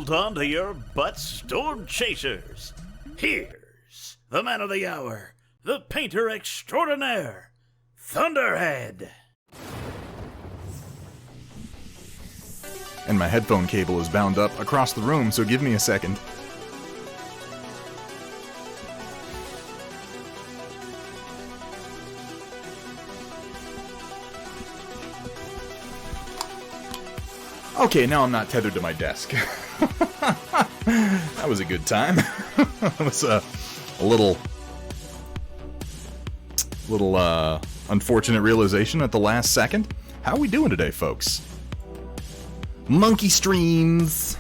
Hold on to your butts, storm chasers. Here's the man of the hour, the painter extraordinaire, Thunderhead. And my headphone cable is bound up across the room, so give me a second. Okay, now I'm not tethered to my desk. That was a good time. That was a little unfortunate realization at the last second. How are we doing today, folks? Monkey streams,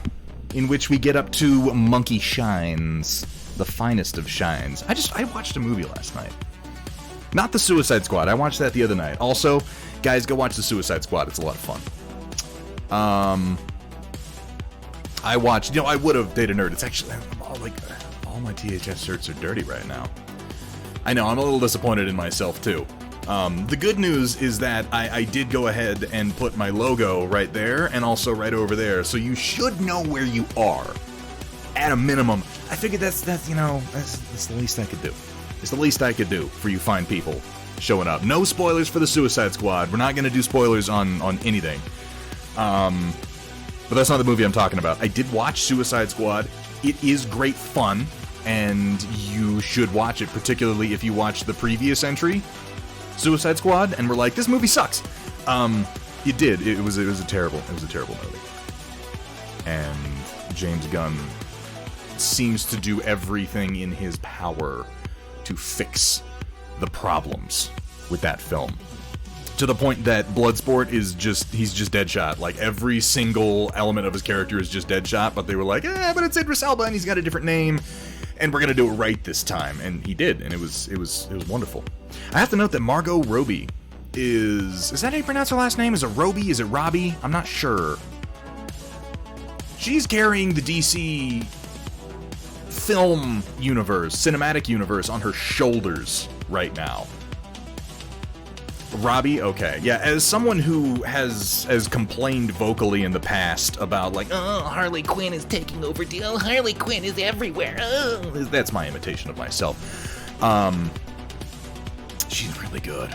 in which we get up to monkey shines, the finest of shines. I watched a movie last night. Not the Suicide Squad. I watched that the other night. Also, guys, go watch the Suicide Squad. It's a lot of fun. I watched, I would have Data Nerd. It's actually, all my THS shirts are dirty right now. I know, I'm a little disappointed in myself, too. The good news is that I did go ahead and put my logo right there, and also right over there, so you should know where you are, at a minimum. I figured that's the least I could do. It's the least I could do for you fine people showing up. No spoilers for the Suicide Squad. We're not going to do spoilers on anything. But that's not the movie I'm talking about. I did watch Suicide Squad. It is great fun, and you should watch it, particularly if you watched the previous entry, Suicide Squad, and were like, this movie sucks. It did. It was a terrible movie. And James Gunn seems to do everything in his power to fix the problems with that film. To the point that Bloodsport he's just Deadshot. Like, every single element of his character is just Deadshot, but they were like, but it's Idris Elba, and he's got a different name, and we're gonna do it right this time. And he did, and it was wonderful. I have to note that Margot Robbie is that how you pronounce her last name? Is it Robbie? Is it Robbie? I'm not sure. She's carrying the DC film universe, cinematic universe, on her shoulders right now. Robbie? Okay. Yeah, as someone who has complained vocally in the past about, like, Harley Quinn is taking over, Harley Quinn is everywhere, that's my imitation of myself. She's really good.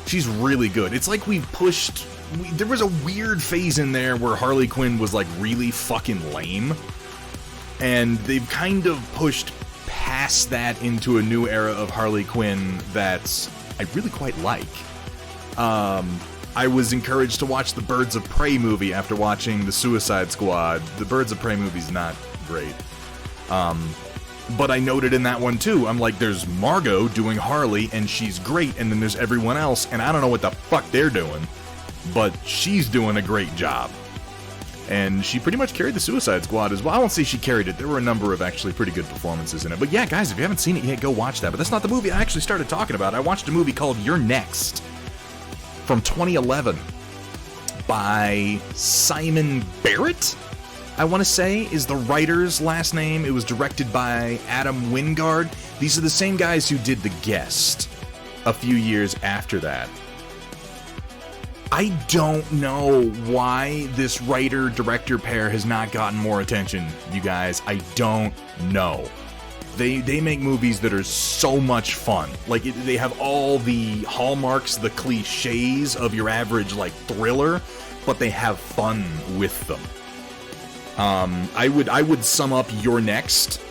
She's really good. It's like there was a weird phase in there where Harley Quinn was, like, really fucking lame, and they've kind of pushed past that into a new era of Harley Quinn that's I really quite like. I was encouraged to watch the Birds of Prey movie after watching the Suicide Squad. The Birds of Prey movie's not great. But I noted in that one too, I'm like, there's Margot doing Harley, and she's great, and then there's everyone else, and I don't know what the fuck they're doing, but she's doing a great job. And she pretty much carried the Suicide Squad as well. I won't say she carried it. There were a number of actually pretty good performances in it. But yeah, guys, if you haven't seen it yet, go watch that. But that's not the movie I actually started talking about. I watched a movie called You're Next from 2011 by Simon Barrett, I want to say, is the writer's last name. It was directed by Adam Wingard. These are the same guys who did The Guest a few years after that. I don't know why this writer-director pair has not gotten more attention, you guys. I don't know. They make movies that are so much fun. Like, they have all the hallmarks, the cliches of your average, like, thriller, but they have fun with them. I would sum up Your Next,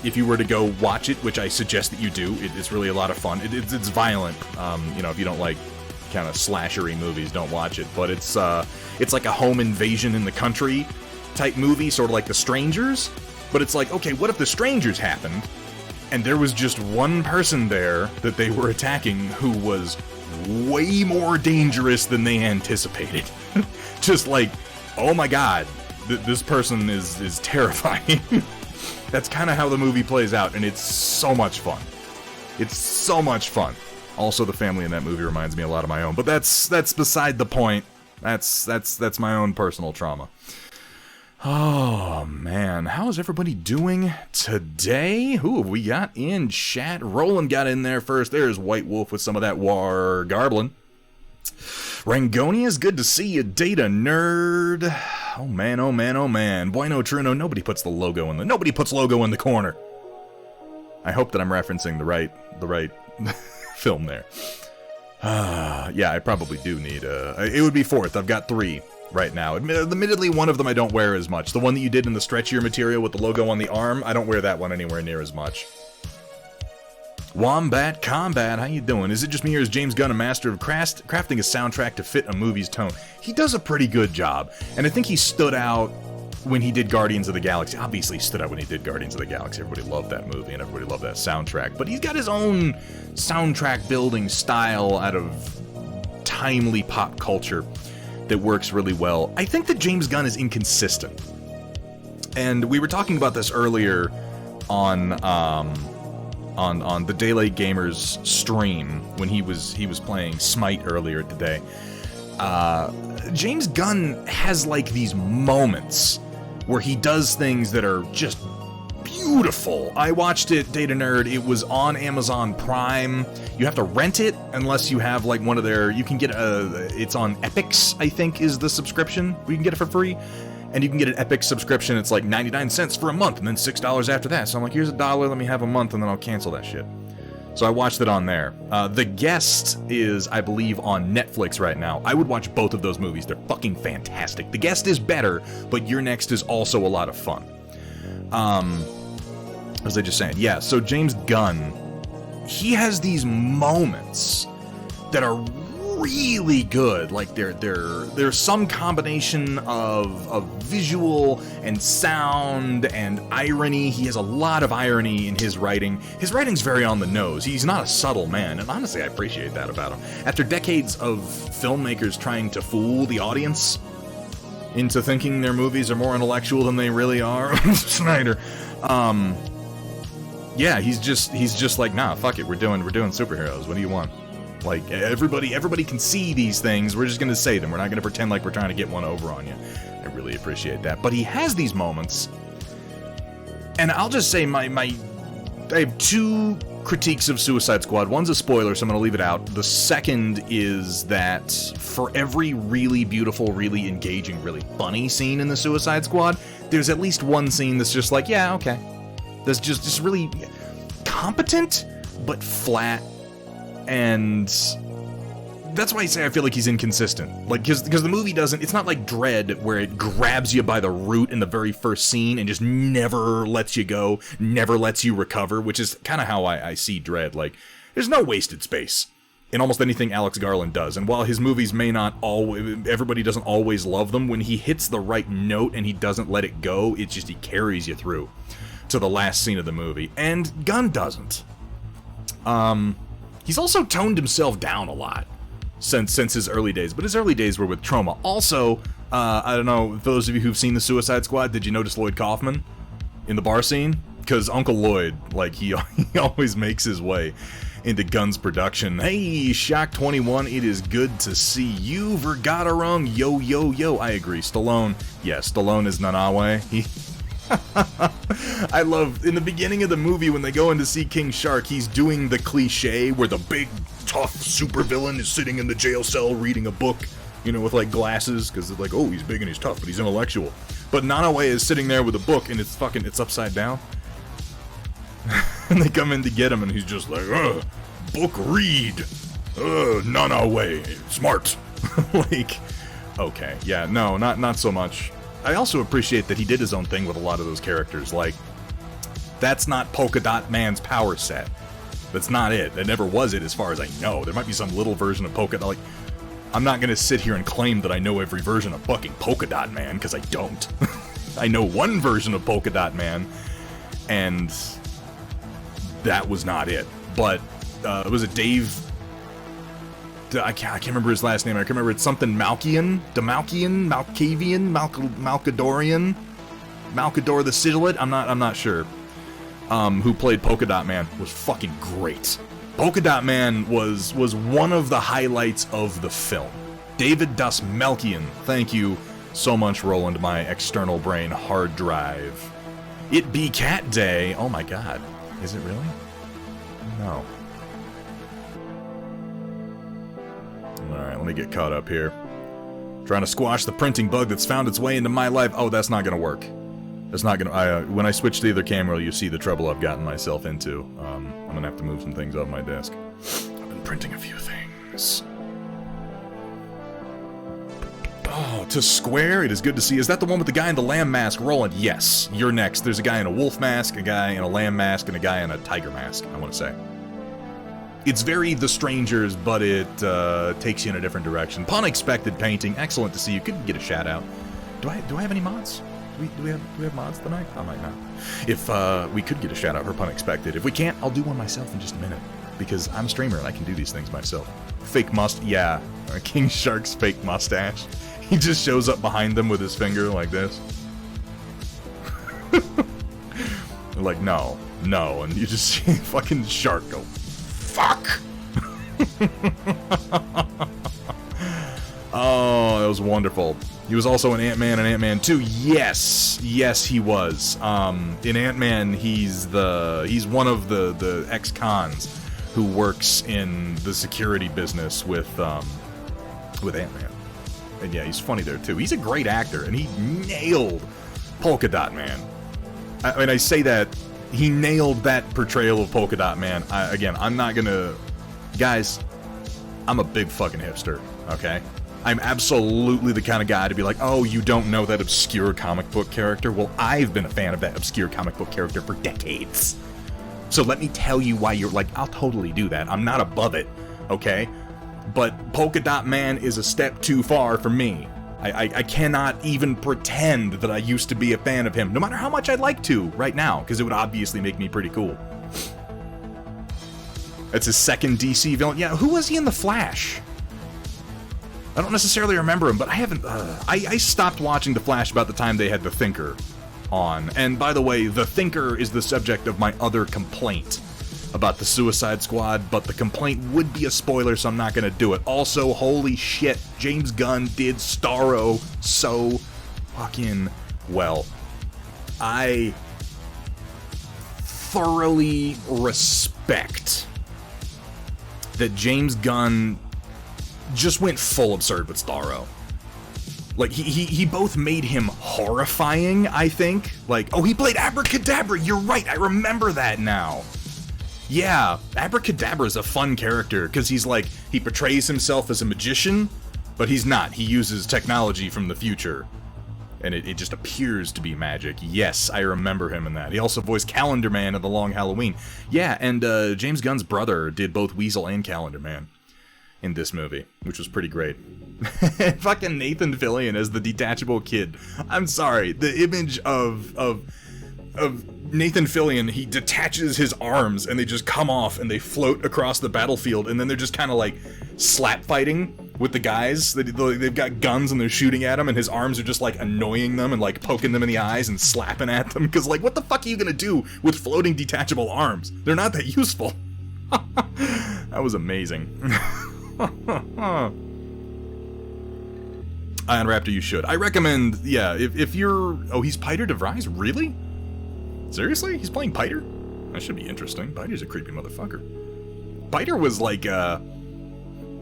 if you were to go watch it, which I suggest that you do. It's really a lot of fun. It's violent. If you don't like kind of slashery movies, don't watch it, but it's like a home invasion in the country type movie, sort of like The Strangers, but it's like, okay, what if The Strangers happened and there was just one person there that they were attacking who was way more dangerous than they anticipated? Just like, oh my god, this person is terrifying. That's kind of how the movie plays out, and it's so much fun. It's so much fun. Also, the family in that movie reminds me a lot of my own, but that's beside the point. That's my own personal trauma. Oh man, how is everybody doing today? Who have we got in chat? Roland got in there first. There's White Wolf with some of that war garbling. Rangonia's good to see you, data nerd. Oh man, oh man, oh man. Bueno Truno, nobody puts logo in the corner. I hope that I'm referencing the right film there. Yeah, I probably do need it would be fourth. I've got 3 right now. Admittedly, one of them I don't wear as much. The one that you did in the stretchier material with the logo on the arm, I don't wear that one anywhere near as much. Wombat Combat, how you doing? Is it just me or is James Gunn a master of crafting a soundtrack to fit a movie's tone? He does a pretty good job, and I think he stood out when he did Guardians of the Galaxy. Obviously he stood out when he did Guardians of the Galaxy. Everybody loved that movie, and everybody loved that soundtrack. But he's got his own soundtrack building style out of timely pop culture that works really well. I think that James Gunn is inconsistent. And we were talking about this earlier on the Daylight Gamers stream when he was playing Smite earlier today. James Gunn has like these moments where he does things that are just beautiful. I watched it, Data Nerd. It was on Amazon Prime. You have to rent it unless you have like one of their. You can get it's on Epix, I think, is the subscription. We can get it for free. And you can get an Epic subscription. It's like 99 cents for a month, and then $6 after that. So I'm like, here's $1, let me have a month, and then I'll cancel that shit. So I watched it on there. The Guest is, I believe, on Netflix right now. I would watch both of those movies. They're fucking fantastic. The Guest is better, but Your Next is also a lot of fun. As I just saying, yeah, so James Gunn, he has these moments that are really good. Like there's some combination of visual and sound and irony. He has a lot of irony in his writing. His writing's very on the nose. He's not a subtle man, and honestly I appreciate that about him. After decades of filmmakers trying to fool the audience into thinking their movies are more intellectual than they really are, Snyder, yeah, he's just like, nah, fuck it, we're doing superheroes. What do you want? Like, everybody can see these things. We're just going to say them. We're not going to pretend like we're trying to get one over on you. I really appreciate that. But he has these moments. And I'll just say I have 2 critiques of Suicide Squad. One's a spoiler, so I'm going to leave it out. The second is that for every really beautiful, really engaging, really funny scene in the Suicide Squad, there's at least one scene that's just like, yeah, okay. That's just really competent, but flat. And that's why I say I feel like he's inconsistent. Like, because the movie doesn't, it's not like Dread where it grabs you by the root in the very first scene and just never lets you go, never lets you recover, which is kind of how I see Dread. Like, there's no wasted space in almost anything Alex Garland does. And while his movies may not always, everybody doesn't always love them, when he hits the right note and he doesn't let it go, it's just he carries you through to the last scene of the movie. And Gunn doesn't. He's also toned himself down a lot since his early days, but his early days were with Troma. Also, I don't know, for those of you who've seen the Suicide Squad, did you notice Lloyd Kaufman in the bar scene? Because Uncle Lloyd, like, he always makes his way into Gunn's production. Hey, Shock21, it is good to see you. Vergaderung, yo, yo, yo. I agree. Stallone, yeah, Stallone is Nanawe. I love, in the beginning of the movie when they go in to see King Shark, he's doing the cliche where the big, tough supervillain is sitting in the jail cell reading a book, you know, with like glasses, because it's like, oh, he's big and he's tough, but he's intellectual. But Nanawe is sitting there with a book and it's upside down. And they come in to get him and he's just like, book read. Nanawe, smart. Like, okay, yeah, no, not so much. I also appreciate that he did his own thing with a lot of those characters. Like, that's not Polka Dot Man's power set. That's not it. That never was it as far as I know. There might be some little version of Polka Dot. Like, I'm not going to sit here and claim that I know every version of fucking Polka Dot Man, because I don't. I know one version of Polka Dot Man, and that was not it. But, was it Dave... I can't remember his last name. I can remember it's something Malkian, Malkadorian, Malkador the Sigilate. I'm not sure. Who played Polka Dot Man was fucking great. Polka Dot Man was one of the highlights of the film. David Das Malkian, thank you so much, Roland, my external brain hard drive. It be Cat Day. Oh my god, is it really? No. Alright, let me get caught up here. Trying to squash the printing bug that's found its way into my life. Oh, that's not gonna work. That's not gonna... when I switch to the other camera, you see the trouble I've gotten myself into. I'm gonna have to move some things off my desk. I've been printing a few things. Oh, to Square, it is good to see. Is that the one with the guy in the lamb mask? Roland, yes. You're next. There's a guy in a wolf mask, a guy in a lamb mask, and a guy in a tiger mask, I want to say. It's very The Strangers, but it takes you in a different direction. Unexpected painting. Excellent to see you. Could get a shout out. Do I have any mods? Do we have mods tonight? I might not. If we could get a shout out for Unexpected. If we can't, I'll do one myself in just a minute. Because I'm a streamer and I can do these things myself. Fake yeah. King Shark's fake mustache. He just shows up behind them with his finger like this. Like, no, and you just see fucking Shark go, fuck! Oh, that was wonderful. He was also in Ant-Man and Ant-Man 2. Yes, he was. In Ant-Man, he's one of the ex-cons who works in the security business with Ant-Man. And yeah, he's funny there too. He's a great actor, and he nailed Polka Dot Man. I mean, I say that, he nailed that portrayal of Polka Dot Man. I'm not gonna... Guys, I'm a big fucking hipster, okay? I'm absolutely the kind of guy to be like, oh, you don't know that obscure comic book character? Well, I've been a fan of that obscure comic book character for decades. So let me tell you why you're like, I'll totally do that. I'm not above it, okay? But Polka Dot Man is a step too far for me. I cannot even pretend that I used to be a fan of him, no matter how much I'd like to right now, because it would obviously make me pretty cool. That's his second DC villain. Yeah, who was he in The Flash? I don't necessarily remember him, but I haven't... I stopped watching The Flash about the time they had The Thinker on. And by the way, The Thinker is the subject of my other complaint about the Suicide Squad, but the complaint would be a spoiler, so I'm not gonna do it. Also, holy shit, James Gunn did Starro so fucking well. I thoroughly respect that James Gunn just went full absurd with Starro. Like, he both made him horrifying, I think. Like, oh, he played Abracadabra, you're right, I remember that now. Yeah, Abracadabra is a fun character, because he's like, he portrays himself as a magician, but he's not. He uses technology from the future, and it just appears to be magic. Yes, I remember him in that. He also voiced Calendar Man in The Long Halloween. Yeah, and James Gunn's brother did both Weasel and Calendar Man in this movie, which was pretty great. Fucking Nathan Fillion as the detachable kid. I'm sorry, the image of Nathan Fillion, he detaches his arms and they just come off and they float across the battlefield, and then they're just kind of like slap fighting with the guys. They've got guns and they're shooting at him, and his arms are just like annoying them and like poking them in the eyes and slapping at them, because like, what the fuck are you gonna do with floating detachable arms? They're not that useful. That was amazing. Ion Raptor, you should. I recommend, yeah, if you're... Oh, he's Piter DeVries? Really? Seriously? He's playing Piter? That should be interesting. Piter's a creepy motherfucker. Piter was like,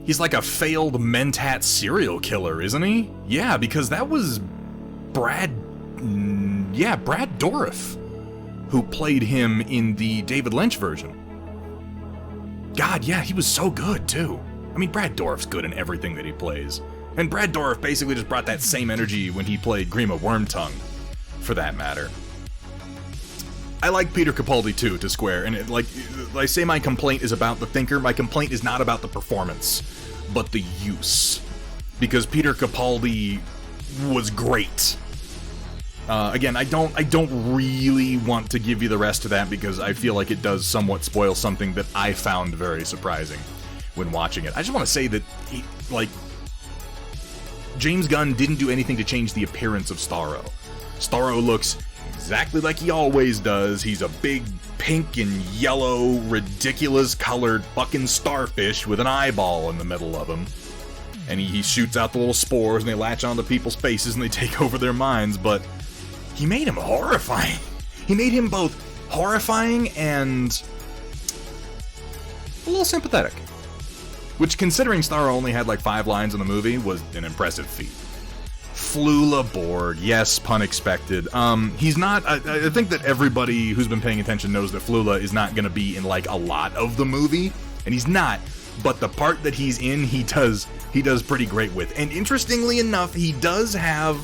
he's like a failed Mentat serial killer, isn't he? Yeah, because that was Brad Dourif, who played him in the David Lynch version. God, yeah, he was so good, too. I mean, Brad Dourif's good in everything that he plays. And Brad Dourif basically just brought that same energy when he played Grima Wormtongue, for that matter. I like Peter Capaldi too, to Square, and I say my complaint is about the Thinker, my complaint is not about the performance, but the use. Because Peter Capaldi was great. Again, I don't really want to give you the rest of that, because I feel like it does somewhat spoil something that I found very surprising when watching it. I just want to say that, James Gunn didn't do anything to change the appearance of Starro. Starro looks exactly like he always does. He's a big pink and yellow, ridiculous colored fucking starfish with an eyeball in the middle of him. And he shoots out the little spores and they latch onto people's faces and they take over their minds, but he made him horrifying. He made him both horrifying and a little sympathetic. which, considering Starro only had like 5 lines in the movie, was an impressive feat. Flula Borg, yes, pun expected. He's not, I think that everybody who's been paying attention knows that Flula is not going to be in like a lot of the movie, and he's not, but the part that he's in, he does pretty great with. And interestingly enough, he does have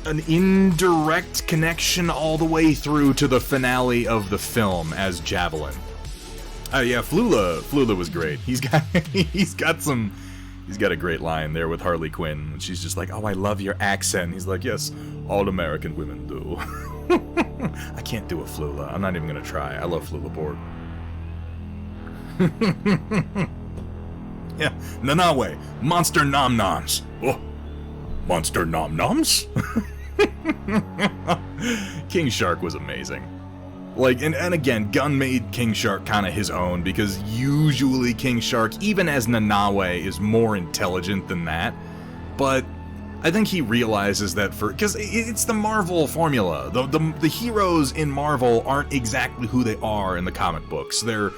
an indirect connection all the way through to the finale of the film as Javelin. Yeah, Flula was great. He's got a great line there with Harley Quinn. And she's just like, "Oh, I love your accent." He's like, "Yes, all American women do." I can't do a Flula. I'm not even gonna try. I love Flula Borg. Yeah, Nanawe, monster nom noms. Oh, monster nom noms? King Shark was amazing. Like, and again, Gunn made King Shark kind of his own, because usually King Shark, even as Nanawe, is more intelligent than that. But I think he realizes that because it's the Marvel formula. The heroes in Marvel aren't exactly who they are in the comic books. They're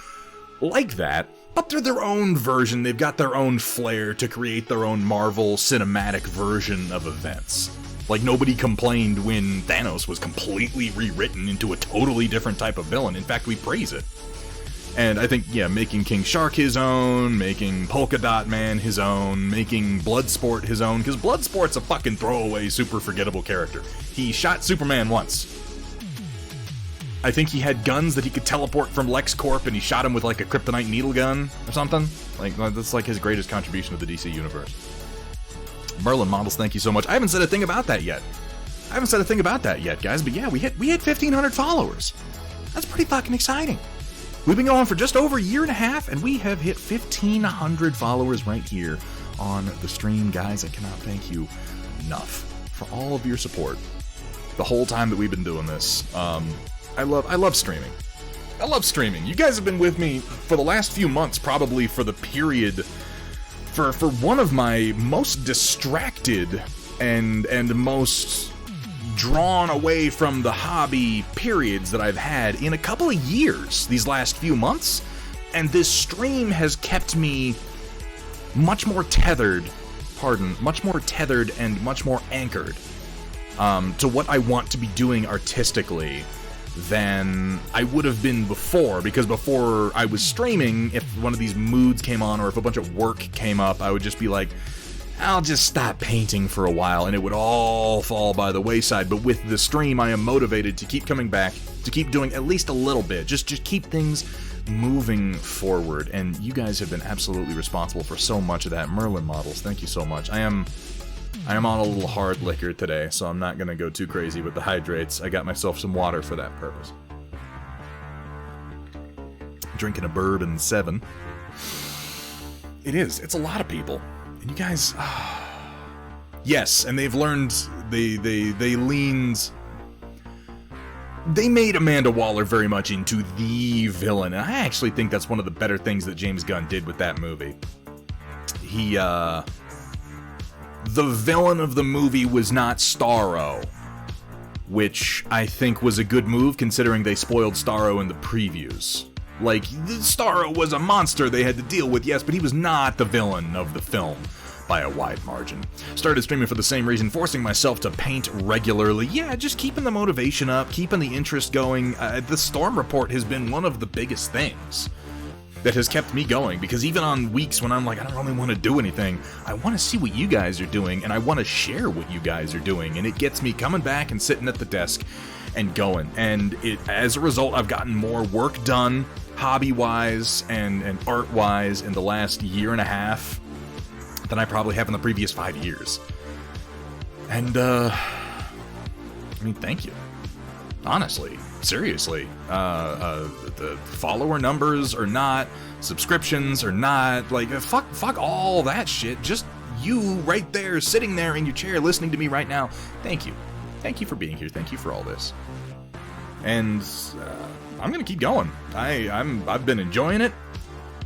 like that, but they're their own version. They've got their own flair to create their own Marvel cinematic version of events. Like, nobody complained when Thanos was completely rewritten into a totally different type of villain. In fact, we praise it. And I think, yeah, making King Shark his own, making Polka Dot Man his own, making Bloodsport his own, because Bloodsport's a fucking throwaway, super forgettable character. He shot Superman once. I think he had guns that he could teleport from LexCorp, and he shot him with, like, a kryptonite needle gun or something. Like, that's, like, his greatest contribution to the DC universe. Merlin Models, thank you so much. I haven't said a thing about that yet. Guys, but yeah, we hit 1,500 followers. That's pretty fucking exciting. We've been going for just over a year and a half, and we have hit 1,500 followers right here on the stream. Guys, I cannot thank you enough for all of your support the whole time that we've been doing this. I love streaming. I love streaming. You guys have been with me for the last few months, probably for the period, for one of my most distracted and most drawn away from the hobby periods that I've had in a couple of years, these last few months. And this stream has kept me much more tethered and much more anchored to what I want to be doing artistically than I would have been before, because before I was streaming, if one of these moods came on or if a bunch of work came up, I would just be like, I'll just stop painting for a while, and it would all fall by the wayside. But with the stream, I am motivated to keep coming back, to keep doing at least a little bit, just keep things moving forward, and you guys have been absolutely responsible for so much of that. Merlin Models, thank you so much. I am on a little hard liquor today, so I'm not going to go too crazy with the hydrates. I got myself some water for that purpose. Drinking a bourbon 7. It's a lot of people. And you guys... yes, and they've learned... They made Amanda Waller very much into the villain, and I actually think that's one of the better things that James Gunn did with that movie. The villain of the movie was not Starro, which I think was a good move considering they spoiled Starro in the previews. Like, Starro was a monster they had to deal with, yes, but he was not the villain of the film by a wide margin. Started streaming for the same reason, forcing myself to paint regularly. Yeah, just keeping the motivation up, keeping the interest going. The Storm Report has been one of the biggest things that has kept me going, because even on weeks when I'm like, I don't really want to do anything, I want to see what you guys are doing, and I want to share what you guys are doing, and it gets me coming back and sitting at the desk and going. And as a result, I've gotten more work done, hobby-wise and art-wise, in the last year and a half than I probably have in the previous 5 years. And, I mean, thank you. Honestly. Seriously, the follower numbers are not, subscriptions are not, like, fuck all that shit. Just you right there, sitting there in your chair, listening to me right now. Thank you. Thank you for being here. Thank you for all this. And I'm gonna keep going. I've been enjoying it.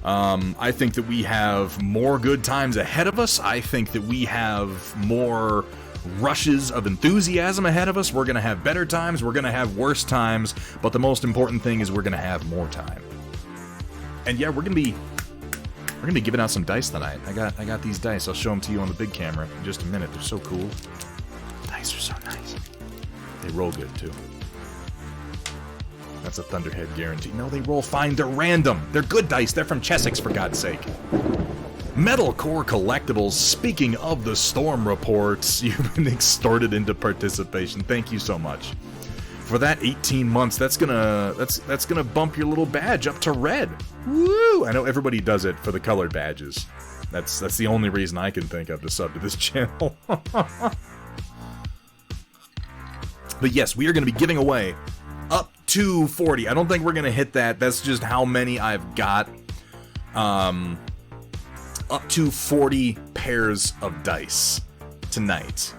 I think that we have more good times ahead of us. I think that we have more rushes of enthusiasm ahead of us. We're going to have better times, we're going to have worse times, but the most important thing is we're going to have more time. And yeah, we're going to be We're gonna be giving out some dice tonight. I got these dice. I'll show them to you on the big camera in just a minute. They're so cool. Dice are so nice. They roll good too. That's a Thunderhead guarantee. No, they roll fine. They're random. They're good dice. They're from Chessex, for God's sake. Metalcore Collectibles. Speaking of the Storm reports, you've been extorted into participation. Thank you so much for that. 18 months. That's gonna bump your little badge up to red. Woo! I know everybody does it for the colored badges. That's the only reason I can think of to sub to this channel. But yes, we are going to be giving away up to 40. I don't think we're going to hit that. That's just how many I've got. Up to 40 pairs of dice tonight.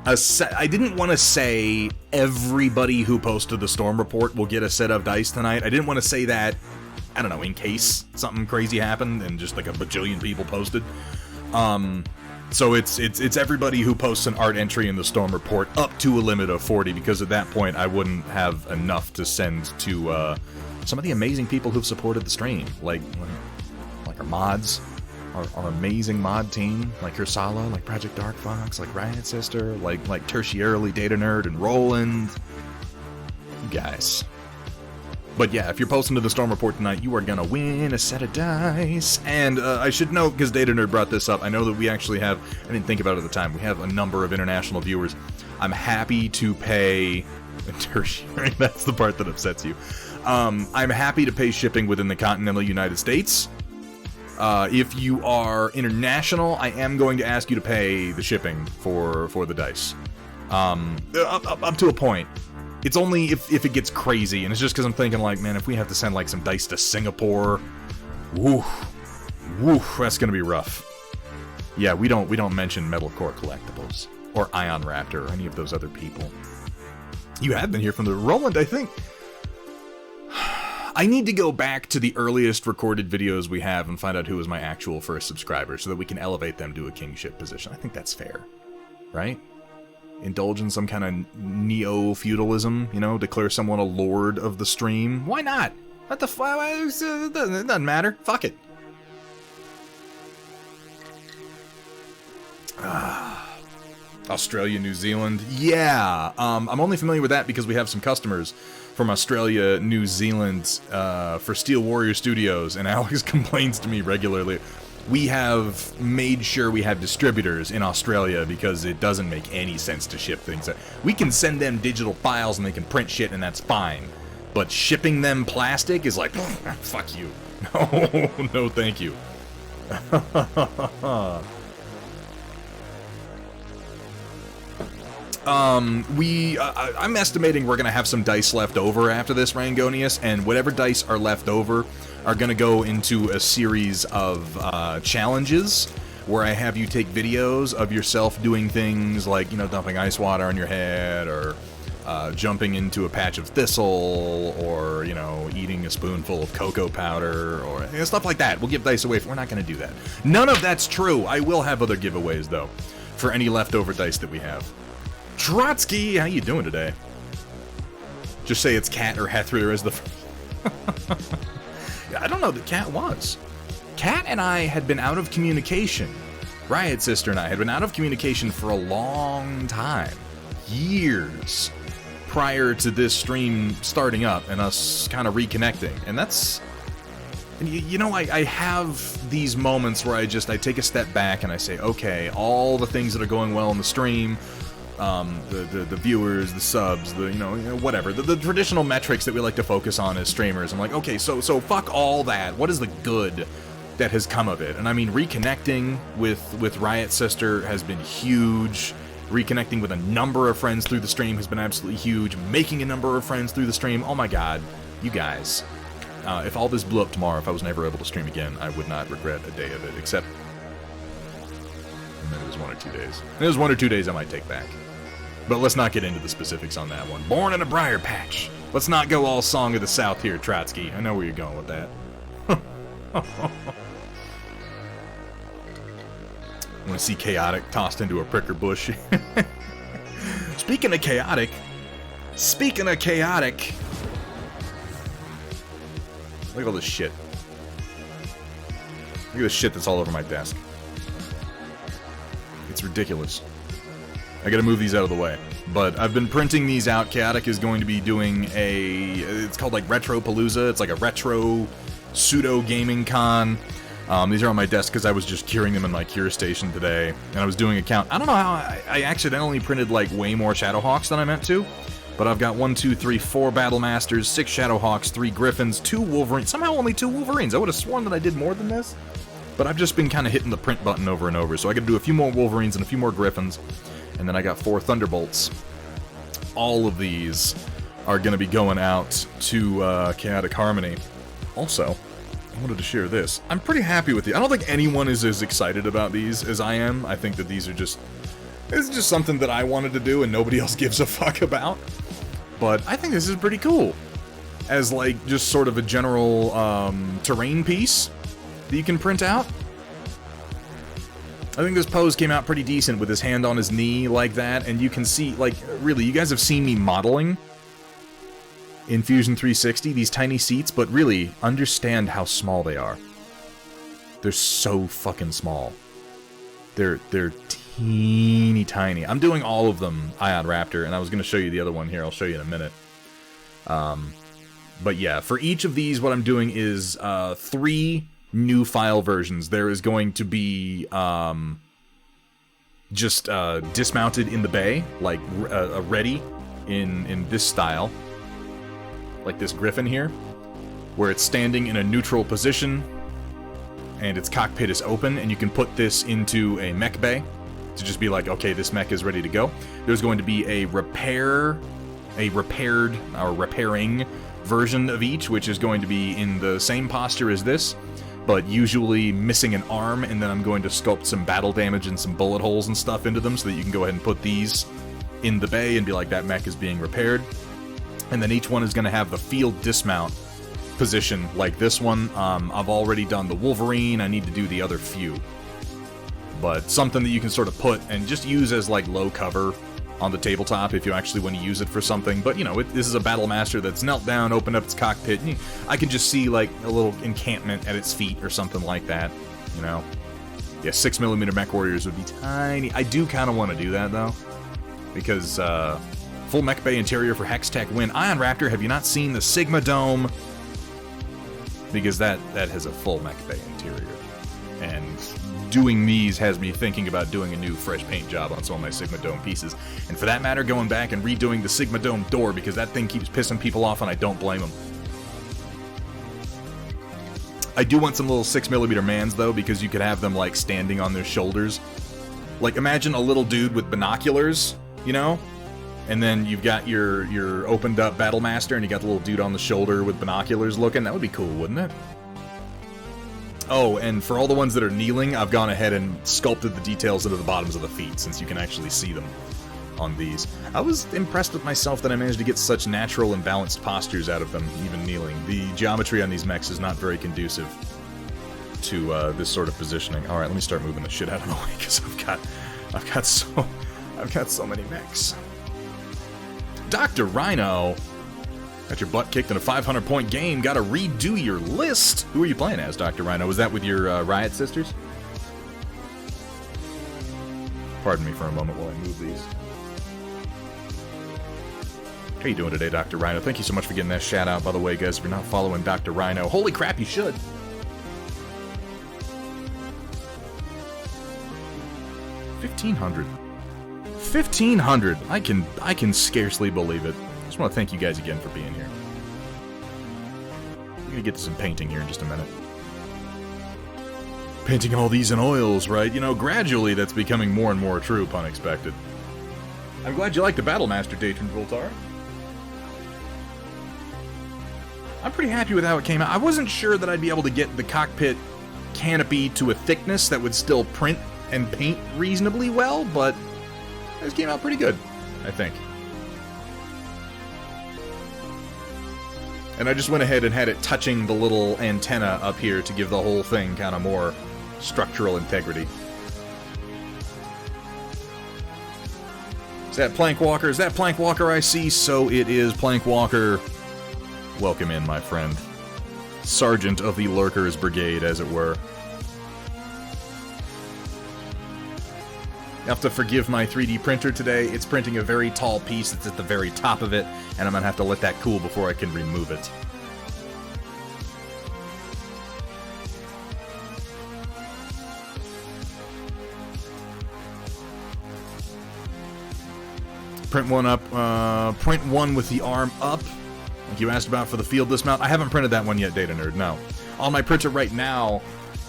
I didn't want to say everybody who posted the Storm report will get a set of dice tonight. I didn't want to say that, I don't know, in case something crazy happened and just like a bajillion people posted. So it's everybody who posts an art entry in the Storm report up to a limit of 40, because at that point I wouldn't have enough to send to some of the amazing people who've supported the stream, like our mods, our amazing mod team, like Ursala, like Project Dark Fox, like Riot Sister, like Tertiarily Data Nerd and Roland. You guys. But yeah, if you're posting to the Storm report tonight, you are gonna win a set of dice. And I should note, because Data Nerd brought this up, I know that we actually have, I didn't think about it at the time, we have a number of international viewers. I'm happy to pay tertiary, that's the part that upsets you. I'm happy to pay shipping within the continental United States. If you are international, I am going to ask you to pay the shipping for the dice. Up to a point. It's only if it gets crazy, and it's just because I'm thinking, like, man, if we have to send, like, some dice to Singapore, woof, that's gonna be rough. Yeah, we don't mention Metalcore Collectibles, or Ion Raptor, or any of those other people. You have been here from the Roland, I think. I need to go back to the earliest recorded videos we have and find out who was my actual first subscriber, so that we can elevate them to a kingship position. I think that's fair, right? Indulge in some kind of neo-feudalism, you know, declare someone a lord of the stream. Why not? What the fuck? It doesn't matter. Fuck it. Australia, New Zealand. Yeah, I'm only familiar with that because we have some customers from Australia, New Zealand, for Steel Warrior Studios, and Alex complains to me regularly. We have made sure we have distributors in Australia because it doesn't make any sense to ship things. We can send them digital files and they can print shit and that's fine. But shipping them plastic is like, fuck you. No, thank you. I'm estimating we're going to have some dice left over after this, Rangonius, and whatever dice are left over are going to go into a series of challenges where I have you take videos of yourself doing things like, you know, dumping ice water on your head, or jumping into a patch of thistle, or, you know, eating a spoonful of cocoa powder, or stuff like that. We'll give dice away. We're not going to do that. None of that's true. I will have other giveaways, though, for any leftover dice that we have. Trotsky, how you doing today? Just say it's Cat or Hethrir as the... I don't know that Cat was. Cat and I had been out of communication. Riot Sister and I had been out of communication for a long time. Years. Prior to this stream starting up and us kind of reconnecting. And that's... You know, I have these moments where I take a step back and I say, okay, all the things that are going well in the stream... the viewers, the subs, the, you know, whatever, the traditional metrics that we like to focus on as streamers. I'm like, okay, so fuck all that. What is the good that has come of it? And I mean, reconnecting with Riot Sister has been huge. Reconnecting with a number of friends through the stream has been absolutely huge. Making a number of friends through the stream, oh my god, you guys. If all this blew up tomorrow, if I was never able to stream again, I would not regret a day of it, except... And then it was 1 or 2 days. It was 1 or 2 days I might take back. But let's not get into the specifics on that one. Born in a briar patch. Let's not go all Song of the South here, Trotsky. I know where you're going with that. I want to see Chaotic tossed into a pricker bush. Speaking of Chaotic. Look at all this shit. Look at the shit that's all over my desk. It's ridiculous. I gotta move these out of the way. But I've been printing these out. Chaotic is going to be doing it's called like Retro Palooza. It's like a retro pseudo gaming con. These are on my desk because I was just curing them in my cure station today. And I was doing a count. I don't know how I accidentally printed like way more Shadowhawks than I meant to. But I've got 1, 2, 3, 4 Battle Masters, 6 Shadowhawks, 3 Griffins, 2 Wolverines. Somehow only 2 Wolverines. I would have sworn that I did more than this. But I've just been kind of hitting the print button over and over. So I got to do a few more Wolverines and a few more Griffins. And then I got 4 Thunderbolts. All of these are going to be going out to Chaotic Harmony. Also, I wanted to share this. I'm pretty happy with these. I don't think anyone is as excited about these as I am. I think that these are just... This is just something that I wanted to do and nobody else gives a fuck about. But I think this is pretty cool. As, like, just sort of a general terrain piece that you can print out. I think this pose came out pretty decent with his hand on his knee like that, and you can see, like, really, you guys have seen me modeling in Fusion 360, these tiny seats, but really, understand how small they are. They're so fucking small. They're teeny tiny. I'm doing all of them Ion Raptor, and I was going to show you the other one here. I'll show you in a minute. But yeah, for each of these, what I'm doing is 3 new file versions. There is going to be just dismounted in the bay, like ready in this style, like this Griffin here, where it's standing in a neutral position and its cockpit is open, and you can put this into a mech bay to just be like, okay, this mech is ready to go. There's going to be a repaired or repairing version of each, which is going to be in the same posture as this, but usually missing an arm, and then I'm going to sculpt some battle damage and some bullet holes and stuff into them so that you can go ahead and put these in the bay and be like, that mech is being repaired. And then each one is going to have the field dismount position like this one. I've already done the Wolverine, I need to do the other few. But something that you can sort of put and just use as like low cover on the tabletop if you actually want to use it for something. But, you know, this is a Battle Master that's knelt down, opened up its cockpit. And I can just see, like, a little encampment at its feet or something like that, you know? Yeah, 6mm Mech Warriors would be tiny. I do kind of want to do that, though, because full Mech Bay interior for Hextech win. Ion Raptor, have you not seen the Sigma Dome? Because that has a full Mech Bay interior. And doing these has me thinking about doing a new fresh paint job on some of my Sigma Dome pieces. And for that matter, going back and redoing the Sigma Dome door, because that thing keeps pissing people off and I don't blame them. I do want some little 6mm mans, though, because you could have them, like, standing on their shoulders. Like, imagine a little dude with binoculars, you know? And then you've got your opened up Battle Master, and you got the little dude on the shoulder with binoculars looking. That would be cool, wouldn't it? Oh, and for all the ones that are kneeling, I've gone ahead and sculpted the details into the bottoms of the feet, since you can actually see them on these. I was impressed with myself that I managed to get such natural and balanced postures out of them, even kneeling. The geometry on these mechs is not very conducive to this sort of positioning. Alright, let me start moving the shit out of the way, because I've got so many mechs. Dr. Rhino! Got your butt kicked in a 500-point game. Gotta redo your list. Who are you playing as, Dr. Rhino? Was that with your Riot Sisters? Pardon me for a moment while I move these. How you doing today, Dr. Rhino? Thank you so much for getting that shout out, by the way, guys. If you're not following Dr. Rhino, holy crap, you should. $1,500. I can scarcely believe it. I just want to thank you guys again for being here. We're gonna get to some painting here in just a minute. Painting all these in oils, right? You know, gradually that's becoming more and more true, pun expected. I'm glad you like the Battle Master, Datron Voltar. I'm pretty happy with how it came out. I wasn't sure that I'd be able to get the cockpit canopy to a thickness that would still print and paint reasonably well, but this came out pretty good, I think. And I just went ahead and had it touching the little antenna up here to give the whole thing kind of more structural integrity. Is that Plankwalker? Is that Plankwalker I see? So it is, Plankwalker. Welcome in, my friend. Sergeant of the Lurkers Brigade, as it were. You have to forgive my 3D printer today. It's printing a very tall piece. It's at the very top of it, and I'm going to have to let that cool before I can remove it. Print one up. Print one with the arm up. Like you asked about for the field dismount. I haven't printed that one yet, Data Nerd. No. On my printer right now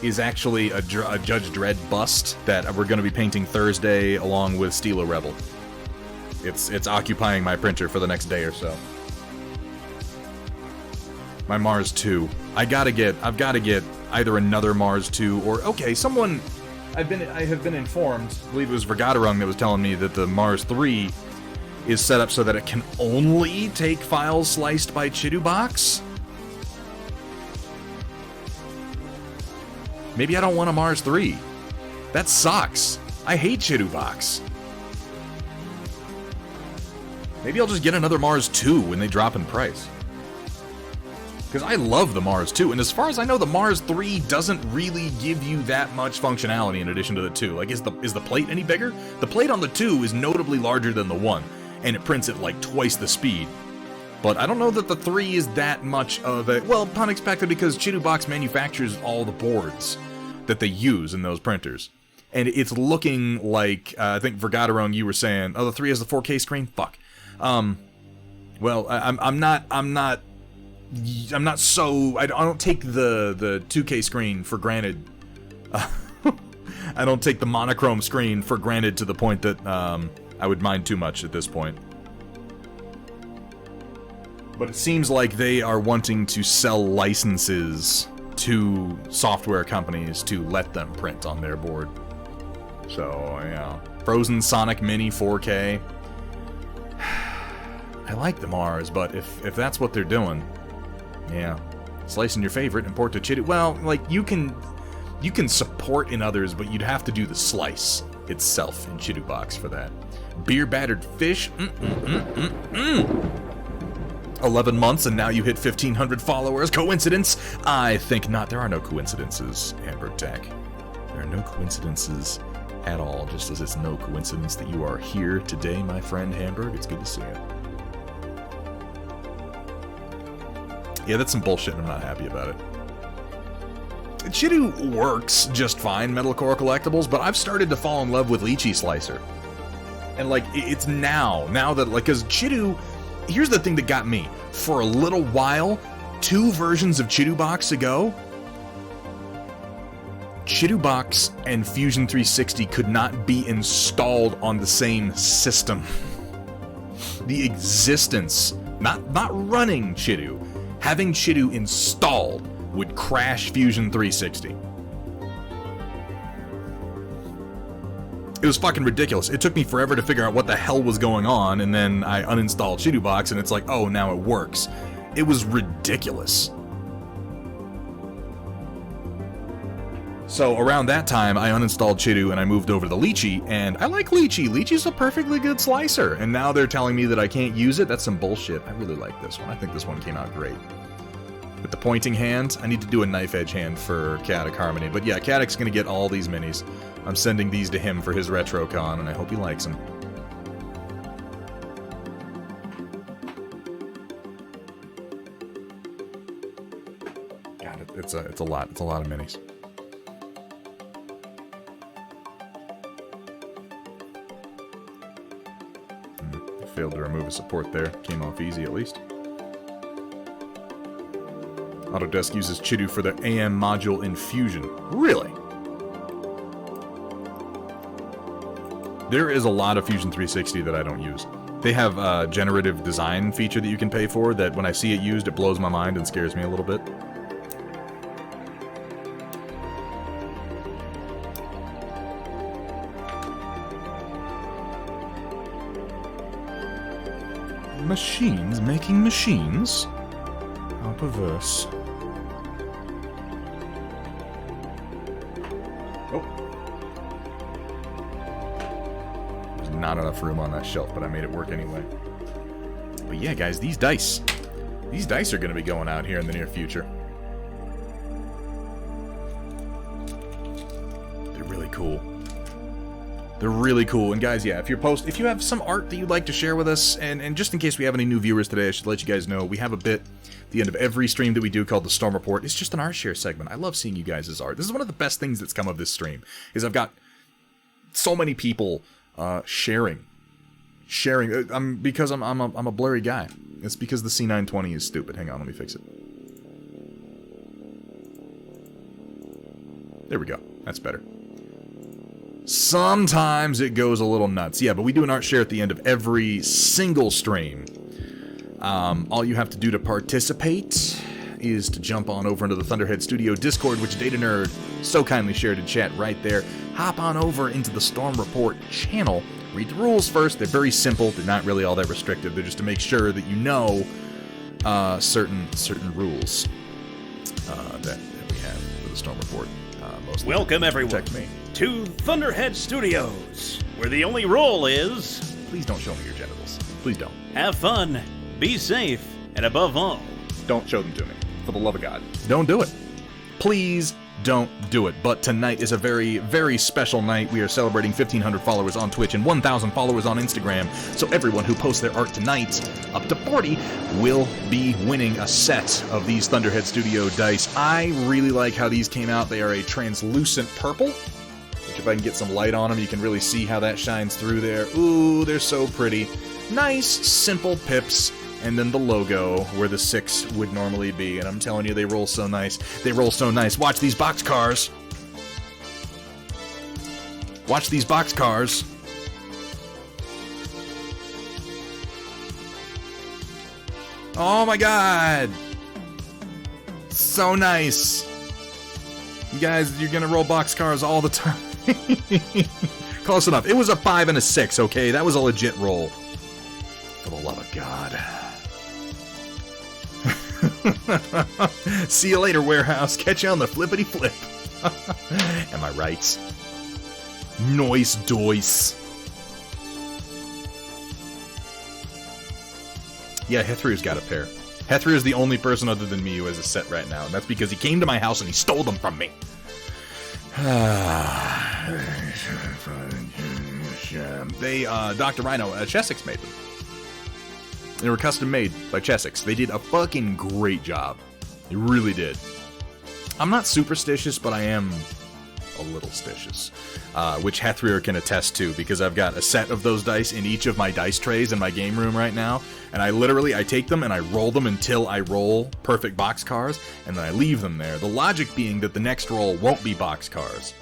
is actually a Judge Dredd bust that we're going to be painting Thursday along with Steelo Rebel. It's occupying my printer for the next day or so. My Mars 2. I've got to get either another Mars 2 or okay, someone I have been informed, I believe it was Vergaderung that was telling me that the Mars 3 is set up so that it can only take files sliced by Chidubox? Maybe I don't want a Mars 3. That sucks. I hate Chidubox. Maybe I'll just get another Mars 2 when they drop in price. Because I love the Mars 2, and as far as I know, the Mars 3 doesn't really give you that much functionality in addition to the 2. Like, is the plate any bigger? The plate on the 2 is notably larger than the 1, and it prints at like twice the speed. But I don't know that the 3 is that much of a... Well, pun expected, because Chidubox manufactures all the boards that they use in those printers. And it's looking like, I think Vergaderung, you were saying, oh, the 3 has the 4K screen? Fuck. Well, I'm not so... I don't take the 2K screen for granted. I don't take the monochrome screen for granted to the point that I would mind too much at this point. But it seems like they are wanting to sell licenses to software companies to let them print on their board. So, yeah. Frozen Sonic Mini 4K. I like the Mars, but if that's what they're doing, yeah. Slicing your favorite, import to Chidu. Well, like, you can support in others, but you'd have to do the slice itself in Chidubox for that. Beer battered fish. 11 months and now you hit 1,500 followers. Coincidence? I think not. There are no coincidences, Hamburg Tech. There are no coincidences at all, just as it's no coincidence that you are here today, my friend Hamburg. It's good to see you. Yeah, that's some bullshit and I'm not happy about it. Chidu works just fine, Metalcore Collectibles, but I've started to fall in love with Lychee Slicer. And, like, it's now that, like, because Chidu... Here's the thing that got me. For a little while, 2 versions of Chidubox ago, Chidubox and Fusion 360 could not be installed on the same system. The existence, not running Chidu, having Chidu installed would crash Fusion 360. It was fucking ridiculous. It took me forever to figure out what the hell was going on, and then I uninstalled Chidubox, and it's like, oh, now it works. It was ridiculous. So around that time, I uninstalled Chidu, and I moved over to the Lychee, and I like Lychee. Lychee's a perfectly good slicer, and now they're telling me that I can't use it. That's some bullshit. I really like this one. I think this one came out great. With the pointing hand, I need to do a knife edge hand for Caddick Harmony. But yeah, Caddick's gonna get all these minis. I'm sending these to him for his RetroCon, and I hope he likes them. God, it's a lot. It's a lot of minis. Failed to remove a support there. Came off easy at least. Autodesk uses Chidu for the AM module in Fusion. Really? There is a lot of Fusion 360 that I don't use. They have a generative design feature that you can pay for that when I see it used, it blows my mind and scares me a little bit. Machines making machines? How perverse. Not enough room on that shelf, but I made it work anyway. But yeah, guys, these dice are going to be going out here in the near future. They're really cool. They're really cool. And guys, yeah, if you have some art that you'd like to share with us, and just in case we have any new viewers today, I should let you guys know we have a bit at the end of every stream that we do called the Storm Report. It's just an art share segment. I love seeing you guys' art. This is one of the best things that's come of this stream, is I've got so many people sharing. Because I'm a blurry guy. It's because the C920 is stupid. Hang on, let me fix it. There we go. That's better. Sometimes it goes a little nuts. Yeah, but we do an art share at the end of every single stream. All you have to do to participate is to jump on over into the Thunderhead Studio Discord, which Data Nerd so kindly shared in chat right there. Hop on over into the Storm Report channel. Read the rules first. They're very simple. They're not really all that restrictive. They're just to make sure that you know certain rules that we have for the Storm Report. Welcome, everyone, to Thunderhead Studios, where the only rule is... Please don't show me your genitals. Please don't. Have fun, be safe, and above all... Don't show them to me. For the love of God. Don't do it. Please don't do it. But tonight is a very, very special night. We are celebrating 1,500 followers on Twitch and 1,000 followers on Instagram. So everyone who posts their art tonight, up to 40, will be winning a set of these Thunderhead Studio dice. I really like how these came out. They are a translucent purple, which if I can get some light on them, you can really see how that shines through there. Ooh, they're so pretty. Nice, simple pips. And then the logo, where the 6 would normally be. And I'm telling you, they roll so nice. They roll so nice. Watch these boxcars. Watch these boxcars. Oh my god! So nice. You guys, you're gonna roll boxcars all the time. Close enough. It was a 5 and a 6, okay? That was a legit roll. For the love of God. See you later, warehouse. Catch you on the flippity flip. Am I right? Noise doise. Yeah, Hethru's got a pair. Hethru is the only person other than me who has a set right now, and that's because he came to my house and he stole them from me. They, Dr. Rhino, Chessex made them. They were custom made by Chessex. They did a fucking great job. They really did. I'm not superstitious, but I am a little stitious. Which Hethrier can attest to, because I've got a set of those dice in each of my dice trays in my game room right now. And I take them and I roll them until I roll perfect boxcars, and then I leave them there. The logic being that the next roll won't be boxcars.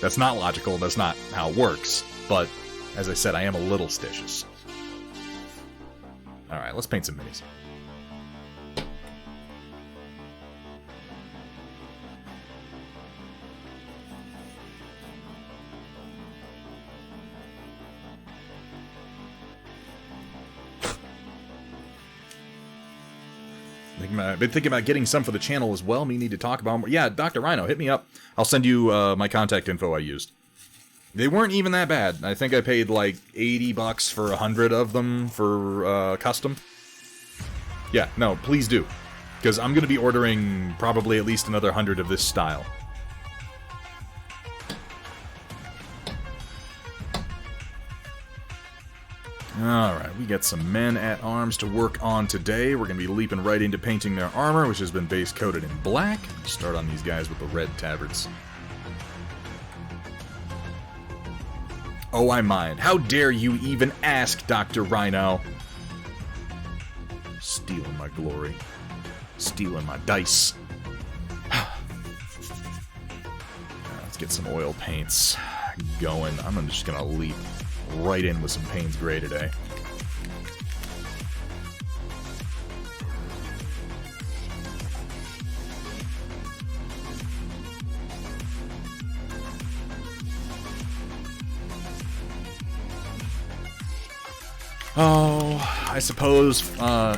That's not logical. That's not how it works. But as I said, I am a little stitious. Alright, let's paint some minis. I've been thinking about getting some for the channel as well. We need to talk about them. Yeah, Dr. Rhino, hit me up. I'll send you my contact info I used. They weren't even that bad. I think I paid like $80 for 100 of them for custom. Yeah, no, please do. Because I'm going to be ordering probably at least another 100 of this style. Alright, we got some men at arms to work on today. We're going to be leaping right into painting their armor, which has been base coated in black. Start on these guys with the red tabards. Oh, I mind. How dare you even ask, Dr. Rhino? Stealing my glory. Stealing my dice. Let's get some oil paints going. I'm just going to leap right in with some Payne's Gray today. Oh, I suppose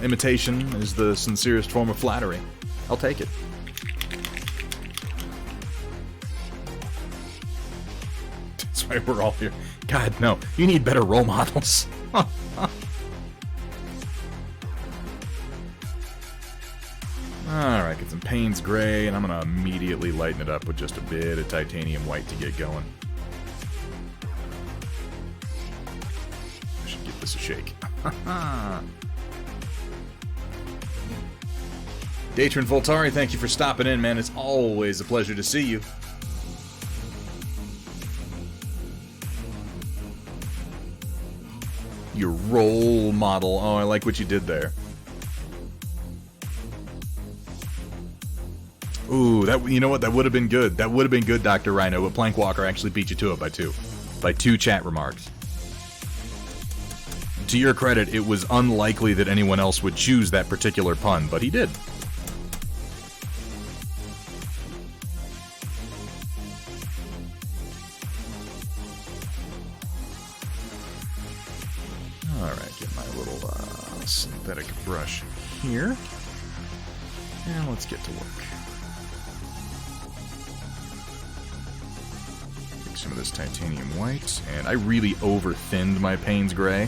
imitation is the sincerest form of flattery. I'll take it. That's why we're all here. God, no. You need better role models. Alright, get some Payne's Gray, and I'm gonna immediately lighten it up with just a bit of titanium white to get going. I should give this a shake. Datron Voltari, thank you for stopping in, man. It's always a pleasure to see you. Your role model. Oh, I like what you did there. Ooh, that, you know what? That would have been good. That would have been good, Dr. Rhino, but Plank Walker actually beat you to it by two. By 2 chat remarks. To your credit, it was unlikely that anyone else would choose that particular pun, but he did. Alright, get my little synthetic brush here. And let's get to work. Take some of this titanium white, and I really over-thinned my Payne's Gray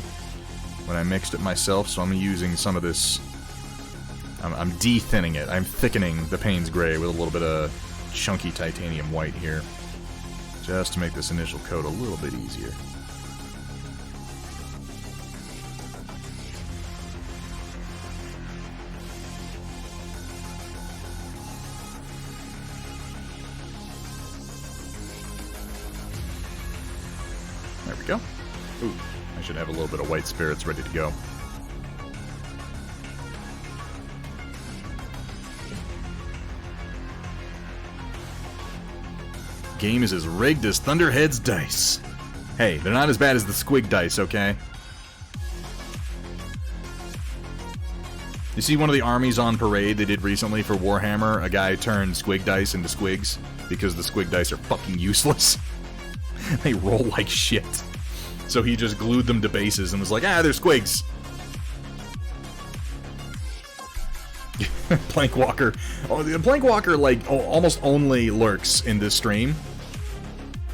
when I mixed it myself, so I'm using some of this. I'm de-thinning it. I'm thickening the Payne's Gray with a little bit of chunky titanium white here, just to make this initial coat a little bit easier. There we go. Ooh, I should have a little bit of white spirits ready to go. Game is as rigged as Thunderhead's dice. Hey, they're not as bad as the squig dice, okay? You see one of the armies on parade they did recently for Warhammer? A guy turned squig dice into squigs because the squig dice are fucking useless. They roll like shit. So he just glued them to bases and was like, ah, they're squigs. Plank Walker. Oh, Plank Walker, like, almost only lurks in this stream.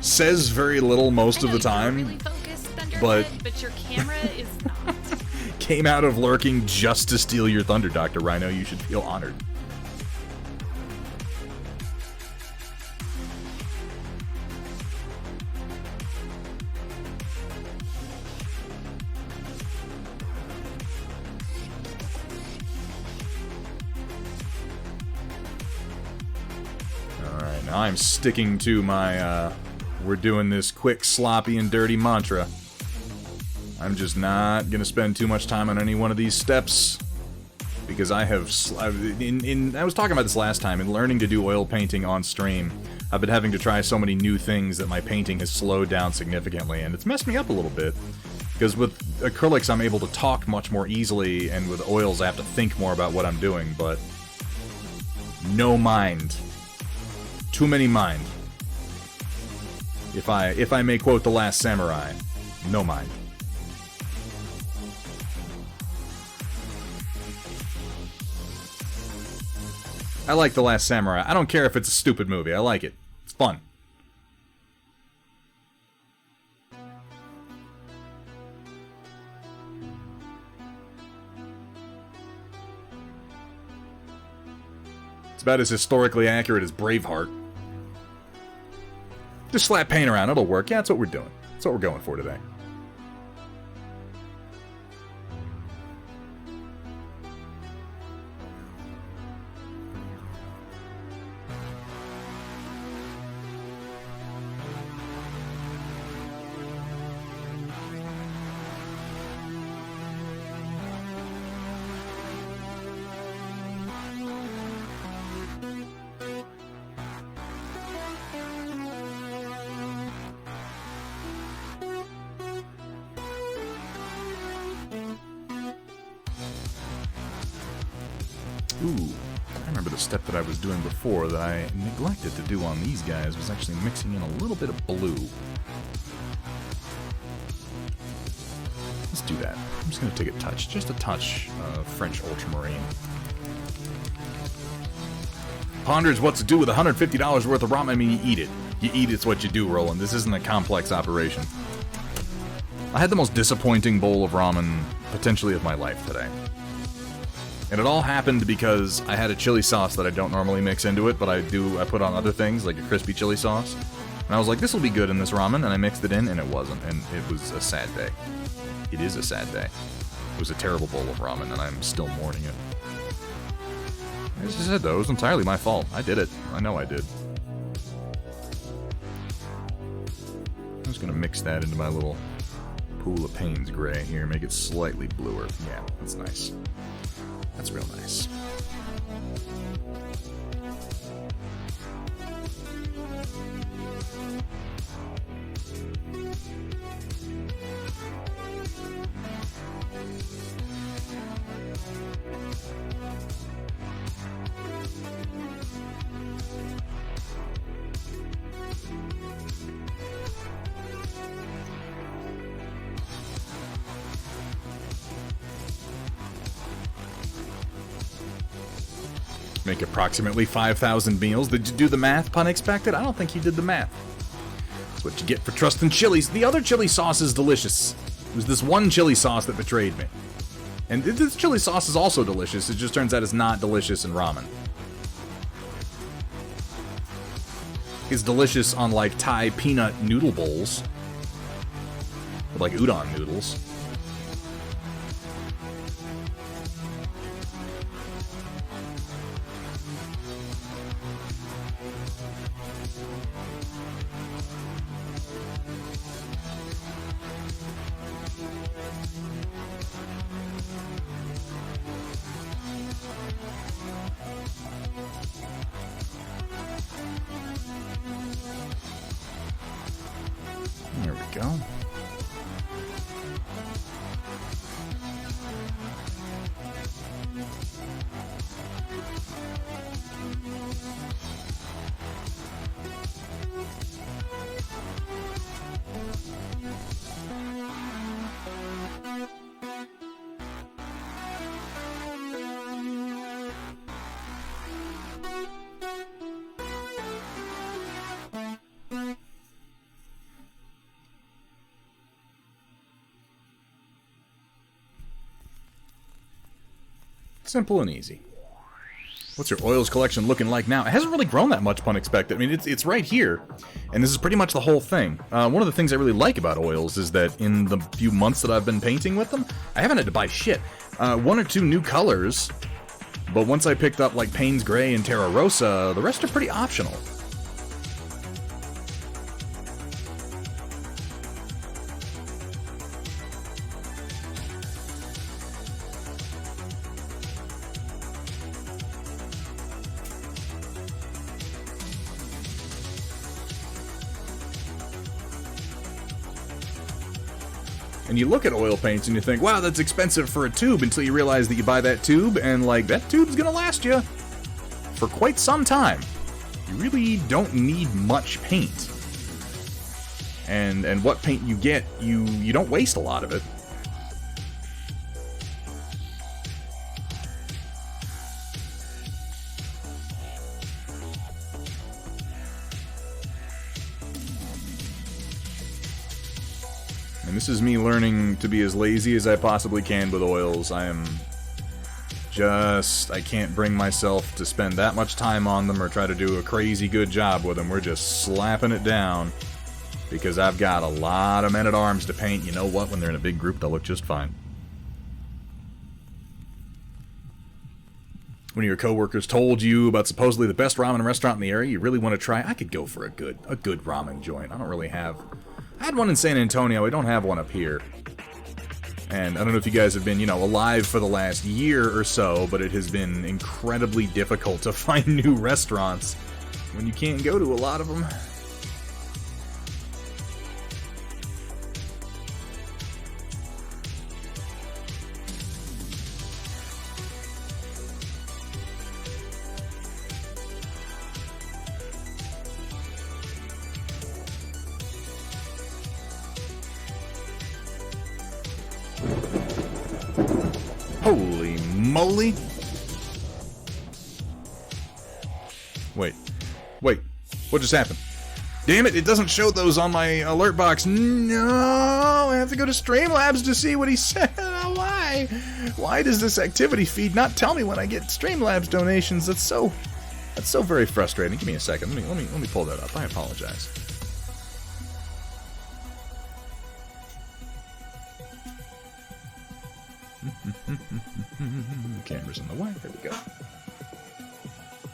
Says very little most of the time. Really focused, but your camera is not. Came out of lurking just to steal your thunder, Dr. Rhino. You should feel honored. Alright, now I'm sticking to my, we're doing this quick, sloppy, and dirty mantra. I'm just not gonna spend too much time on any one of these steps, because I have, I was talking about this last time, in learning to do oil painting on stream, I've been having to try so many new things that my painting has slowed down significantly, and it's messed me up a little bit. Because with acrylics I'm able to talk much more easily, and with oils I have to think more about what I'm doing, but no mind. Too many mind. If I may quote The Last Samurai, no mind. I like The Last Samurai. I don't care if it's a stupid movie. I like it. It's fun. It's about as historically accurate as Braveheart. Just slap paint around. It'll work. Yeah, that's what we're doing. That's what we're going for today. Ooh, I remember the step that I was doing before that I neglected to do on these guys was actually mixing in a little bit of blue. Let's do that. I'm just going to take a touch, just a touch of French ultramarine. Ponders what to do with $150 worth of ramen. I mean, you eat it. You eat it's what you do, Roland. This isn't a complex operation. I had the most disappointing bowl of ramen, potentially, of my life today. And it all happened because I had a chili sauce that I don't normally mix into it, but I put on other things, like a crispy chili sauce. And I was like, this will be good in this ramen, and I mixed it in, and it wasn't, and it was a sad day. It is a sad day. It was a terrible bowl of ramen, and I'm still mourning it. As I said, though, it was entirely my fault. I did it. I know I did. I'm just gonna mix that into my little pool of Payne's gray here, make it slightly bluer. Yeah, that's nice. That's real nice. Make approximately 5,000 meals. Did you do the math, pun expected? I don't think you did the math. That's what you get for trusting chilies. The other chili sauce is delicious. It was this one chili sauce that betrayed me. And this chili sauce is also delicious. It just turns out it's not delicious in ramen. It's delicious on, like, Thai peanut noodle bowls. Like udon noodles. There we go. Simple and easy. What's your oils collection looking like now? It hasn't really grown that much, pun expected. I mean, it's right here, and this is pretty much the whole thing. One of the things I really like about oils is that in the few months that I've been painting with them, I haven't had to buy shit. One or two new colors, but once I picked up, like, Payne's Gray and Terra Rosa, the rest are pretty optional. And you look at oil paints and you think, wow, that's expensive for a tube, until you realize that you buy that tube and, like, that tube's gonna last you for quite some time. You really don't need much paint. And what paint you get, you don't waste a lot of it. And this is me learning to be as lazy as I possibly can with oils. I can't bring myself to spend that much time on them or try to do a crazy good job with them. We're just slapping it down because I've got a lot of men-at-arms to paint. You know what? When they're in a big group, they'll look just fine. One of your coworkers told you about supposedly the best ramen restaurant in the area you really want to try. I could go for a good ramen joint. I don't really have... I had one in San Antonio. I don't have one up here. And I don't know if you guys have been, alive for the last year or so, but it has been incredibly difficult to find new restaurants when you can't go to a lot of them. Holy moly! Wait, what just happened? Damn it, it doesn't show those on my alert box. No, I have to go to Streamlabs to see what he said. Why? Why does this activity feed not tell me when I get Streamlabs donations? That's so very frustrating. Give me a second. Let me pull that up. I apologize. Camera's in the way. There we go.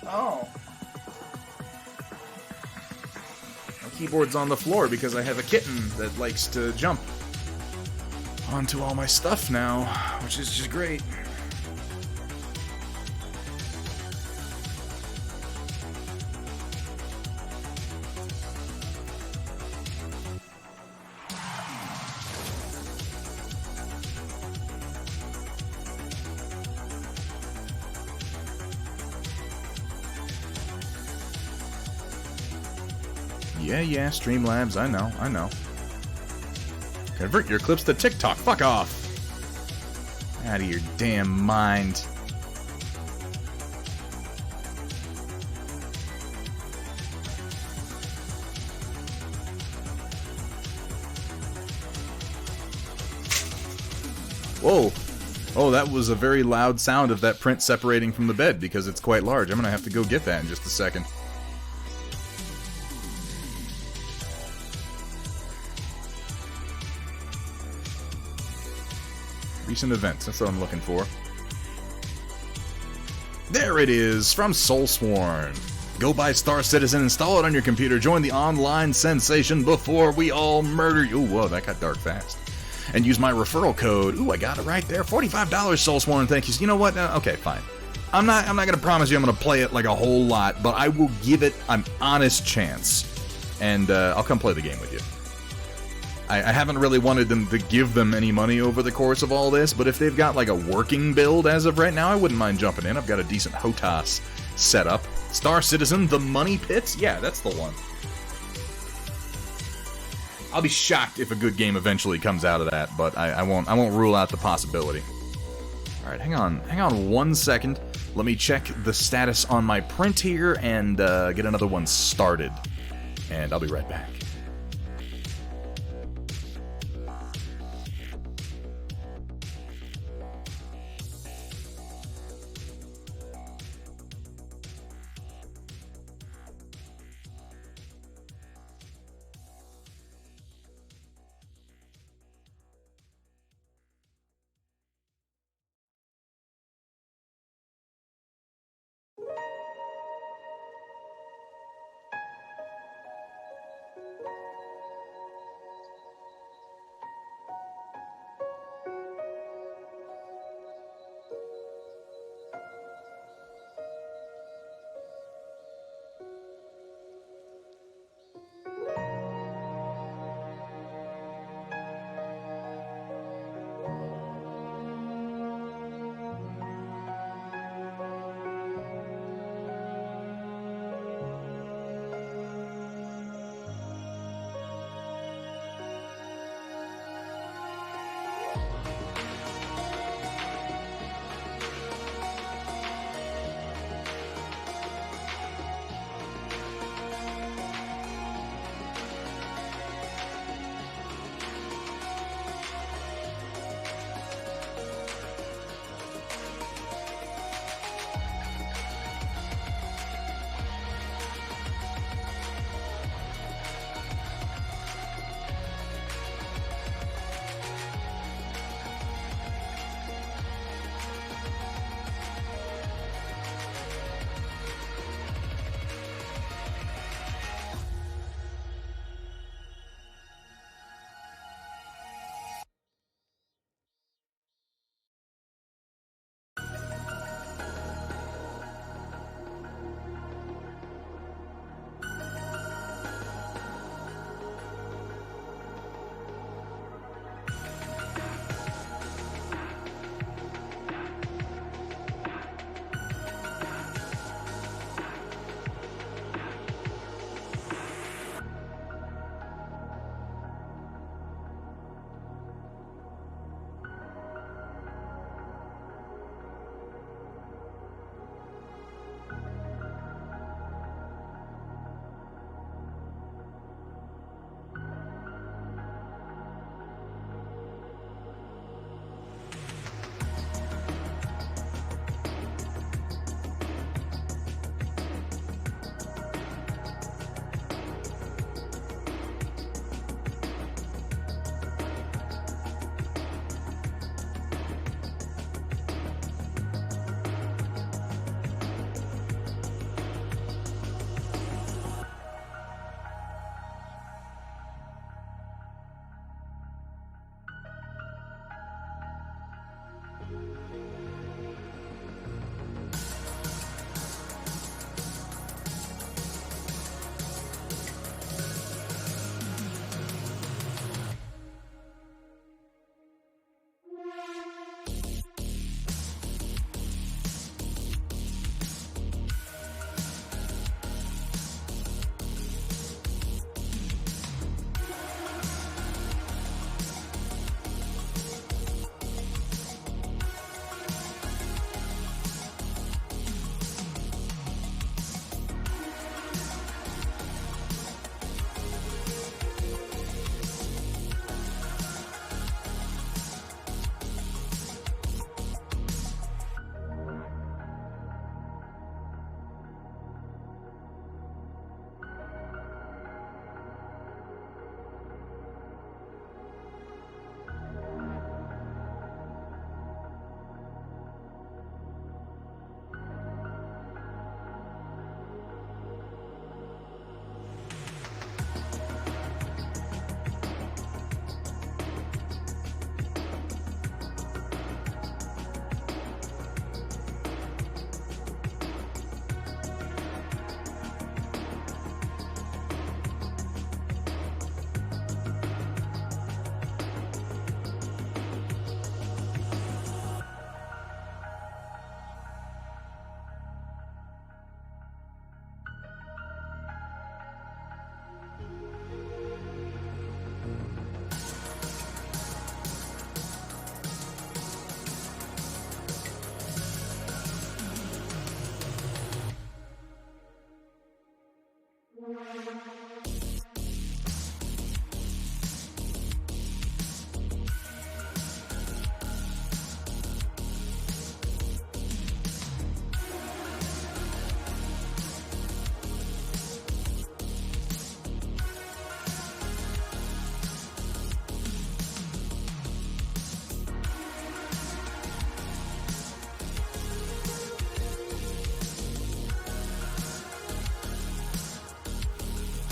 Oh. My keyboard's on the floor because I have a kitten that likes to jump onto all my stuff now, which is just great. Yeah, Streamlabs, I know. Convert your clips to TikTok, fuck off! Out of your damn mind. Whoa! Oh, that was a very loud sound of that print separating from the bed because it's quite large. I'm gonna have to go get that in just a second. Recent events, that's what I'm looking for. There it is, from Soulsworn. Go buy Star Citizen, install it on your computer, join the online sensation before we all murder you. Ooh, whoa, that got dark fast. And use my referral code. Ooh, I got it right there. $45, Soulsworn, thank you. You know what? Okay, fine. I'm not gonna promise you I'm gonna play it like a whole lot, but I will give it an honest chance. And I'll come play the game with you. I haven't really wanted them to give them any money over the course of all this, but if they've got like a working build as of right now, I wouldn't mind jumping in. I've got a decent HOTAS set up. Star Citizen, the Money Pits? Yeah, that's the one. I'll be shocked if a good game eventually comes out of that, but I won't rule out the possibility. Alright, hang on 1 second. Let me check the status on my print here and get another one started. And I'll be right back.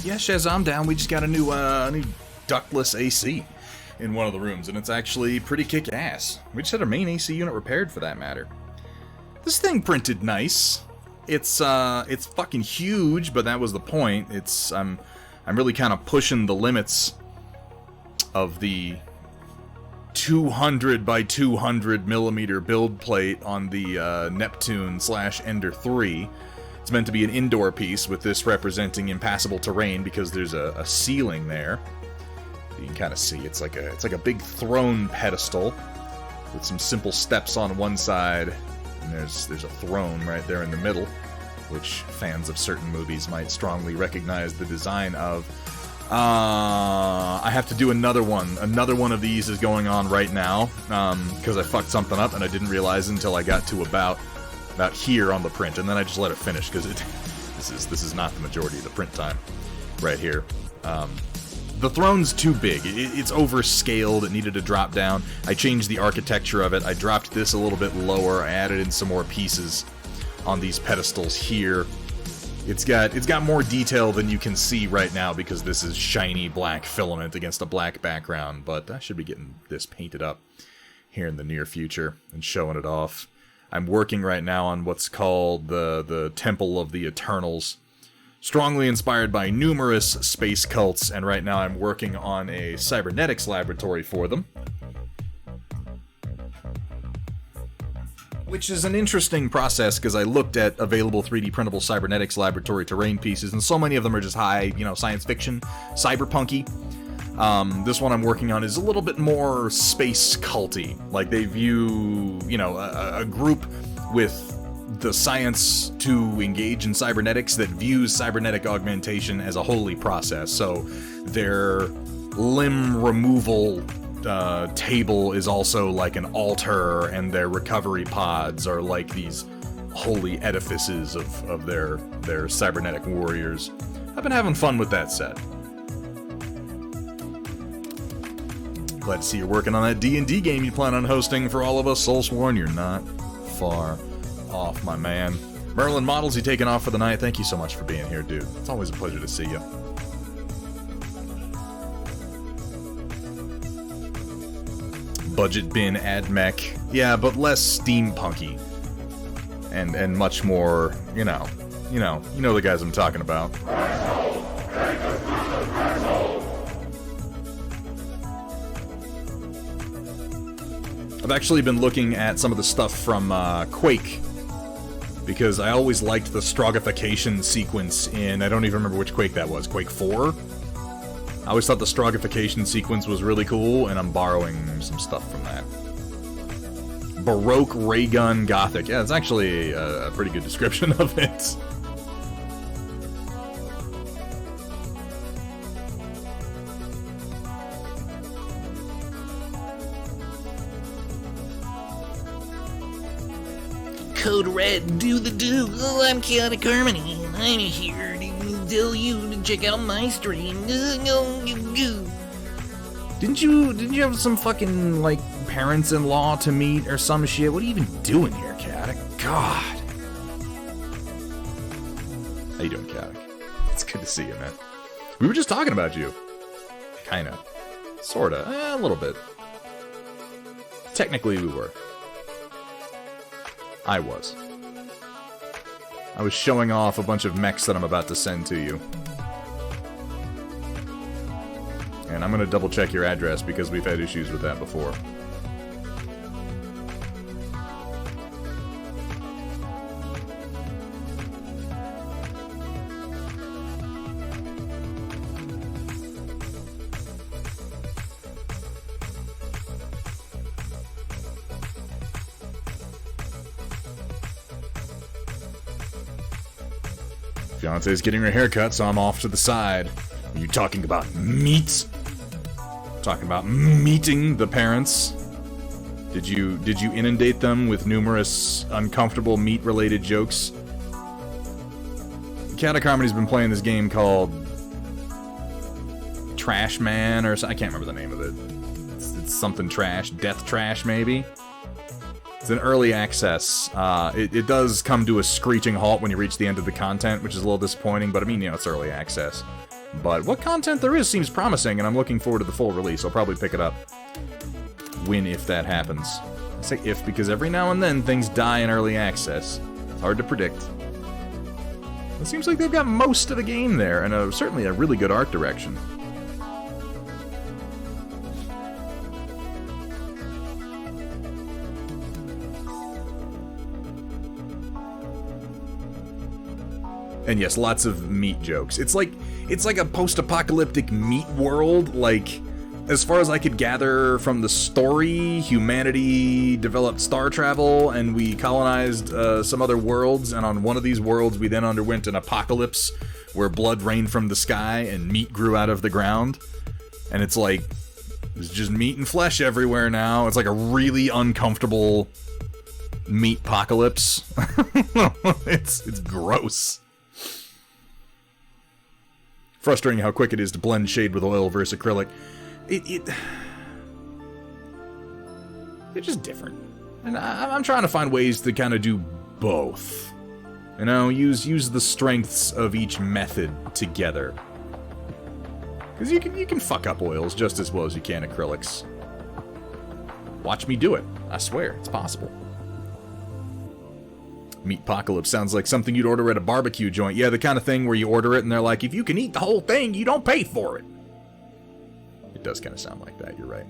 yeah, Shaz, I'm down. We just got a new ductless AC in one of the rooms, and it's actually pretty kick-ass. We just had our main AC unit repaired, for that matter. This thing printed nice. It's fucking huge, but that was the point. I'm really kind of pushing the limits of the 200 by 200 millimeter build plate on the Neptune/Ender 3. It's meant to be an indoor piece, with this representing impassable terrain because there's a ceiling there. You can kind of see it's like a big throne pedestal with some simple steps on one side, and there's a throne right there in the middle, which fans of certain movies might strongly recognize the design of. I have to do another one. Another one of these is going on right now, because I fucked something up and I didn't realize until I got to about here on the print, and then I just let it finish because this is not the majority of the print time right here. The throne's too big. It's overscaled. It needed to drop down. I changed the architecture of it. I dropped this a little bit lower. I added in some more pieces on these pedestals here. It's got more detail than you can see right now because this is shiny black filament against a black background, but I should be getting this painted up here in the near future and showing it off. I'm working right now on what's called the Temple of the Eternals, strongly inspired by numerous space cults, and right now I'm working on a cybernetics laboratory for them, which is an interesting process because I looked at available 3D printable cybernetics laboratory terrain pieces, and so many of them are just high, science fiction, cyberpunky. This one I'm working on is a little bit more space culty. Like, they view, a group with the science to engage in cybernetics that views cybernetic augmentation as a holy process. So their limb removal table is also like an altar, and their recovery pods are like these holy edifices of their cybernetic warriors. I've been having fun with that set. Glad to see you're working on that D&D game you plan on hosting for all of us. Soulsworn, you're not far off, my man. Merlin Models, you taking off for the night? Thank you so much for being here, dude. It's always a pleasure to see you. Budget bin AdMech. Yeah, but less steampunky. And much more, you know the guys I'm talking about. I've actually been looking at some of the stuff from Quake, because I always liked the strogification sequence in, I don't even remember which Quake that was, Quake 4? I always thought the strogification sequence was really cool, and I'm borrowing some stuff from that. Baroque ray gun gothic. Yeah, it's actually a pretty good description of it. Code Red, do the do. Oh, I'm Chaotic Harmony, and I'm here to tell you to check out my stream. Didn't you have some fucking, like, parents-in-law to meet or some shit? What are you even doing here, Chaotic? God. How you doing, Chaotic? It's good to see you, man. We were just talking about you. Kinda. Sorta. A little bit. Technically, we were. I was showing off a bunch of mechs that I'm about to send to you. And I'm gonna double check your address because we've had issues with that before. Fiance's getting her haircut, so I'm off to the side. Are you talking about meat? Talking about meeting the parents? Did you inundate them with numerous uncomfortable meat-related jokes? Chaotic Harmony's been playing this game called Trash Man, or I can't remember the name of it. It's something trash, Death Trash maybe. It's an early access. It does come to a screeching halt when you reach the end of the content, which is a little disappointing, but I mean, it's early access. But what content there is seems promising, and I'm looking forward to the full release. I'll probably pick it up when, if that happens. I say if because every now and then things die in early access. It's hard to predict. It seems like they've got most of the game there, and certainly a really good art direction. And yes, lots of meat jokes. It's like a post-apocalyptic meat world. Like, as far as I could gather from the story, humanity developed star travel, and we colonized some other worlds, and on one of these worlds we then underwent an apocalypse where blood rained from the sky and meat grew out of the ground. And it's like, there's just meat and flesh everywhere now. It's like a really uncomfortable meat apocalypse. It's gross. Frustrating how quick it is to blend shade with oil versus acrylic. They're just different. And I'm trying to find ways to kind of do both. You know, use the strengths of each method together. Because you can fuck up oils just as well as you can acrylics. Watch me do it. I swear, it's possible. Meatpocalypse sounds like something you'd order at a barbecue joint. Yeah, the kind of thing where you order it and they're like, if you can eat the whole thing, you don't pay for it. It does kind of sound like that, you're right.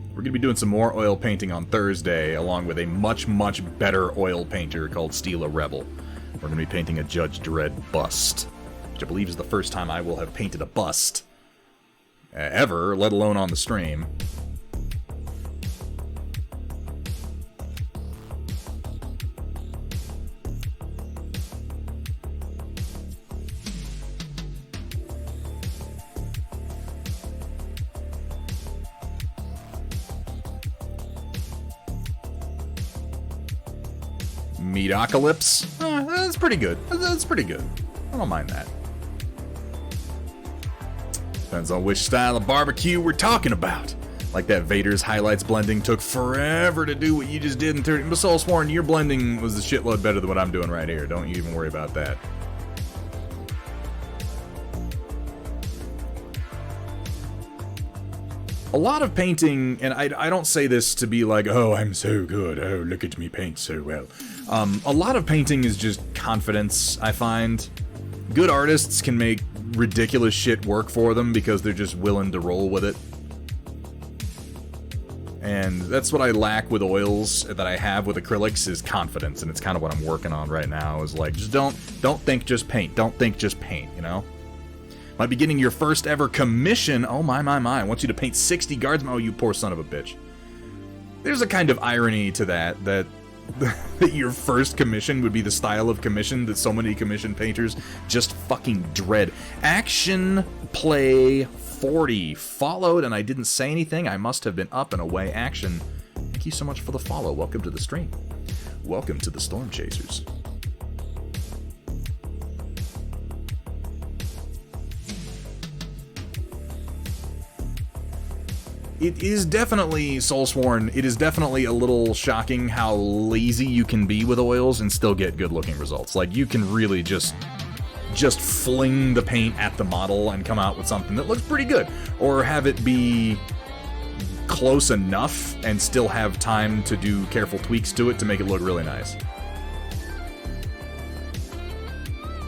We're going to be doing some more oil painting on Thursday, along with a much, much better oil painter called Steel Rebel. We're going to be painting a Judge Dredd bust, which I believe is the first time I will have painted a bust ever, let alone on the stream. Meatocalypse? That's pretty good. That's pretty good. I don't mind that. Depends on which style of barbecue we're talking about. Like that Vader's highlights blending took forever to do what you just did in 30. But Soulsworn, your blending was a shitload better than what I'm doing right here. Don't you even worry about that. A lot of painting, and I don't say this to be like, oh, I'm so good, oh, look at me paint so well. A lot of painting is just confidence, I find. Good artists can make ridiculous shit work for them because they're just willing to roll with it. And that's what I lack with oils that I have with acrylics is confidence, and it's kind of what I'm working on right now, is like, just don't think, just paint. Don't think, just paint, you know? Might be getting your first ever commission. Oh my. I want you to paint 60 guardsmen. Oh, you poor son of a bitch. There's a kind of irony to that that your first commission would be the style of commission that so many commission painters just fucking dread. Action Play 40 followed, and I didn't say anything. I must have been up and away. Action. Thank you so much for the follow. Welcome to the stream. Welcome to the Storm Chasers. It is definitely, Soulsworn, it is definitely a little shocking how lazy you can be with oils and still get good-looking results. Like, you can really just fling the paint at the model and come out with something that looks pretty good. Or have it be close enough and still have time to do careful tweaks to it to make it look really nice.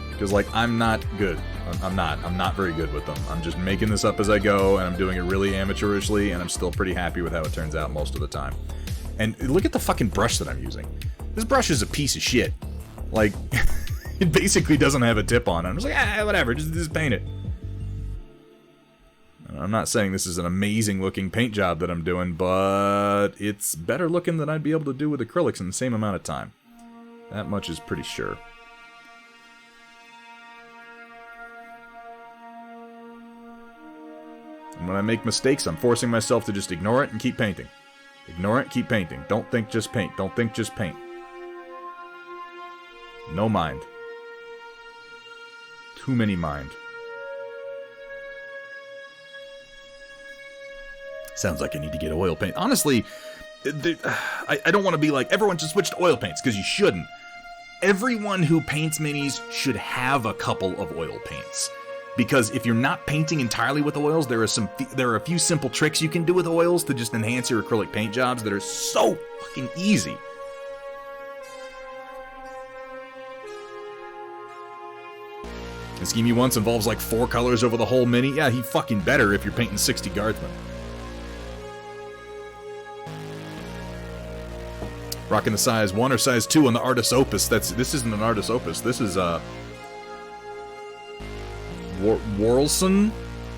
Because, like, I'm not good. I'm not very good with them. I'm just making this up as I go, and I'm doing it really amateurishly, and I'm still pretty happy with how it turns out most of the time. And look at the fucking brush that I'm using. This brush is a piece of shit. Like, it basically doesn't have a tip on it. I'm just like, whatever, just paint it. And I'm not saying this is an amazing looking paint job that I'm doing, but it's better looking than I'd be able to do with acrylics in the same amount of time. That much is pretty sure. And when I make mistakes, I'm forcing myself to just ignore it and keep painting. Ignore it, keep painting. Don't think, just paint. Don't think, just paint. No mind. Too many mind. Sounds like I need to get oil paint. Honestly, I don't want to be like, everyone should switch to oil paints, because you shouldn't. Everyone who paints minis should have a couple of oil paints. Because if you're not painting entirely with oils, there are a few simple tricks you can do with oils to just enhance your acrylic paint jobs that are so fucking easy. The scheme you once involves like 4 colors over the whole mini. Yeah, he fucking better if you're painting 60 guardsmen. Rocking the size 1 or size 2 on the Artis Opus. This isn't an Artis Opus. This is a Warlson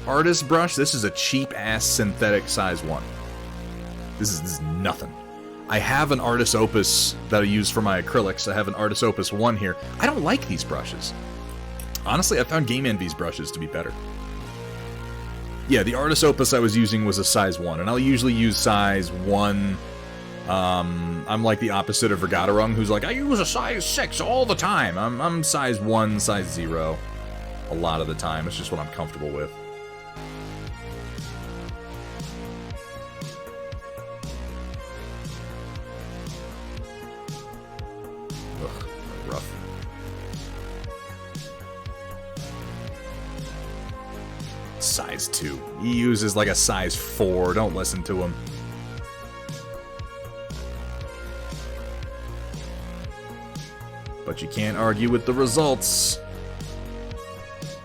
Artist brush. This is a cheap-ass synthetic size 1. This is nothing. I have an Artis Opus that I use for my acrylics. I have an Artis Opus 1 here. I don't like these brushes. Honestly, I found Game Envy's brushes to be better. Yeah, the Artis Opus I was using was a size 1, and I'll usually use size 1. I'm like the opposite of Vergaderung, who's like, I use a size 6 all the time. I'm size 1, size 0 a lot of the time. It's just what I'm comfortable with. Ugh, rough. Size 2. He uses like a size 4. Don't listen to him. But you can't argue with the results.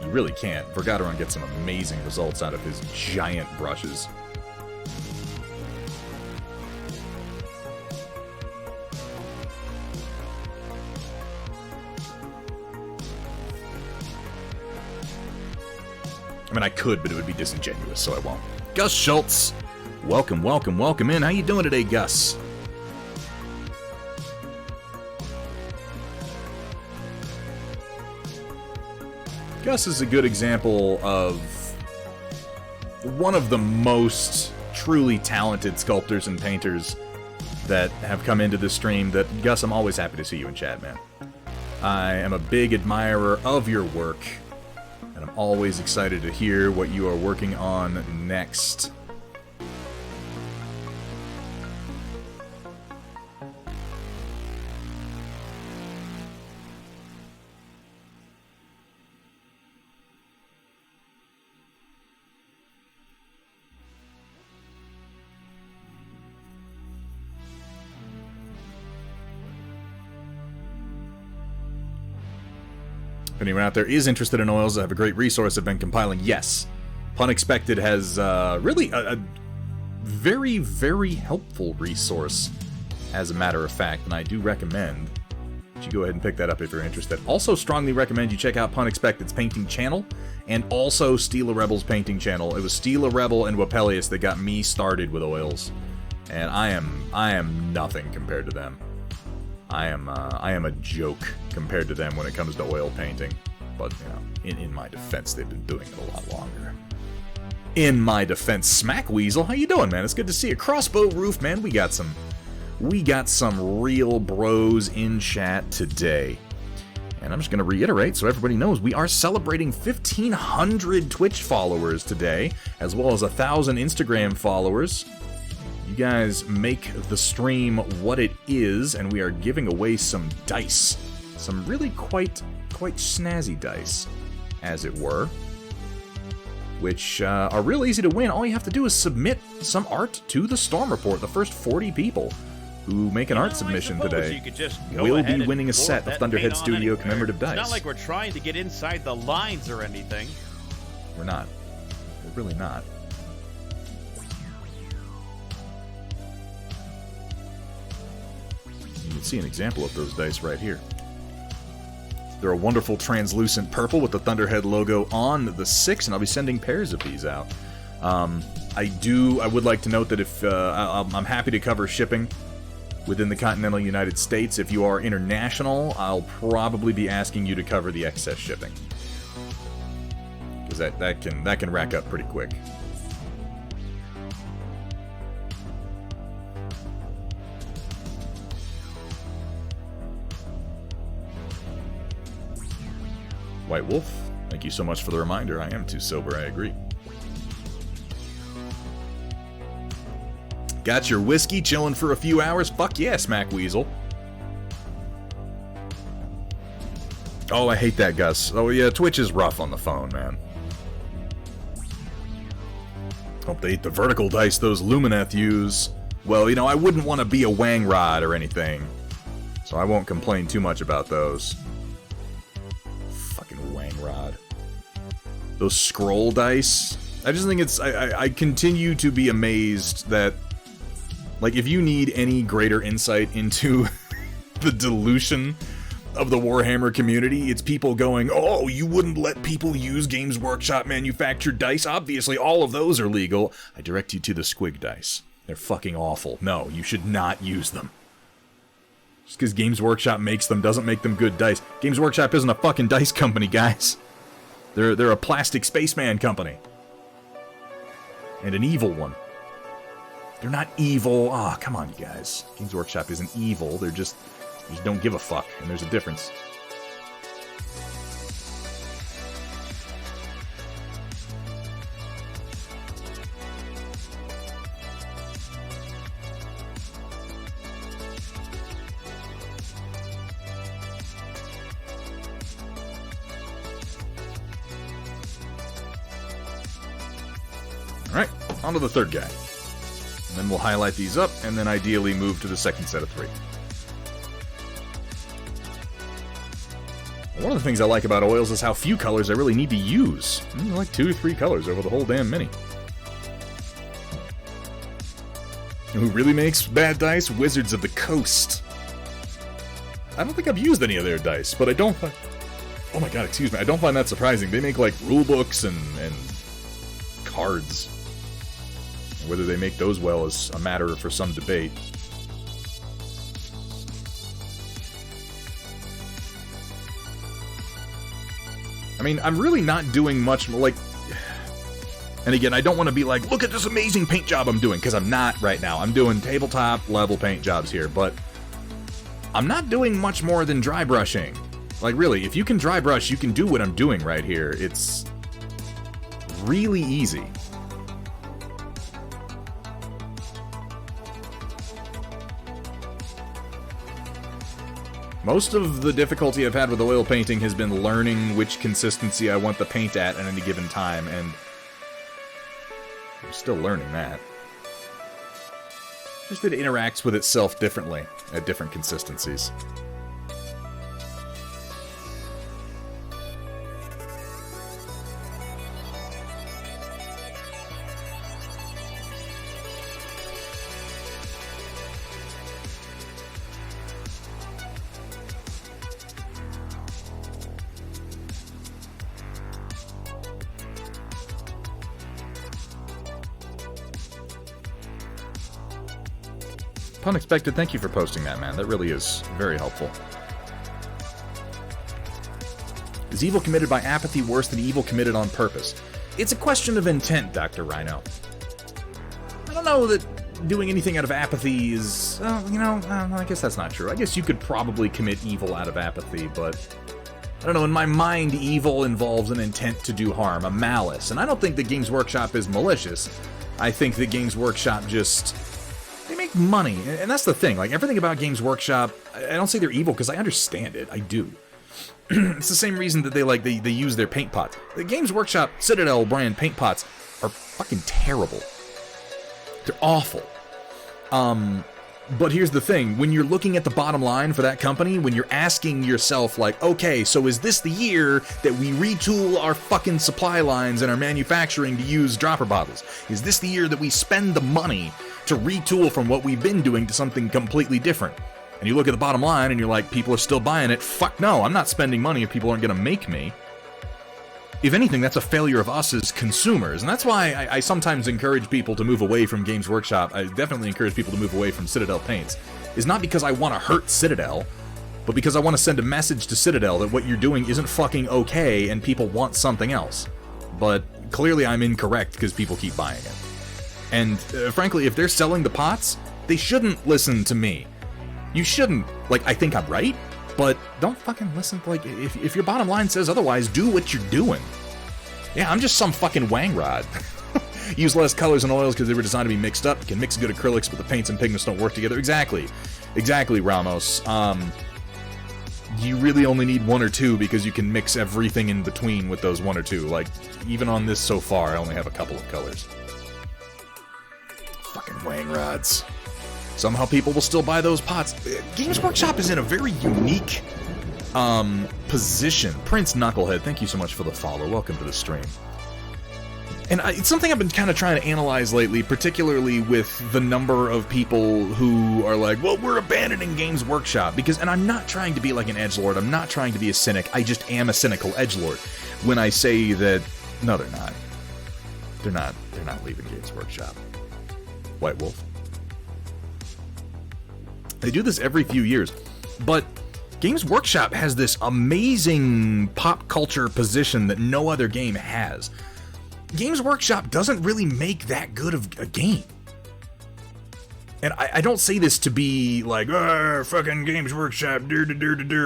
You really can't. Vergaderung gets some amazing results out of his giant brushes. I mean, I could, but it would be disingenuous, so I won't. Gus Schultz! Welcome, welcome, welcome in. How you doing today, Gus? Gus is a good example of one of the most truly talented sculptors and painters that have come into the stream. That, Gus, I'm always happy to see you in chat, man. I am a big admirer of your work, and I'm always excited to hear what you are working on next. If anyone out there is interested in oils, I have a great resource I've been compiling. Yes, Punexpected has really a very, very helpful resource, as a matter of fact, and I do recommend that you go ahead and pick that up if you're interested. Also strongly recommend you check out Punexpected's painting channel, and also Steel a Rebel's painting channel. It was Steel a Rebel and Wapelius that got me started with oils, and I am nothing compared to them. I am a joke compared to them when it comes to oil painting, but you know, in my defense, they've been doing it a lot longer. In my defense, Smack Weasel, how you doing, man? It's good to see you. Crossbow Roof, man, we got some real bros in chat today, and I'm just gonna reiterate so everybody knows we are celebrating 1,500 Twitch followers today, as well as 1,000 Instagram followers. You guys make the stream what it is, and we are giving away some dice. Some really quite snazzy dice, as it were, which are real easy to win. All you have to do is submit some art to the Storm Report. The first 40 people who make an art submission today will be winning a set of Thunderhead Studio commemorative dice. It's not like we're trying to get inside the lines or anything. We're not. We're really not. You can see an example of those dice right here. They're a wonderful translucent purple with the Thunderhead logo on the 6, and I'll be sending pairs of these out. I would like to note that if I'm happy to cover shipping within the continental United States. If you are international, I'll probably be asking you to cover the excess shipping, because that can rack up pretty quick. White Wolf, thank you so much for the reminder. I am too sober, I agree. Got your whiskey, chilling for a few hours? Fuck yeah, Smack Weasel. Oh, I hate that, Gus. Oh yeah, Twitch is rough on the phone, man. Hope they eat the vertical dice those Lumineth use. Well, you know, I wouldn't want to be a Wang Rod or anything, so I won't complain too much about those. Fucking Wang Rod. Those scroll dice. I just think it's... I continue to be amazed that... Like, if you need any greater insight into the dilution of the Warhammer community, it's people going, oh, you wouldn't let people use Games Workshop manufactured dice? Obviously, all of those are legal. I direct you to the Squig dice. They're fucking awful. No, you should not use them. Just because Games Workshop makes them doesn't make them good dice. Games Workshop isn't a fucking dice company, guys. They're a plastic spaceman company. And an evil one. They're not evil. Ah, come on, you guys. Games Workshop isn't evil. They just don't give a fuck, and there's a difference. Alright, on to the third guy. And then we'll highlight these up, and then ideally move to the second set of 3. One of the things I like about oils is how few colors I really need to use. Like 2 or 3 colors over the whole damn mini. Who really makes bad dice? Wizards of the Coast. I don't think I've used any of their dice, but I don't find... Oh my god, excuse me. I don't find that surprising. They make, like, rulebooks and cards. And whether they make those well is a matter for some debate. I mean, I'm really not doing much, like... And again, I don't want to be like, look at this amazing paint job I'm doing, because I'm not right now. I'm doing tabletop level paint jobs here, but I'm not doing much more than dry brushing. Like, really, if you can dry brush, you can do what I'm doing right here. It's really easy. Most of the difficulty I've had with oil painting has been learning which consistency I want the paint at any given time, and I'm still learning that. Just that it interacts with itself differently at different consistencies. Unexpected, thank you for posting that, man. That really is very helpful. Is evil committed by apathy worse than evil committed on purpose? It's a question of intent, Dr. Rhino. I don't know that doing anything out of apathy is... I guess that's not true. I guess you could probably commit evil out of apathy, but... I don't know, in my mind, evil involves an intent to do harm, a malice. And I don't think that Games Workshop is malicious. I think that Games Workshop just... They make money, and that's the thing. Like, everything about Games Workshop, I don't say they're evil because I understand it. I do. It's the same reason that they use their paint pots. The Games Workshop Citadel brand paint pots are fucking terrible. They're awful. But here's the thing. When you're looking at the bottom line for that company, when you're asking yourself, like, okay, so is this the year that we retool our fucking supply lines and our manufacturing to use dropper bottles? Is this the year that we spend the money to retool from what we've been doing to something completely different? And you look at the bottom line and you're like, people are still buying it. Fuck no, I'm not spending money if people aren't going to make me. If anything, that's a failure of us as consumers. And that's why I sometimes encourage people to move away from Games Workshop. I definitely encourage people to move away from Citadel paints. It's not because I want to hurt Citadel, but because I want to send a message to Citadel that what you're doing isn't fucking okay and people want something else. But clearly I'm incorrect because people keep buying it. And frankly, if they're selling the pots, they shouldn't listen to me. You shouldn't. Like, I think I'm right. But don't fucking listen. Like, if your bottom line says otherwise, do what you're doing. Yeah, I'm just some fucking wang rod. Use less colors and oils because they were designed to be mixed up. You can mix good acrylics, but the paints and pigments don't work together. Exactly, Ramos. You really only need one or two because you can mix everything in between with those one or two. Like, even on this so far, I only have a couple of colors. Fucking wang rods. Somehow people will still buy those pots. Games Workshop is in a very unique position. Prince Knucklehead, thank you so much for the follow. Welcome to the stream. And it's something I've been kind of trying to analyze lately, particularly with the number of people who are like, well, we're abandoning Games Workshop. And I'm not trying to be like an edgelord. I'm not trying to be a cynic. I just am a cynical edgelord when I say that, no, they're not. They're not leaving Games Workshop. White Wolf. They do this every few years. But Games Workshop has this amazing pop culture position that no other game has. Games Workshop doesn't really make that good of a game. And I don't say this to be like, fucking Games Workshop,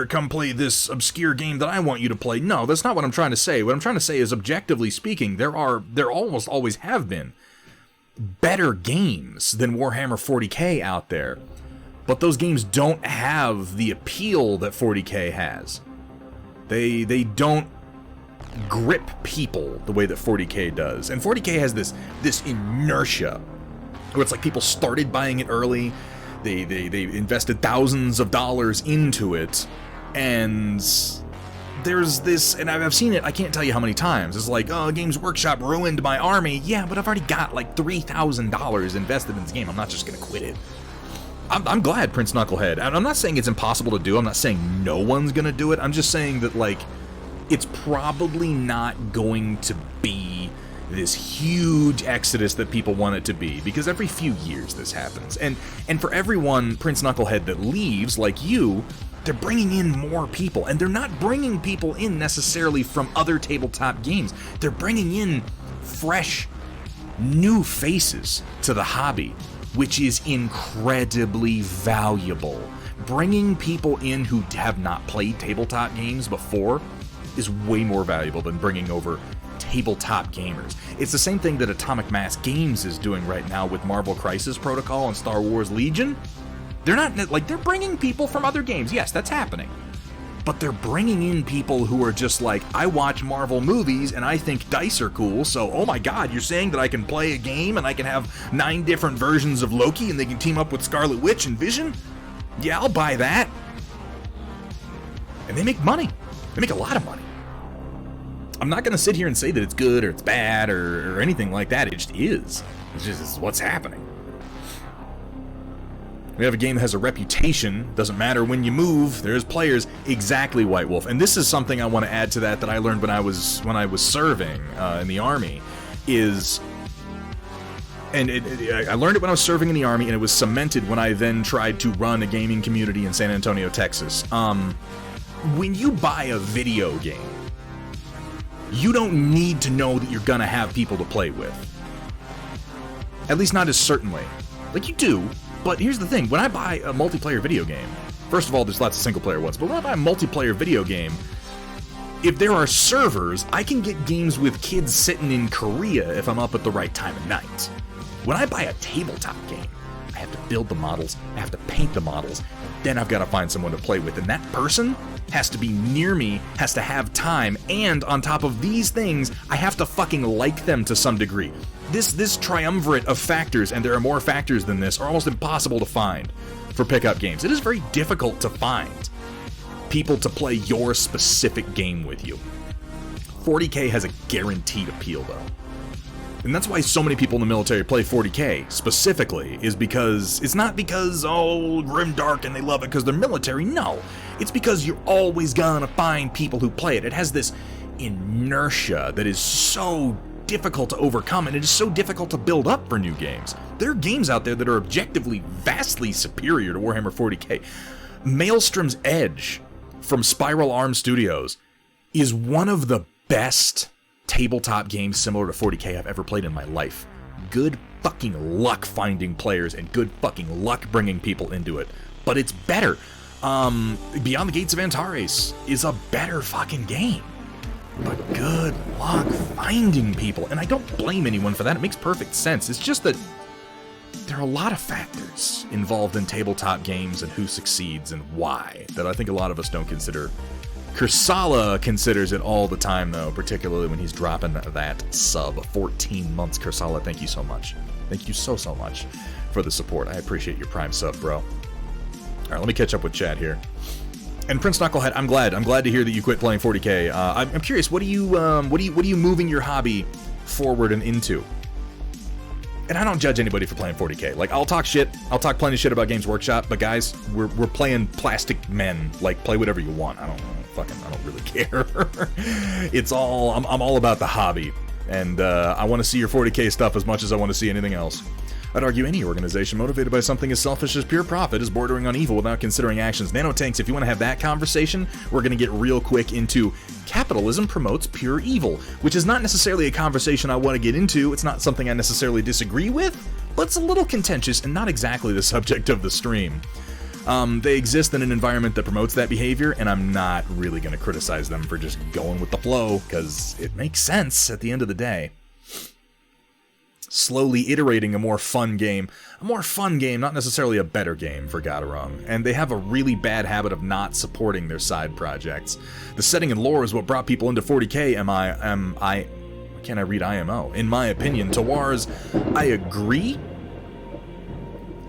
come play this obscure game that I want you to play. No, that's not what I'm trying to say. What I'm trying to say is, objectively speaking, there almost always have been better games than Warhammer 40k out there. But those games don't have the appeal that 40k has. They don't grip people the way that 40k does. And 40k has this inertia where it's like people started buying it early, they invested thousands of dollars into it, and there's this, and I've seen it, I can't tell you how many times, it's like, oh, Games Workshop ruined my army. Yeah, but I've already got like $3,000 invested in this game. I'm not just gonna quit it. I'm glad, Prince Knucklehead. I'm not saying it's impossible to do. I'm not saying no one's gonna do it. I'm just saying that, like, it's probably not going to be this huge exodus that people want it to be, because every few years this happens. And for everyone, Prince Knucklehead, that leaves, like you, they're bringing in more people. And they're not bringing people in necessarily from other tabletop games. They're bringing in fresh, new faces to the hobby, which is incredibly valuable. Bringing people in who have not played tabletop games before is way more valuable than bringing over tabletop gamers. It's the same thing that Atomic Mass Games is doing right now with Marvel Crisis Protocol and Star Wars Legion. They're not, like, they're bringing people from other games. Yes, that's happening. But they're bringing in people who are just like, I watch Marvel movies and I think dice are cool, so oh my god, you're saying that I can play a game and I can have 9 different versions of Loki and they can team up with Scarlet Witch and Vision? Yeah, I'll buy that. And they make money. They make a lot of money. I'm not going to sit here and say that it's good or it's bad or anything like that. It just is. It's what's happening. We have a game that has a reputation. Doesn't matter when you move, there's players. Exactly, White Wolf. And this is something I want to add to that I learned when I was serving in the Army. I learned it when I was serving in the Army, and it was cemented when I then tried to run a gaming community in San Antonio, Texas. When you buy a video game, you don't need to know that you're gonna have people to play with. At least not as certainly. Like, you do, but here's the thing. When I buy a multiplayer video game, first of all, there's lots of single-player ones, but when I buy a multiplayer video game, if there are servers, I can get games with kids sitting in Korea if I'm up at the right time of night. When I buy a tabletop game, I have to build the models, I have to paint the models, then I've got to find someone to play with, and that person has to be near me, has to have time, and on top of these things, I have to fucking like them to some degree. This triumvirate of factors, and there are more factors than this, are almost impossible to find for pickup games. It is very difficult to find people to play your specific game with you. 40k has a guaranteed appeal, though. And that's why so many people in the military play 40k, specifically, is because, it's not because, oh, grimdark and they love it because they're military, no. It's because you're always gonna find people who play it. It has this inertia that is so difficult to overcome, and it is so difficult to build up for new games. There are games out there that are objectively vastly superior to Warhammer 40k. Maelstrom's Edge from Spiral Arm Studios is one of the best tabletop games similar to 40k I've ever played in my life. Good fucking luck finding players and good fucking luck bringing people into it. But it's better. Beyond the Gates of Antares is a better fucking game. But good luck finding people. And I don't blame anyone for that. It makes perfect sense. It's just that there are a lot of factors involved in tabletop games and who succeeds and why that I think a lot of us don't consider. Kursala considers it all the time, though, particularly when he's dropping that sub. 14 months, Kursala. Thank you so much. Thank you so much for the support. I appreciate your Prime sub, bro. All right, let me catch up with chat here. And Prince Knucklehead, I'm glad to hear that you quit playing 40K. I'm curious, what are you moving your hobby forward and into? And I don't judge anybody for playing 40K. Like, I'll talk plenty of shit about Games Workshop, but guys, we're playing plastic men. Like, play whatever you want. I don't really care. It's all, I'm all about the hobby. And I want to see your 40K stuff as much as I want to see anything else. I'd argue any organization motivated by something as selfish as pure profit is bordering on evil without considering actions. Nanotanks, if you want to have that conversation, we're going to get real quick into capitalism promotes pure evil, which is not necessarily a conversation I want to get into. It's not something I necessarily disagree with, but it's a little contentious and not exactly the subject of the stream. They exist in an environment that promotes that behavior, and I'm not really going to criticize them for just going with the flow, because it makes sense at the end of the day. Slowly iterating a more fun game, not necessarily a better game for Gadarong, and they have a really bad habit of not supporting their side projects. The setting and lore is what brought people into 40K, why can't I read IMO? In my opinion, Tawars, I agree.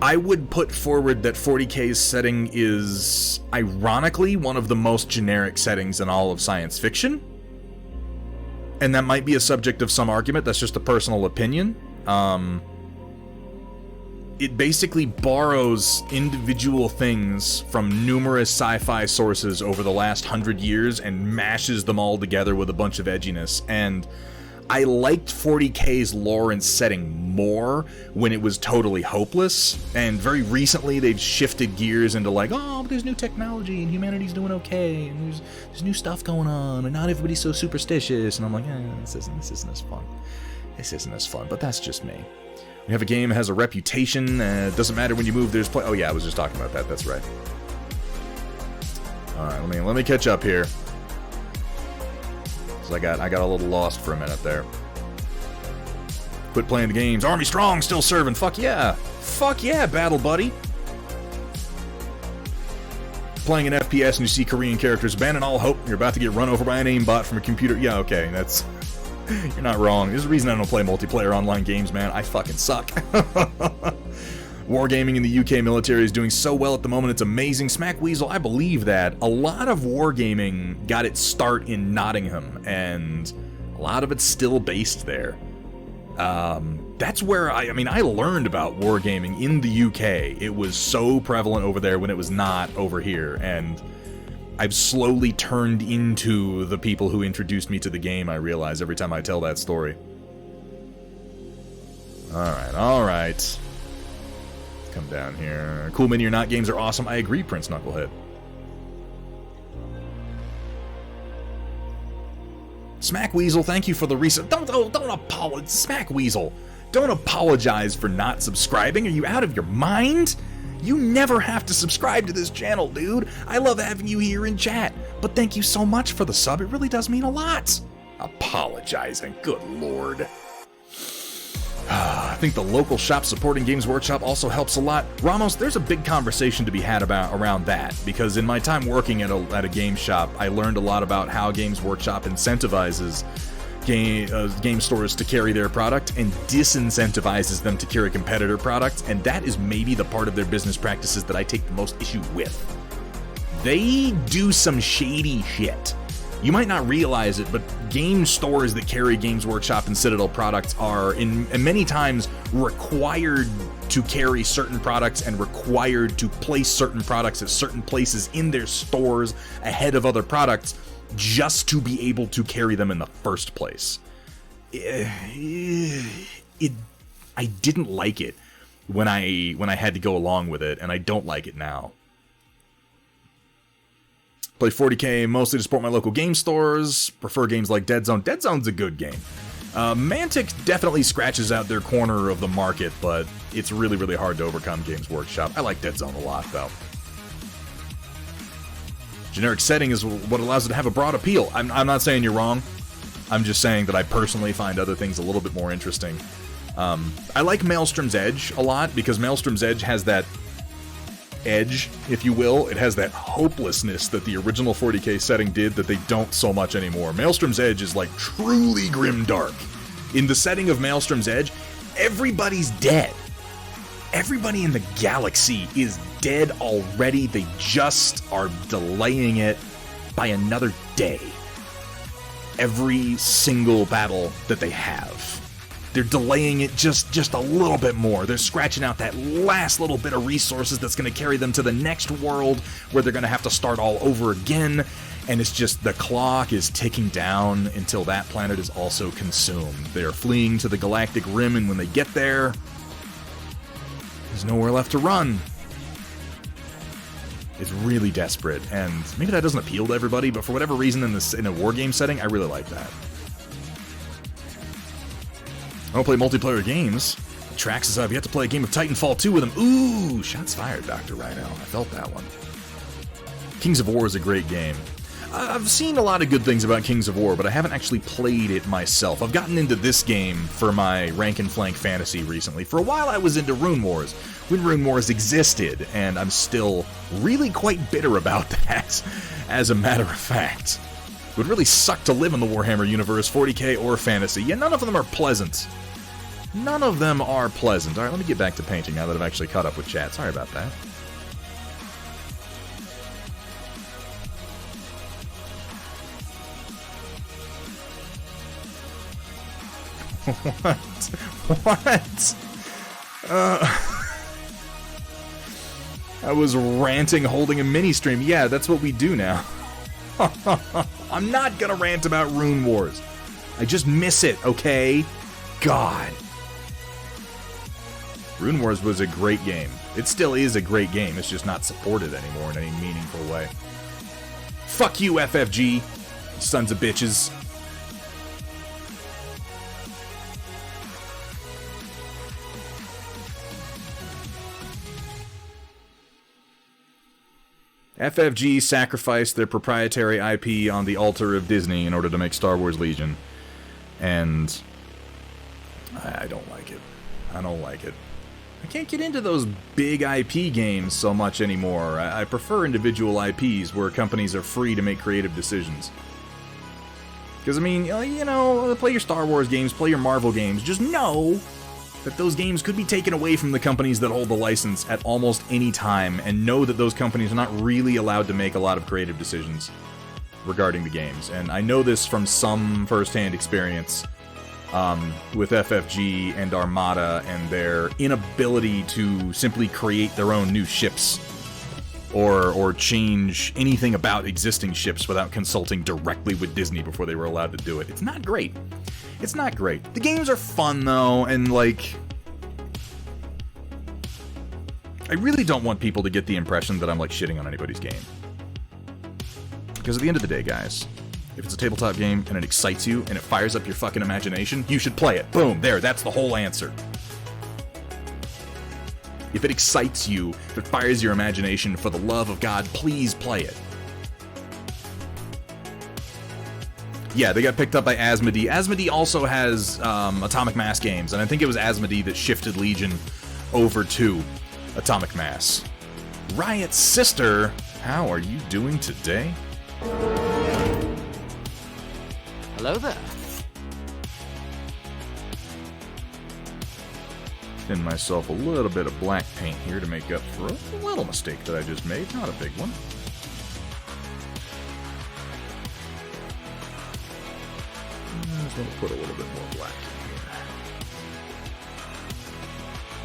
I would put forward that 40K's setting is, ironically, one of the most generic settings in all of science fiction. And that might be a subject of some argument, that's just a personal opinion. It basically borrows individual things from numerous sci-fi sources over the last 100 years and mashes them all together with a bunch of edginess. And I liked 40K's lore and setting more when it was totally hopeless, and very recently they've shifted gears into like, oh, there's new technology and humanity's doing okay, and there's new stuff going on, and not everybody's so superstitious, and I'm like, this isn't as fun. This isn't as fun, but that's just me. We have a game that has a reputation, it doesn't matter when you move, there's play. Oh yeah, I was just talking about that, that's right. Alright, let me catch up here. So I got a little lost for a minute there. Quit playing the games. Army strong, still serving. Fuck yeah. Fuck yeah, battle buddy. Playing an FPS and you see Korean characters, abandon all hope. You're about to get run over by an aimbot from a computer. Yeah, okay, that's... You're not wrong. There's a reason I don't play multiplayer online games, man. I fucking suck. Wargaming in the UK military is doing so well at the moment, it's amazing. Smack Weasel, I believe that. A lot of wargaming got its start in Nottingham, and a lot of it's still based there. That's where I learned about wargaming in the UK. It was so prevalent over there when it was not over here, and I've slowly turned into the people who introduced me to the game, I realize, every time I tell that story. Alright. Come down here. Cool Mini or Not games are awesome. I agree, Prince Knucklehead. Smack Weasel, thank you for the reason. Don't apologize. Smack Weasel, don't apologize for not subscribing. Are you out of your mind? You never have to subscribe to this channel, dude. I love having you here in chat. But thank you so much for the sub. It really does mean a lot. Apologizing. Good lord. I think the local shop supporting Games Workshop also helps a lot. Ramos, there's a big conversation to be had around that, because in my time working at a game shop, I learned a lot about how Games Workshop incentivizes game stores to carry their product and disincentivizes them to carry competitor products, and that is maybe the part of their business practices that I take the most issue with. They do some shady shit. You might not realize it, but game stores that carry Games Workshop and Citadel products are, in many times, required to carry certain products and required to place certain products at certain places in their stores ahead of other products just to be able to carry them in the first place. I didn't like it when I had to go along with it, and I don't like it now. Play 40K mostly to support my local game stores. Prefer games like Dead Zone. Dead Zone's a good game. Mantic definitely scratches out their corner of the market, but it's really, really hard to overcome Games Workshop. I like Dead Zone a lot, though. Generic setting is what allows it to have a broad appeal. I'm not saying you're wrong. I'm just saying that I personally find other things a little bit more interesting. I like Maelstrom's Edge a lot, because Maelstrom's Edge has that edge, if you will. It has that hopelessness that the original 40k setting did that they don't so much anymore. Maelstrom's Edge is like truly grimdark. In the setting of Maelstrom's Edge, everybody's dead. Everybody in the galaxy is dead already. They just are delaying it by another day. Every single battle that they have, they're delaying it just a little bit more. They're scratching out that last little bit of resources that's going to carry them to the next world, where they're going to have to start all over again. And it's just, the clock is ticking down until that planet is also consumed. They're fleeing to the galactic rim, and when they get there, there's nowhere left to run. It's really desperate, and maybe that doesn't appeal to everybody, but for whatever reason in a war game setting, I really like that. I don't play multiplayer games. Trax says I've yet to play a game of Titanfall 2 with him. Ooh, shots fired, Dr. Rhino. I felt that one. Kings of War is a great game. I've seen a lot of good things about Kings of War, but I haven't actually played it myself. I've gotten into this game for my rank and flank fantasy recently. For a while I was into Rune Wars, when Rune Wars existed, and I'm still really quite bitter about that, as a matter of fact. It would really suck to live in the Warhammer universe, 40k or fantasy. Yeah, none of them are pleasant. None of them are pleasant. Alright, let me get back to painting now that I've actually caught up with chat. Sorry about that. What? I was ranting holding a mini-stream. Yeah, that's what we do now. I'm not gonna rant about Rune Wars. I just miss it, okay? God. Rune Wars was a great game. It still is a great game. It's just not supported anymore in any meaningful way. Fuck you, FFG. Sons of bitches. FFG sacrificed their proprietary IP on the altar of Disney in order to make Star Wars Legion. And I don't like it. I don't like it. I can't get into those big IP games so much anymore. I prefer individual IPs where companies are free to make creative decisions. Because, I mean, you know, play your Star Wars games, play your Marvel games. Just know that those games could be taken away from the companies that hold the license at almost any time, and know that those companies are not really allowed to make a lot of creative decisions regarding the games. And I know this from some first-hand experience with FFG and Armada and their inability to simply create their own new ships or change anything about existing ships without consulting directly with Disney before they were allowed to do it. It's not great. It's not great. The games are fun, though, and, like, I really don't want people to get the impression that I'm, like, shitting on anybody's game. Because at the end of the day, guys, if it's a tabletop game and it excites you and it fires up your fucking imagination, you should play it. Boom, there, that's the whole answer. If it excites you, if it fires your imagination, for the love of God, please play it. Yeah, they got picked up by Asmodee. Asmodee also has Atomic Mass games, and I think it was Asmodee that shifted Legion over to Atomic Mass. Riot's sister, how are you doing today? Hello there. In myself a little bit of black paint here to make up for a little mistake that I just made, not a big one. I'm just going to put a little bit more black in here.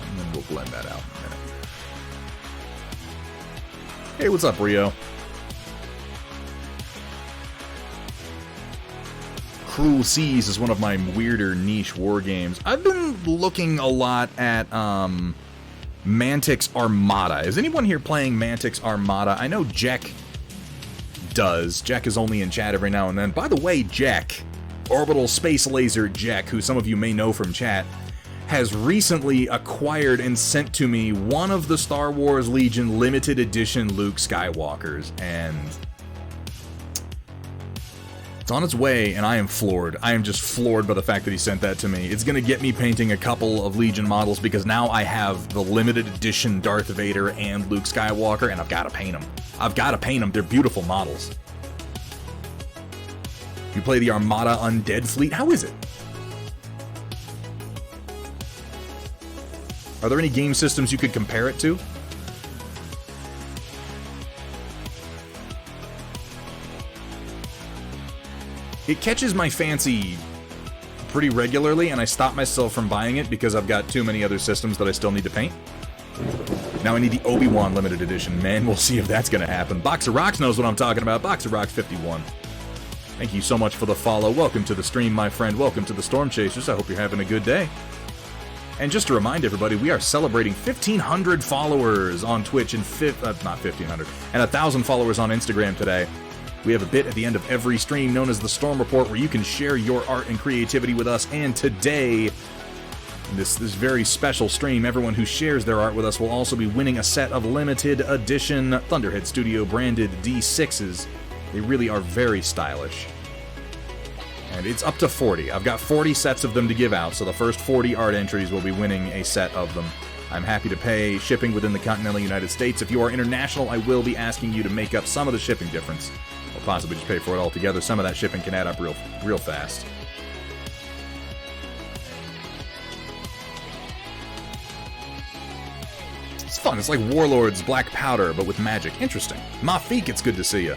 And then we'll blend that out in a minute. Hey, what's up, Rio? Cruel Seas is one of my weirder niche war games. I've been looking a lot at Mantix Armada. Is anyone here playing Mantix Armada? I know Jack does. Jack is only in chat every now and then. By the way, Jack, Orbital Space Laser Jack, who some of you may know from chat, has recently acquired and sent to me one of the Star Wars Legion limited edition Luke Skywalkers, and It's on its way, and I am floored. I am just floored by the fact that he sent that to me. It's gonna get me painting a couple of Legion models, because now I have the limited edition Darth Vader and Luke Skywalker, and I've gotta paint them. I've gotta paint them. They're beautiful models. You play the Armada Undead Fleet? How is it? Are there any game systems you could compare it to? It catches my fancy pretty regularly, and I stop myself from buying it because I've got too many other systems that I still need to paint. Now I need the Obi-Wan limited edition. Man, we'll see if that's going to happen. Box of Rocks knows what I'm talking about. Box of Rocks 51. Thank you so much for the follow. Welcome to the stream, my friend. Welcome to the Storm Chasers. I hope you're having a good day. And just to remind everybody, we are celebrating 1,500 followers on Twitch and not 1,500, and 1,000 followers on Instagram today. We have a bit at the end of every stream known as the Storm Report, where you can share your art and creativity with us. And today, in this very special stream, everyone who shares their art with us will also be winning a set of limited edition Thunderhead Studio branded D6s. They really are very stylish. And it's up to 40. I've got 40 sets of them to give out, so the first 40 art entries will be winning a set of them. I'm happy to pay shipping within the continental United States. If you are international, I will be asking you to make up some of the shipping difference, or possibly just pay for it altogether. Some of that shipping can add up real fast. It's fun. It's like Warlord's Black Powder, but with magic. Interesting. Mafik, it's good to see you.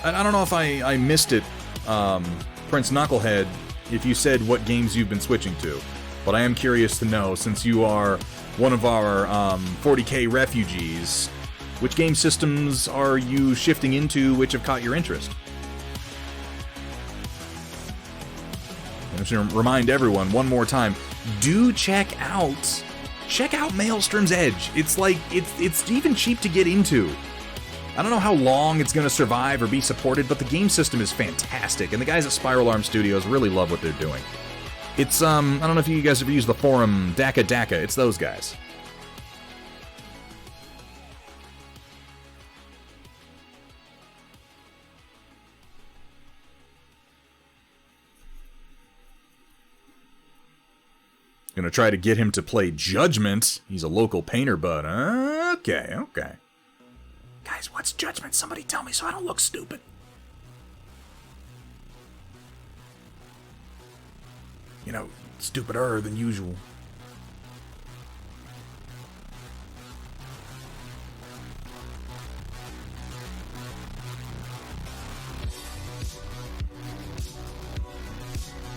I don't know if I missed it, Prince Knucklehead, if you said what games you've been switching to. But I am curious to know, since you are one of our 40k refugees, which game systems are you shifting into, which have caught your interest? I'm just going to remind everyone one more time, do check out Maelstrom's Edge. It's even cheap to get into. I don't know how long it's going to survive or be supported, but the game system is fantastic, and the guys at Spiral Arm Studios really love what they're doing. It's, I don't know if you guys ever use the forum Daka Daka, it's those guys. Gonna try to get him to play Judgment. He's a local painter, but okay. Guys, what's Judgment? Somebody tell me so I don't look stupid. You know, stupider than usual.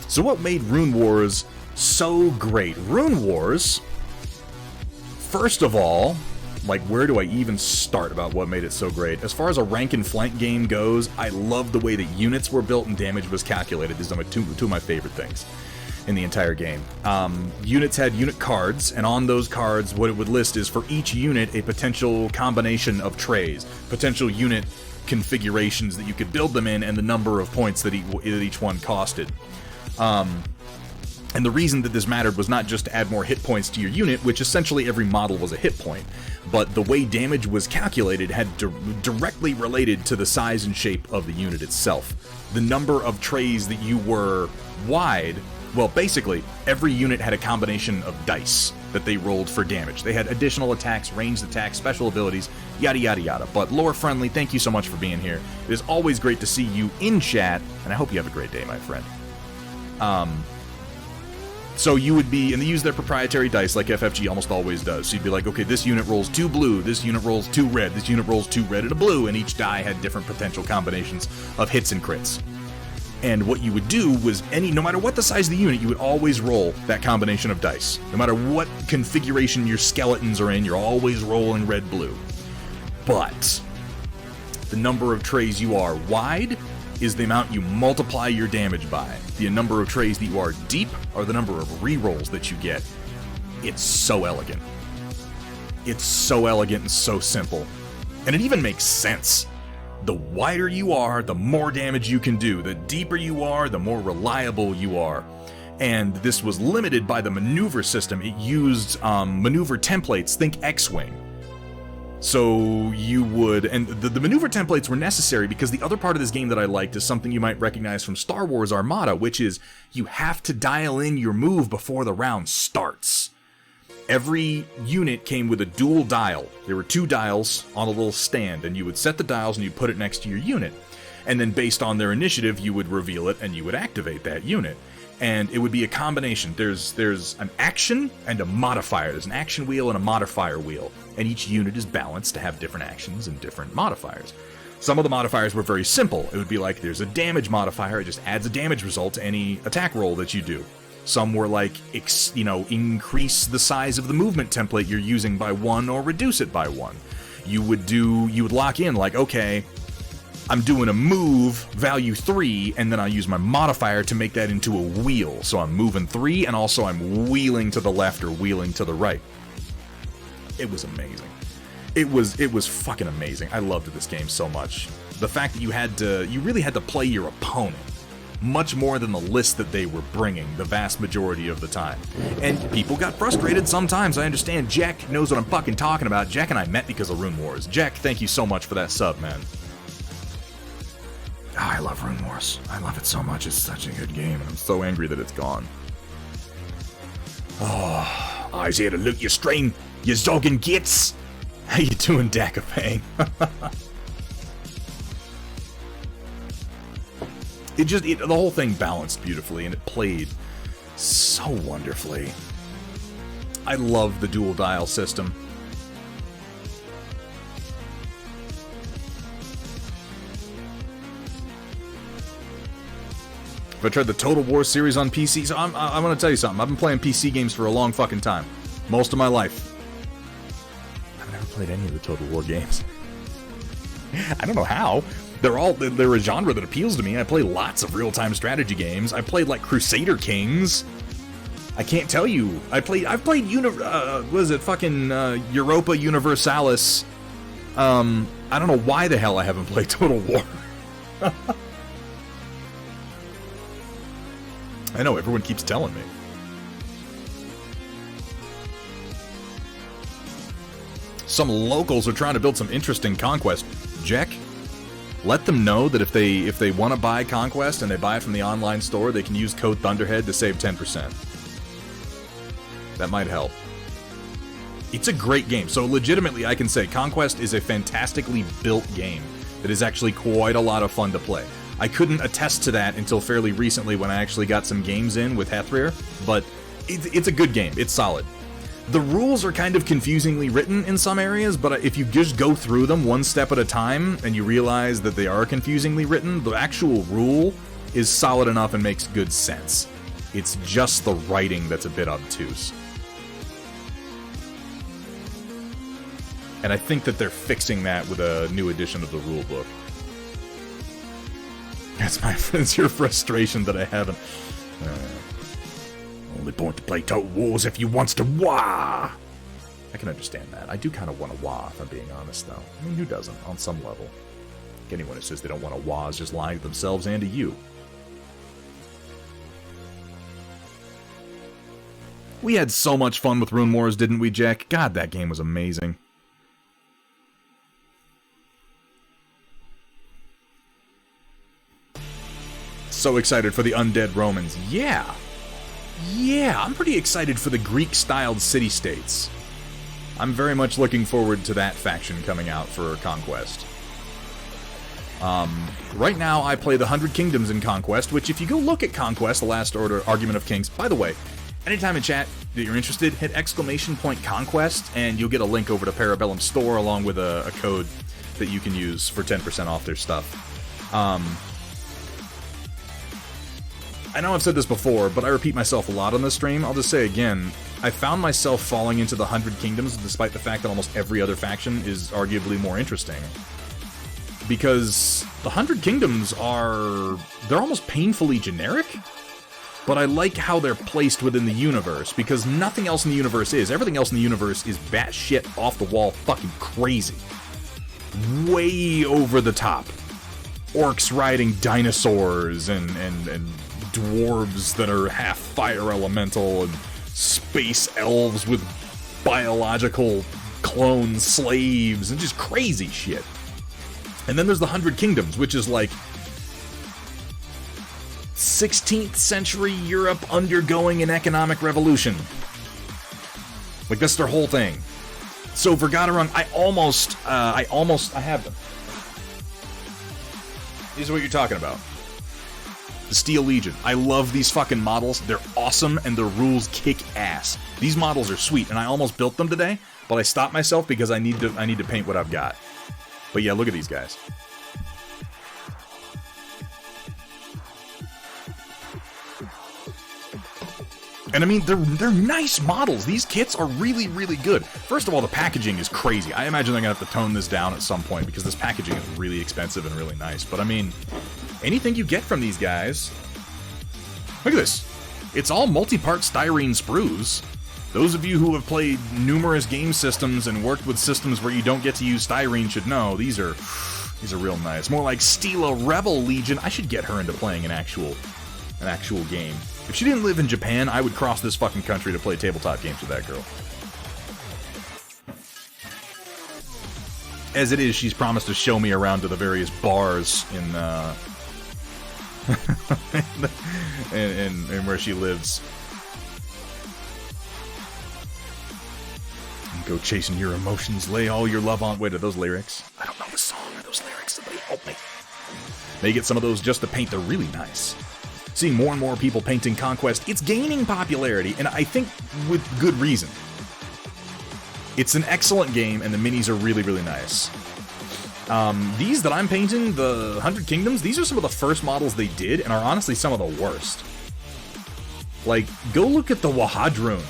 So what made Rune Wars so great? Rune Wars, first of all, like, where do I even start about what made it so great? As far as a rank and flank game goes, I love the way that units were built and damage was calculated. These are two of my favorite things in the entire game. Units had unit cards, and on those cards, what it would list is for each unit a potential combination of trays, potential unit configurations that you could build them in, and the number of points that each one costed. And the reason that this mattered was not just to add more hit points to your unit, which essentially every model was a hit point, but the way damage was calculated had directly related to the size and shape of the unit itself. The number of trays that you were wide, well, basically, every unit had a combination of dice that they rolled for damage. They had additional attacks, ranged attacks, special abilities, yada yada yada. But lore friendly, thank you so much for being here. It is always great to see you in chat, and I hope you have a great day, my friend. So you would be, and they use their proprietary dice like FFG almost always does. So you'd be like, okay, this unit rolls 2 blue, this unit rolls 2 red, this unit rolls 2 red and a blue, and each die had different potential combinations of hits and crits. And what you would do was, no matter what the size of the unit, you would always roll that combination of dice. No matter what configuration your skeletons are in, you're always rolling red-blue. But the number of trays you are wide is the amount you multiply your damage by. The number of trays that you are deep are the number of rerolls that you get. It's so elegant. It's so elegant and so simple. And it even makes sense. The wider you are, the more damage you can do. The deeper you are, the more reliable you are. And this was limited by the maneuver system. It used maneuver templates, think X-Wing. So you would, and the maneuver templates were necessary because the other part of this game that I liked is something you might recognize from Star Wars Armada, which is you have to dial in your move before the round starts. Every unit came with a dual dial. There were 2 dials on a little stand, and you would set the dials and you put it next to your unit. And then based on their initiative, you would reveal it and you would activate that unit. And it would be a combination. There's an action and a modifier. There's an action wheel and a modifier wheel. And each unit is balanced to have different actions and different modifiers. Some of the modifiers were very simple. It would be like, there's a damage modifier. It just adds a damage result to any attack roll that you do. Some were like, increase the size of the movement template you're using by 1 or reduce it by 1. You would lock in like, okay, I'm doing a move, value 3, and then I'll use my modifier to make that into a wheel. So I'm moving 3, and also I'm wheeling to the left or wheeling to the right. It was amazing. It was fucking amazing. I loved this game so much. The fact that you really had to play your opponent much more than the list that they were bringing the vast majority of the time. And people got frustrated sometimes, I understand. Jack knows what I'm fucking talking about. Jack and I met because of Rune Wars. Jack, thank you so much for that sub, man. Oh, I love Rune Wars. I love it so much. It's such a good game, and I'm so angry that it's gone. Oh, I was here to loot your stream, you zogging gits. How you doing, Dakapang? The whole thing balanced beautifully, and it played so wonderfully. I love the dual dial system. If I tried the Total War series on PC, so I'm gonna tell you something. I've been playing PC games for a long fucking time. Most of my life. I've never played any of the Total War games. I don't know how. They're a genre that appeals to me. I play lots of real-time strategy games. I played like Crusader Kings. I can't tell you. I've played Europa Universalis. I don't know why the hell I haven't played Total War. I know, everyone keeps telling me. Some locals are trying to build some interesting Conquest. Jack, let them know that if they want to buy Conquest and they buy it from the online store, they can use code Thunderhead to save 10%. That might help. It's a great game. So legitimately, I can say Conquest is a fantastically built game that is actually quite a lot of fun to play. I couldn't attest to that until fairly recently when I actually got some games in with Hethrir, but it's a good game. It's solid. The rules are kind of confusingly written in some areas, but if you just go through them one step at a time and you realize that they are confusingly written, the actual rule is solid enough and makes good sense. It's just the writing that's a bit obtuse. And I think that they're fixing that with a new edition of the rulebook. That's your frustration that I haven't. Only point to play Total Wars if you wants to wah. I can understand that. I do kind of want to wah, if I'm being honest, though. I mean, who doesn't, on some level? Anyone who says they don't want to wah is just lying to themselves and to you. We had so much fun with Rune Wars, didn't we, Jack? God, that game was amazing. So excited for the Undead Romans. Yeah, I'm pretty excited for the Greek-styled city-states. I'm very much looking forward to that faction coming out for Conquest. Right now, I play the 100 Kingdoms in Conquest, which if you go look at Conquest, the Last Order Argument of Kings, by the way, anytime in chat that you're interested, hit !Conquest, and you'll get a link over to Parabellum Store along with a code that you can use for 10% off their stuff. I know I've said this before, but I repeat myself a lot on this stream. I'll just say again, I found myself falling into the 100 Kingdoms despite the fact that almost every other faction is arguably more interesting. Because the 100 Kingdoms they're almost painfully generic, but I like how they're placed within the universe, because nothing else in the universe is. Everything else in the universe is batshit, off-the-wall, fucking crazy. Way over the top. Orcs riding dinosaurs, and dwarves that are half fire elemental, and space elves with biological clone slaves and just crazy shit. And then there's the 100 Kingdoms, which is like 16th century Europe undergoing an economic revolution. Like, that's their whole thing. So Vergaderung, I have them. These are what you're talking about. The Steel Legion. I love these fucking models. They're awesome, and their rules kick ass. These models are sweet, and I almost built them today, but I stopped myself because I need to paint what I've got. But yeah, look at these guys. And I mean, they're nice models. These kits are really, really good. First of all, the packaging is crazy. I imagine they're going to have to tone this down at some point because this packaging is really expensive and really nice. But I mean, anything you get from these guys... Look at this. It's all multi-part styrene sprues. Those of you who have played numerous game systems and worked with systems where you don't get to use styrene should know these are real nice. More like Stila Rebel Legion. I should get her into playing an actual game. If she didn't live in Japan, I would cross this fucking country to play tabletop games with that girl. As it is, she's promised to show me around to the various bars in in where she lives. Go chasing your emotions, lay all your love on... Wait, are those lyrics? I don't know the song. Are those lyrics? Somebody help me. They get some of those just to paint. They're really nice. Seeing more and more people painting Conquest, it's gaining popularity, and I think with good reason. It's an excellent game, and the minis are really, really nice. These that I'm painting, the 100 Kingdoms, these are some of the first models they did, and are honestly some of the worst. Like, go look at the Wahadrun.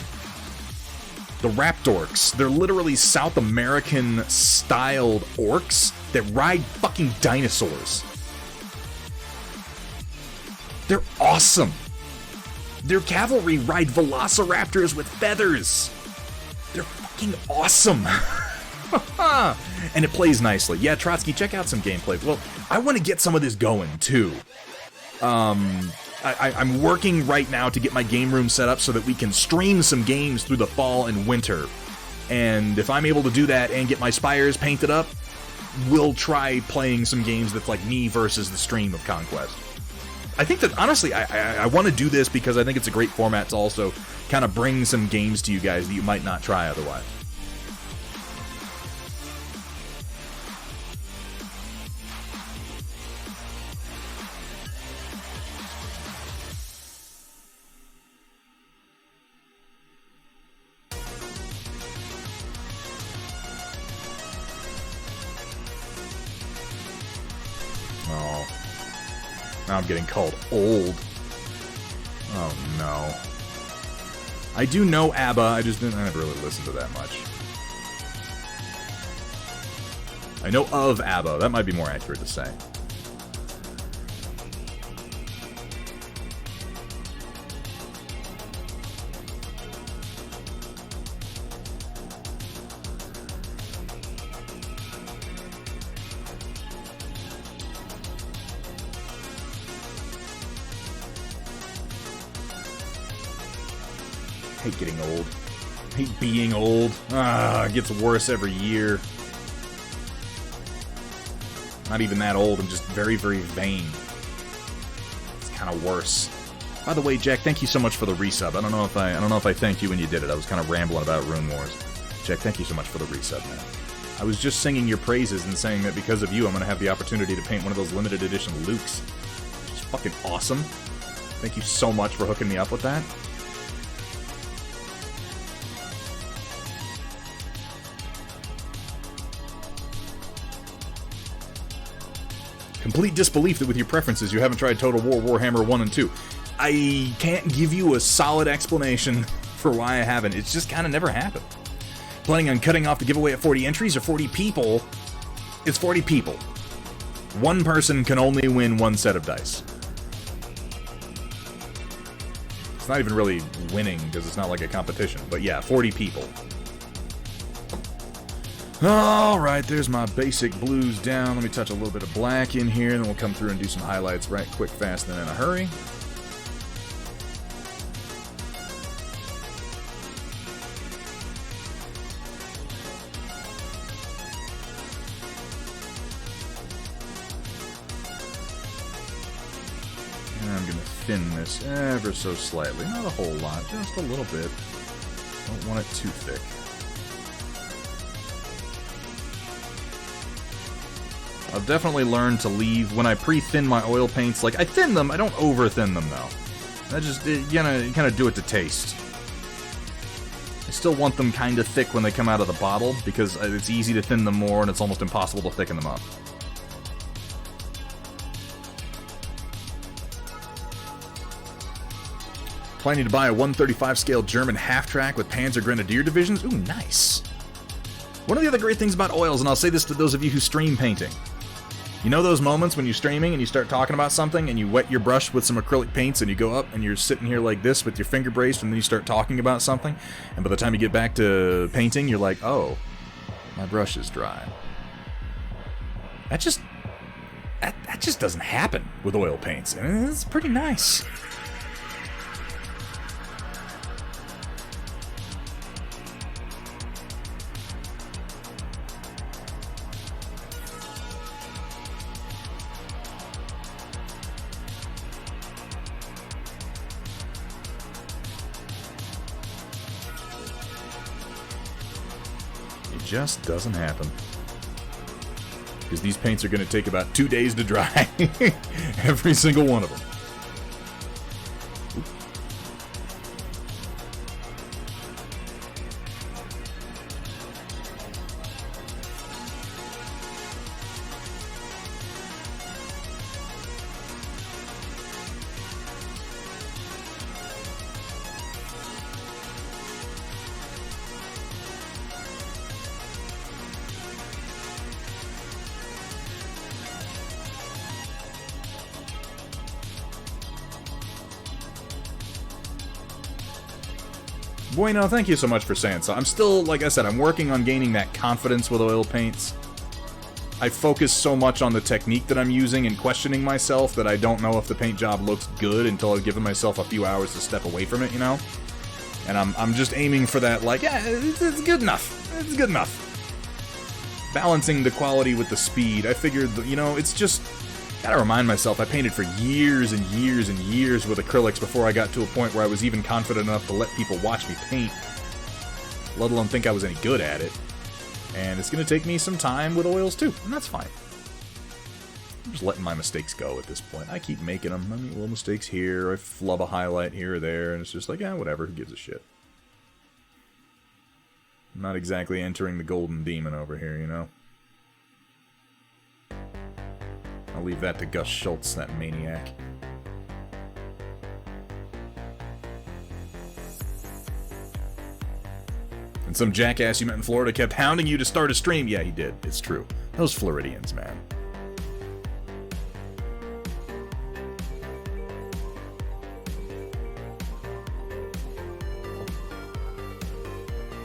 The Raptorks. They're literally South American-styled orcs that ride fucking dinosaurs. They're awesome. Their cavalry ride velociraptors with feathers. They're fucking awesome. And it plays nicely. Yeah, Trotsky, check out some gameplay. Well, I want to get some of this going, too. I'm working right now to get my game room set up so that we can stream some games through the fall and winter. And if I'm able to do that and get my spires painted up, we'll try playing some games that's like me versus the stream of Conquest. I think that, honestly, I want to do this because I think it's a great format to also kind of bring some games to you guys that you might not try otherwise. Oh. Now I'm getting called old. Oh no. I do know ABBA, I never really listened to that much. I know of ABBA, that might be more accurate to say. I hate getting old. I hate being old. It gets worse every year. Not even that old, I'm just very, very vain. It's kind of worse. By the way, Jack, thank you so much for the resub. I don't know if I thanked you when you did it. I was kind of rambling about Rune Wars. Jack, thank you so much for the resub, man. I was just singing your praises and saying that because of you, I'm going to have the opportunity to paint one of those limited edition Lukes. Which is fucking awesome. Thank you so much for hooking me up with that. Complete disbelief that with your preferences you haven't tried Total War Warhammer 1 and 2. I can't give you a solid explanation for why I haven't. It's just kind of never happened. Planning on cutting off the giveaway at 40 entries or 40 people? It's 40 people. One person can only win one set of dice. It's not even really winning because it's not like a competition. But yeah, 40 people. Alright, there's my basic blues down. Let me touch a little bit of black in here, and then we'll come through and do some highlights right quick, fast, and in a hurry. thin this ever so slightly. Not a whole lot, just a little bit. Don't want it too thick. I've definitely learned to leave, when I pre-thin my oil paints, like, I thin them, I don't over-thin them, though. I just, you kind of do it to taste. I still want them kind of thick when they come out of the bottle, because it's easy to thin them more, and it's almost impossible to thicken them up. Planning to buy a 135 scale German half-track with Panzer Grenadier divisions? Ooh, nice. One of the other great things about oils, and I'll say this to those of you who stream painting. You know those moments when you're streaming and you start talking about something and you wet your brush with some acrylic paints and you go up and you're sitting here like this with your finger braced and then you start talking about something, and by the time you get back to painting, you're like, oh, my brush is dry. That just doesn't happen with oil paints, and it's pretty nice. Just doesn't happen. Because these paints are going to take about 2 days to dry. Every single one of them. Bueno, thank you so much for saying so. I'm still, like I said, I'm working on gaining that confidence with oil paints. I focus so much on the technique that I'm using and questioning myself that I don't know if the paint job looks good until I've given myself a few hours to step away from it, you know? And I'm just aiming for that, like, yeah, it's good enough. It's good enough. Balancing the quality with the speed. I figured, you know, it's just... Gotta remind myself, I painted for years and years and years with acrylics before I got to a point where I was even confident enough to let people watch me paint, let alone think I was any good at it. And it's gonna take me some time with oils too, and that's fine. I'm just letting my mistakes go at this point. I keep making them. I make little mistakes here, I flub a highlight here or there, and it's just like, yeah, whatever, who gives a shit. I'm not exactly entering the golden demon over here, you know? I'll leave that to Gus Schultz, that maniac. And some jackass you met in Florida kept hounding you to start a stream. Yeah, he did. It's true. Those Floridians, man.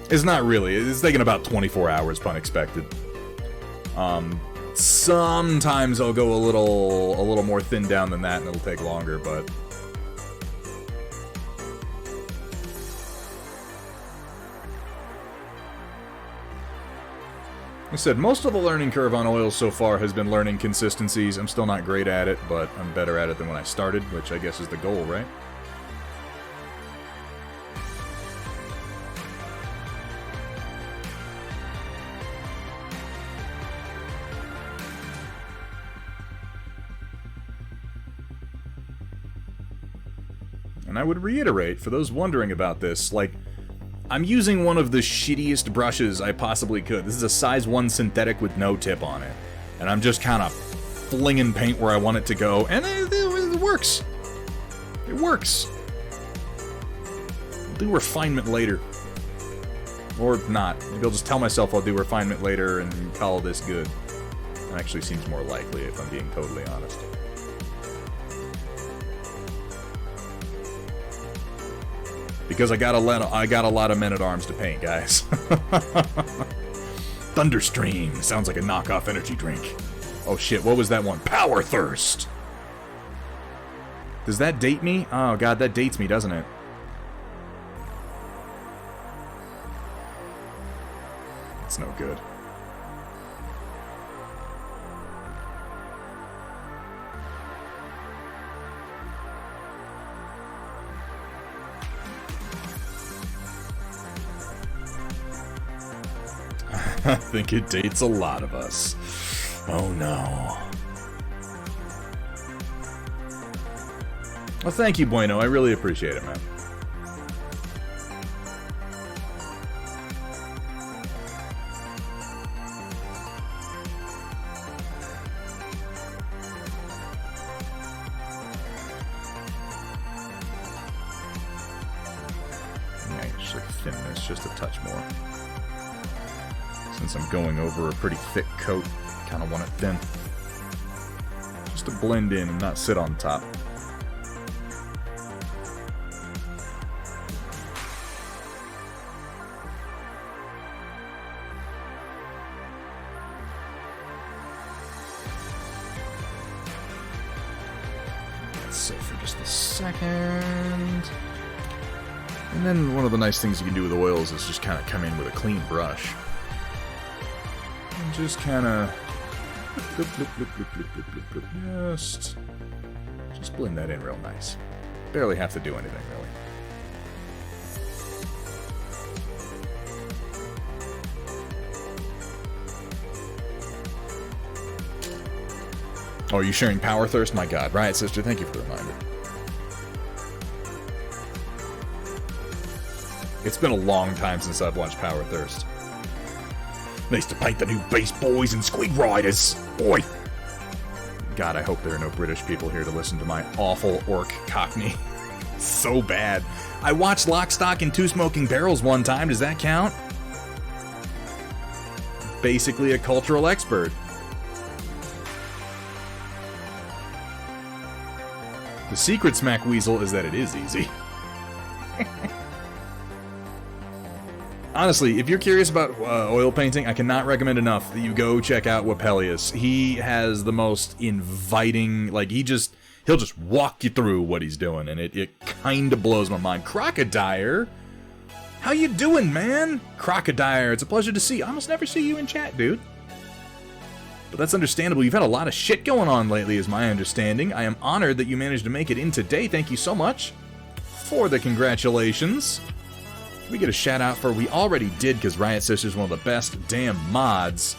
It's not really. It's taking about 24 hours, pun expected. Sometimes I'll go a little more thin down than that, and it'll take longer, but... Like I said, most of the learning curve on oils so far has been learning consistencies. I'm still not great at it, but I'm better at it than when I started, which I guess is the goal, right? And I would reiterate, for those wondering about this, like, I'm using one of the shittiest brushes I possibly could. This is a size 1 synthetic with no tip on it. And I'm just kind of flinging paint where I want it to go, and it works. It works. I'll do refinement later. Or not. Maybe I'll just tell myself I'll do refinement later and call this good. That actually seems more likely, if I'm being totally honest. Because I got a lot of men-at-arms to paint, guys. Thunderstream. Sounds like a knockoff energy drink. Oh shit, what was that one? Power Thirst! Does that date me? Oh god, that dates me, doesn't it? It's no good. I think it dates a lot of us. Oh no. Well, thank you, Bueno. I really appreciate it, man. Yeah, I usually thin this just a touch more. Since I'm going over a pretty thick coat, kind of want it thin. Just to blend in and not sit on top. Sit for just a second. And then one of the nice things you can do with oils is just kind of come in with a clean brush. And just kind of just blend that in real nice. Barely have to do anything, really. Oh, are you sharing Power Thirst? My God. Riot Sister, thank you for the reminder. It's been a long time since I've watched Power Thirst. Nice to paint the new Beast Boys and Squid Riders. Oi! God, I hope there are no British people here to listen to my awful orc cockney. So bad. I watched Lock, Stock, and Two Smoking Barrels one time. Does that count? Basically a cultural expert. The secret, Smack Weasel, is that it is easy. Honestly, if you're curious about oil painting, I cannot recommend enough that you go check out Wapelius. He has the most inviting, like, he'll just walk you through what he's doing, and it kind of blows my mind. Crocodile? How you doing, man? Crocodile, it's a pleasure to see you. I almost never see you in chat, dude. But that's understandable. You've had a lot of shit going on lately, is my understanding. I am honored that you managed to make it in today. Thank you so much for the congratulations. We get a shout out for, we already did, because Riot Sister is one of the best damn mods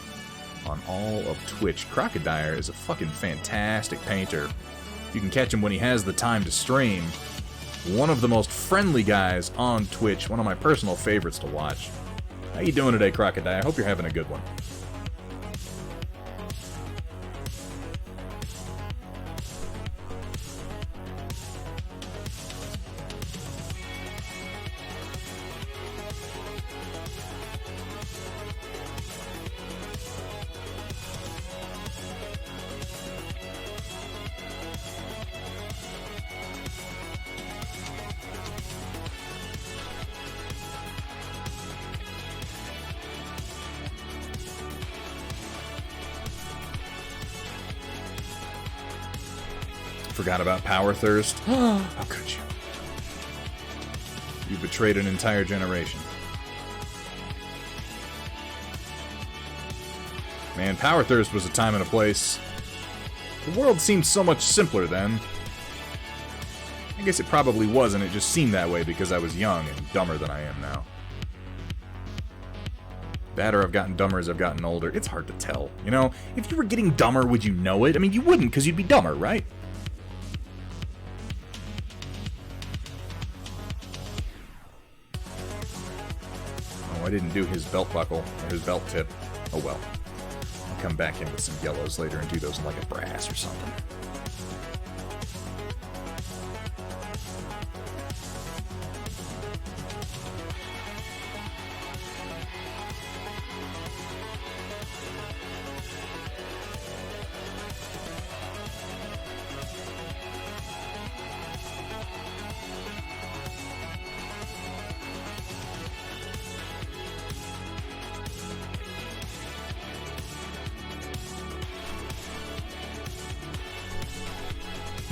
on all of Twitch. Crocodile is a fucking fantastic painter. You can catch him when he has the time to stream. One of the most friendly guys on Twitch. One of my personal favorites to watch. How you doing today, Crocodile? I hope you're having a good one. Forgot about Power Thirst. How could you? You betrayed an entire generation. Man, Power Thirst was a time and a place. The world seemed so much simpler then. I guess it probably wasn't. It just seemed that way because I was young and dumber than I am now. That or I've gotten dumber as I've gotten older. It's hard to tell. You know, if you were getting dumber, would you know it? I mean, you wouldn't because you'd be dumber, right? I didn't do his belt buckle, or his belt tip. Oh well. I'll come back in with some yellows later and do those in like a brass or something.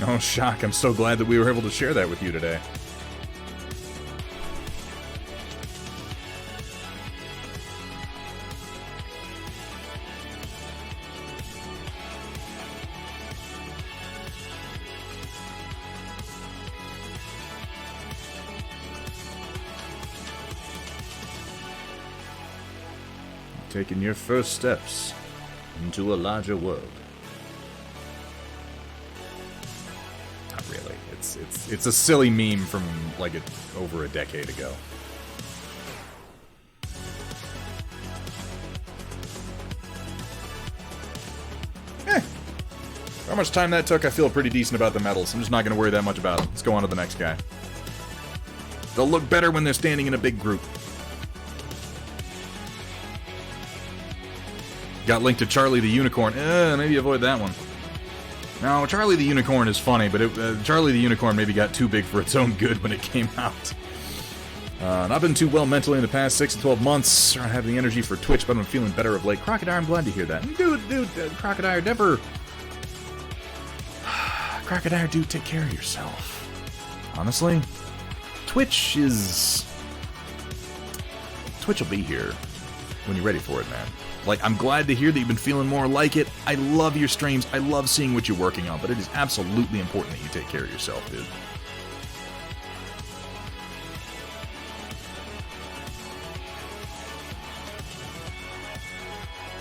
Oh, shock. I'm so glad that we were able to share that with you today. taking your first steps into a larger world. Not really. It's a silly meme from like over a decade ago. How much time that took, I feel pretty decent about the medals. I'm just not going to worry that much about them. Let's go on to the next guy. They'll look better when they're standing in a big group. Got linked to Charlie the Unicorn. Maybe avoid that one. No, Charlie the Unicorn is funny, but Charlie the Unicorn maybe got too big for its own good when it came out. Not been too well mentally in the past 6 to 12 months. I don't have the energy for Twitch, but I'm feeling better of late. Crocodile, I'm glad to hear that. Dude, Crocodile, never... Crocodile, dude, take care of yourself. Honestly, Twitch will be here when you're ready for it, man. Like, I'm glad to hear that you've been feeling more like it. I love your streams. I love seeing what you're working on, but it is absolutely important that you take care of yourself, dude.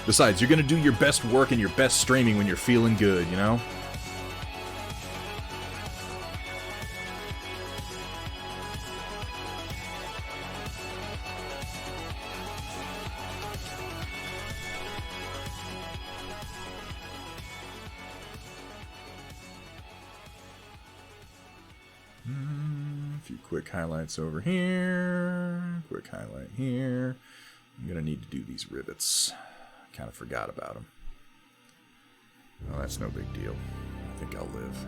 Besides, you're going to do your best work and your best streaming when you're feeling good, you know? Quick highlights over here. Quick highlight here. I'm going to need to do these rivets. Kind of forgot about them. Oh, that's no big deal. I think I'll live.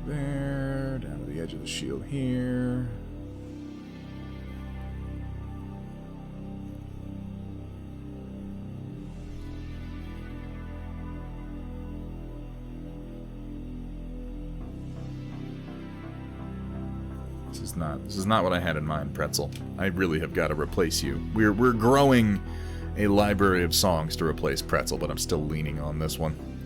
There. Down to the edge of the shield here. This is not what I had in mind, Pretzel. I really have got to replace you. We're growing a library of songs to replace Pretzel, but I'm still leaning on this one.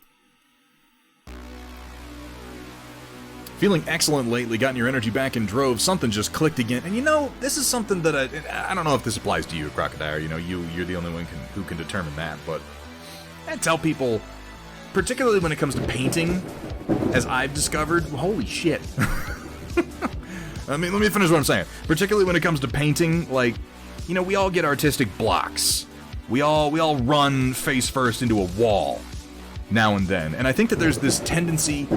Feeling excellent lately, gotten your energy back in droves, something just clicked again. And you know, this is something that I don't know if this applies to you, Crocodile. You know, you're the only one who can determine that, but I tell people, particularly when it comes to painting, as I've discovered, holy shit. I mean, let me finish what I'm saying. Particularly when it comes to painting, like, you know, we all get artistic blocks. We all run face first into a wall now and then. And I think that there's this tendency,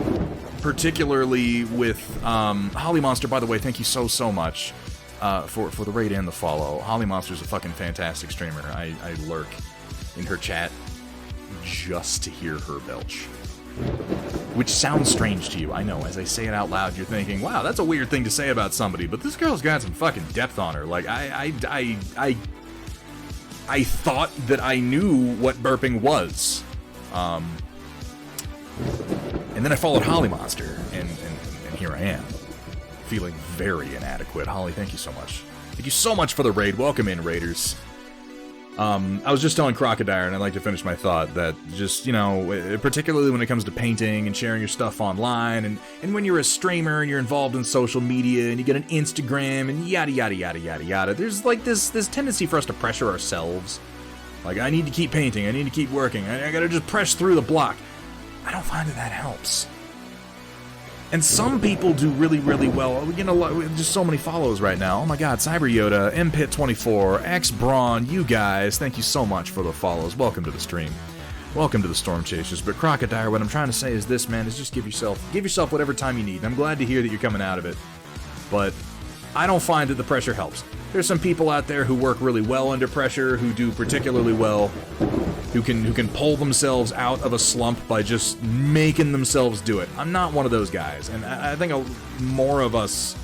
particularly with Holly Monster, by the way, thank you so much for the raid and the follow. Holly Monster's a fucking fantastic streamer. I lurk in her chat just to hear her belch. Which sounds strange to you, I know. As I say it out loud, you're thinking, wow, that's a weird thing to say about somebody, but this girl's got some fucking depth on her. Like, I thought that I knew what burping was. And then I followed Holly Monster, and here I am. Feeling very inadequate. Holly, thank you so much. Thank you so much for the raid. Welcome in, raiders. I was just telling Crocodile, and I'd like to finish my thought, that just, you know, particularly when it comes to painting and sharing your stuff online, and when you're a streamer and you're involved in social media and you get an Instagram and yada yada yada yada yada, there's like this tendency for us to pressure ourselves. Like, I need to keep painting, I need to keep working, I gotta just press through the block. I don't find that helps. And some people do really, really well. You know, just so many follows right now. Oh my god, Cyber Yoda, MPit24, X Braun, you guys, thank you so much for the follows. Welcome to the stream. Welcome to the Storm Chasers. But Crocodile, what I'm trying to say is this, man, is just give yourself whatever time you need. And I'm glad to hear that you're coming out of it. But I don't find that the pressure helps. There's some people out there who work really well under pressure, who do particularly well, who can pull themselves out of a slump by just making themselves do it. I'm not one of those guys, and I think more of us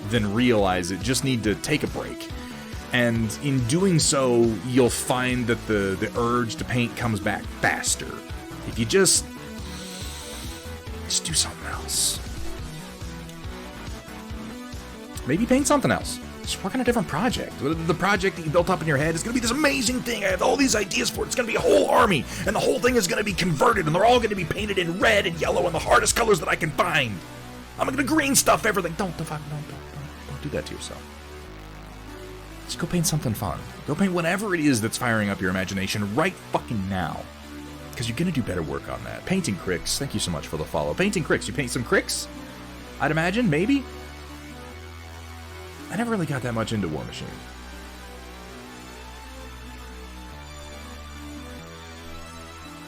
than realize it just need to take a break. And in doing so, you'll find that the urge to paint comes back faster. If you just do something else. Maybe paint something else. Just work on a different project. The project that you built up in your head is going to be this amazing thing. I have all these ideas for it. It's going to be a whole army, and the whole thing is going to be converted, and they're all going to be painted in red and yellow and the hardest colors that I can find. I'm going to green stuff everything. Don't do do that to yourself. Just go paint something fun. Go paint whatever it is that's firing up your imagination right fucking now. Because you're going to do better work on that. Painting Cricks, thank you so much for the follow. Painting Cricks, you paint some Cricks? I'd imagine, maybe? I never really got that much into War Machine.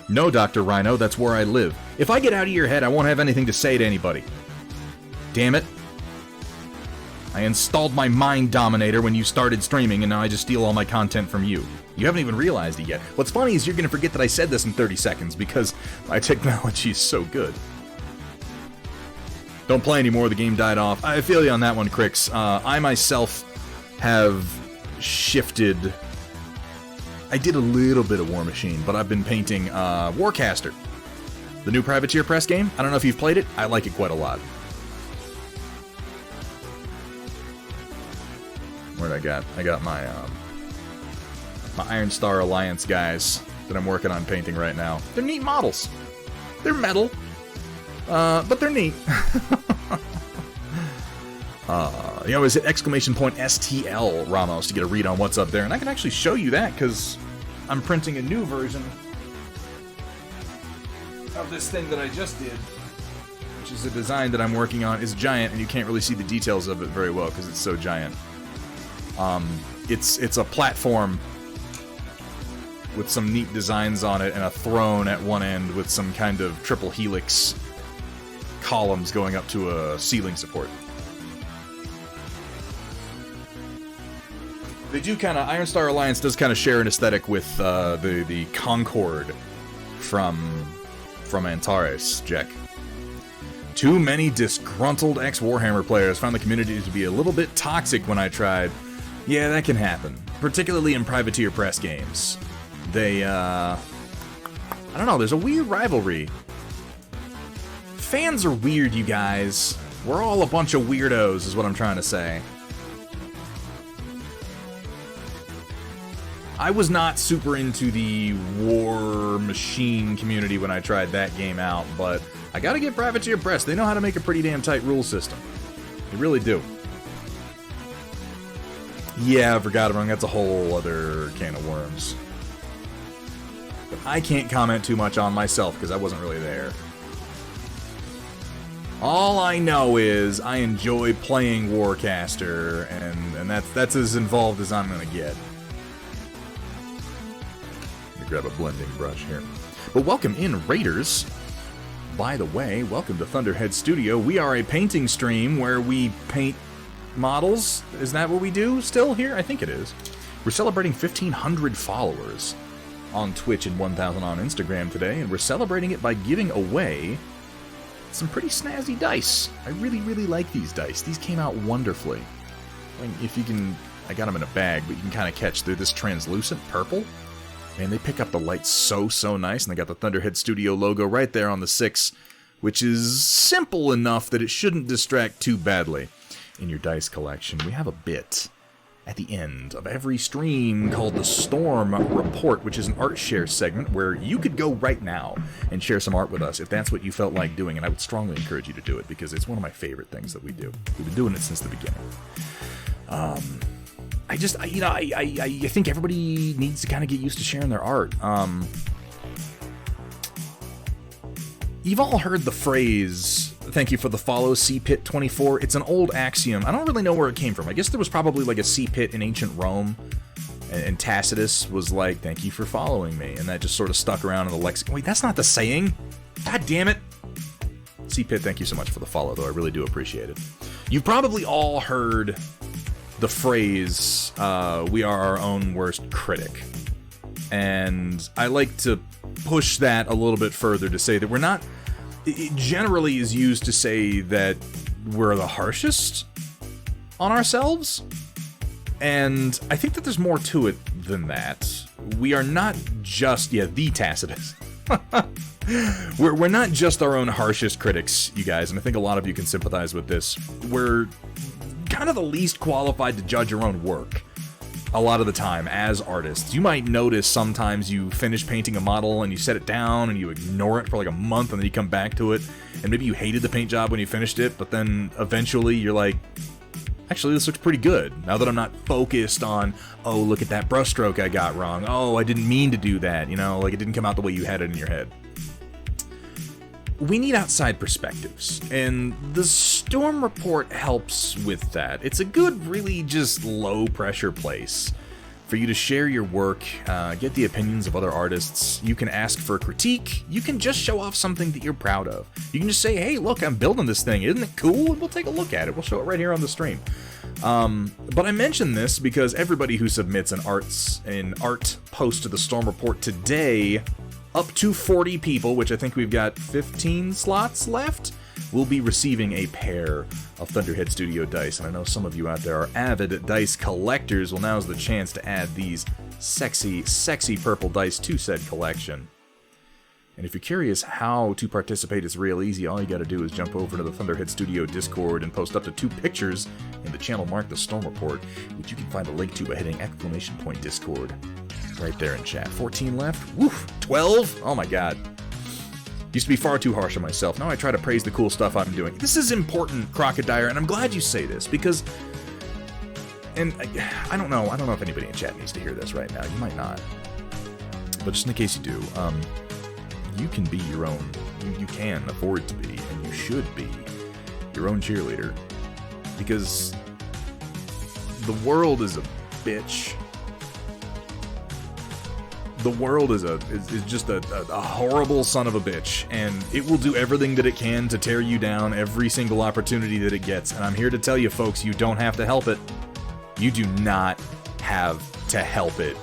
No, Dr. Rhino, that's where I live. If I get out of your head, I won't have anything to say to anybody. Damn it. I installed my Mind Dominator when you started streaming, and now I just steal all my content from you. You haven't even realized it yet. What's funny is you're going to forget that I said this in 30 seconds, because my technology is so good. Don't play anymore, the game died off. I feel you on that one, Crix. I myself have shifted. I did a little bit of War Machine, but I've been painting Warcaster. The new Privateer Press game. I don't know if you've played it. I like it quite a lot. Where'd I got? I got my Iron Star Alliance guys that I'm working on painting right now. They're neat models. They're metal, but they're neat. You always hit exclamation point STL Ramos to get a read on what's up there, and I can actually show you that because I'm printing a new version of this thing that I just did, which is a design that I'm working on. It's giant, and you can't really see the details of it very well because it's so giant. It's a platform with some neat designs on it and a throne at one end with some kind of triple helix columns going up to a ceiling support. They do kind of, Iron Star Alliance does kind of share an aesthetic with the Concord from Antares, Jack. Too many disgruntled ex-Warhammer players found the community to be a little bit toxic when I tried. Yeah, that can happen, particularly in Privateer Press games. They, I don't know, there's a weird rivalry. Fans are weird, you guys. We're all a bunch of weirdos, is what I'm trying to say. I was not super into the War Machine community when I tried that game out, but I gotta give Privateer Press. They know how to make a pretty damn tight rule system. They really do. Yeah, I forgot about it. That's a whole other can of worms. But I can't comment too much on myself because I wasn't really there. All I know is I enjoy playing Warcaster, and that's as involved as I'm gonna get. Grab a blending brush here. But welcome in, Raiders. By the way, welcome to Thunderhead Studio. We are a painting stream where we paint models. Is that what we do still here? I think it is. We're celebrating 1,500 followers on Twitch and 1,000 on Instagram today, and we're celebrating it by giving away some pretty snazzy dice. I really, really like these dice. These came out wonderfully. I mean, if you can, I got them in a bag, but you can kind of catch they're this translucent purple. Man, they pick up the light so nice, and they got the Thunderhead Studio logo right there on the 6, which is simple enough that it shouldn't distract too badly. In your dice collection, we have a bit at the end of every stream called the Storm Report, which is an art share segment where you could go right now and share some art with us if that's what you felt like doing, and I would strongly encourage you to do it because it's one of my favorite things that we do. We've been doing it since the beginning. I think everybody needs to kind of get used to sharing their art. You've all heard the phrase, thank you for the follow, C-Pit24. It's an old axiom. I don't really know where it came from. I guess there was probably like a C-Pit in ancient Rome, and Tacitus was like, thank you for following me, and that just sort of stuck around in the lexicon. Wait, that's not the saying? God damn it. C-Pit, thank you so much for the follow, though. I really do appreciate it. You've probably all heard the phrase, we are our own worst critic. And I like to push that a little bit further to say that we're not... It generally is used to say that we're the harshest on ourselves. And I think that there's more to it than that. We are not just... Yeah, the Tacitus. We're not just our own harshest critics, you guys, and I think a lot of you can sympathize with this. We're kind of the least qualified to judge your own work a lot of the time as artists. You might notice sometimes you finish painting a model and you set it down and you ignore it for like a month and then you come back to it and maybe you hated the paint job when you finished it, but then eventually you're like, Actually, this looks pretty good, now that I'm not focused on, oh, look at that brushstroke I got wrong, oh, I didn't mean to do that, you know, like it didn't come out the way you had it in your head. We need outside perspectives, and the Storm Report helps with that. It's a good, really just low-pressure place for you to share your work, get the opinions of other artists. You can ask for critique. You can just show off something that you're proud of. You can just say, hey, look, I'm building this thing. Isn't it cool? And we'll take a look at it. We'll show it right here on the stream. But I mention this because everybody who submits an art post to the Storm Report today, up to 40 people, which I think we've got 15 slots left, will be receiving a pair of Thunderhead Studio dice. And I know some of you out there are avid dice collectors. Well, now's the chance to add these sexy, sexy purple dice to said collection. And if you're curious how to participate, it's real easy. All you gotta do is jump over to the Thunderhead Studio Discord and post up to 2 pictures in the channel marked the Storm Report, which you can find a link to by hitting !Discord. Right there in chat. 14 left? Woof! 12? Oh my god. Used to be far too harsh on myself. Now I try to praise the cool stuff I'm doing. This is important, Crocodile, and I'm glad you say this, because... And I don't know if anybody in chat needs to hear this right now. You might not. But just in case you do, you can be your own... You can afford to be, and you should be, your own cheerleader. Because... the world is a bitch. The world is just a horrible son of a bitch, and it will do everything that it can to tear you down every single opportunity that it gets. And I'm here to tell you, folks, you don't have to help it. You do not have to help it.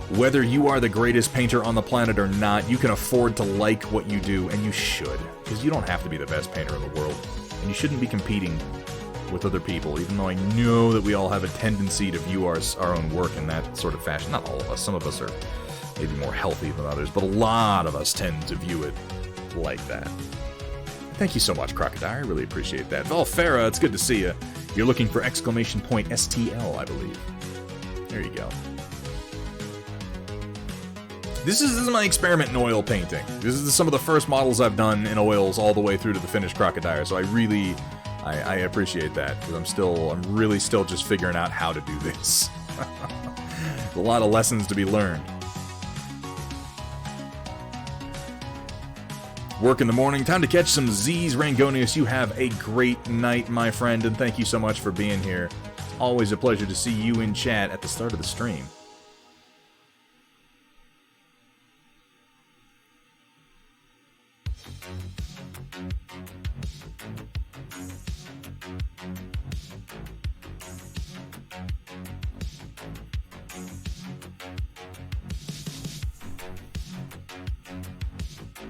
Whether you are the greatest painter on the planet or not, you can afford to like what you do, and you should, because you don't have to be the best painter in the world, and you shouldn't be competing with other people, even though I know that we all have a tendency to view our own work in that sort of fashion. Not all of us. Some of us are maybe more healthy than others, but a lot of us tend to view it like that. Thank you so much, Crocodile. I really appreciate that. Valfera, it's good to see you. You're looking for !STL, I believe. There you go. This is my experiment in oil painting. This is some of the first models I've done in oils all the way through to the finished Crocodile, so I appreciate that, because I'm really still just figuring out how to do this. A lot of lessons to be learned. Work in the morning, time to catch some Z's. Rangonius, you have a great night, my friend, and thank you so much for being here. Always a pleasure to see you in chat at the start of the stream.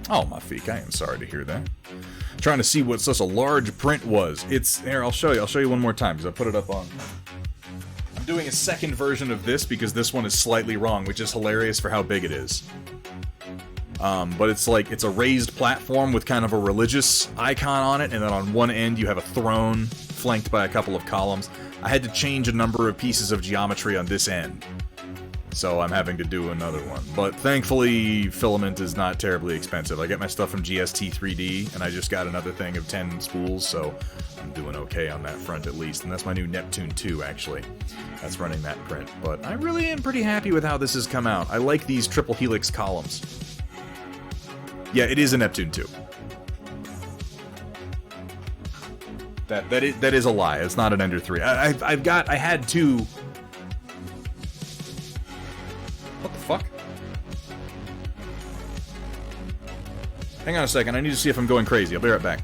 Oh, Mafik, I am sorry to hear that. Trying to see what such a large print was. It's here. I'll show you. I'll show you one more time because I put it up on. I'm doing a second version of this because this one is slightly wrong, which is hilarious for how big it is. But it's like it's a raised platform with kind of a religious icon on it, and then on one end you have a throne flanked by a couple of columns. I had to change a number of pieces of geometry on this end, so I'm having to do another one. But thankfully, filament is not terribly expensive. I get my stuff from GST 3D, and I just got another thing of 10 spools, so I'm doing okay on that front at least. And that's my new Neptune 2, actually. That's running that print. But I really am pretty happy with how this has come out. I like these triple helix columns. Yeah, it is a Neptune 2. That is a lie. It's not an Ender 3. I had two... What the fuck? Hang on a second, I need to see if I'm going crazy. I'll be right back.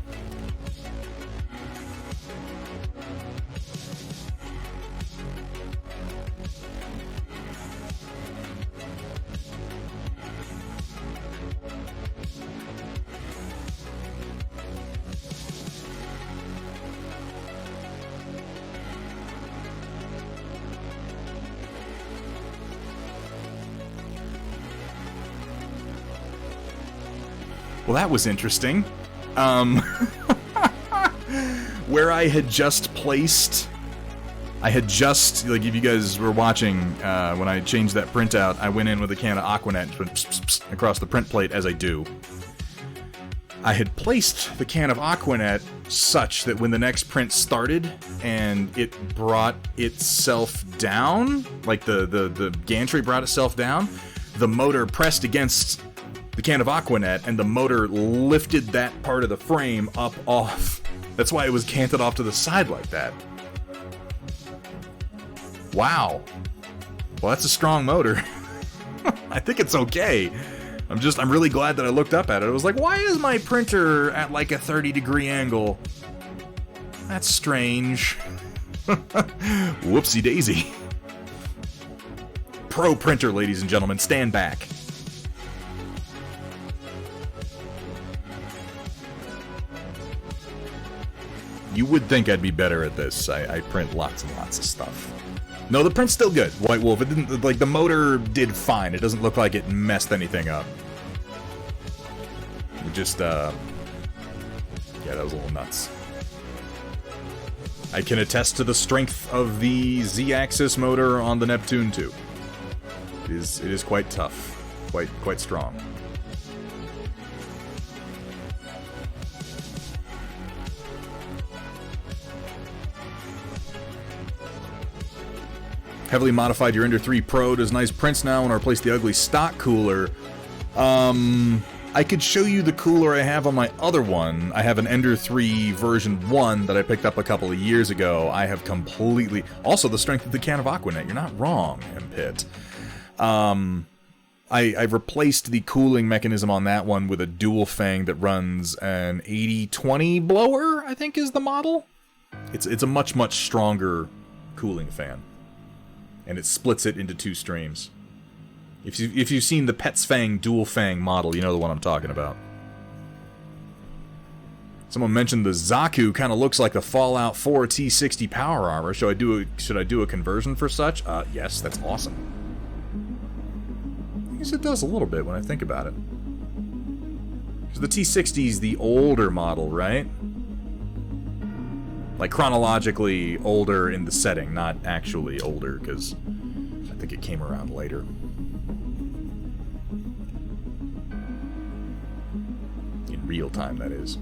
Well, that was interesting. Where I had just placed... like, if you guys were watching, when I changed that printout, I went in with a can of Aquanet and went pss, pss, pss, across the print plate, as I do. I had placed the can of Aquanet such that when the next print started and it brought itself down, like the gantry brought itself down, the motor pressed against the can of Aquanet and the motor lifted that part of the frame up off. That's why it was canted off to the side like that. Wow. Well, that's a strong motor. I think it's okay. I'm really glad that I looked up at it. I was like, why is my printer at like a 30-degree angle? That's strange. Whoopsie daisy. Pro printer, ladies and gentlemen, stand back. You would think I'd be better at this. I print lots and lots of stuff. No, the print's still good. White Wolf, it didn't, like, the motor did fine. It doesn't look like it messed anything up. It just, yeah, that was a little nuts. I can attest to the strength of the Z-axis motor on the Neptune too. It is quite tough. Quite strong. Heavily modified your Ender 3 Pro does nice prints now and replace the ugly stock cooler. I could show you the cooler I have on my other one. I have an Ender 3 version 1 that I picked up a couple of years ago. I have completely... Also, the strength of the can of Aquanet. You're not wrong, M-Pit. I've replaced the cooling mechanism on that one with a dual fang that runs an 80-20 blower, I think is the model. It's a much stronger cooling fan. And it splits it into 2 streams. If you've seen the Pet's Fang dual fang model, you know the one I'm talking about. Someone mentioned the Zaku kind of looks like the Fallout 4 T60 power armor. Should I do a conversion for such? Yes, that's awesome. I guess it does a little bit when I think about it. Because the T60 is the older model, right? Like, chronologically older in the setting, not actually older, because I think it came around later. In real time, that is.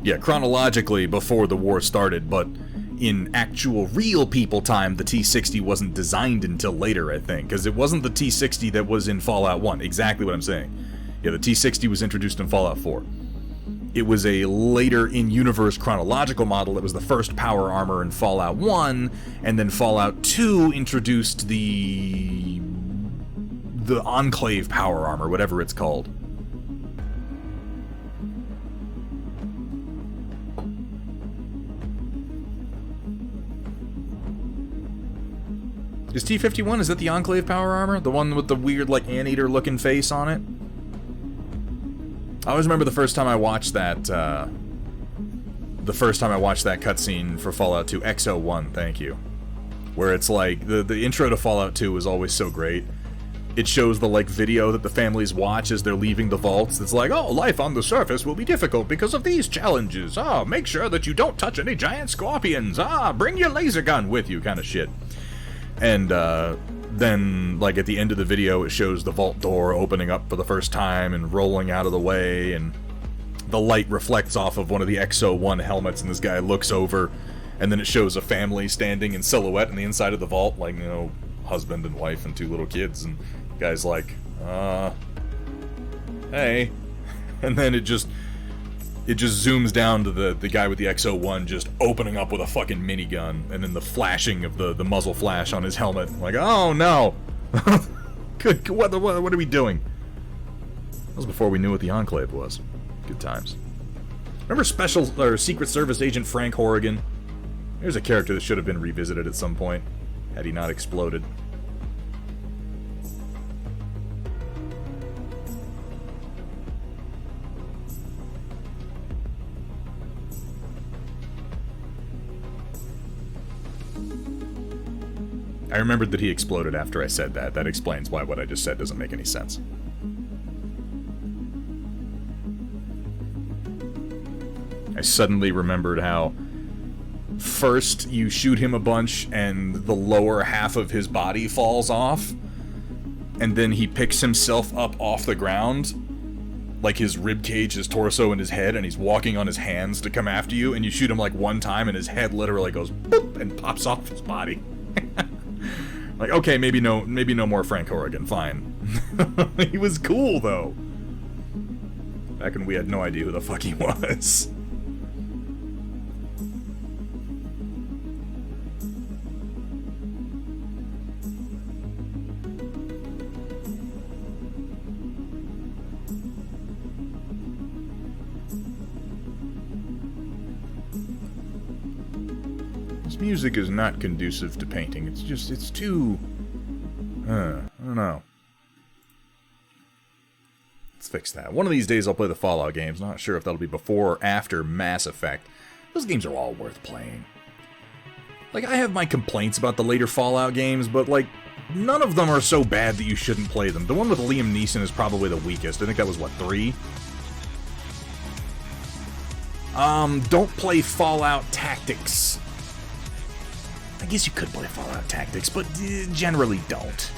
Yeah, chronologically before the war started, but in actual real people time, the T60 wasn't designed until later, I think, because it wasn't the T60 that was in Fallout 1. Exactly what I'm saying. Yeah, the T60 was introduced in Fallout 4. It was a later in-universe chronological model that was the first power armor in Fallout 1, and then Fallout 2 introduced the Enclave power armor, whatever it's called. Is T-51, is that the Enclave power armor? The one with the weird, like, anteater looking face on it? I always remember the first time I watched that, cutscene for Fallout 2, X01, thank you. Where it's like, the intro to Fallout 2 was always so great. It shows the, like, video that the families watch as they're leaving the vaults. It's like, oh, life on the surface will be difficult because of these challenges. Oh, make sure that you don't touch any giant scorpions. Bring your laser gun with you, kind of shit. And then, like, at the end of the video, it shows the vault door opening up for the first time and rolling out of the way, and the light reflects off of one of the X01 helmets, and this guy looks over, and then it shows a family standing in silhouette on the inside of the vault, like, you know, husband and wife and 2 little kids, and the guy's like, hey. And then it just zooms down to the guy with the X01 just opening up with a fucking minigun, and then the flashing of the muzzle flash on his helmet. I'm like, oh no! Good, what are we doing? That was before we knew what the Enclave was. Good times. Remember Secret Service Agent Frank Horrigan? Here's a character that should have been revisited at some point, had he not exploded. I remembered that he exploded after I said that. That explains why what I just said doesn't make any sense. I suddenly remembered how first you shoot him a bunch and the lower half of his body falls off, and then he picks himself up off the ground, like his rib cage, his torso, and his head, and he's walking on his hands to come after you, and you shoot him like one time and his head literally goes boop and pops off his body. Like, okay, maybe no more Frank Horrigan, fine. He was cool though. Back when we had no idea who the fuck he was. Music is not conducive to painting. It's too... I don't know. Let's fix that. One of these days I'll play the Fallout games. Not sure if that'll be before or after Mass Effect. Those games are all worth playing. Like, I have my complaints about the later Fallout games, but, like, none of them are so bad that you shouldn't play them. The one with Liam Neeson is probably the weakest. I think that was, what, 3? Don't play Fallout Tactics. I guess you could play Fallout Tactics, but generally don't.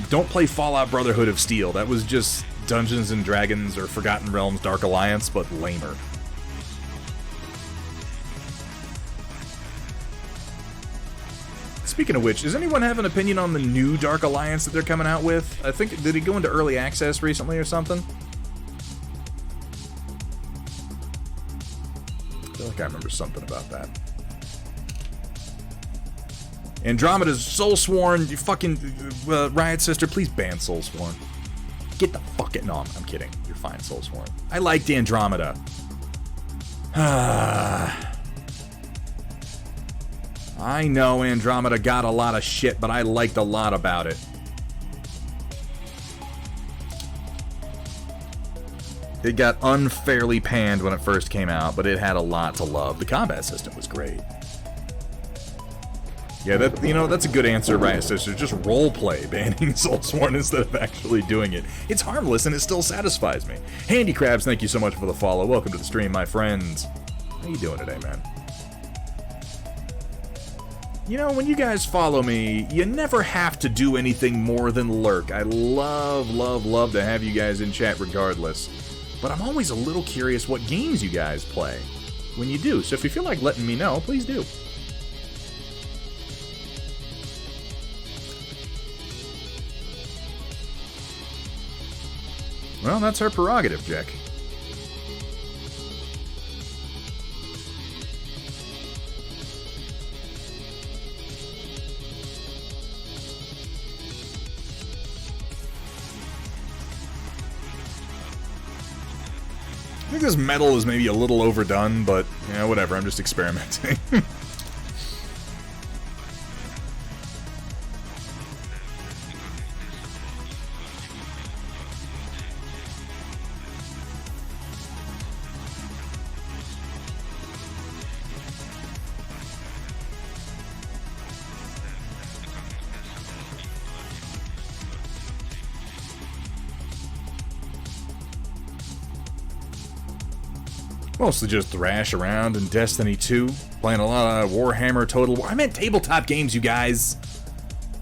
Don't play Fallout Brotherhood of Steel. That was just Dungeons & Dragons or Forgotten Realms Dark Alliance, but lamer. Speaking of which, does anyone have an opinion on the new Dark Alliance that they're coming out with? I think, did it go into early access recently or something? I feel like I remember something about that. Andromeda's Soulsworn, you fucking Riot Sister, please ban Soulsworn. Get the fuck it. No, I'm kidding. You're fine, Soulsworn. I liked Andromeda. I know Andromeda got a lot of shit, but I liked a lot about it. It got unfairly panned when it first came out, but it had a lot to love. The combat system was great. Yeah, that's a good answer, Riot Sister. Just roleplay banning Soulsworn instead of actually doing it. It's harmless and it still satisfies me. Handy Crabs, thank you so much for the follow. Welcome to the stream, my friends. How you doing today, man? You know, when you guys follow me, you never have to do anything more than lurk. I love to have you guys in chat regardless. But I'm always a little curious what games you guys play when you do. So if you feel like letting me know, please do. Well, that's her prerogative, Jack. I think this metal is maybe a little overdone, but, you know, whatever, I'm just experimenting. Mostly just thrash around in Destiny 2, playing a lot of Warhammer Total War. I meant tabletop games, you guys.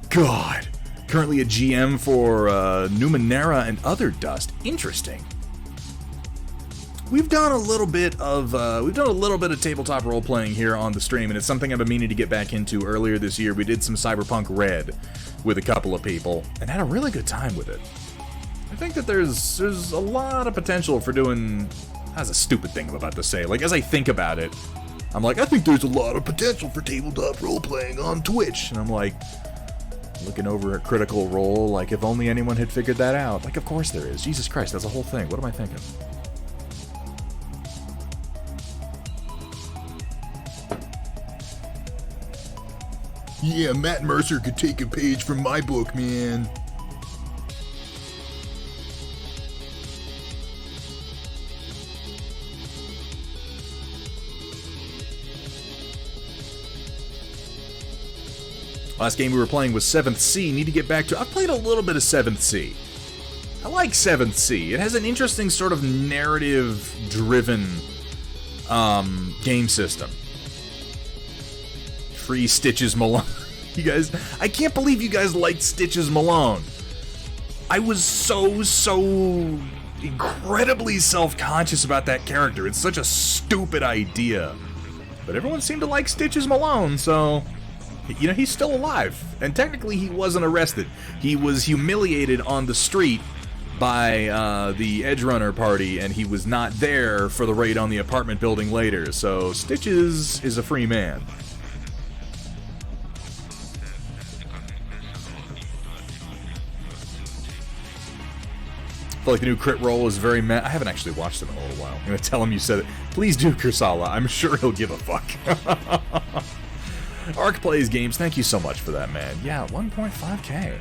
God. Currently a GM for Numenera and Other Dust. Interesting. We've done a little bit of tabletop role playing here on the stream, and it's something I've been meaning to get back into. Earlier this year, we did some Cyberpunk Red with a couple of people, and had a really good time with it. I think that there's a lot of potential for doing. That's a stupid thing I'm about to say. Like, as I think about it, I'm like, I think there's a lot of potential for tabletop role-playing on Twitch. And I'm like, looking over at Critical Role, like, if only anyone had figured that out. Like, of course there is. Jesus Christ, that's a whole thing. What am I thinking? Yeah, Matt Mercer could take a page from my book, man. Last game we were playing was 7th Sea. Need to get back to... I've played a little bit of 7th Sea. I like 7th Sea. It has an interesting sort of narrative-driven game system. free Stitches Malone. You guys, I can't believe you guys liked Stitches Malone. I was so incredibly self-conscious about that character. It's such a stupid idea. But everyone seemed to like Stitches Malone, so... You know, he's still alive. And technically he wasn't arrested. He was humiliated on the street by the Edge Runner party, and he was not there for the raid on the apartment building later. So Stitches is a free man. I feel like the new crit roll is very I haven't actually watched it in a little while. I'm going to tell him you said it. Please do, Kursala. I'm sure he'll give a fuck. Arc Plays Games, thank you so much for that, man. Yeah, 1.5k.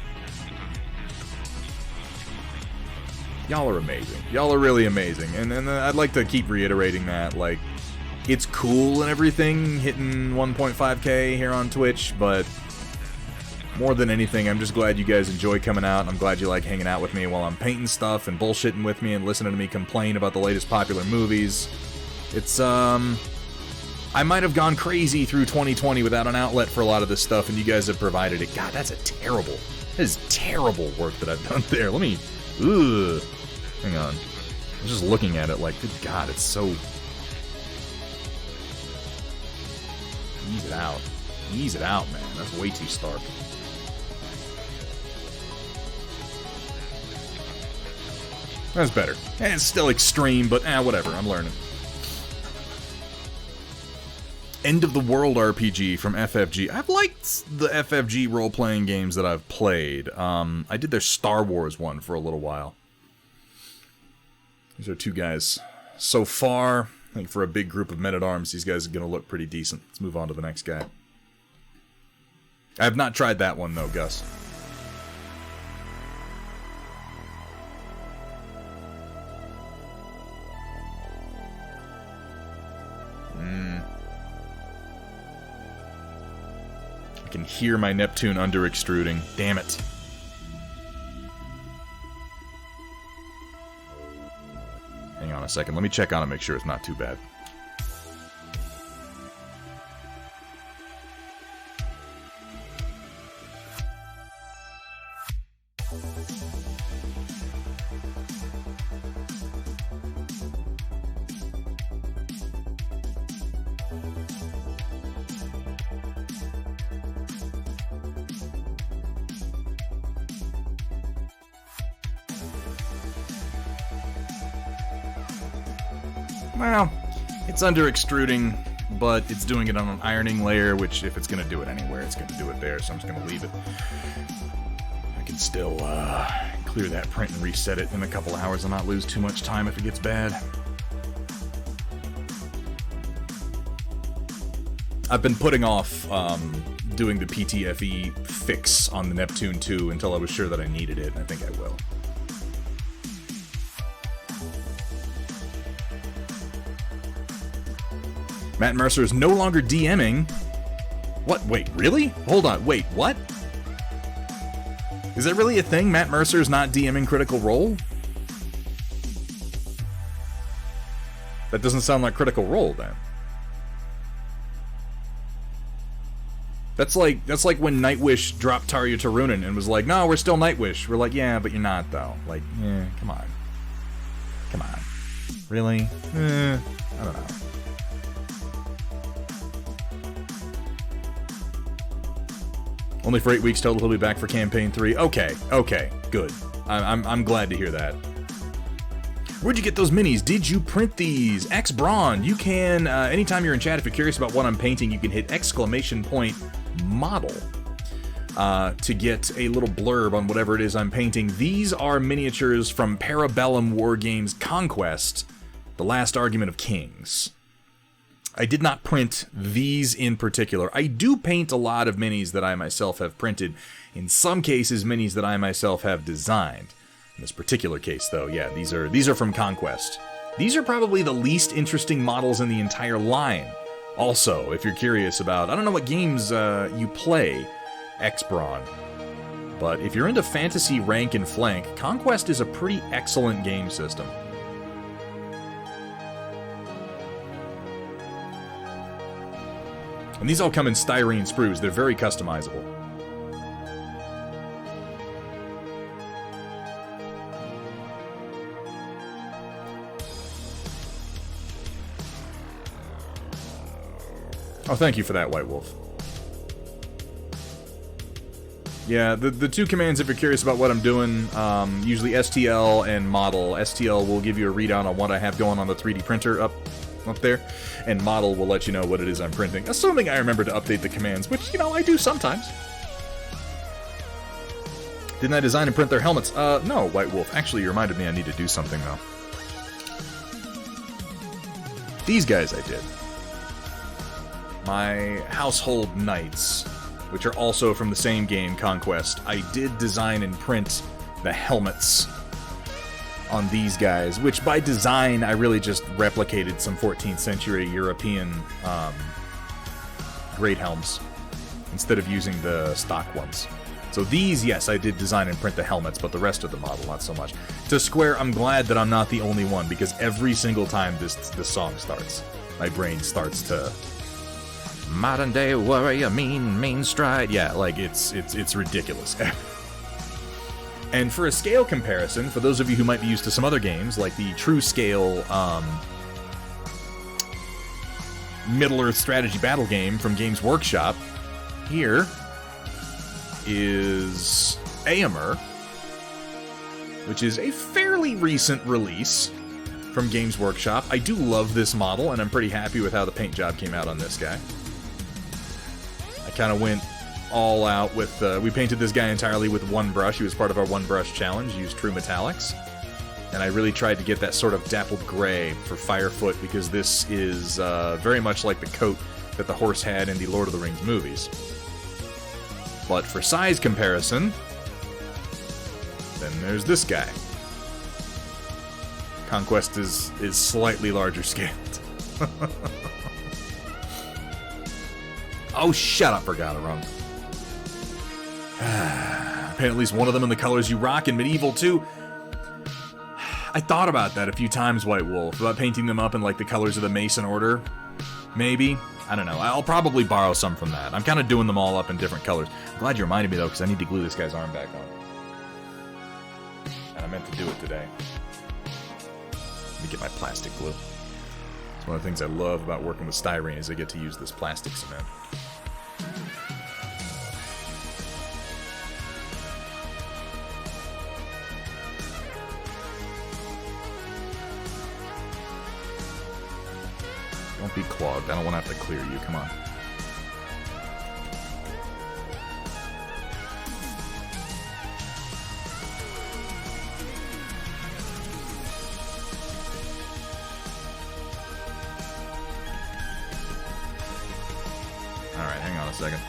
Y'all are amazing. Y'all are really amazing. And I'd like to keep reiterating that. Like, it's cool and everything, hitting 1.5k here on Twitch, but... more than anything, I'm just glad you guys enjoy coming out, and I'm glad you like hanging out with me while I'm painting stuff and bullshitting with me and listening to me complain about the latest popular movies. It's, I might have gone crazy through 2020 without an outlet for a lot of this stuff, and you guys have provided it. God, that is terrible work that I've done there. Let me, hang on. I was just looking at it like, good God, it's so... Ease it out. Ease it out, man. That's way too stark. That's better. And it's still extreme, but whatever. I'm learning. End of the World RPG from FFG. I've liked the FFG role-playing games that I've played. I did their Star Wars one for a little while. These are two guys. So far, I think for a big group of men-at-arms, these guys are going to look pretty decent. Let's move on to the next guy. I have not tried that one, though, Gus. I can hear my Neptune under-extruding. Damn it. Hang on a second. Let me check on it, make sure it's not too bad. Well, it's under-extruding, but it's doing it on an ironing layer, which if it's going to do it anywhere, it's going to do it there, so I'm just going to leave it. I can still clear that print and reset it in a couple hours and not lose too much time if it gets bad. I've been putting off doing the PTFE fix on the Neptune 2 until I was sure that I needed it, and I think I will. Matt Mercer is no longer DMing. What? Wait, really? Hold on. Wait, what? Is that really a thing? Matt Mercer is not DMing Critical Role? That doesn't sound like Critical Role, then. That's like when Nightwish dropped Tarja Turunen and was like, no, we're still Nightwish. We're like, yeah, but you're not, though. Like, come on. Come on. Really? I don't know. Only for 8 weeks total, he'll be back for Campaign 3. Okay, good. I'm glad to hear that. Where'd you get those minis? Did you print these? X Braun, you can, anytime you're in chat, if you're curious about what I'm painting, you can hit !model to get a little blurb on whatever it is I'm painting. These are miniatures from Parabellum War Games Conquest, The Last Argument of Kings. I did not print these in particular. I do paint a lot of minis that I myself have printed. In some cases, minis that I myself have designed. In this particular case, though, yeah, these are from Conquest. These are probably the least interesting models in the entire line. Also, if you're curious about, I don't know what games you play, X Braun, but if you're into fantasy rank and flank, Conquest is a pretty excellent game system. And these all come in styrene sprues. They're very customizable. Oh, thank you for that, White Wolf. Yeah, the two commands, if you're curious about what I'm doing, usually STL and model. STL will give you a readout on what I have going on the 3D printer up there, and model will let you know what it is I'm printing, assuming I remember to update the commands, which, you know, I do sometimes. Didn't I design and print their helmets? No, White Wolf. Actually, you reminded me I need to do something, though. These guys I did. My household knights, which are also from the same game, Conquest. I did design and print the helmets on these guys, which by design I really just replicated some 14th century European great helms instead of using the stock ones. So these, yes, I did design and print the helmets, but the rest of the model, not so much. To Square, I'm glad that I'm not the only one, because every single time this song starts, my brain starts to... Modern day warrior, mean stride. Yeah, like, it's ridiculous. And for a scale comparison, for those of you who might be used to some other games, like the True Scale Middle-earth strategy battle game from Games Workshop, here is AMR, which is a fairly recent release from Games Workshop. I do love this model, and I'm pretty happy with how the paint job came out on this guy. I kind of went all out with, we painted this guy entirely with one brush. He was part of our one brush challenge, used True Metallics. And I really tried to get that sort of dappled gray for Firefoot, because this is very much like the coat that the horse had in the Lord of the Rings movies. But for size comparison, then there's this guy. Conquest is slightly larger scaled. Oh, shut up, Forgotten. Paint at least one of them in the colors you rock in Medieval 2. I thought about that a few times, White Wolf, about painting them up in, like, the colors of the Mason Order. Maybe. I don't know. I'll probably borrow some from that. I'm kind of doing them all up in different colors. I'm glad you reminded me, though, because I need to glue this guy's arm back on. And I meant to do it today. Let me get my plastic glue. It's one of the things I love about working with styrene is I get to use this plastic cement. Don't be clogged. I don't want to have to clear you. Come on. Alright, hang on a second.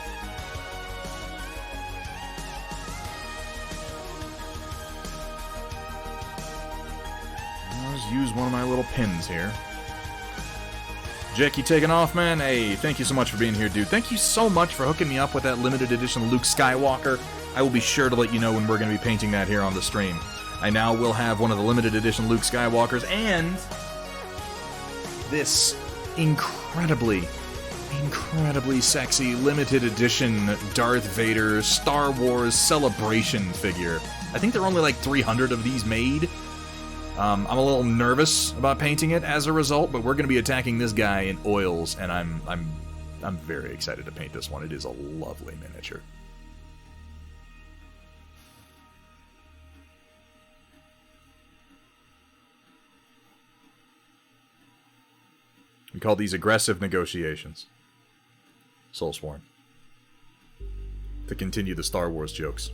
I'll just use one of my little pins here. Jackie taking off, man. Hey, thank you so much for being here, dude. Thank you so much for hooking me up with that limited edition Luke Skywalker. I will be sure to let you know when we're going to be painting that here on the stream. I now will have one of the limited edition Luke Skywalkers and this incredibly sexy limited edition Darth Vader Star Wars Celebration figure. I think there are only like 300 of these made. I'm a little nervous about painting it as a result, but we're going to be attacking this guy in oils, and I'm very excited to paint this one. It is a lovely miniature. We call these aggressive negotiations. Soulsworn. To continue the Star Wars jokes.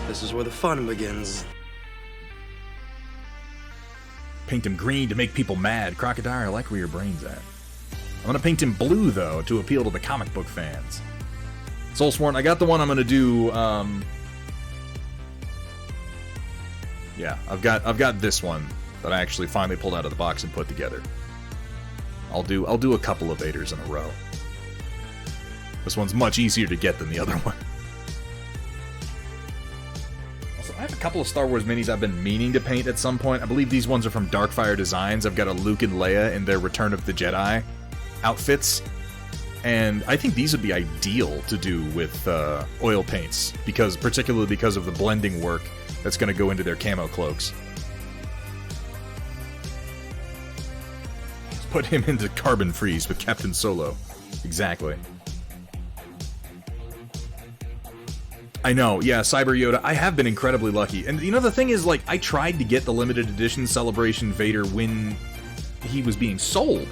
This is where the fun begins. Paint him green to make people mad. Crocodile, I like where your brain's at. I'm going to paint him blue, though, to appeal to the comic book fans. Soulsworn, I got the one I'm going to do, yeah, I've got this one that I actually finally pulled out of the box and put together. I'll do a couple of Vaders in a row. This one's much easier to get than the other one. Also, So I have a couple of Star Wars minis I've been meaning to paint at some point. I believe these ones are from Darkfire Designs. I've got a Luke and Leia in their Return of the Jedi outfits. And I think these would be ideal to do with oil paints, particularly because of the blending work that's going to go into their camo cloaks. Let's put him into Carbon Freeze with Captain Solo. Exactly. I know, yeah, Cyber Yoda. I have been incredibly lucky. And you know, the thing is, like, I tried to get the limited edition Celebration Vader when he was being sold.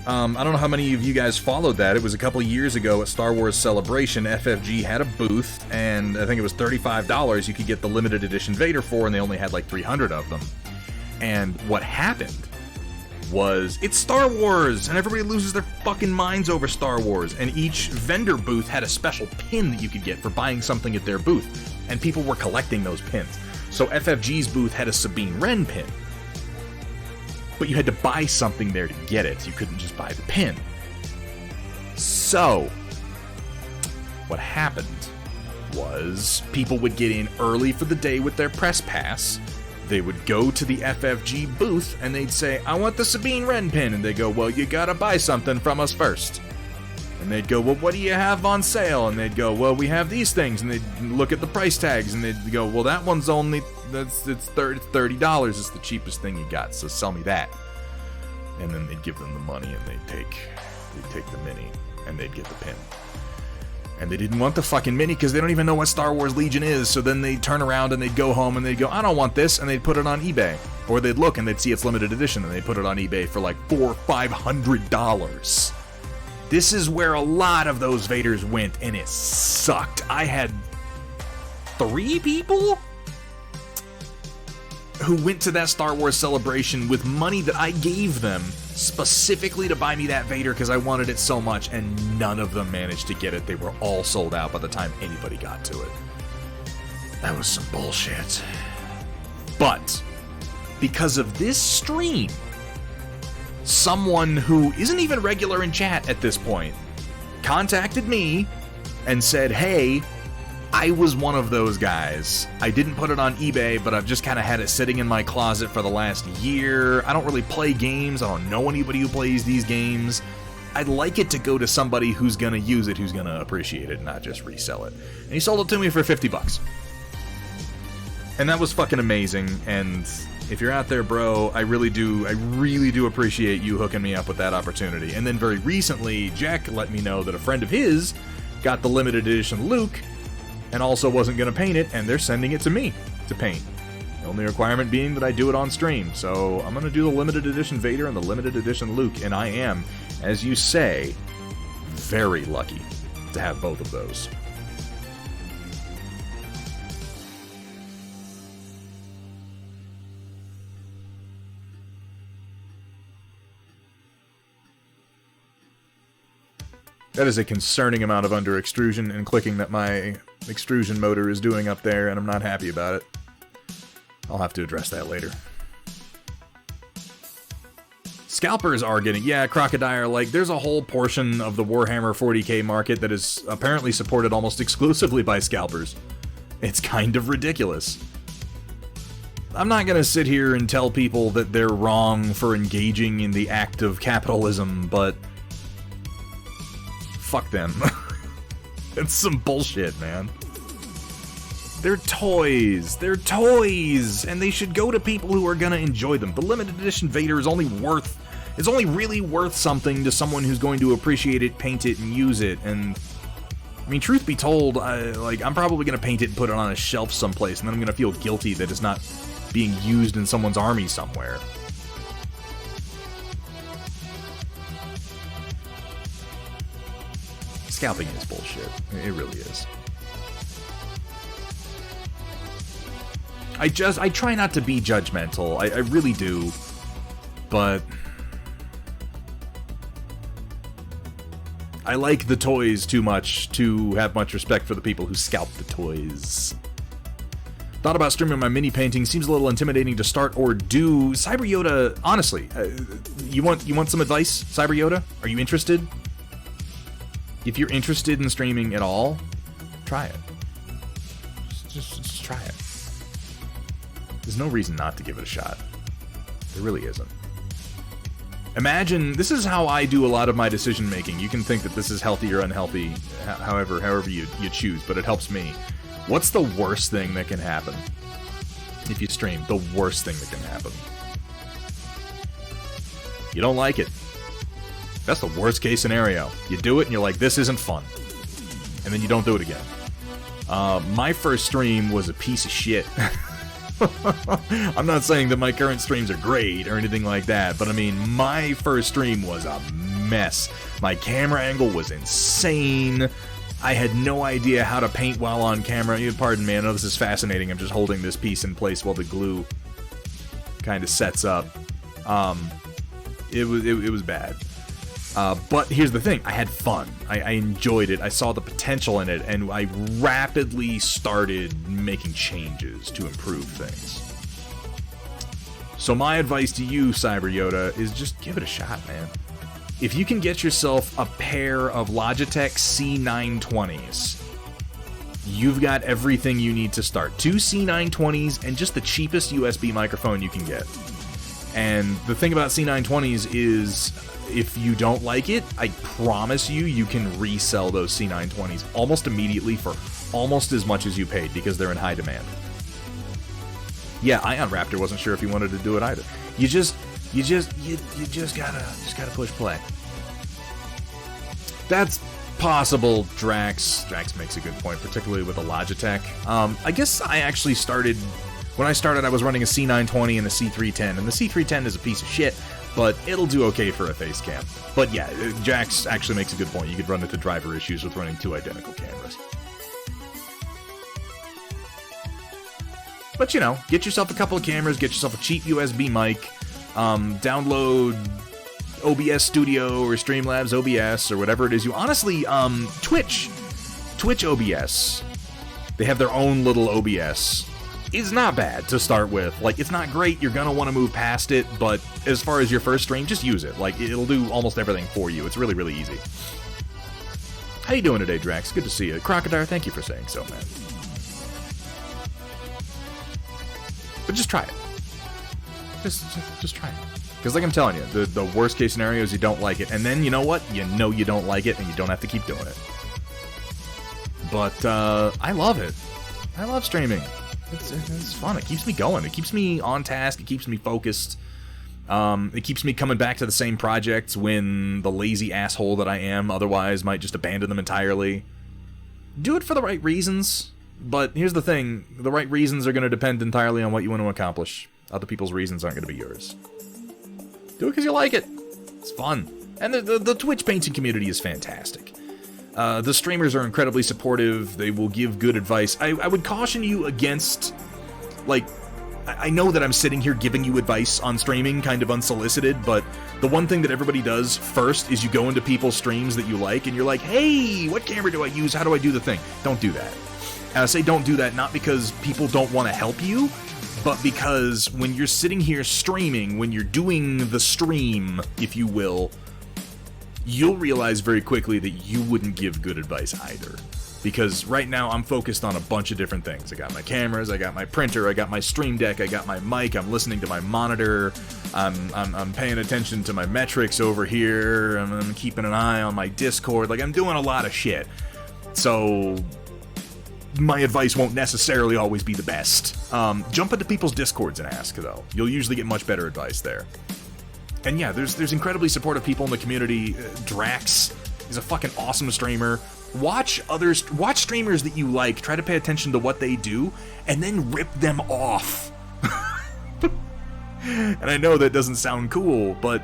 I don't know how many of you guys followed that. It was a couple years ago at Star Wars Celebration. FFG had a booth, and I think it was $35 you could get the limited edition Vader for, and they only had like 300 of them. And what happened was, it's Star Wars, and everybody loses their fucking minds over Star Wars, and each vendor booth had a special pin that you could get for buying something at their booth, and people were collecting those pins. So FFG's booth had a Sabine Wren pin, but you had to buy something there to get it. You couldn't just buy the pin. So what happened was, people would get in early for the day with their press pass. They would go to the FFG booth, and they'd say, I want the Sabine Wren pin. And they'd go, well, you gotta buy something from us first. And they'd go, well, what do you have on sale? And they'd go, well, we have these things. And they'd look at the price tags, and they'd go, well, that one's only, it's $30. It's the cheapest thing you got, so sell me that. And then they'd give them the money, and they'd take the mini, and they'd get the pin. And they didn't want the fucking mini because they don't even know what Star Wars Legion is, so then they'd turn around and they'd go home and they'd go, I don't want this, and they'd put it on eBay. Or they'd look and they'd see it's limited edition and they'd put it on eBay for like $400 or $500. This is where a lot of those Vaders went, and it sucked. I had 3 people who went to that Star Wars Celebration with money that I gave them specifically to buy me that Vader because I wanted it so much, and none of them managed to get it. They were all sold out by the time anybody got to it. That was some bullshit. But because of this stream, someone who isn't even regular in chat at this point contacted me and said, hey, I was one of those guys. I didn't put it on eBay, but I've just kind of had it sitting in my closet for the last year. I don't really play games. I don't know anybody who plays these games. I'd like it to go to somebody who's going to use it, who's going to appreciate it, not just resell it. And he sold it to me for $50. And that was fucking amazing. And if you're out there, bro, I really do appreciate you hooking me up with that opportunity. And then very recently, Jack let me know that a friend of his got the limited edition Luke and also wasn't going to paint it, and they're sending it to me to paint. The only requirement being that I do it on stream. So I'm going to do the limited edition Vader and the limited edition Luke, and I am, as you say, very lucky to have both of those. That is a concerning amount of under extrusion and clicking that my extrusion motor is doing up there, and I'm not happy about it. I'll have to address that later. Scalpers are getting... Yeah, Crocodile, like, there's a whole portion of the Warhammer 40k market that is apparently supported almost exclusively by scalpers. It's kind of ridiculous. I'm not gonna sit here and tell people that they're wrong for engaging in the act of capitalism, but... fuck them. It's some bullshit, man. They're toys. They're toys, and they should go to people who are gonna enjoy them. The limited edition Vader is only really worth something to someone who's going to appreciate it, paint it, and use it. And I mean, truth be told, I'm probably gonna paint it and put it on a shelf someplace, and then I'm gonna feel guilty that it's not being used in someone's army somewhere. Scalping is bullshit. It really is. I try not to be judgmental. I really do. But I like the toys too much to have much respect for the people who scalp the toys. Thought about streaming my mini painting. Seems a little intimidating to start or do. Cyber Yoda, honestly, you want some advice, Cyber Yoda? Are you interested? If you're interested in streaming at all, try it. Just try it. There's no reason not to give it a shot. There really isn't. Imagine, this is how I do a lot of my decision making. You can think that this is healthy or unhealthy, however you choose, but it helps me. What's the worst thing that can happen if you stream? The worst thing that can happen. You don't like it. That's the worst case scenario. You do it and you're like, this isn't fun. And then you don't do it again. My first stream was a piece of shit. I'm not saying that my current streams are great or anything like that, but I mean, my first stream was a mess. My camera angle was insane. I had no idea how to paint while on camera. Pardon me, I know this is fascinating. I'm just holding this piece in place while the glue kind of sets up. It was bad. But here's the thing, I had fun. I enjoyed it. I saw the potential in it, and I rapidly started making changes to improve things. So my advice to you, Cyber Yoda, is just give it a shot, man. If you can get yourself a pair of Logitech C920s, you've got everything you need to start. 2 C920s and just the cheapest USB microphone you can get. And the thing about C920s is, if you don't like it, I promise you can resell those C920s almost immediately for almost as much as you paid because they're in high demand. Yeah, Ion Raptor wasn't sure if he wanted to do it either. You just gotta push play. That's possible, Drax. Drax makes a good point, particularly with a Logitech. I guess I actually started. When I started, I was running a C920 and a C310, and the C310 is a piece of shit, but it'll do okay for a face cam. But yeah, Jax actually makes a good point. You could run into driver issues with running 2 identical cameras. But you know, get yourself a couple of cameras, get yourself a cheap USB mic, download OBS Studio or Streamlabs OBS or whatever it is you... Honestly, Twitch OBS, they have their own little OBS. Is not bad to start with. Like, it's not great, you're gonna want to move past it, but as far as your first stream, just use it. Like, it'll do almost everything for you. It's really, really easy. How you doing today, Drax? Good to see you. Crocodile, thank you for saying so, man. But just try it. Just try it. Because like I'm telling you, the worst case scenario is you don't like it, and then, you know what? You know you don't like it, and you don't have to keep doing it. But, I love it. I love streaming. It's fun. It keeps me going. It keeps me on task. It keeps me focused. It keeps me coming back to the same projects when the lazy asshole that I am otherwise might just abandon them entirely. Do it for the right reasons, but here's the thing. The right reasons are going to depend entirely on what you want to accomplish. Other people's reasons aren't going to be yours. Do it because you like it. It's fun. And the Twitch painting community is fantastic. The streamers are incredibly supportive. They will give good advice. I would caution you against, like, I know that I'm sitting here giving you advice on streaming, kind of unsolicited, but the one thing that everybody does first is you go into people's streams that you like, and you're like, hey, what camera do I use? How do I do the thing? Don't do that. And I say don't do that not because people don't want to help you, but because when you're sitting here streaming, when you're doing the stream, if you will, you'll realize very quickly that you wouldn't give good advice either. Because right now I'm focused on a bunch of different things. I got my cameras, I got my printer, I got my stream deck, I got my mic, I'm listening to my monitor, I'm paying attention to my metrics over here, I'm keeping an eye on my Discord, like I'm doing a lot of shit. So my advice won't necessarily always be the best. Jump into people's Discords and ask, though. You'll usually get much better advice there. And yeah, there's incredibly supportive people in the community. Drax is a fucking awesome streamer. Watch streamers that you like, try to pay attention to what they do, and then rip them off. And I know that doesn't sound cool, but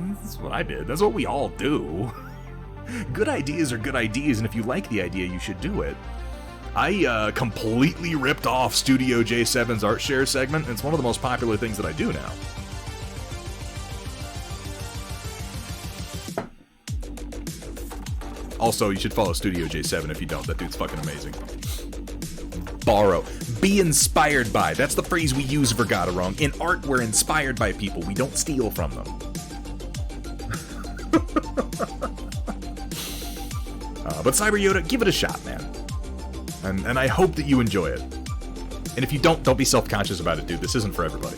that's what I did. That's what we all do. Good ideas are good ideas, and if you like the idea, you should do it. I completely ripped off Studio J7's Art Share segment, and it's one of the most popular things that I do now. Also, you should follow Studio J7 if you don't. That dude's fucking amazing. Borrow. Be inspired by. That's the phrase we use for Got It Wrong. In art, we're inspired by people. We don't steal from them. But Cyber Yoda, give it a shot, man. And I hope that you enjoy it. And if you don't be self-conscious about it, dude. This isn't for everybody.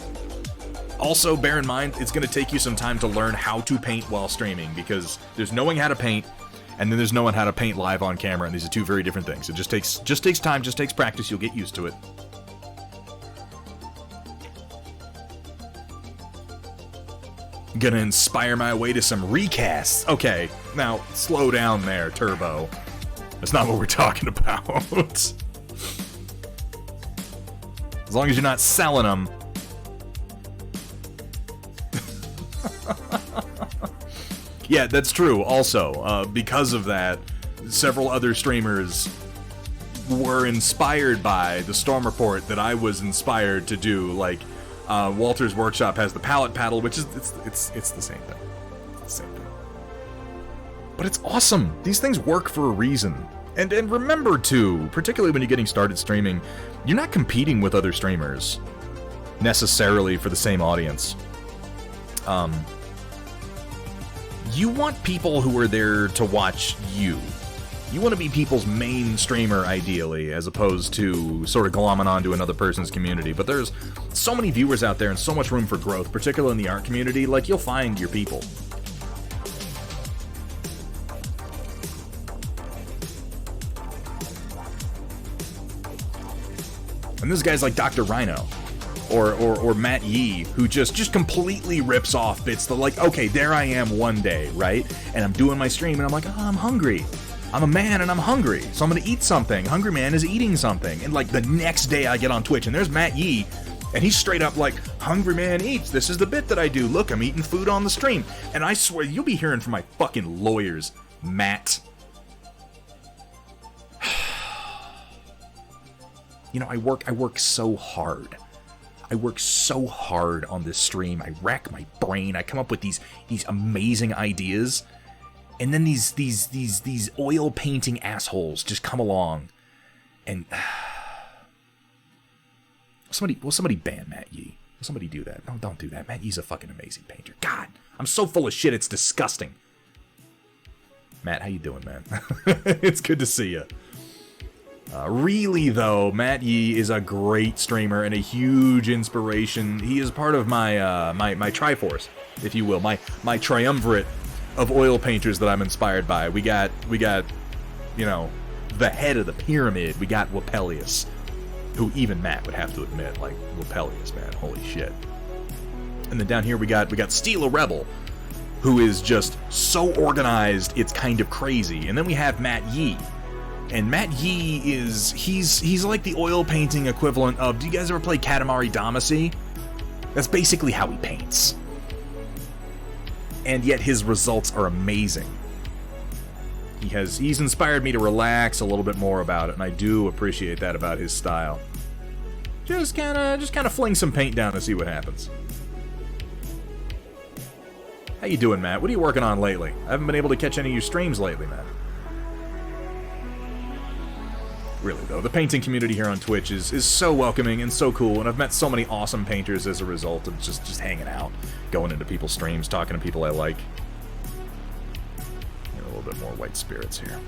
Also, bear in mind, it's going to take you some time to learn how to paint while streaming, because there's knowing how to paint, and then there's knowing how to paint live on camera, and these are two very different things. It just takes time, just takes practice. You'll get used to it. Gonna inspire my way to some recasts. Okay, now slow down there, Turbo. That's not what we're talking about. As long as you're not selling them. Yeah, that's true. Also, because of that, several other streamers were inspired by the Storm Report that I was inspired to do. Like, Walter's Workshop has the palette paddle, which is it's the same thing. It's the same thing. But it's awesome. These things work for a reason. And remember too, particularly when you're getting started streaming, you're not competing with other streamers necessarily for the same audience. You want people who are there to watch you. You want to be people's main streamer, ideally, as opposed to sort of glomming onto another person's community. But there's so many viewers out there and so much room for growth, particularly in the art community. Like, you'll find your people. And this guy's like Dr. Rhino. Or Matt Yee, who just completely rips off bits. The like, okay, there I am one day, right? And I'm doing my stream, and I'm like, oh, I'm hungry. I'm a man, and I'm hungry, so I'm gonna eat something. Hungry man is eating something. And like the next day I get on Twitch, and there's Matt Yee, and he's straight up like, hungry man eats. This is the bit that I do. Look, I'm eating food on the stream. And I swear, you'll be hearing from my fucking lawyers, Matt. You know, I work so hard. I work so hard on this stream. I rack my brain. I come up with these amazing ideas, and then these oil painting assholes just come along, and somebody ban Matt Yee. Will somebody do that? No, don't do that. Matt Yee's a fucking amazing painter. God, I'm so full of shit. It's disgusting. Matt, how you doing, man? It's good to see you. Really, though, Matt Yee is a great streamer and a huge inspiration. He is part of my my Triforce, if you will, my triumvirate of oil painters that I'm inspired by. We got you know, the head of the pyramid. We got Wapelius, who even Matt would have to admit, like, Wapelius, man, holy shit. And then down here we got Steel a Rebel, who is just so organized it's kind of crazy. And then we have Matt Yee. And Matt Yee he's like the oil painting equivalent of, do you guys ever play Katamari Damacy? That's basically how he paints. And yet his results are amazing. He's inspired me to relax a little bit more about it, and I do appreciate that about his style. Just kind of fling some paint down to see what happens. How you doing, Matt? What are you working on lately? I haven't been able to catch any of your streams lately, Matt. Really, though, the painting community here on Twitch is so welcoming and so cool, and I've met so many awesome painters as a result of just hanging out, going into people's streams, talking to people I like. Get a little bit more white spirits here.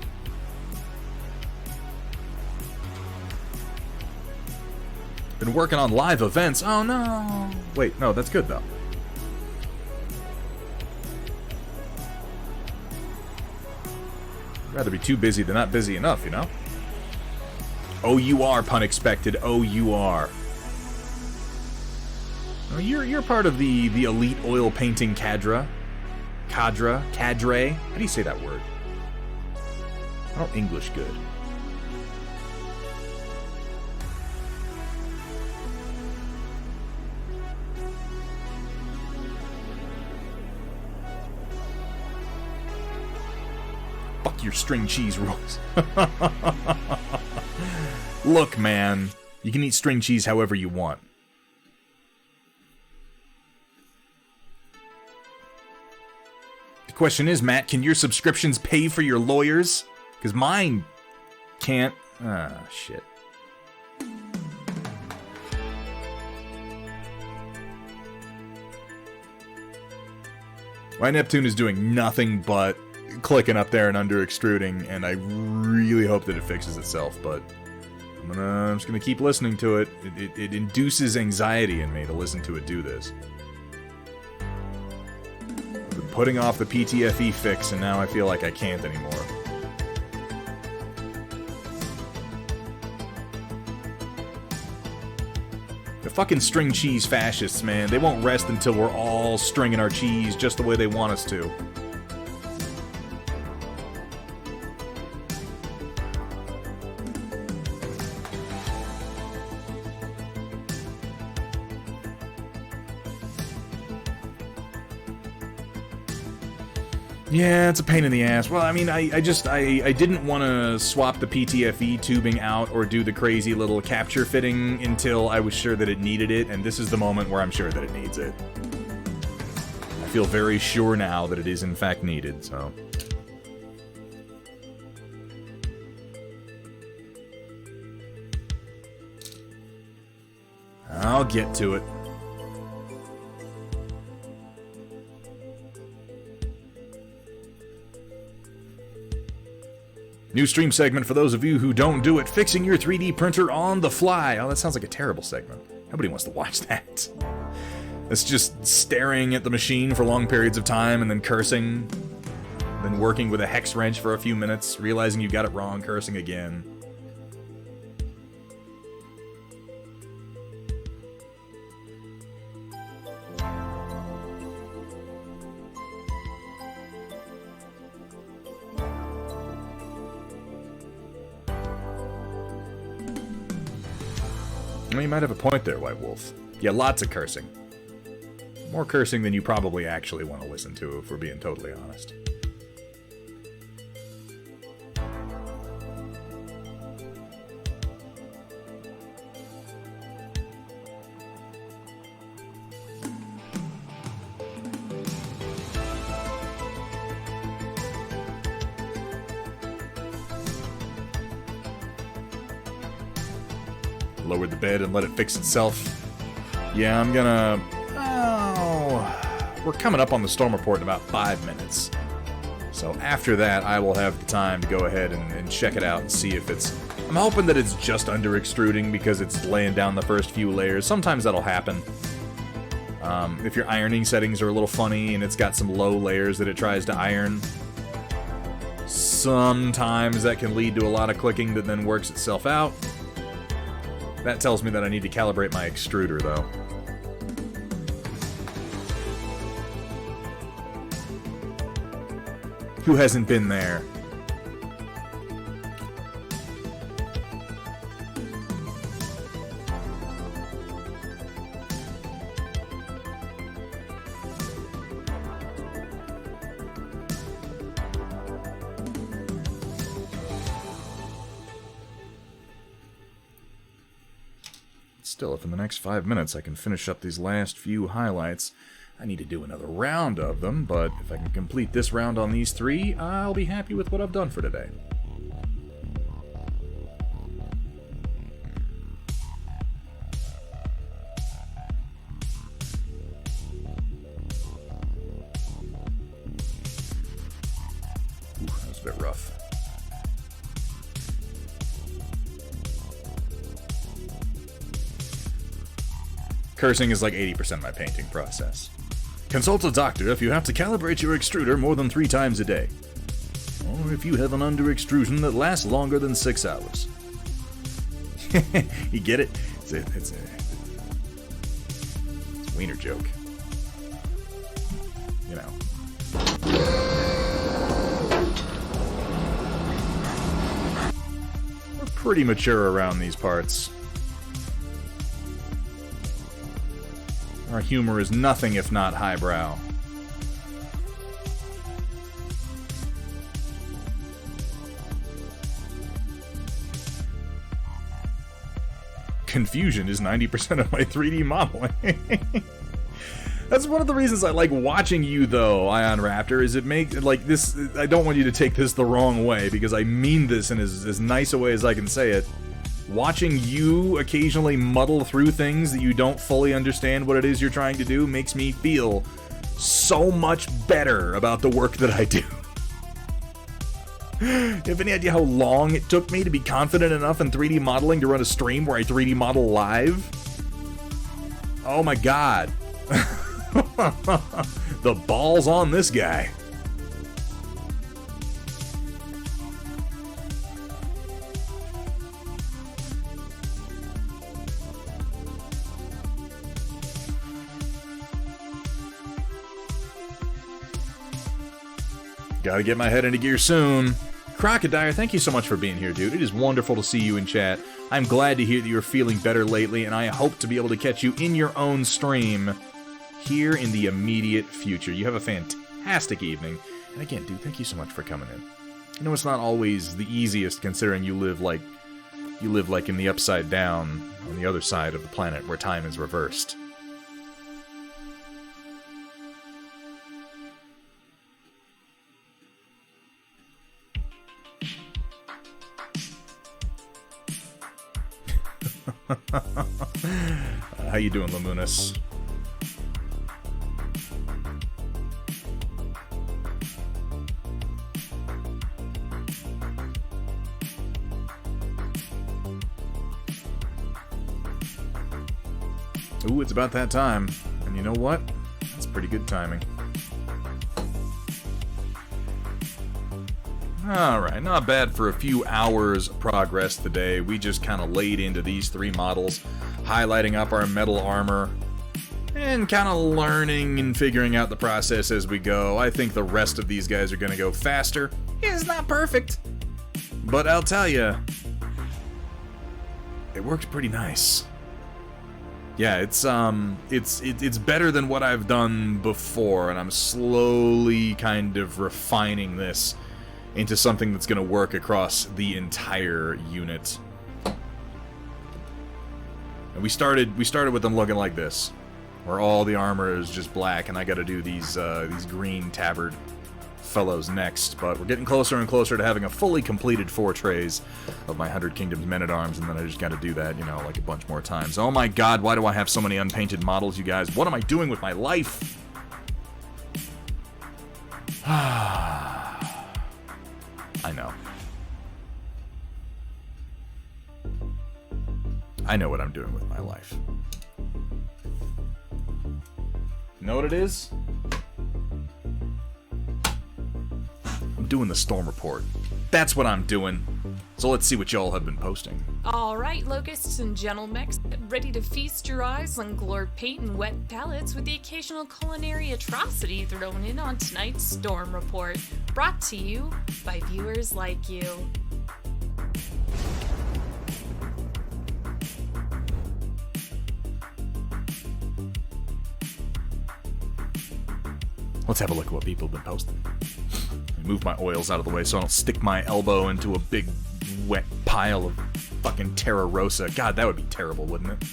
Been working on live events. Oh, no. Wait, no, that's good, though. I'd rather be too busy than not busy enough, you know? Oh, you are, pun expected. Oh, you are. Oh, you're part of the elite oil painting cadre. How do you say that word? I don't English good. Fuck your string cheese rules. Look, man, you can eat string cheese however you want. The question is, Matt, can your subscriptions pay for your lawyers? Because mine can't. Ah, shit. My Neptune is doing nothing but clicking up there and under extruding, and I really hope that it fixes itself, but I'm just gonna keep listening to it. It induces anxiety in me to listen to it do this. I've been putting off the PTFE fix, and now I feel like I can't anymore. The fucking string cheese fascists, man. They won't rest until we're all stringing our cheese just the way they want us to. Yeah, it's a pain in the ass. Well, I mean, I didn't want to swap the PTFE tubing out or do the crazy little capture fitting until I was sure that it needed it, and this is the moment where I'm sure that it needs it. I feel very sure now that it is in fact needed, so... I'll get to it. New stream segment for those of you who don't do it. Fixing your 3D printer on the fly. Oh, that sounds like a terrible segment. Nobody wants to watch that. It's just staring at the machine for long periods of time and then cursing. Then working with a hex wrench for a few minutes, realizing you got it wrong, cursing again. Well, you might have a point there, White Wolf. Yeah, lots of cursing. More cursing than you probably actually want to listen to, if we're being totally honest. Lowered the bed and let it fix itself. Yeah, I'm gonna... Oh... We're coming up on the storm report in about 5 minutes. So after that, I will have the time to go ahead and check it out and see if it's... I'm hoping that it's just under extruding because it's laying down the first few layers. Sometimes that'll happen. If your ironing settings are a little funny and it's got some low layers that it tries to iron, sometimes that can lead to a lot of clicking that then works itself out. That tells me that I need to calibrate my extruder, though. Who hasn't been there? Still, if in the next 5 minutes I can finish up these last few highlights, I need to do another round of them, but if I can complete this round on these 3, I'll be happy with what I've done for today. Ooh, that was a bit rough. Cursing is like 80% of my painting process. Consult a doctor if you have to calibrate your extruder more than 3 times a day. Or if you have an under extrusion that lasts longer than 6 hours. You get it? It's a wiener joke. You know. We're pretty mature around these parts. Our humor is nothing if not highbrow. Confusion is 90% of my 3D modeling. That's one of the reasons I like watching you, though, Ion Raptor, is it makes, like, this, I don't want you to take this the wrong way, because I mean this in as nice a way as I can say it. Watching you occasionally muddle through things that you don't fully understand what it is you're trying to do makes me feel so much better about the work that I do. You have any idea how long it took me to be confident enough in 3D modeling to run a stream where I 3D model live? Oh my god. The balls on this guy. Gotta get my head into gear soon. Crocodile, thank you so much for being here, dude. It is wonderful to see you in chat. I'm glad to hear that you're feeling better lately, and I hope to be able to catch you in your own stream here in the immediate future. You have a fantastic evening. And again, dude, thank you so much for coming in. I know it's not always the easiest, considering you live like in the upside down, on the other side of the planet where time is reversed. How you doing, Lamunis? Ooh, it's about that time. And you know what? That's pretty good timing. Alright, not bad for a few hours of progress today. We just kind of laid into these 3 models, highlighting up our metal armor, and kind of learning and figuring out the process as we go. I think the rest of these guys are going to go faster. It's not perfect, but I'll tell you, it worked pretty nice. Yeah, it's better than what I've done before, and I'm slowly kind of refining this into something that's going to work across the entire unit. And we started with them looking like this, where all the armor is just black, and I got to do these green tabard fellows next. But we're getting closer and closer to having a fully completed 4 trays of my 100 Kingdoms Men-at-Arms, and then I just got to do that, you know, like a bunch more times. Oh my god, why do I have so many unpainted models, you guys? What am I doing with my life? I know. I know what I'm doing with my life. Know what it is? I'm doing the storm report. That's what I'm doing. So let's see what y'all have been posting. Alright, locusts and gentlemechs, ready to feast your eyes on glor paint and wet palates with the occasional culinary atrocity thrown in on tonight's Storm Report, brought to you by viewers like you. Let's have a look at what people have been posting. Move my oils out of the way so I don't stick my elbow into a big wet pile of fucking Terra Rosa. God, that would be terrible, wouldn't it?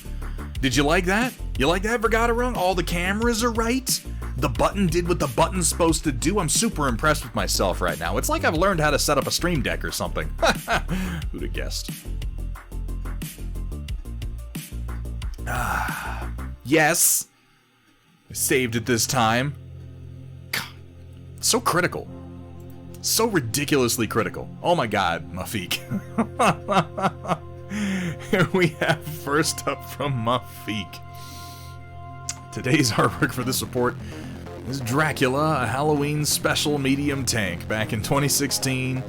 Did you like that? You like that, Vergata? All the cameras are right? The button did what the button's supposed to do? I'm super impressed with myself right now. It's like I've learned how to set up a stream deck or something. Who'd have guessed? Yes! I saved it this time. God, so critical. So ridiculously critical. Oh my god, Mafik. Here we have first up from Mafik. Today's artwork for this report is Dracula, a Halloween special medium tank. Back in 2016,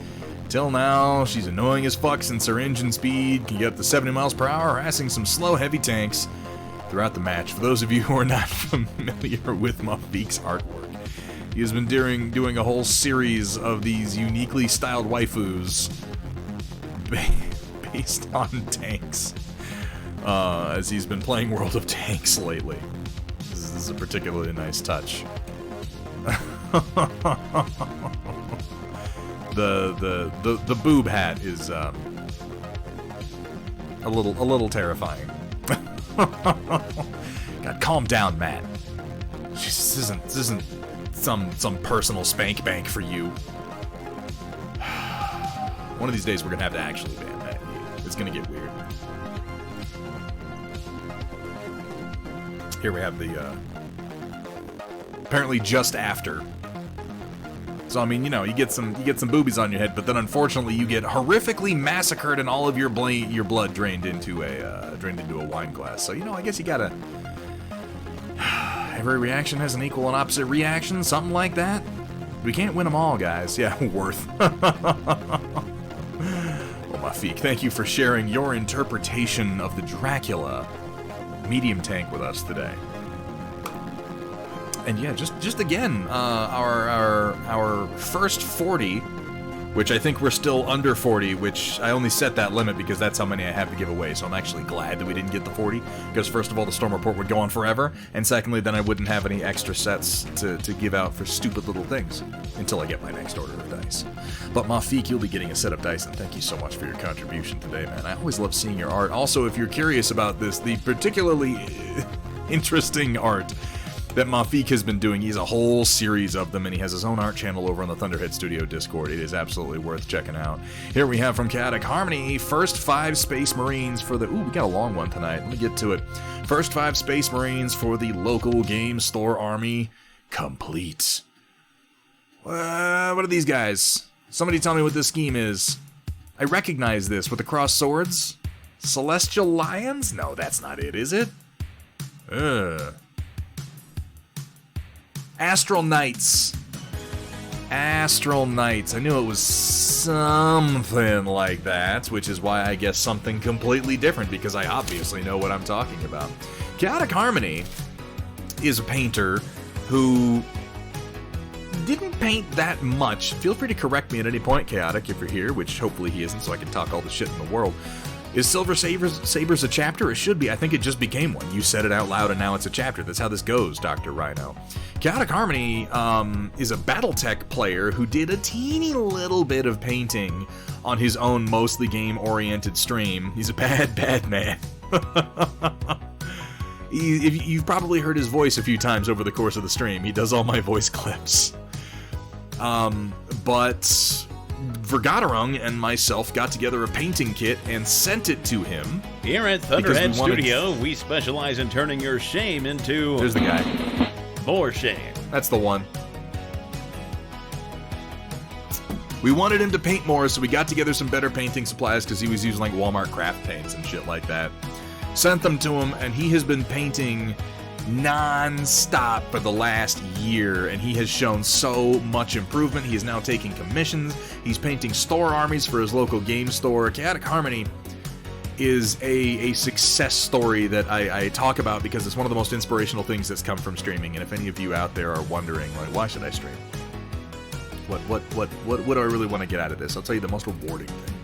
till now, she's annoying as fuck since her engine speed can get up to 70 miles per hour, harassing some slow, heavy tanks throughout the match. For those of you who are not familiar with Mafik's artwork, he has been doing a whole series of these uniquely styled waifus based on tanks, as he's been playing World of Tanks lately. This is a particularly nice touch. The boob hat is a little terrifying. God, calm down, Matt. This isn't some personal spank bank for you. One of these days we're gonna have to actually ban that. It's gonna get weird. Here we have the apparently just after So I mean, you know, you get some boobies on your head, but then unfortunately you get horrifically massacred and all of your blood drained into a wine glass. So you know, I guess you gotta. Every reaction has an equal and opposite reaction, something like that. We can't win them all, guys. Yeah, worth. Mafik, thank you for sharing your interpretation of the Dracula medium tank with us today. And yeah, just again, our first 40, which I think we're still under 40, which I only set that limit because that's how many I have to give away, so I'm actually glad that we didn't get the 40, because first of all, the Storm Report would go on forever, and secondly, then I wouldn't have any extra sets to give out for stupid little things until I get my next order of dice. But Mafik, you'll be getting a set of dice, and thank you so much for your contribution today, man. I always love seeing your art. Also, if you're curious about this, the particularly interesting art that Mafik has been doing, he's a whole series of them, and he has his own art channel over on the Thunderhead Studio Discord. It is absolutely worth checking out. Here we have from Chaotic Harmony, first 5 Space Marines for the... Ooh, we got a long one tonight. Let me get to it. First 5 Space Marines for the local game store army complete. What are these guys? Somebody tell me what this scheme is. I recognize this with the crossed swords. Celestial Lions? No, that's not it, is it? Astral Knights. Astral Knights. I knew it was something like that, which is why I guess something completely different, because I obviously know what I'm talking about. Chaotic Harmony is a painter who didn't paint that much. Feel free to correct me at any point, Chaotic, if you're here, which hopefully he isn't, so I can talk all the shit in the world. Is Silver Sabers a chapter? It should be. I think it just became one. You said it out loud and now it's a chapter. That's how this goes, Dr. Rhino. Chaotic Harmony is a Battletech player who did a teeny little bit of painting on his own mostly game-oriented stream. He's a bad, bad man. You've probably heard his voice a few times over the course of the stream. He does all my voice clips. But Vergaderung and myself got together a painting kit and sent it to him. Here at Thunderhead Studio, we specialize in turning your shame into... There's the guy. More shame. That's the one. We wanted him to paint more, so we got together some better painting supplies because he was using like Walmart craft paints and shit like that. Sent them to him, and he has been painting non-stop for the last year, and he has shown so much improvement. He is now taking commissions. He's painting store armies for his local game store. Chaotic Harmony is a success story that I talk about because it's one of the most inspirational things that's come from streaming. And if any of you out there are wondering, like, why should I stream? What do I really want to get out of this? I'll tell you the most rewarding thing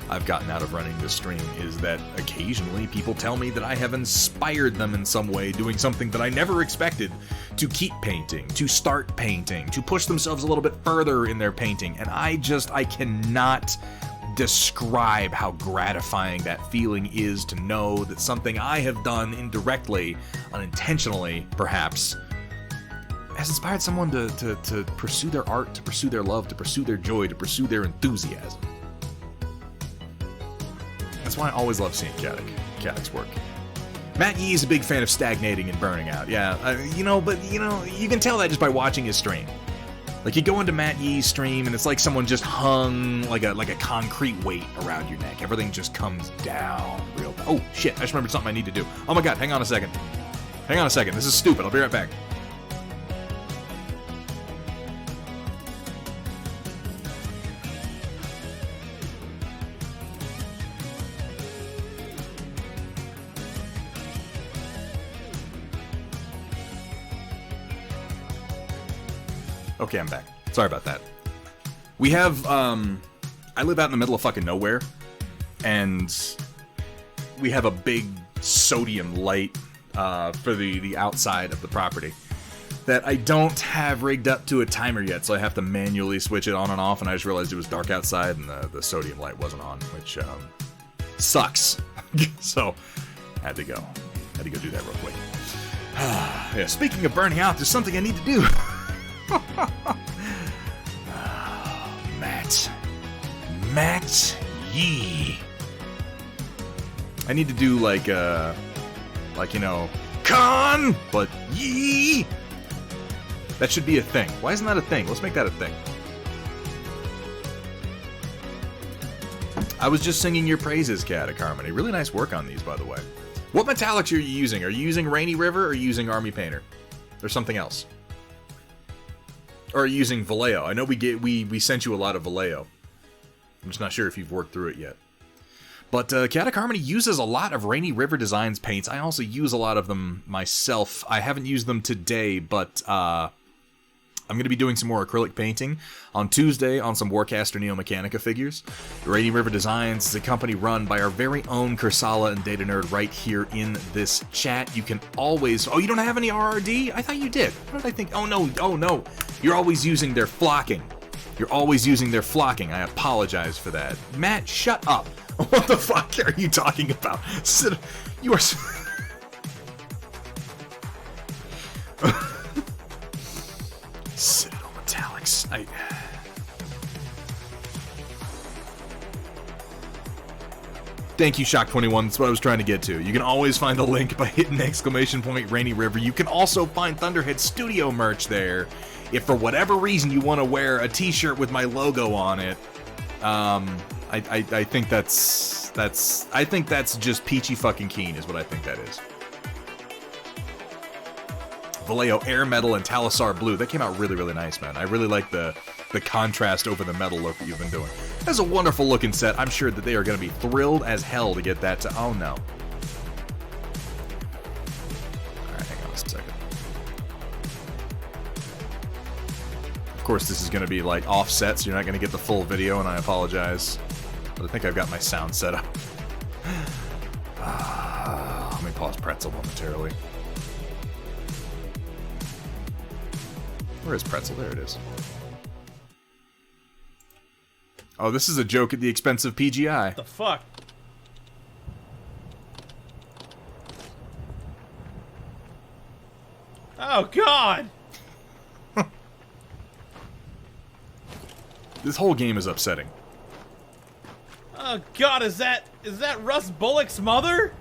I've gotten out of running this stream is that occasionally people tell me that I have inspired them in some way, doing something that I never expected, to keep painting, to start painting, to push themselves a little bit further in their painting. And I cannot describe how gratifying that feeling is to know that something I have done indirectly, unintentionally perhaps, has inspired someone to pursue their art, to pursue their love, to pursue their joy, to pursue their enthusiasm. That's why I always love seeing Chaotic's work. Matt Yee is a big fan of stagnating and burning out. Yeah, you can tell that just by watching his stream. Like, you go into Matt Yee's stream, and it's like someone just hung like a concrete weight around your neck. Everything just comes down real... Oh, shit, I just remembered something I need to do. Oh my god, hang on a second. Hang on a second, this is stupid. I'll be right back. Okay, I'm back. Sorry about that. We have, I live out in the middle of fucking nowhere, and we have a big sodium light for the outside of the property that I don't have rigged up to a timer yet, so I have to manually switch it on and off, and I just realized it was dark outside and the sodium light wasn't on, which sucks. So, had to go do that real quick. Yeah, speaking of burning out, there's something I need to do. Matt Yee. I need to do like Con, but Yee. That should be a thing. Why isn't that a thing? Let's make that a thing. I was just singing your praises, Chaotic Harmony. Really nice work on these, by the way. What metallics are you using? Are you using Rainy River or are you using Army Painter? Or something else? Or are you using Vallejo? I know we sent you a lot of Vallejo. I'm just not sure if you've worked through it yet. But Chaotic Harmony uses a lot of Rainy River Designs paints. I also use a lot of them myself. I haven't used them today, but I'm going to be doing some more acrylic painting on Tuesday on some Warcaster Neo Mechanica figures. Rainy River Designs is a company run by our very own Kursala and Data Nerd right here in this chat. You can always... Oh, you don't have any RRD? I thought you did. What did I think? Oh, no. You're always using their flocking. You're always using their flocking. I apologize for that. Matt, shut up. What the fuck are you talking about? You are... Citadel Metallics. Thank you, Shock21. That's what I was trying to get to. You can always find the link by hitting @ Rainy River. You can also find Thunderhead Studio merch there. If for whatever reason you want to wear a t-shirt with my logo on it, I think that's just peachy fucking keen is what I think that is. Vallejo Air Metal and Talisar Blue. That came out really, really nice, man. I really like the contrast over the metal look that you've been doing. That's a wonderful looking set. I'm sure that they are going to be thrilled as hell to get that to... Oh, no. Alright, hang on a second. Of course, this is going to be, like, offset, so you're not going to get the full video, and I apologize. But I think I've got my sound set up. Let me pause Pretzel momentarily. Where is Pretzel? There it is. Oh, this is a joke at the expense of PGI. What the fuck? Oh, God! This whole game is upsetting. Oh, God, is that Russ Bullock's mother?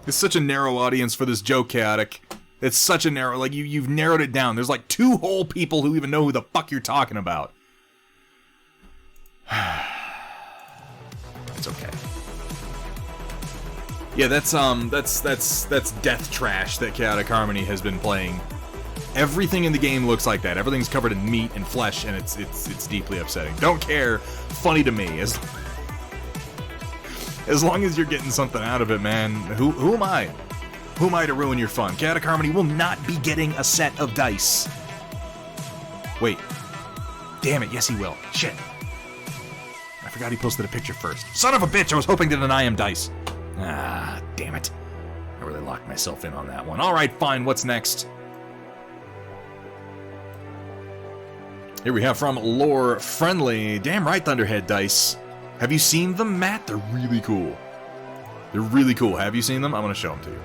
It's such a narrow audience for this joke, Chaotic. It's such a narrow... Like, you've narrowed it down. There's like 2 whole people who even know who the fuck you're talking about. It's okay. Yeah, that's death trash that Chaotic Harmony has been playing. Everything in the game looks like that. Everything's covered in meat and flesh, and it's deeply upsetting. Don't care. Funny to me. As long as you're getting something out of it, man. Who am I? Who am I to ruin your fun? Chaotic Harmony will not be getting a set of dice. Wait. Damn it, yes he will. Shit. I forgot he posted a picture first. Son of a bitch, I was hoping to deny him dice. Ah, damn it. I really locked myself in on that one. Alright, fine, what's next? Here we have from Lore Friendly. Damn right, Thunderhead dice. Have you seen them, Matt? They're really cool. They're really cool. Have you seen them? I'm going to show them to you.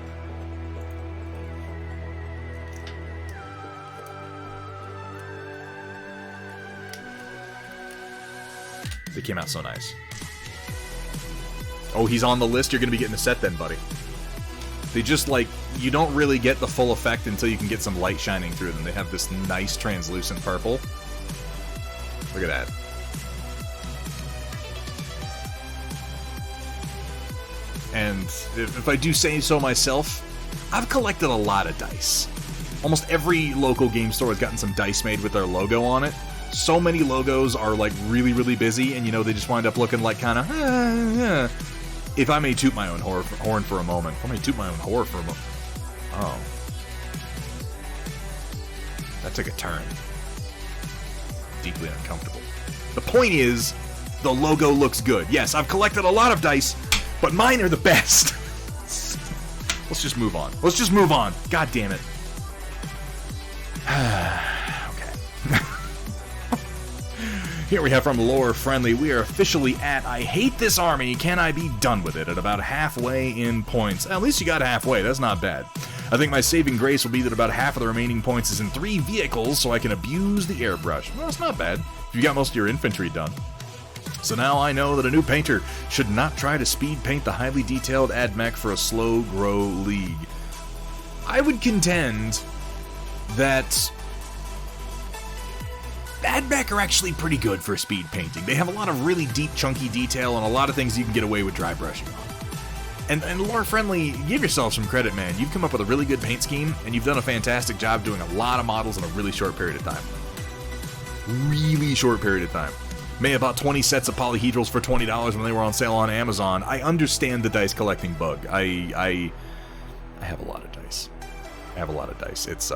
They came out so nice. Oh, he's on the list? You're going to be getting a set then, buddy. They just, like, you don't really get the full effect until you can get some light shining through them. They have this nice translucent purple. Look at that. And if I do say so myself, I've collected a lot of dice. Almost every local game store has gotten some dice made with their logo on it. So many logos are, like, really, really busy, and, you know, they just wind up looking like kind of, If I may toot my own horn for a moment. If I may toot my own horror for a moment. Oh. That took a turn. Deeply uncomfortable. The point is, the logo looks good. Yes, I've collected a lot of dice, but mine are the best. Let's just move on. Let's just move on. God damn it. Okay. Here we have from Lore Friendly. We are officially at I hate this army, can I be done with it? At about halfway in points. At least you got halfway, that's not bad. I think my saving grace will be that about half of the remaining points is in 3 vehicles, so I can abuse the airbrush. Well, that's not bad. You got most of your infantry done. So now I know that a new painter should not try to speed paint the highly detailed AdMech for a slow grow league. I would contend that Admech are actually pretty good for speed painting. They have a lot of really deep, chunky detail and a lot of things you can get away with dry brushing on. And Lore Friendly, give yourself some credit, man. You've come up with a really good paint scheme, and you've done a fantastic job doing a lot of models in a really short period of time. Really short period of time. Made about 20 sets of polyhedrals for $20 when they were on sale on Amazon. I understand the dice collecting bug. I have a lot of dice. I have a lot of dice. It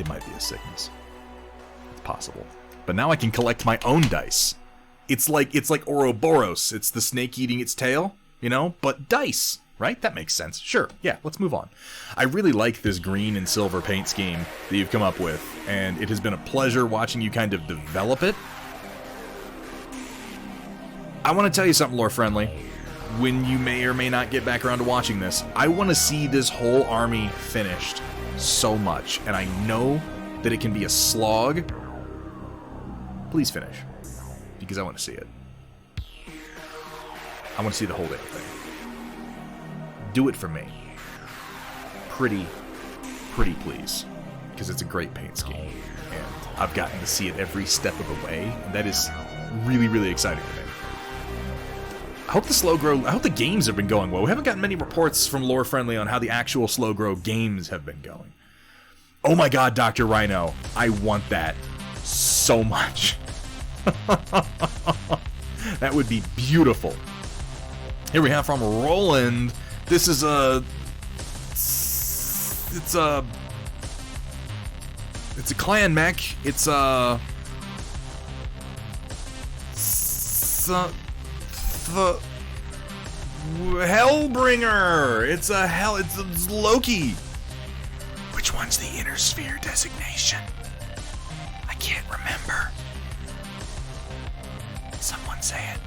might be a sickness. It's possible. But now I can collect my own dice. It's like Ouroboros. It's the snake eating its tail, you know? But dice, right? That makes sense. Sure. Yeah, let's move on. I really like this green and silver paint scheme that you've come up with, and it has been a pleasure watching you kind of develop it. I want to tell you something, Lore Friendly. When you may or may not get back around to watching this, I want to see this whole army finished so much, and I know that it can be a slog. Please finish, because I want to see it. I want to see the whole damn thing. Do it for me. Pretty please, because it's a great paint scheme, and I've gotten to see it every step of the way, and that is really, really exciting to me. I hope the slow grow. I hope the games have been going well. We haven't gotten many reports from Lore Friendly on how the actual slow grow games have been going. Oh my god, Dr. Rhino. I want that so much. That would be beautiful. Here we have from Roland. This is it's a clan mech. It's a the Hellbringer. It's Loki. Which one's the inner sphere designation? I can't remember. Someone say it.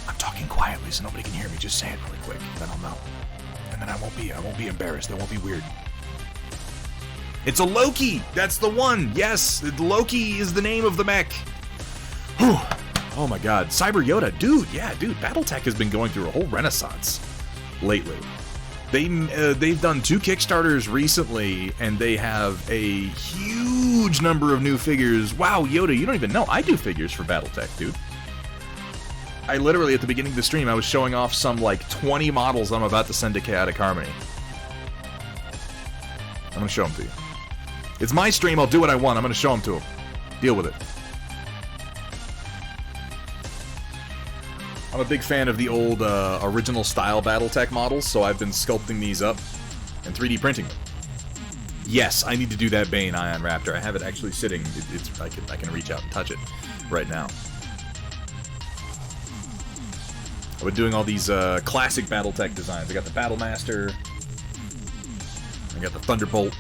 I'm talking quietly so nobody can hear me. Just say it really quick, then I'll know. And then I won't be embarrassed. That won't be weird. It's a Loki. That's the one. Yes, Loki is the name of the mech. Whew. Oh my god. Cyber Yoda. Dude, Battletech has been going through a whole renaissance lately. They've done 2 Kickstarters recently, and they have a huge number of new figures. Wow, Yoda, you don't even know. I do figures for Battletech, dude. I literally, at the beginning of the stream, I was showing off some, 20 models I'm about to send to Chaotic Harmony. I'm gonna show them to you. It's my stream, I'll do what I want. I'm gonna show them to them. Deal with it. I'm a big fan of the old original style Battletech models, so I've been sculpting these up and 3D printing them. Yes, I need to do that Bane Ion Raptor. I have it actually sitting. I can reach out and touch it right now. I've been doing all these classic Battletech designs. I got the Battlemaster. I got the Thunderbolt.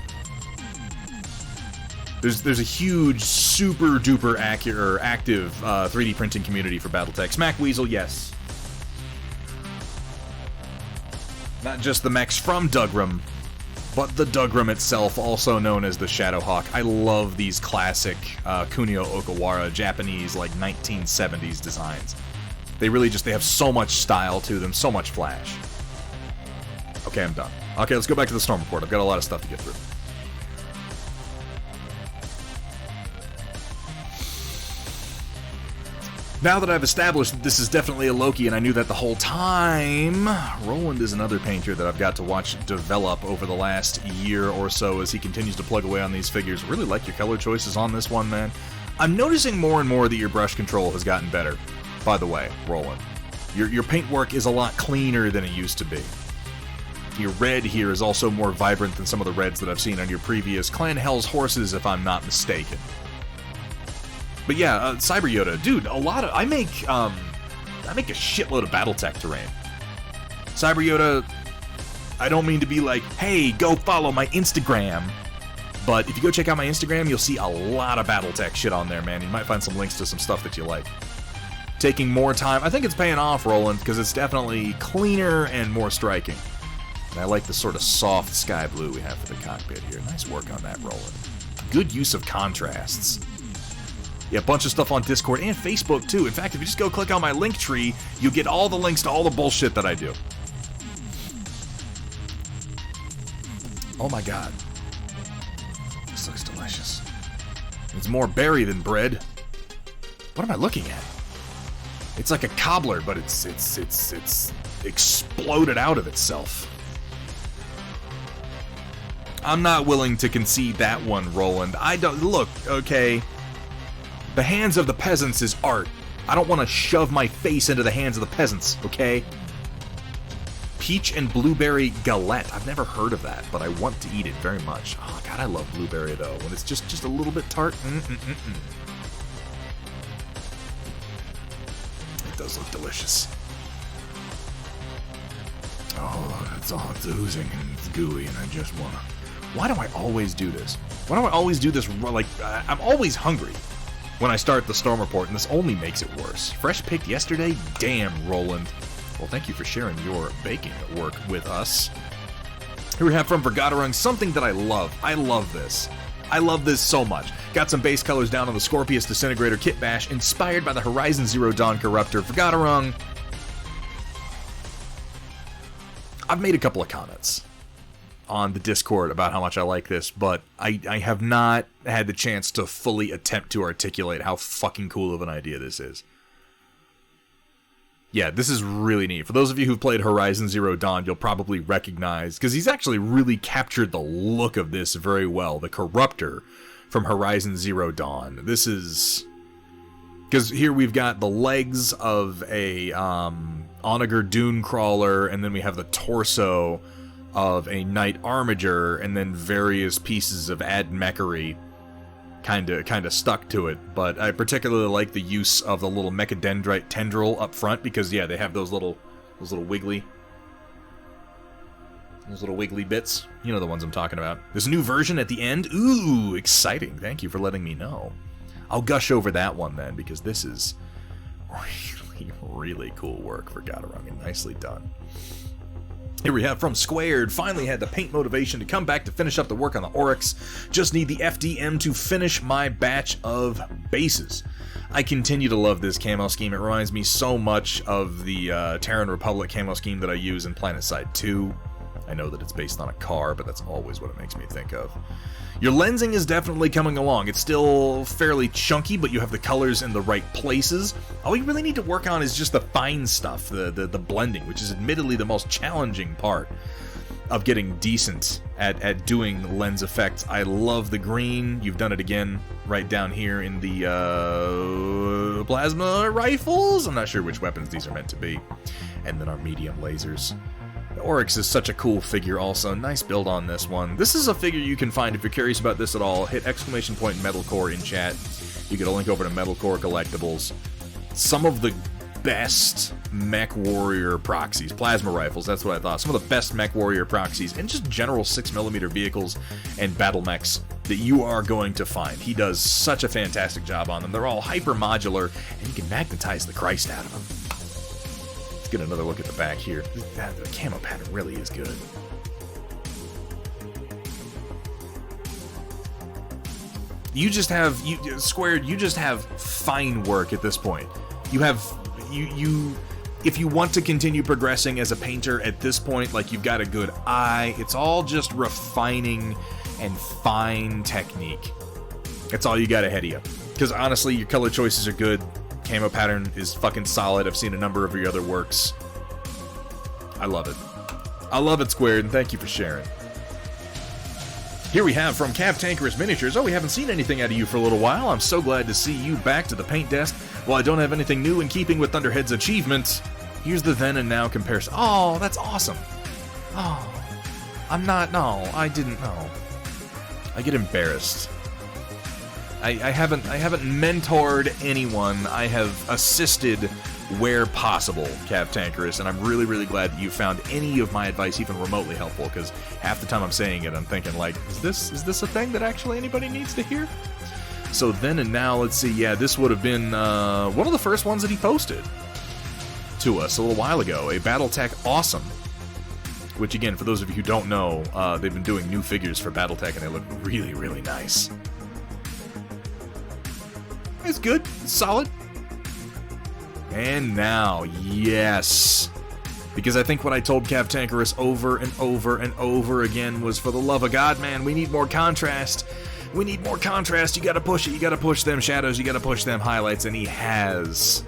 There's a huge, super duper active 3D printing community for Battletech. Smack Weasel, yes. Not just the mechs from Dougram, but the Dougram itself, also known as the Shadowhawk. I love these classic Kunio Okawara Japanese 1970s designs. They really they have so much style to them, so much flash. Okay, I'm done. Okay, let's go back to the Storm Report. I've got a lot of stuff to get through. Now that I've established that this is definitely a Loki, and I knew that the whole time, Roland is another painter that I've got to watch develop over the last year or so as he continues to plug away on these figures. Really like your color choices on this one, man. I'm noticing more and more that your brush control has gotten better, by the way, Roland. Your paint work is a lot cleaner than it used to be. Your red here is also more vibrant than some of the reds that I've seen on your previous Clan Hell's Horses, if I'm not mistaken. But yeah, Cyber Yoda, dude, I make a shitload of Battletech terrain. Cyber Yoda, I don't mean to be like, hey, go follow my Instagram. But if you go check out my Instagram, you'll see a lot of Battletech shit on there, man. You might find some links to some stuff that you like. Taking more time, I think it's paying off, Roland, because it's definitely cleaner and more striking. And I like the sort of soft sky blue we have for the cockpit here. Nice work on that, Roland. Good use of contrasts. Yeah, a bunch of stuff on Discord and Facebook, too. In fact, if you just go click on my link tree, you'll get all the links to all the bullshit that I do. Oh my god. This looks delicious. It's more berry than bread. What am I looking at? It's like a cobbler, but it's exploded out of itself. I'm not willing to concede that one, Roland. I don't... Look, okay. The hands of the peasants is art. I don't want to shove my face into the hands of the peasants, okay? Peach and blueberry galette. I've never heard of that, but I want to eat it very much. Oh, God, I love blueberry, though. When it's just a little bit tart. It does look delicious. Oh, it's oozing and it's gooey, and I just want to... Why do I always do this? Why do I always do this? Like, I'm always hungry when I start the Storm Report, and this only makes it worse. Fresh picked yesterday? Damn, Roland. Well, thank you for sharing your baking work with us. Here we have from Vergaderung, something that I love. I love this. I love this so much. Got some base colors down on the Scorpius Disintegrator Kit Bash, inspired by the Horizon Zero Dawn Corruptor. Vergaderung. I've made a couple of comments on the Discord about how much I like this, but I have not had the chance to fully attempt to articulate how fucking cool of an idea this is. Yeah, this is really neat. For those of you who've played Horizon Zero Dawn, you'll probably recognize, because he's actually really captured the look of this very well, the Corruptor from Horizon Zero Dawn. This is... Because here we've got the legs of a Onager Dune Crawler, and then we have the torso of a Knight Armiger, and then various pieces of admechary kind of stuck to it. But I particularly like the use of the little mechadendrite tendril up front, because yeah, they have those little wiggly bits. You know the ones I'm talking about. There's a new version at the end. Ooh, exciting. Thank you for letting me know. I'll gush over that one then, because this is really, really cool work for Vergaderung, and nicely done. Here we have from Squared, finally had the paint motivation to come back to finish up the work on the Oryx. Just need the FDM to finish my batch of bases. I continue to love this camo scheme. It reminds me so much of the Terran Republic camo scheme that I use in PlanetSide 2. I know that it's based on a car, but that's always what it makes me think of. Your lensing is definitely coming along. It's still fairly chunky, but you have the colors in the right places. All you really need to work on is just the fine stuff, the blending, which is admittedly the most challenging part of getting decent at doing lens effects. I love the green. You've done it again right down here in the plasma rifles. I'm not sure which weapons these are meant to be. And then our medium lasers. The Oryx is such a cool figure also. Nice build on this one. This is a figure you can find if you're curious about this at all. Hit ! Metalcore in chat. You get a link over to Metalcore Collectibles. Some of the best mech warrior proxies. Plasma rifles, that's what I thought. Some of the best mech warrior proxies and just general 6mm vehicles and battle mechs that you are going to find. He does such a fantastic job on them. They're all hyper modular, and you can magnetize the Christ out of them. Get another look at the back here. The camo pattern really is good. You just have Squared. You just have fine work at this point. You have you. If you want to continue progressing as a painter at this point, like you've got a good eye. It's all just refining and fine technique. That's all you got ahead of you. Because honestly, your color choices are good. Camo pattern is fucking solid. I've seen a number of your other works. I love it. I love it, Squared, and thank you for sharing. Here we have from Cav Tankerous Miniatures. Oh, we haven't seen anything out of you for a little while. I'm so glad to see you back to the paint desk. While I don't have anything new in keeping with Thunderhead's achievements, here's the then and now comparison. Oh, that's awesome. Oh, I didn't know. I get embarrassed. I haven't mentored anyone. I have assisted where possible, Cav Tankerous, and I'm really, really glad that you found any of my advice even remotely helpful, because half the time I'm saying it, I'm thinking, like, is this a thing that actually anybody needs to hear? So then and now, let's see, yeah, this would have been one of the first ones that he posted to us a little while ago, a Battletech Awesome, which, again, for those of you who don't know, they've been doing new figures for Battletech, and they look really, really nice. It's good. It's solid. And now, yes. Because I think what I told Cav Tankerous over and over and over again was, for the love of God, man, we need more contrast. We need more contrast, you gotta push it, you gotta push them shadows, you gotta push them highlights, and he has.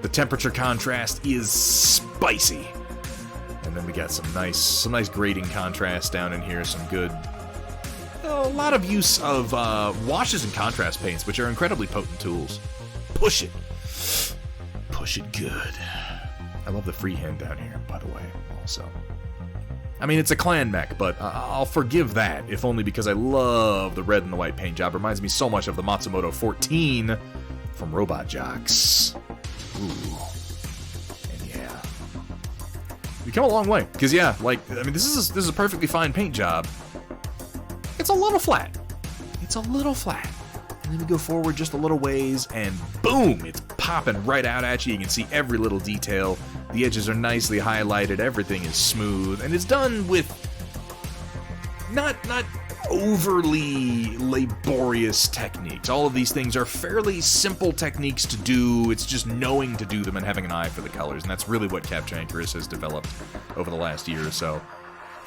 The temperature contrast is spicy. And then we got some nice grading contrast down in here, some good... A lot of use of washes and contrast paints, which are incredibly potent tools. Push it. Push it good. I love the freehand down here, by the way, also. I mean, it's a clan mech, but I'll forgive that, if only because I love the red and the white paint job. Reminds me so much of the Matsumoto 14 from Robot Jocks. Ooh. And yeah. We come a long way, because yeah, like, I mean, this is a perfectly fine paint job. It's a little flat. It's a little flat. And then we go forward just a little ways, and boom! It's popping right out at you. You can see every little detail. The edges are nicely highlighted. Everything is smooth, and it's done with not overly laborious techniques. All of these things are fairly simple techniques to do. It's just knowing to do them and having an eye for the colors, and that's really what Captain Chris has developed over the last year or so.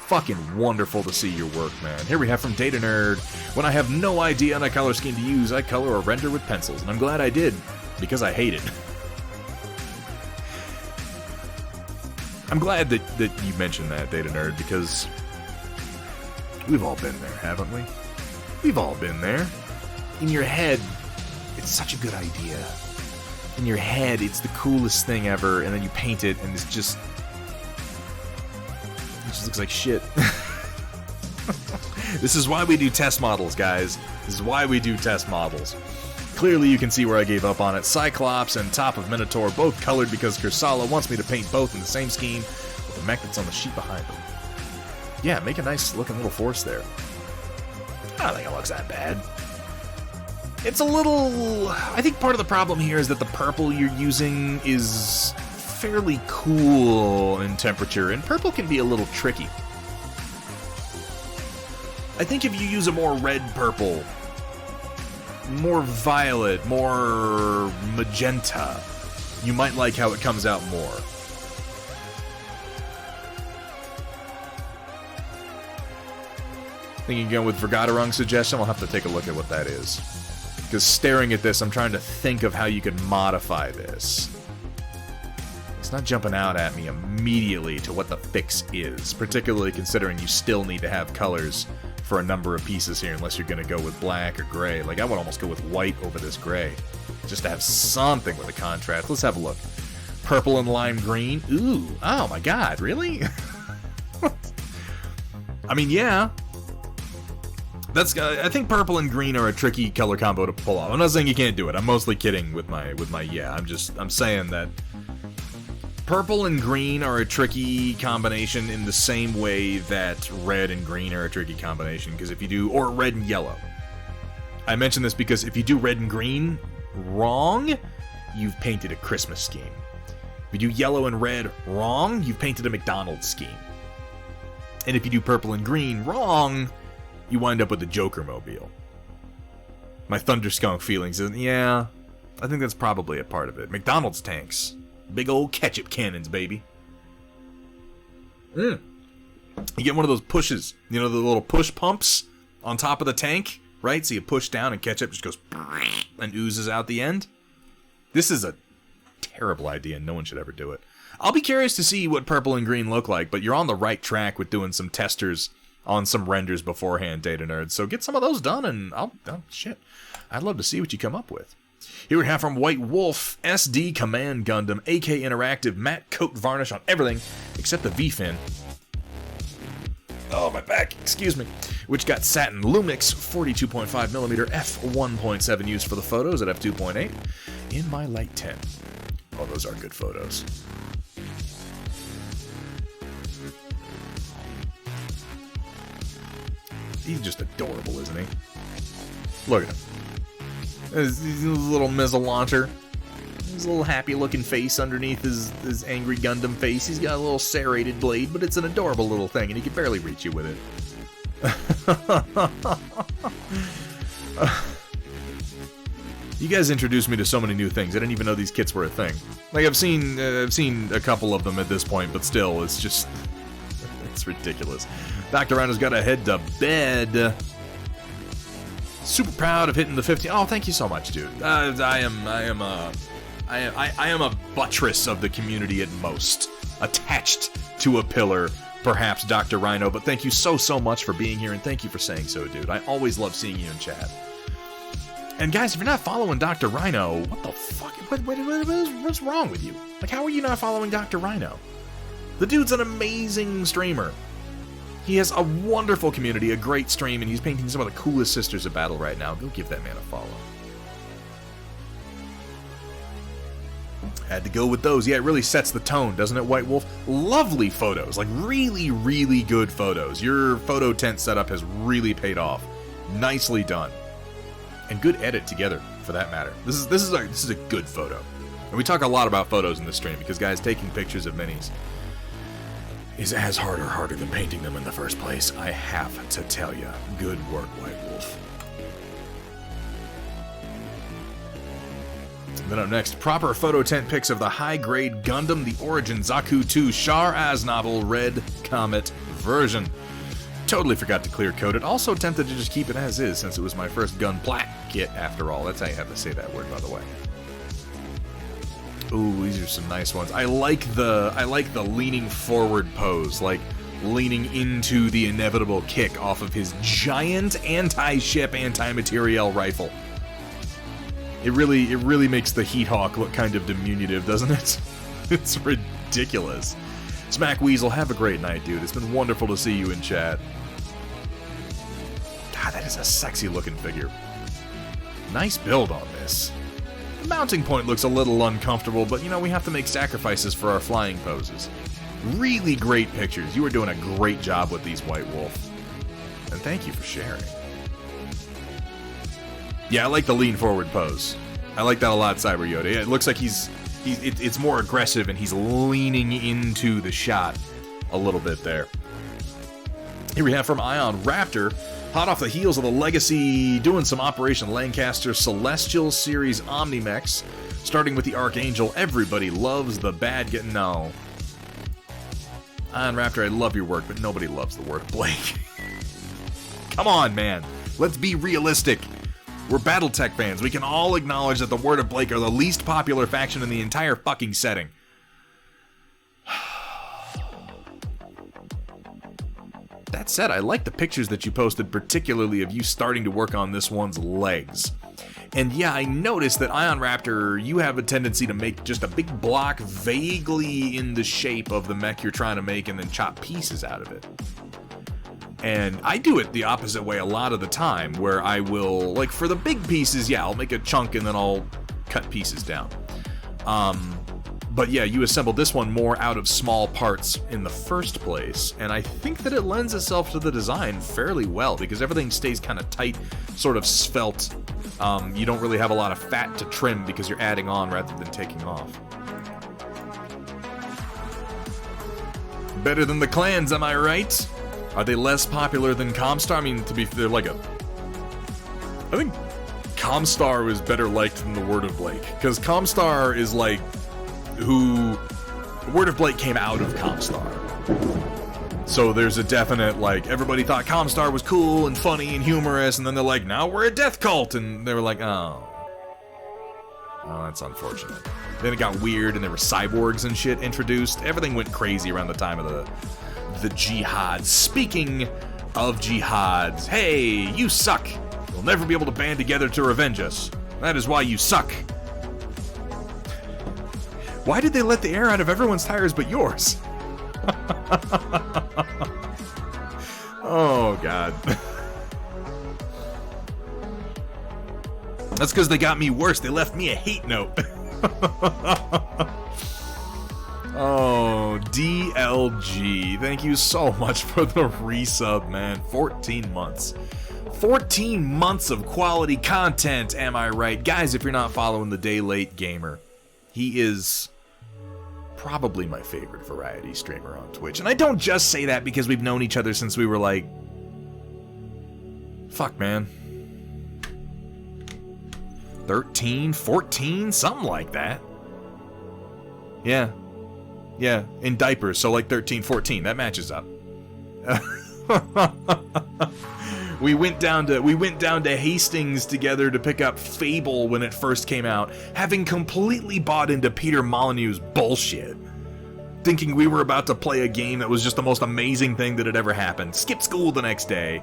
Fucking wonderful to see your work, man. Here we have from Data Nerd. When I have no idea on a color scheme to use, I color or render with pencils, and I'm glad I did, because I hate it. I'm glad that you mentioned that, Data Nerd, because we've all been there, haven't we? We've all been there. In your head, it's such a good idea. In your head, it's the coolest thing ever, and then you paint it, and it just looks like shit. This is why we do test models, guys. This is why we do test models. Clearly, you can see where I gave up on it. Cyclops and Top of Minotaur both colored because Kursala wants me to paint both in the same scheme with the mech that's on the sheet behind them. Yeah, make a nice looking little force there. I don't think it looks that bad. It's a little... I think part of the problem here is that the purple you're using is fairly cool in temperature, and purple can be a little tricky. I think if you use a more red purple, more violet, more magenta, you might like how it comes out more. Thinking again with Vergaderung's suggestion, I'll have to take a look at what that is. Because staring at this, I'm trying to think of how you could modify this. It's not jumping out at me immediately to what the fix is, particularly considering you still need to have colors for a number of pieces here, unless you're going to go with black or gray. Like, I would almost go with white over this gray, just to have something with a contrast. Let's have a look. Purple and lime green. Ooh, oh my god, really? I mean, yeah. I think purple and green are a tricky color combo to pull off. I'm not saying you can't do it. I'm mostly kidding with my yeah. I'm saying that purple and green are a tricky combination in the same way that red and green are a tricky combination. Because if you do, or red and yellow. I mention this because if you do red and green wrong, you've painted a Christmas scheme. If you do yellow and red wrong, you've painted a McDonald's scheme. And if you do purple and green wrong, you wind up with the Joker mobile. My Thunderskunk feelings is, yeah, I think that's probably a part of it. McDonald's tanks. Big old ketchup cannons, baby. You get one of those pushes, you know, the little push pumps on top of the tank, right? So you push down and ketchup just goes and oozes out the end. This is a terrible idea. No one should ever do it. I'll be curious to see what purple and green look like, but you're on the right track with doing some testers on some renders beforehand, Data Nerds. So get some of those done, and shit, I'd love to see what you come up with. Here we have from White Wolf, SD Command Gundam, AK Interactive, matte coat varnish on everything except the V-fin. Oh, my back, excuse me. Which got satin Lumix 42.5mm f1.7 used for the photos at f2.8 in my light 10. Oh, those are good photos. He's just adorable, isn't he? Look at him. His little missile launcher. His little happy-looking face underneath his angry Gundam face. He's got a little serrated blade, but it's an adorable little thing, and he can barely reach you with it. You guys introduced me to so many new things. I didn't even know these kits were a thing. Like, I've seen a couple of them at this point, but still, it's just... it's ridiculous. Dr. Rhino's got a head to bed. Super proud of hitting the 50. Oh, thank you so much, dude. I am a buttress of the community at most, attached to a pillar, perhaps, Dr. Rhino. But thank you so much for being here, and thank you for saying so, dude. I always love seeing you in chat. And guys, if you're not following Dr. Rhino, what the fuck? What's wrong with you? Like, how are you not following Dr. Rhino? The dude's an amazing streamer. He has a wonderful community, a great stream, and he's painting some of the coolest Sisters of Battle right now. Go give that man a follow. Had to go with those. Yeah, it really sets the tone, doesn't it, White Wolf? Lovely photos. Like, really, really good photos. Your photo tent setup has really paid off. Nicely done. And good edit together, for that matter. This is a good photo. And we talk a lot about photos in this stream, because, guys, taking pictures of minis is as hard or harder than painting them in the first place. I have to tell you. Good work, White Wolf. Then up next, proper photo tent pics of the high-grade Gundam The Origin Zaku 2 Shar Aznable Red Comet version. Totally forgot to clear code it. Also tempted to just keep it as is, since it was my first gun plaque kit after all. That's how you have to say that word, by the way. Ooh, these are some nice ones. I like the leaning forward pose, like leaning into the inevitable kick off of his giant anti-ship, anti-materiel rifle. It really makes the Heat Hawk look kind of diminutive, doesn't it? It's ridiculous. Smack Weasel, have a great night, dude. It's been wonderful to see you in chat. God, that is a sexy looking figure. Nice build on this. The mounting point looks a little uncomfortable, but you know, we have to make sacrifices for our flying poses. Really great pictures. You are doing a great job with these, White Wolf. And thank you for sharing. Yeah, I like the lean forward pose. I like that a lot, Cyber Yoda. Yeah, it looks like it's more aggressive and he's leaning into the shot a little bit there. Here we have from Ion Raptor, hot off the heels of the Legacy, doing some Operation Lancaster Celestial Series Omnimex, starting with the Archangel. Everybody loves the bad guy. No. Ion Raptor, I love your work, but nobody loves the word of Blake. Come on, man. Let's be realistic. We're Battletech fans. We can all acknowledge that the Word of Blake are the least popular faction in the entire fucking setting. That said, I like the pictures that you posted, particularly of you starting to work on this one's legs. And yeah, I noticed that Ion Raptor, you have a tendency to make just a big block vaguely in the shape of the mech you're trying to make and then chop pieces out of it. And I do it the opposite way a lot of the time, where I will, like for the big pieces, yeah, I'll make a chunk and then I'll cut pieces down. But yeah, you assembled this one more out of small parts in the first place, and I think that it lends itself to the design fairly well, because everything stays kind of tight, sort of svelte. You don't really have a lot of fat to trim because you're adding on rather than taking off. Better than the clans, am I right? Are they less popular than Comstar? I mean, to be fair, I think Comstar is better liked than the Word of Blake, because Comstar is like who Word of Blake came out of Comstar. So there's a definite, like, everybody thought Comstar was cool and funny and humorous, and then they're like, now we're a death cult, and they were like, oh, that's unfortunate. Then it got weird, and there were cyborgs and shit introduced. Everything went crazy around the time of the jihad. Speaking of jihads, hey, you suck. You'll never be able to band together to revenge us. That is why you suck. Why did they let the air out of everyone's tires but yours? Oh, God. That's because they got me worse. They left me a hate note. Oh, DLG. Thank you so much for the resub, man. 14 months. 14 months of quality content, am I right? Guys, if you're not following the Day Late Gamer, he is probably my favorite variety streamer on Twitch. And I don't just say that because we've known each other since we were like... Fuck, man. 13, 14, something like that. Yeah. Yeah, in diapers, so like 13, 14. That matches up. We went down to Hastings together to pick up Fable when it first came out, having completely bought into Peter Molyneux's bullshit. Thinking we were about to play a game that was just the most amazing thing that had ever happened. Skipped school the next day.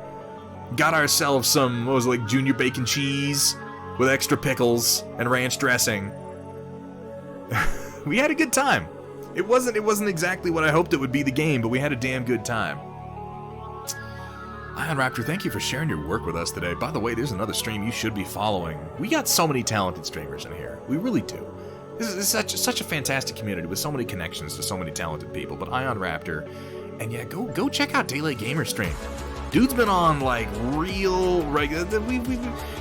Got ourselves some, what was it, like junior bacon cheese with extra pickles and ranch dressing. We had a good time. It wasn't exactly what I hoped it would be, the game, but we had a damn good time. Ion Raptor, thank you for sharing your work with us today. By the way, there's another stream you should be following. We got so many talented streamers in here. We really do. This is such a fantastic community with so many connections to so many talented people. But Ion Raptor, and yeah, go check out Daylight Gamer stream. Dude's been on like real regular.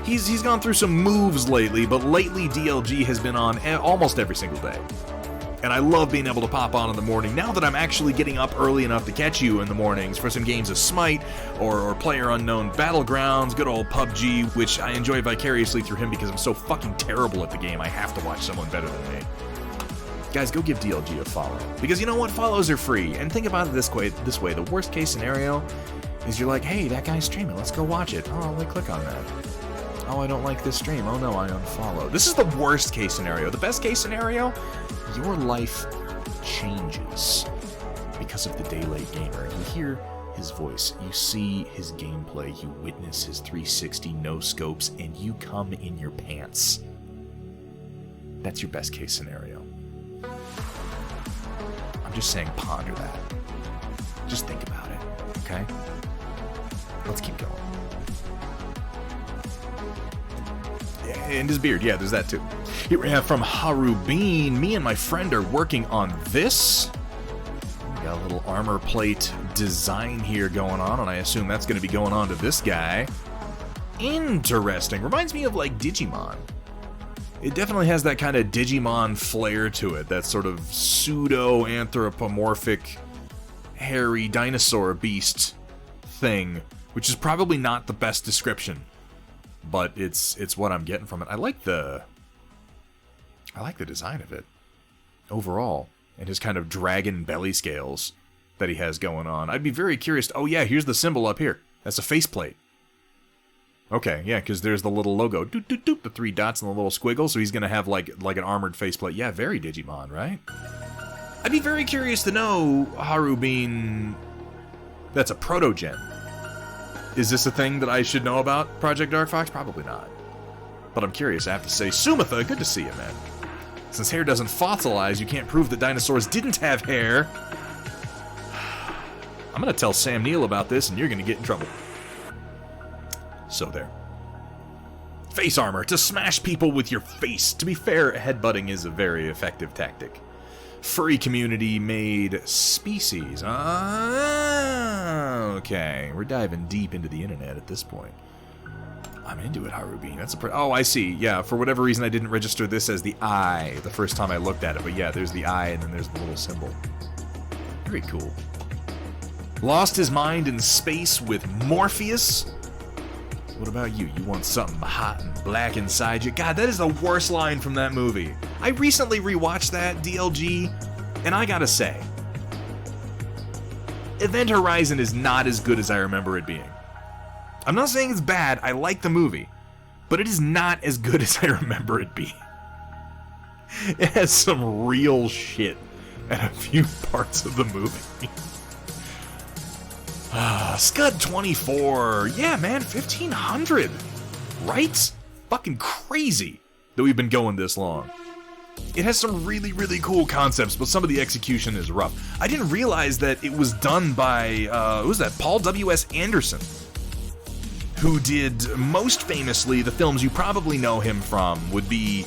He's gone through some moves lately, but lately DLG has been on almost every single day. And I love being able to pop on in the morning now that I'm actually getting up early enough to catch you in the mornings for some games of Smite or PlayerUnknown Battlegrounds, good old PUBG, which I enjoy vicariously through him because I'm so fucking terrible at the game. I have to watch someone better than me. Guys, go give DLG a follow. Because you know what? Follows are free. And think about it this way. The worst case scenario is you're like, hey, that guy's streaming. Let's go watch it. Oh, let me click on that. Oh, I don't like this stream. Oh no, I unfollow. This is the worst case scenario. The best case scenario, your life changes because of the Daylight Gamer. You hear his voice, you see his gameplay, you witness his 360 no scopes, and you come in your pants. That's your best case scenario. I'm just saying, ponder that. Just think about it, okay? Let's keep going. And his beard, yeah, there's that too. Here we have from Haru Bean. Me and my friend are working on this. We got a little armor plate design here going on, and I assume that's going to be going on to this guy. Interesting. Reminds me of like Digimon. It definitely has that kind of Digimon flair to it. That sort of pseudo-anthropomorphic, hairy dinosaur beast thing, which is probably not the best description. But it's what I'm getting from it. I like the design of it overall, and his kind of dragon belly scales that he has going on. I'd be very curious. Oh yeah, here's the symbol up here. That's a faceplate. Okay, yeah, because there's the little logo, doot doot doot, the 3 dots and the little squiggle. So he's gonna have like an armored faceplate. Yeah, very Digimon, right? I'd be very curious to know, Haru Bean. That's a proto-gen. Is this a thing that I should know about, Project Dark Fox? Probably not. But I'm curious, I have to say. Sumatha, good to see you, man. Since hair doesn't fossilize, you can't prove that dinosaurs didn't have hair. I'm gonna tell Sam Neill about this, and you're gonna get in trouble. So there. Face armor, to smash people with your face. To be fair, headbutting is a very effective tactic. Furry community made species. Okay, we're diving deep into the internet at this point. I'm into it, Harubin. That's oh, I see. Yeah, for whatever reason I didn't register this as the eye the first time I looked at it. But yeah, there's the eye and then there's the little symbol. Very cool. Lost his mind in space with Morpheus? What about you? You want something hot and black inside you? God, that is the worst line from that movie. I recently rewatched that, DLG, and I gotta say, Event Horizon is not as good as I remember it being. I'm not saying it's bad, I like the movie, but it is not as good as I remember it being. It has some real shit at a few parts of the movie. Scud 24. Yeah, man, 1500. Right? Fucking crazy that we've been going this long. It has some really, really cool concepts, but some of the execution is rough. I didn't realize that it was done by, who was that? Paul W.S. Anderson, who did most famously, the films you probably know him from would be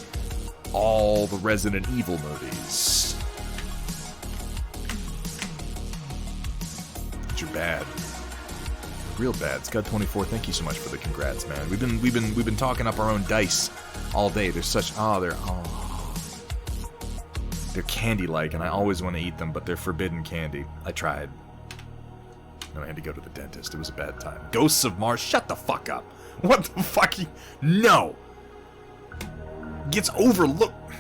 all the Resident Evil movies. But you're bad. Real bad. Scud24, thank you so much for the congrats, man. We've been talking up our own dice all day. They're such they're candy-like, and I always want to eat them, but they're forbidden candy. I tried. No, I had to go to the dentist. It was a bad time. Ghosts of Mars, shut the fuck up. What the fuck? No. Gets overlooked.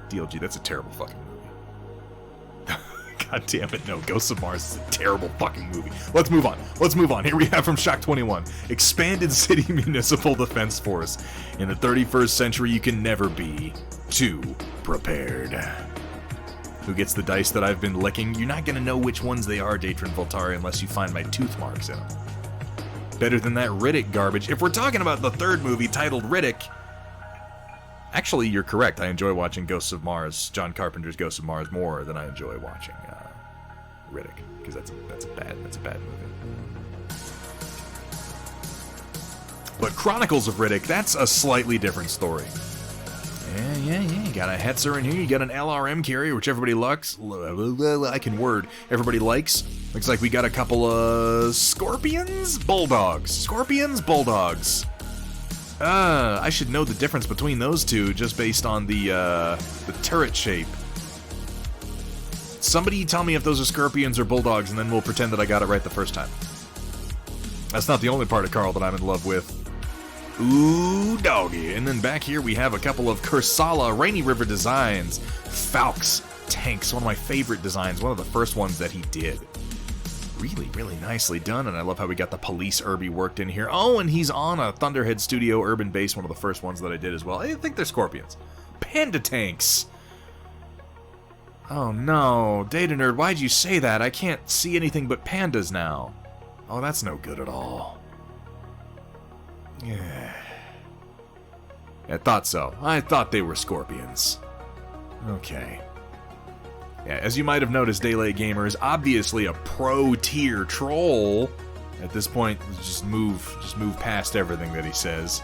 DLG, that's a terrible fucking movie. God damn it, no. Ghosts of Mars is a terrible fucking movie. Let's move on. Here we have from Shock 21. Expanded City Municipal Defense Force. In the 31st century, you can never be too prepared. Who gets the dice that I've been licking? You're not gonna know which ones they are, Datron Voltari, unless you find my tooth marks in them. Better than that Riddick garbage. If we're talking about the third movie titled Riddick, actually, you're correct. I enjoy watching Ghosts of Mars, John Carpenter's Ghosts of Mars, more than I enjoy watching Riddick, because that's a bad movie. But Chronicles of Riddick, that's a slightly different story. Yeah. You got a Hetzer in here. You got an LRM carrier, which everybody likes. I can word. Everybody likes. Looks like we got a couple of Scorpions, Bulldogs. I should know the difference between those two just based on the turret shape. Somebody tell me if those are Scorpions or Bulldogs, and then we'll pretend that I got it right the first time. That's not the only part of Carl that I'm in love with. Ooh, doggy. And then back here we have a couple of Kursala Rainy River designs. Falx tanks, one of my favorite designs, one of the first ones that he did. Really nicely done, and I love how we got the police Irby worked in here. Oh, and he's on a Thunderhead Studio urban base, one of the first ones that I did as well. I think they're Scorpions. Panda tanks. Oh no, Data Nerd, why'd you say that? I can't see anything but pandas now. Oh, that's no good at all. Yeah. I thought so. I thought they were Scorpions. Okay. Yeah, as you might have noticed, Daylight Gamer is obviously a pro-tier troll. At this point, just move past everything that he says.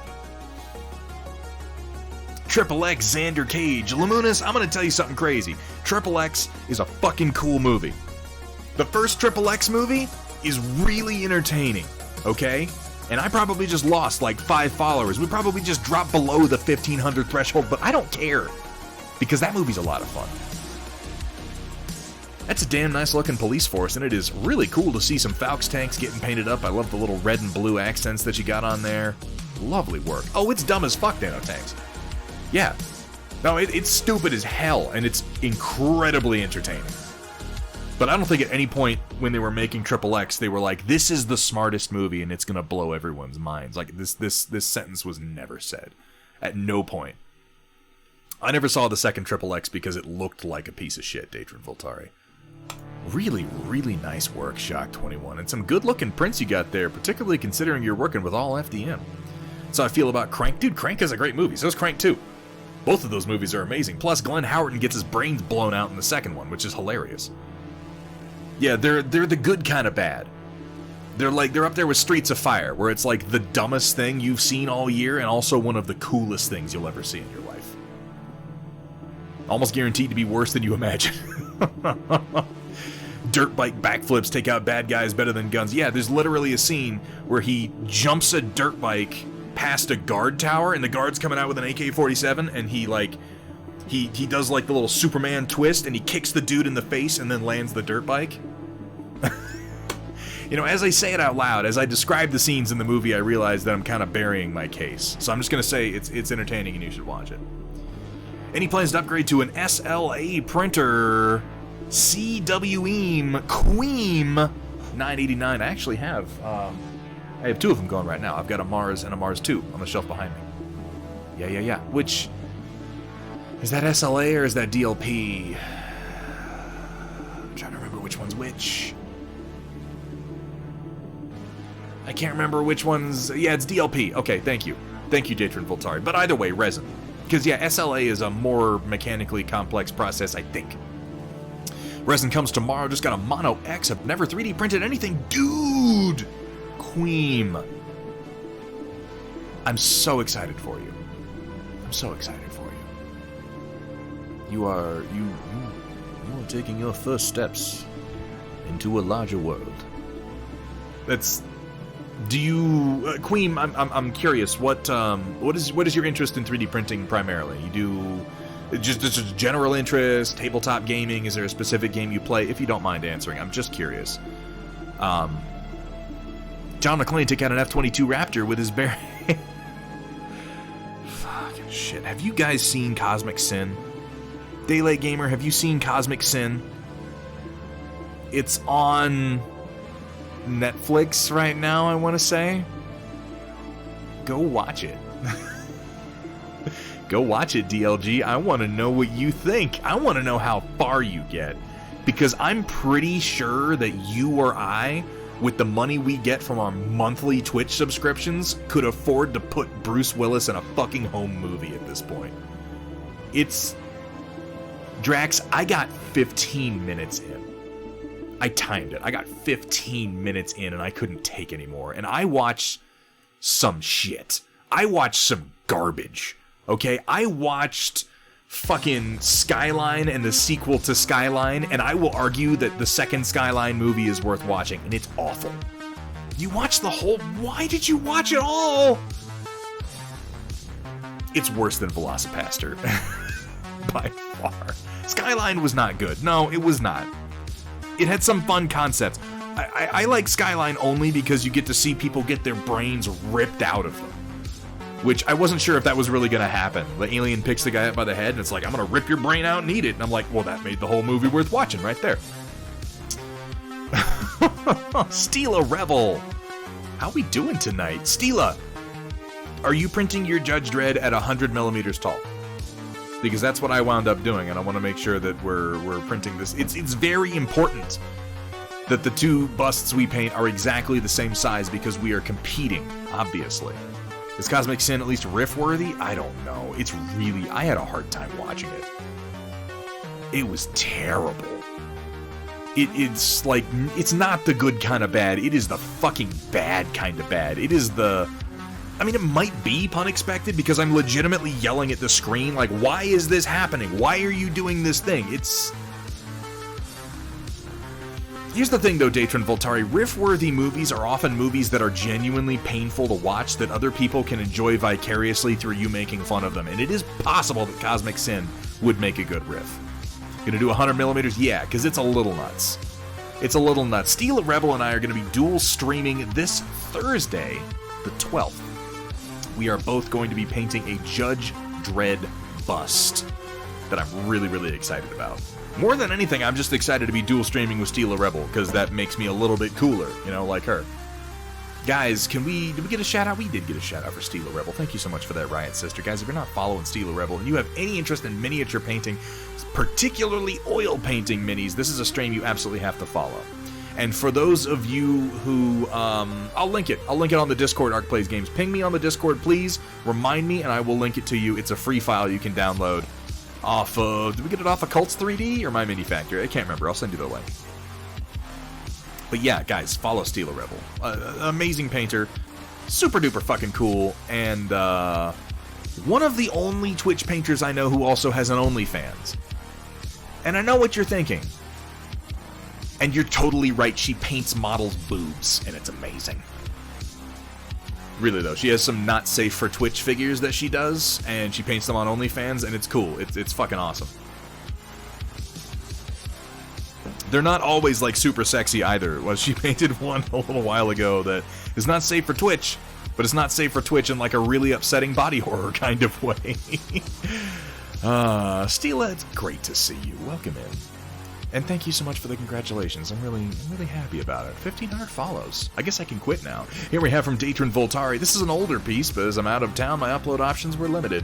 Triple X Xander Cage. Lamunas, I'm gonna tell you something crazy. Triple X is a fucking cool movie. The first Triple X movie is really entertaining, okay? And I probably just lost like 5 followers. We probably just dropped below the 1,500 threshold, but I don't care. Because that movie's a lot of fun. That's a damn nice looking police force, and it is really cool to see some Falx tanks getting painted up. I love the little red and blue accents that you got on there. Lovely work. Oh, it's dumb as fuck, nano tanks. Yeah. No, it's stupid as hell, and it's incredibly entertaining. But I don't think at any point when they were making Triple X, they were like, this is the smartest movie, and it's gonna blow everyone's minds. Like, this sentence was never said. At no point. I never saw the second Triple X because it looked like a piece of shit, Datron Voltari. Really nice work, Shock 21. And some good-looking prints you got there, particularly considering you're working with all FDM. That's how I feel about Crank. Dude, Crank is a great movie. So is Crank 2. Both of those movies are amazing. Plus, Glenn Howerton gets his brains blown out in the second one, which is hilarious. Yeah, they're the good kind of bad. They're up there with Streets of Fire, where it's like the dumbest thing you've seen all year, and also one of the coolest things you'll ever see in your life. Almost guaranteed to be worse than you imagine. Dirt bike backflips take out bad guys better than guns. Yeah, there's literally a scene where he jumps a dirt bike past a guard tower, and the guard's coming out with an AK-47, and he does like the little Superman twist, and he kicks the dude in the face and then lands the dirt bike. You know, as I say it out loud, as I describe the scenes in the movie, I realize that I'm kind of burying my case. So I'm just going to say it's entertaining and you should watch it. Any plans to upgrade to an SLA printer? CWEAM Queem 989. I actually have, I have 2 of them going right now. I've got a Mars and a Mars 2 on the shelf behind me. Yeah. Which, is that SLA or is that DLP? I'm trying to remember which one's which. I can't remember which one's... Yeah, it's DLP. Okay, thank you. Thank you, Datron Voltari. But either way, resin. Because, yeah, SLA is a more mechanically complex process, I think. Resin comes tomorrow. Just got a Mono X. I've never 3D printed anything. Dude! Queem. I'm so excited for you. I'm so excited for you. You are taking your first steps into a larger world. That's... Do you, Queem? I'm curious. What is your interest in 3D printing primarily? You do just general interest, tabletop gaming? Is there a specific game you play? If you don't mind answering, I'm just curious. John McClane took out an F-22 Raptor with his bare. Fucking shit! Have you guys seen Cosmic Sin? Daylight Gamer, have you seen Cosmic Sin? It's on Netflix right now, I want to say. Go watch it. Go watch it, DLG. I want to know what you think. I want to know how far you get. Because I'm pretty sure that you or I, with the money we get from our monthly Twitch subscriptions, could afford to put Bruce Willis in a fucking home movie at this point. It's... Drax, I got 15 minutes in. I timed it. I got 15 minutes in and I couldn't take anymore. And I watched some shit. I watched some garbage. Okay? I watched fucking Skyline and the sequel to Skyline, and I will argue that the second Skyline movie is worth watching, and it's awful. You watched the whole... Why did you watch it all? It's worse than Velocipaster. By far. Skyline was not good. No, it was not. It had some fun concepts. I like Skyline only because you get to see people get their brains ripped out of them. Which I wasn't sure if that was really going to happen. The alien picks the guy up by the head and it's like, I'm going to rip your brain out and eat it. And I'm like, well, that made the whole movie worth watching right there. Steela Rebel. How we doing tonight? Steela, are you printing your Judge Dredd at 100 millimeters tall? Because that's what I wound up doing, and I want to make sure that we're printing this. It's very important that the two busts we paint are exactly the same size because we are competing, obviously. Is Cosmic Sin at least riff-worthy? I don't know. It's really... I had a hard time watching it. It was terrible. It's like... It's not the good kind of bad. It is the fucking bad kind of bad. It is the... I mean, it might be pun expected because I'm legitimately yelling at the screen like, why is this happening? Why are you doing this thing? It's... Here's the thing, though, Datron Voltari. Riff-worthy movies are often movies that are genuinely painful to watch that other people can enjoy vicariously through you making fun of them. And it is possible that Cosmic Sin would make a good riff. Gonna do 100 millimeters? Yeah, because it's a little nuts. It's a little nuts. Steela Rebel and I are going to be dual streaming this Thursday, the 12th. We are both going to be painting a Judge Dredd bust that I'm really, really excited about. More than anything, I'm just excited to be dual streaming with Steela Rebel, because that makes me a little bit cooler, you know, like her. Guys, did we get a shout out? We did get a shout out for Steela Rebel. Thank you so much for that, Riot Sister. Guys, if you're not following Steela Rebel and you have any interest in miniature painting, particularly oil painting minis, this is a stream you absolutely have to follow. And for those of you who, I'll link it on the Discord, Arc Plays Games. Ping me on the Discord, please. Remind me, and I will link it to you. It's a free file you can download off of, did we get it off of Cults 3D or My Mini Factory? I can't remember. I'll send you the link. But yeah, guys, follow Steela Rebel. Amazing painter. Super duper fucking cool. And one of the only Twitch painters I know who also has an OnlyFans. And I know what you're thinking. And you're totally right, she paints models' boobs, and it's amazing. Really, though, she has some not safe for Twitch figures that she does, and she paints them on OnlyFans, and it's cool. It's fucking awesome. They're not always, like, super sexy either. Well, she painted one a little while ago that is not safe for Twitch, but it's not safe for Twitch in, like, a really upsetting body horror kind of way. Steela, it's great to see you. Welcome in. And thank you so much for the congratulations. I'm really happy about it. 1,500 follows. I guess I can quit now. Here we have from Datron Voltari. This is an older piece, but as I'm out of town, my upload options were limited.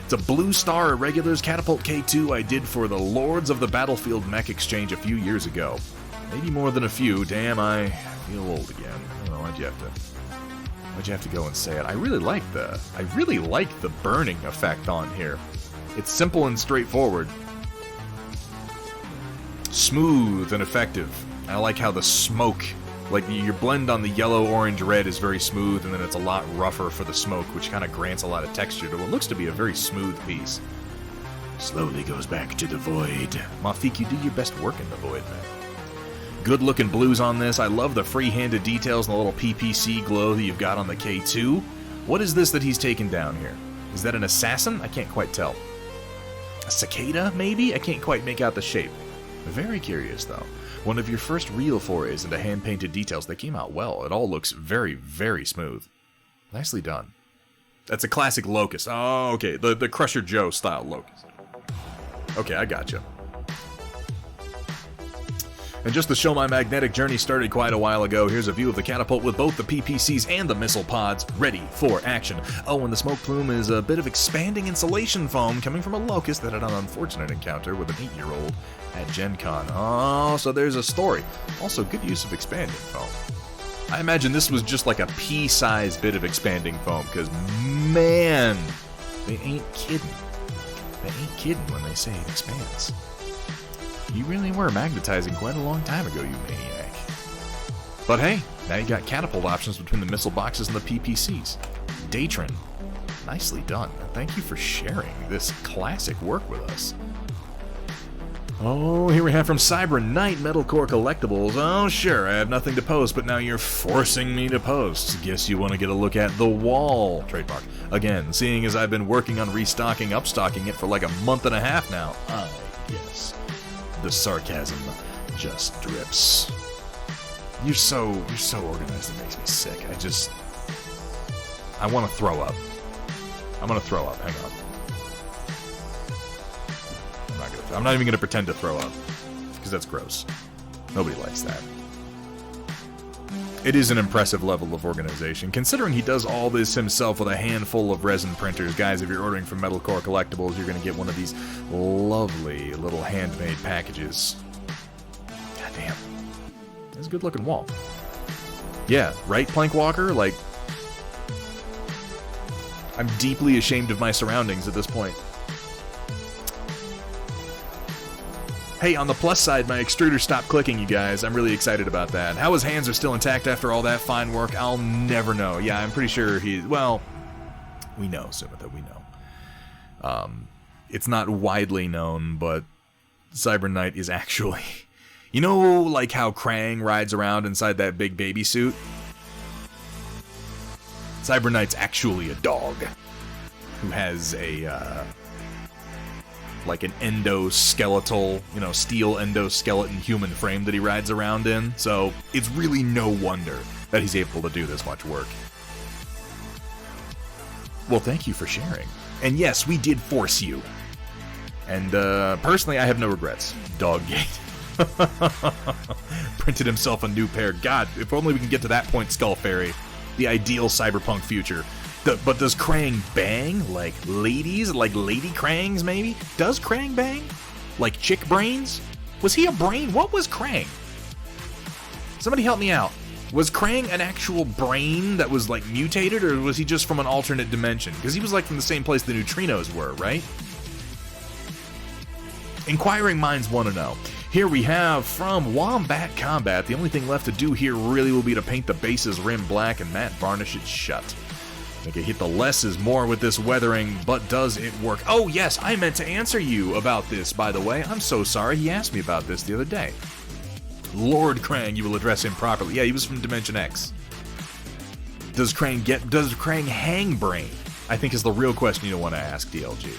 It's a Blue Star Irregulars Catapult K2 I did for the Lords of the Battlefield Mech Exchange a few years ago. Maybe more than a few. Damn, I feel old again. I don't know, why'd you have to go and say it? I really like the burning effect on here. It's simple and straightforward. Smooth and effective. I like how the smoke, like your blend on the yellow, orange, red is very smooth, and then it's a lot rougher for the smoke, which kind of grants a lot of texture to what looks to be a very smooth piece. Slowly goes back to the void. Mafik, you do your best work in the void, man. Good looking blues on this. I love the free-handed details and the little PPC glow that you've got on the K2. What is this that he's taken down here? Is that an assassin? I can't quite tell. A cicada, maybe? I can't quite make out the shape. Very curious, though. One of your first real forays into hand-painted details. They came out well. It all looks very, very smooth. Nicely done. That's a classic Locust. Oh, okay. The Crusher Joe style Locust. Okay, I gotcha. And just to show my magnetic journey started quite a while ago, here's a view of the catapult with both the PPCs and the missile pods ready for action. Oh, and the smoke plume is a bit of expanding insulation foam coming from a locust that had an unfortunate encounter with an 8-year-old at Gen Con. Oh, so there's a story. Also, good use of expanding foam. I imagine this was just like a pea-sized bit of expanding foam, because, man, they ain't kidding. They ain't kidding when they say it expands. You really were magnetizing quite a long time ago, you maniac. But hey, now you got catapult options between the missile boxes and the PPCs. Datron, nicely done. Thank you for sharing this classic work with us. Oh, here we have from Cyber Knight Metalcore Collectibles. Oh, sure, I have nothing to post, but now you're forcing me to post. Guess you want to get a look at The Wall. Trademark. Again, seeing as I've been working on upstocking it for like a month and a half now. I guess. The sarcasm just drips. You're so organized, it makes me sick. I want to throw up. I'm gonna throw up. Hang on. I'm not even gonna pretend to throw up, because that's gross. Nobody likes that. It is an impressive level of organization, considering he does all this himself with a handful of resin printers. Guys, if you're ordering from Metalcore Collectibles, you're going to get one of these lovely little handmade packages. Goddamn. That's a good-looking wall. Yeah, right, Plankwalker? Like, I'm deeply ashamed of my surroundings at this point. Hey, on the plus side, my extruder stopped clicking, you guys. I'm really excited about that. How his hands are still intact after all that fine work, I'll never know. Yeah, I'm pretty sure well, we know, Sumitha, we know. It's not widely known, but Cyber Knight is actually... You know, like how Krang rides around inside that big baby suit? Cyber Knight's actually a dog who has a... like an endoskeletal, steel endoskeleton human frame that he rides around in. So it's really no wonder that he's able to do this much work. Well, thank you for sharing. And yes, we did force you. And personally, I have no regrets. Doggate. Printed himself a new pair. God, if only we can get to that point, Skull Fairy. The ideal cyberpunk future. But does Krang bang? Like ladies? Like lady Krangs, maybe? Does Krang bang? Like chick brains? Was he a brain? What was Krang? Somebody help me out. Was Krang an actual brain that was, like, mutated, or was he just from an alternate dimension? Because he was, like, from the same place the neutrinos were, right? Inquiring minds want to know. Here we have from Wombat Combat. The only thing left to do here really will be to paint the base's rim black and matte varnish it shut. I can hit the less is more with this weathering, but does it work? Oh, yes, I meant to answer you about this, by the way. I'm so sorry. He asked me about this the other day. Lord Krang, you will address him properly. Yeah, he was from Dimension X. Does Krang hang brain? I think is the real question you want to ask, DLG.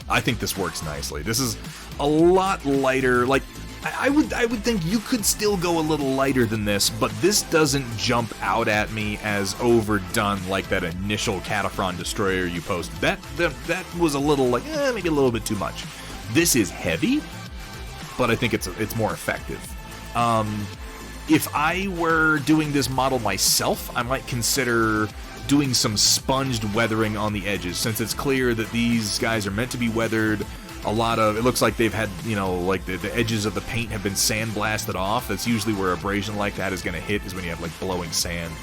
I think this works nicely. This is a lot lighter. Like, I would think you could still go a little lighter than this, but this doesn't jump out at me as overdone like that initial Cataphren Destroyer you posted. That was a little like, maybe a little bit too much. This is heavy, but I think it's more effective. If I were doing this model myself, I might consider doing some sponged weathering on the edges, since it's clear that these guys are meant to be weathered. It looks like they've had, like the edges of the paint have been sandblasted off. That's usually where abrasion like that is going to hit, is when you have like blowing sand.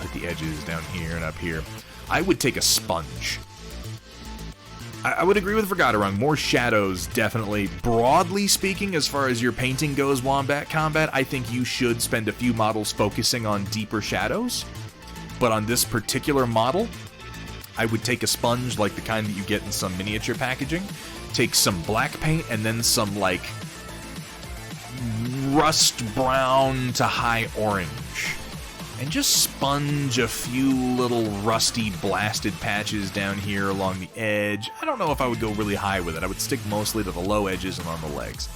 Hit the edges down here and up here. I would take a sponge. I would agree with Vergaderung. More shadows, definitely. Broadly speaking, as far as your painting goes, Wombat Combat, I think you should spend a few models focusing on deeper shadows. But on this particular model, I would take a sponge like the kind that you get in some miniature packaging. Take some black paint and then some, like, rust brown to high orange. And just sponge a few little rusty blasted patches down here along the edge. I don't know if I would go really high with it. I would stick mostly to the low edges and on the legs.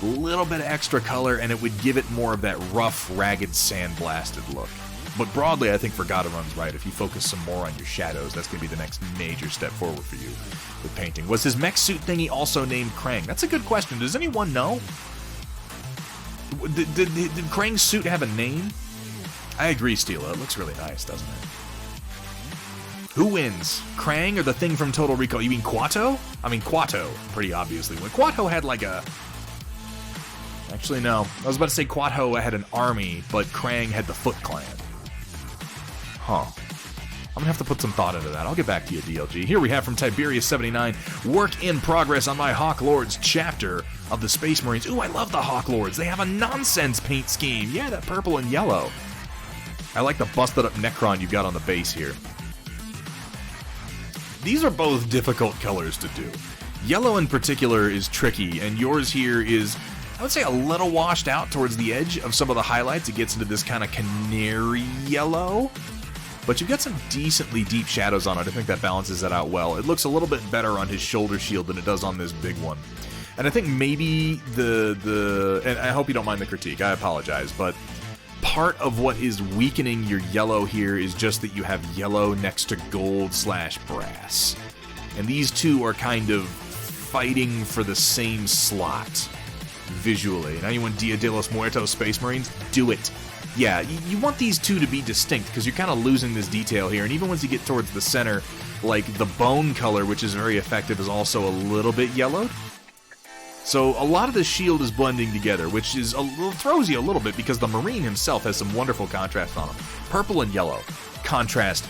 A little bit of extra color, and it would give it more of that rough, ragged, sandblasted look. But broadly, I think Vergaderung's right. If you focus some more on your shadows, that's going to be the next major step forward for you with painting. Was his mech suit thingy also named Krang? That's a good question. Does anyone know? Did Krang's suit have a name? I agree, Steela. It looks really nice, doesn't it? Who wins? Krang or the thing from Total Recall? You mean Quato? I mean, Quato, pretty obviously. When Quato had like a... Actually, no. I was about to say Quato had an army, but Krang had the Foot Clan. Huh. I'm gonna have to put some thought into that. I'll get back to you, DLG. Here we have from Tiberius79, work in progress on my Hawk Lords chapter of the Space Marines. Ooh, I love the Hawk Lords. They have a nonsense paint scheme. Yeah, that purple and yellow. I like the busted up Necron you got on the base here. These are both difficult colors to do. Yellow in particular is tricky, and yours here is, I would say, a little washed out towards the edge of some of the highlights. It gets into this kind of canary yellow, but you've got some decently deep shadows on it. I think that balances it out well. It looks a little bit better on his shoulder shield than it does on this big one. And I think maybe and I hope you don't mind the critique, I apologize, but part of what is weakening your yellow here is just that you have yellow next to gold/brass. And these two are kind of fighting for the same slot visually. Now you want Dia de los Muertos Space Marines? Do it. Yeah, you want these two to be distinct because you're kind of losing this detail here. And even once you get towards the center, like the bone color, which is very effective, is also a little bit yellowed. So a lot of the shield is blending together, which is throws you a little bit because the Marine himself has some wonderful contrast on him. Purple and yellow contrast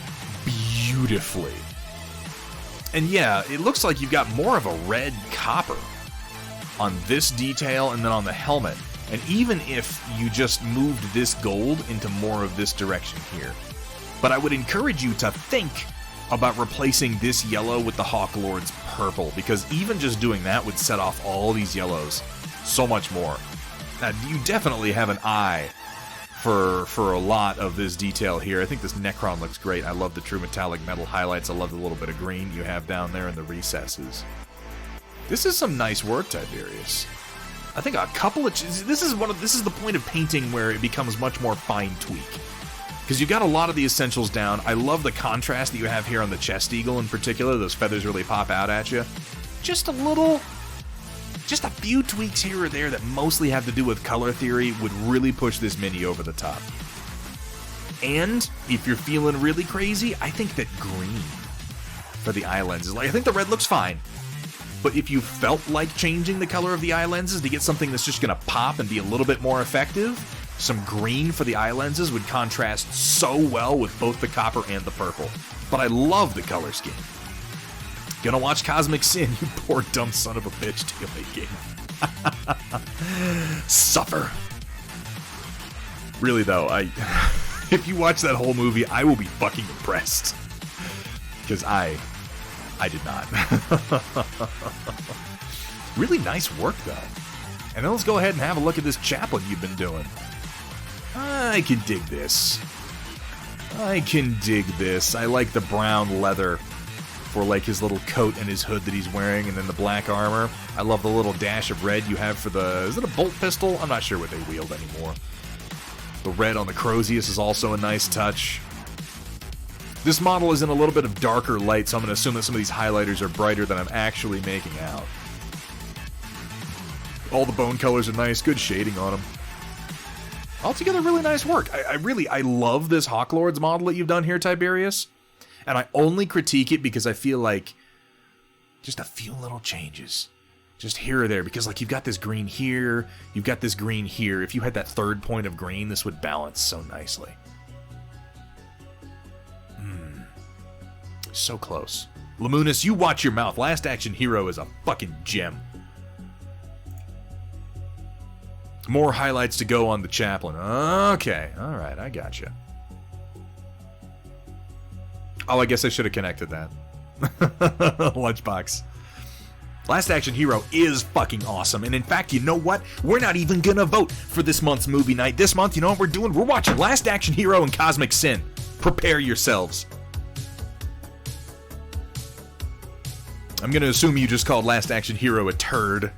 beautifully. And yeah, it looks like you've got more of a red copper on this detail and then on the helmet. And even if you just moved this gold into more of this direction here. But I would encourage you to think about replacing this yellow with the Hawk Lord's purple, because even just doing that would set off all these yellows so much more. Now, you definitely have an eye for a lot of this detail here. I think this Necron looks great. I love the true metallic metal highlights. I love the little bit of green you have down there in the recesses. This is some nice work, Tiberius. I think a couple of... This is the point of painting where it becomes much more fine tweak. Because you've got a lot of the essentials down. I love the contrast that you have here on the chest eagle in particular. Those feathers really pop out at you. Just a few tweaks here or there that mostly have to do with color theory would really push this mini over the top. And if you're feeling really crazy, I think that green for the eye lenses. Like, I think the red looks fine. But if you felt like changing the color of the eye lenses to get something that's just going to pop and be a little bit more effective, some green for the eye lenses would contrast so well with both the copper and the purple. But I love the color scheme. Gonna watch Cosmic Sin, you poor dumb son of a bitch, TLAOK game. Suffer. Really though, if you watch that whole movie, I will be fucking impressed. Because I did not. Really nice work, though. And then let's go ahead and have a look at this chaplain you've been doing. I can dig this. I like the brown leather for like his little coat and his hood that he's wearing, and then the black armor. I love the little dash of red you have for the... Is it a bolt pistol? I'm not sure what they wield anymore. The red on the Crozius is also a nice touch. This model is in a little bit of darker light, so I'm going to assume that some of these highlighters are brighter than I'm actually making out. All the bone colors are nice, good shading on them. Altogether, really nice work. I love this Hawk Lords model that you've done here, Tiberius. And I only critique it because I feel like just a few little changes. Just here or there, because like you've got this green here, you've got this green here. If you had that third point of green, this would balance so nicely. So close. Lamunis, you watch your mouth. Last Action Hero is a fucking gem. More highlights to go on the chaplain. Okay, alright, I gotcha. Oh, I guess I should have connected that. Lunchbox. Last Action Hero is fucking awesome. And in fact, you know what? We're not even gonna vote for this month's movie night. This month, you know what we're doing? We're watching Last Action Hero and Cosmic Sin. Prepare yourselves. I'm gonna assume you just called Last Action Hero a turd.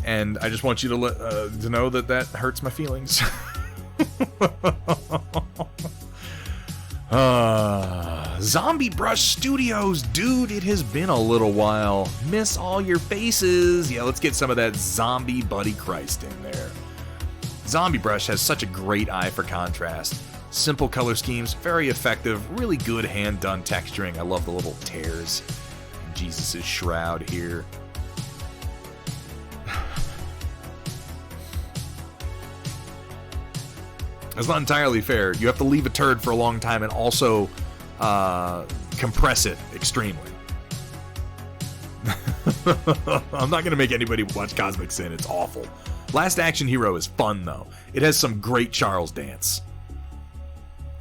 And I just want you to know that that hurts my feelings. Zombie Brush Studios, dude, it has been a little while. Miss all your faces. Yeah, let's get some of that zombie Buddy Christ in there. Zombie Brush has such a great eye for contrast. Simple color schemes, very effective, really good hand-done texturing. I love the little tears in Jesus' shroud here. It's not entirely fair. You have to leave a turd for a long time and also compress it extremely. I'm not going to make anybody watch Cosmic Sin. It's awful. Last Action Hero is fun, though. It has some great Charles Dance.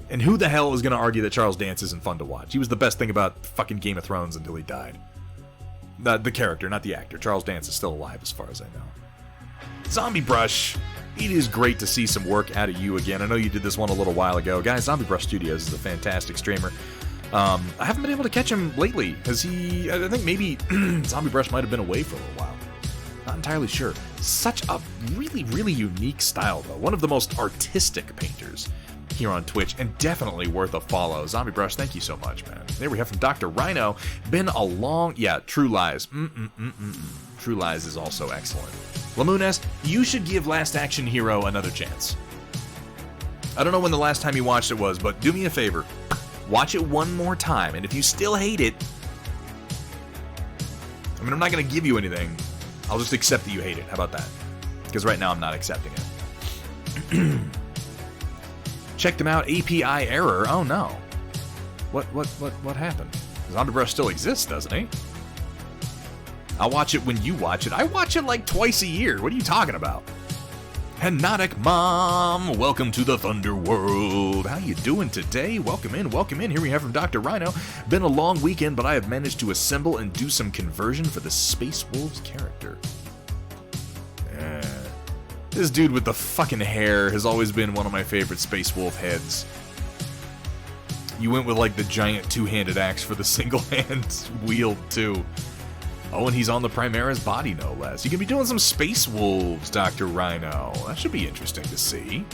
And who the hell is going to argue that Charles Dance isn't fun to watch? He was the best thing about fucking Game of Thrones until he died. The character, not the actor. Charles Dance is still alive as far as I know. Zombie Brush, it is great to see some work out of you again. I know you did this one a little while ago. Guys, Zombie Brush Studios is a fantastic streamer. I haven't been able to catch him lately. I think maybe Zombie Brush might have been away for a little while. Not entirely sure. Such a really, really unique style, though. One of the most artistic painters here on Twitch, and definitely worth a follow. Zombie Brush, thank you so much, man. There we have from Dr. Rhino. Been a long... Yeah, True Lies. True Lies is also excellent. Lamunes, you should give Last Action Hero another chance. I don't know when the last time you watched it was, but do me a favor. Watch it one more time, and if you still hate it... I mean, I'm not going to give you anything. I'll just accept that you hate it. How about that? Because right now I'm not accepting it. Check them out. API error. Oh no. What happened? Zombie Brush still exists, doesn't he? I'll watch it when you watch it. I watch it like twice a year. What are you talking about? Hypnotic Mom, welcome to the Thunder World. How you doing today? Welcome in, welcome in. Here we have from Dr. Rhino. Been a long weekend, but I have managed to assemble and do some conversion for the Space Wolves character. This dude with the fucking hair has always been one of my favorite Space Wolf heads. You went with like the giant two-handed axe for the single hand wield too. Oh, and he's on the Primera's body, no less. You can be doing some Space Wolves, Dr. Rhino. That should be interesting to see.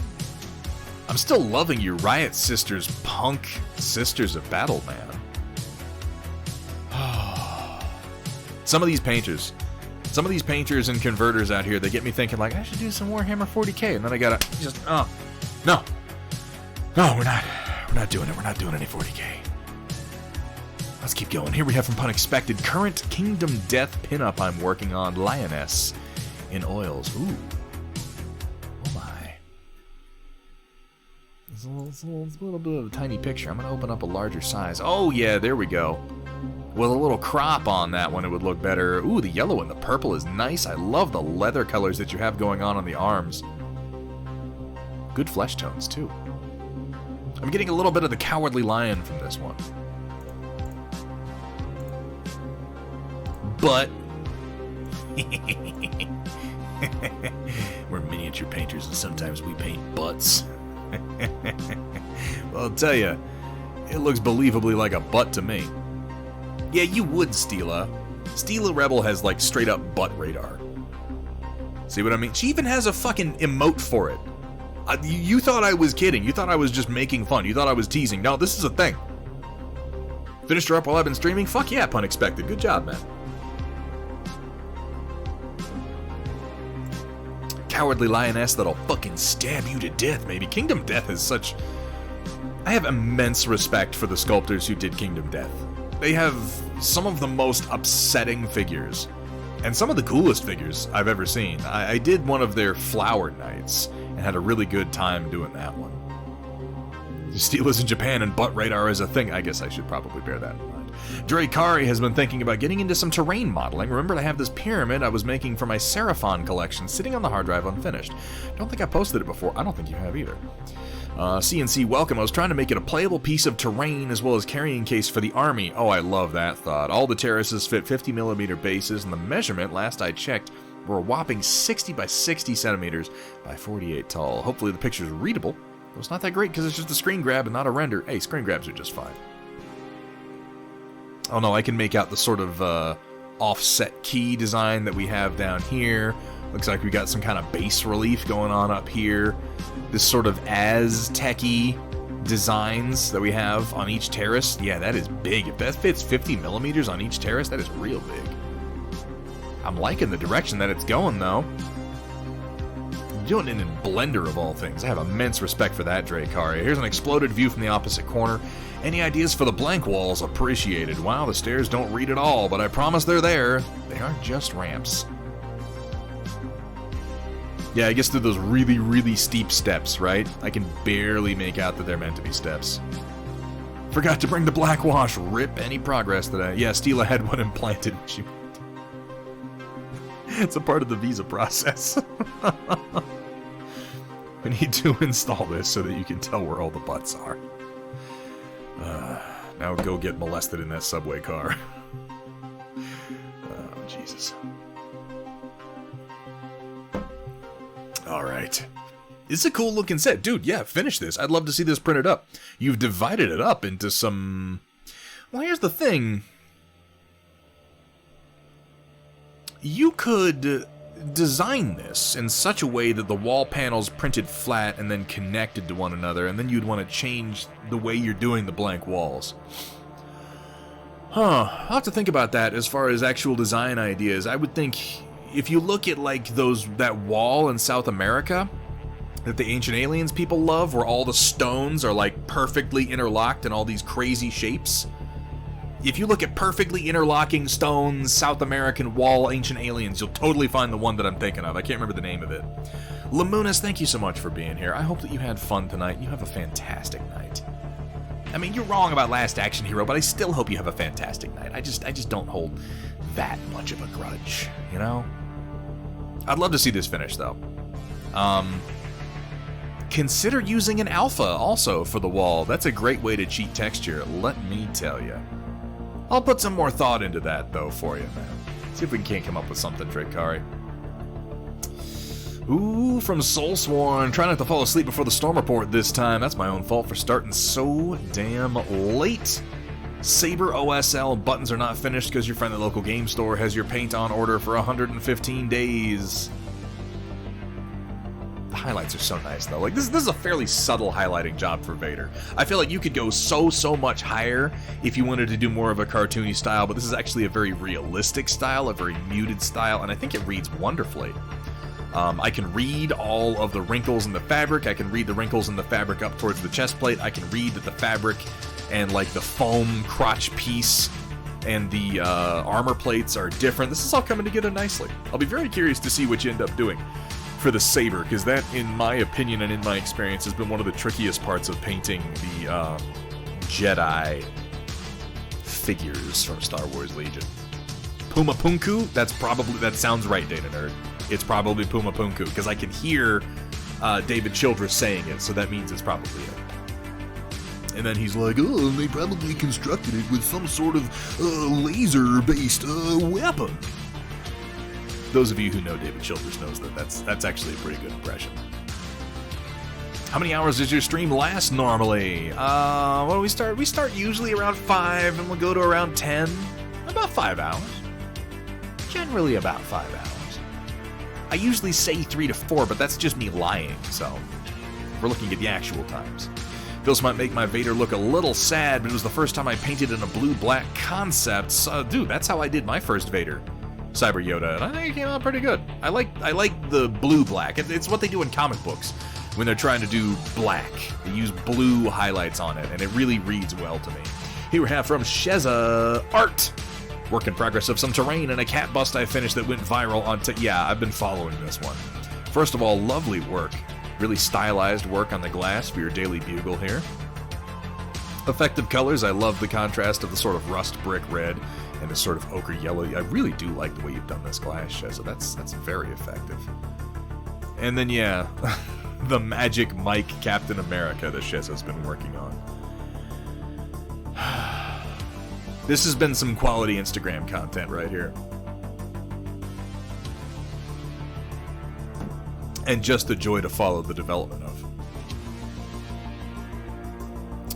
I'm still loving your Riot Sisters punk Sisters of Battle, man. Some of these painters and converters out here, they get me thinking like, I should do some Warhammer 40k, and then I gotta just, no, we're not doing it. We're not doing any 40k. Let's keep going. Here we have from Unexpected, current Kingdom Death pinup I'm working on, Lioness in oils. Ooh. Oh my. It's a little bit of a tiny picture. I'm going to open up a larger size. Oh yeah, there we go. With a little crop on that one, it would look better. Ooh, the yellow and the purple is nice. I love the leather colors that you have going on the arms. Good flesh tones, too. I'm getting a little bit of the Cowardly Lion from this one. But we're miniature painters and sometimes we paint butts. Well, I'll tell you, it looks believably like a butt to me. Yeah, you would, Steela. Steela Rebel has like straight up butt radar. See what I mean? She even has a fucking emote for it. You thought I was kidding. You thought I was just making fun. You thought I was teasing. No, this is a thing. Finished her up while I've been streaming? Fuck yeah, Unexpected. Good job, man. Cowardly Lioness that'll fucking stab you to death, maybe. Kingdom Death is such... I have immense respect for the sculptors who did Kingdom Death. They have some of the most upsetting figures, and some of the coolest figures I've ever seen. I did one of their Flower Nights, and had a really good time doing that one. Steel is in Japan, and butt radar is a thing. I guess I should probably bear that in mind. Drakari has been thinking about getting into some terrain modeling. Remember, I have this pyramid I was making for my Seraphon collection sitting on the hard drive unfinished. Don't think I posted it before. I don't think you have either. CNC, welcome. I was trying to make it a playable piece of terrain as well as carrying case for the army. Oh, I love that thought. All the terraces fit 50mm bases, and the measurement, last I checked, were a whopping 60 by 60 centimeters by 48 tall. Hopefully the picture's readable. It's not that great because it's just a screen grab and not a render. Hey, screen grabs are just fine. Oh no, I can make out the sort of offset key design that we have down here. Looks like we got some kind of bas relief going on up here. This sort of Aztec-y designs that we have on each terrace, yeah, that is big. If that fits 50 millimeters on each terrace, that is real big. I'm liking the direction that it's going, though. Doing it in Blender, of all things. I have immense respect for that, Dracari. Here's an exploded view from the opposite corner. Any ideas for the blank walls? Appreciated. Wow, the stairs don't read at all, but I promise they're there. They aren't just ramps. Yeah, I guess they're those really, really steep steps, right? I can barely make out that they're meant to be steps. Forgot to bring the black wash. Rip any progress today. Yeah, Stila had one implanted. It's a part of the visa process. We need to install this so that you can tell where all the butts are. Now go get molested in that subway car. Oh, Jesus. Alright. It's a cool looking set. Dude, yeah, finish this. I'd love to see this printed up. You've divided it up into some... Well, here's the thing. You could design this in such a way that the wall panels printed flat and then connected to one another, and then you'd want to change the way you're doing the blank walls. I'll have to think about that as far as actual design ideas. I would think if you look at like that wall in South America that the Ancient Aliens people love, where all the stones are like perfectly interlocked in all these crazy shapes. If you look at perfectly interlocking stones, South American wall, Ancient Aliens, you'll totally find the one that I'm thinking of. I can't remember the name of it. Lamunas, thank you so much for being here. I hope that you had fun tonight. You have a fantastic night. I mean, you're wrong about Last Action Hero, but I still hope you have a fantastic night. I just don't hold that much of a grudge, you know? I'd love to see this finished, though. Consider using an alpha also for the wall. That's a great way to cheat texture, let me tell you. I'll put some more thought into that, though, for you, man. See if we can't come up with something, Drakari. Ooh, from Soulsworn. Try not to fall asleep before the storm report this time. That's my own fault for starting so damn late. Saber OSL buttons are not finished because your friend at the local game store has your paint on order for 115 days. The highlights are so nice, though. Like, this is a fairly subtle highlighting job for Vader. I feel like you could go so much higher if you wanted to do more of a cartoony style, but this is actually a very realistic style, a very muted style, and I think it reads wonderfully. I can read all of the wrinkles in the fabric. I can read the wrinkles in the fabric up towards the chest plate. I can read that the fabric and, like, the foam crotch piece and the armor plates are different. This is all coming together nicely. I'll be very curious to see what you end up doing for the Saber, because that, in my opinion and in my experience, has been one of the trickiest parts of painting the Jedi figures from Star Wars Legion. Puma Punku? That sounds right, Data Nerd. It's probably Puma Punku, because I can hear David Childress saying it, so that means it's probably it. And then he's like, oh, they probably constructed it with some sort of laser-based weapon. Those of you who know David Childress knows that that's actually a pretty good impression. How many hours does your stream last normally? Well, we start usually around 5, and we'll go to around 10. About 5 hours. Generally about 5 hours. I usually say 3 to 4, but that's just me lying, so we're looking at the actual times. Feels might make my Vader look a little sad, but it was the first time I painted in a blue-black concept. So, dude, that's how I did my first Vader. Cyber Yoda, and I think it came out pretty good. I like the blue-black. It's what they do in comic books when they're trying to do black. They use blue highlights on it, and it really reads well to me. Here we have from Sheza Art. Work in progress of some terrain and a cat bust I finished that went viral on yeah, I've been following this one. First of all, lovely work. Really stylized work on the glass for your daily bugle here. Effective colors. I love the contrast of the sort of rust brick red and this sort of ochre yellow. I really do like the way you've done this glass, Sheza. That's very effective. And then, yeah, the Magic Mike Captain America that Sheza's been working on. This has been some quality Instagram content right here. And just a joy to follow the development of.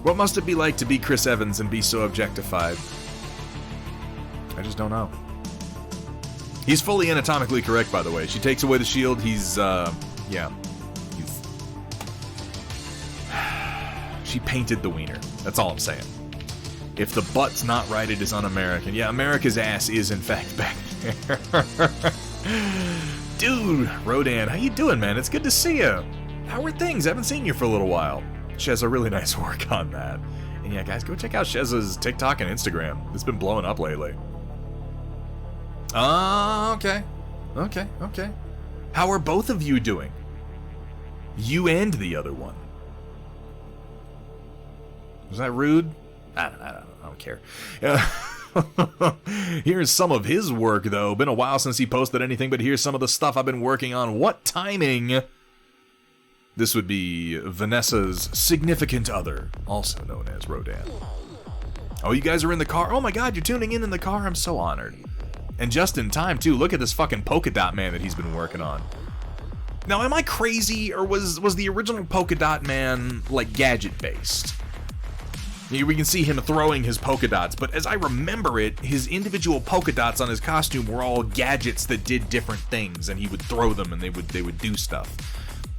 What must it be like to be Chris Evans and be so objectified? I just don't know. He's fully anatomically correct, by the way. She takes away the shield, She painted the wiener. That's all I'm saying. If the butt's not right, it is un-American. Yeah, America's ass is, in fact, back there. Dude, Rodan, how you doing, man? It's good to see you. How are things? I haven't seen you for a little while. Shezza, really nice work on that. And yeah, guys, go check out Shezza's TikTok and Instagram. It's been blowing up lately. Okay. Okay. How are both of you doing? You and the other one. Was that rude? I don't care. Here's some of his work, though. Been a while since he posted anything, but here's some of the stuff I've been working on. What timing? This would be Vanessa's significant other, also known as Rodan. Oh, you guys are in the car? Oh my god, you're tuning in the car? I'm so honored. And just in time, too. Look at this fucking polka dot man that he's been working on. Now, am I crazy, or was the original polka dot man, like, gadget-based? We can see him throwing his polka dots, but as I remember it, his individual polka dots on his costume were all gadgets that did different things, and he would throw them and they would do stuff.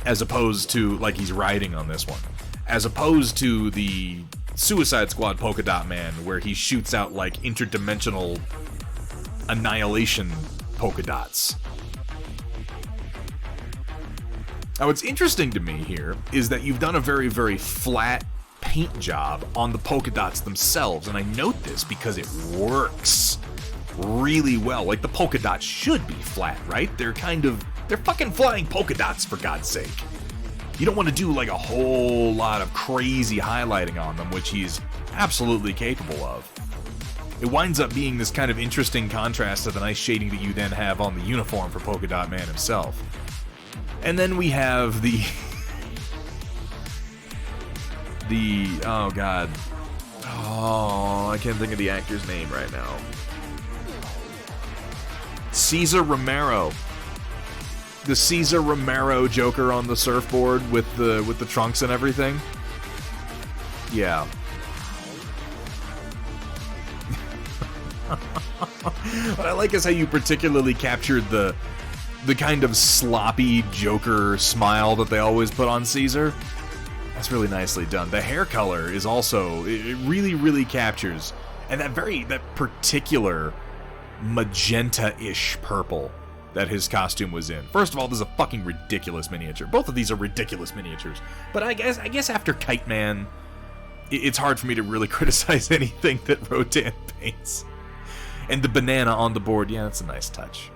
As opposed to, like, he's riding on this one. As opposed to the Suicide Squad polka dot man, where he shoots out, like, interdimensional annihilation polka dots. Now, what's interesting to me here is that you've done a very, very flat paint job on the polka dots themselves, and I note this because it works really well. Like, the polka dots should be flat, right? They're fucking flying polka dots, for God's sake. You don't want to do, like, a whole lot of crazy highlighting on them, which he's absolutely capable of. It winds up being this kind of interesting contrast to the nice shading that you then have on the uniform for Polka Dot Man himself. And then we have the... oh god. Oh, I can't think of the actor's name right now. Cesar Romero. The Cesar Romero Joker on the surfboard with the trunks and everything. Yeah. What I like is how you particularly captured the kind of sloppy Joker smile that they always put on Caesar. That's really nicely done. The hair color is also, it really, really captures, and that particular magenta-ish purple that his costume was in. First of all, this is a fucking ridiculous miniature. Both of these are ridiculous miniatures. But I guess after Kite Man, it's hard for me to really criticize anything that Rodan paints. And the banana on the board, yeah, that's a nice touch.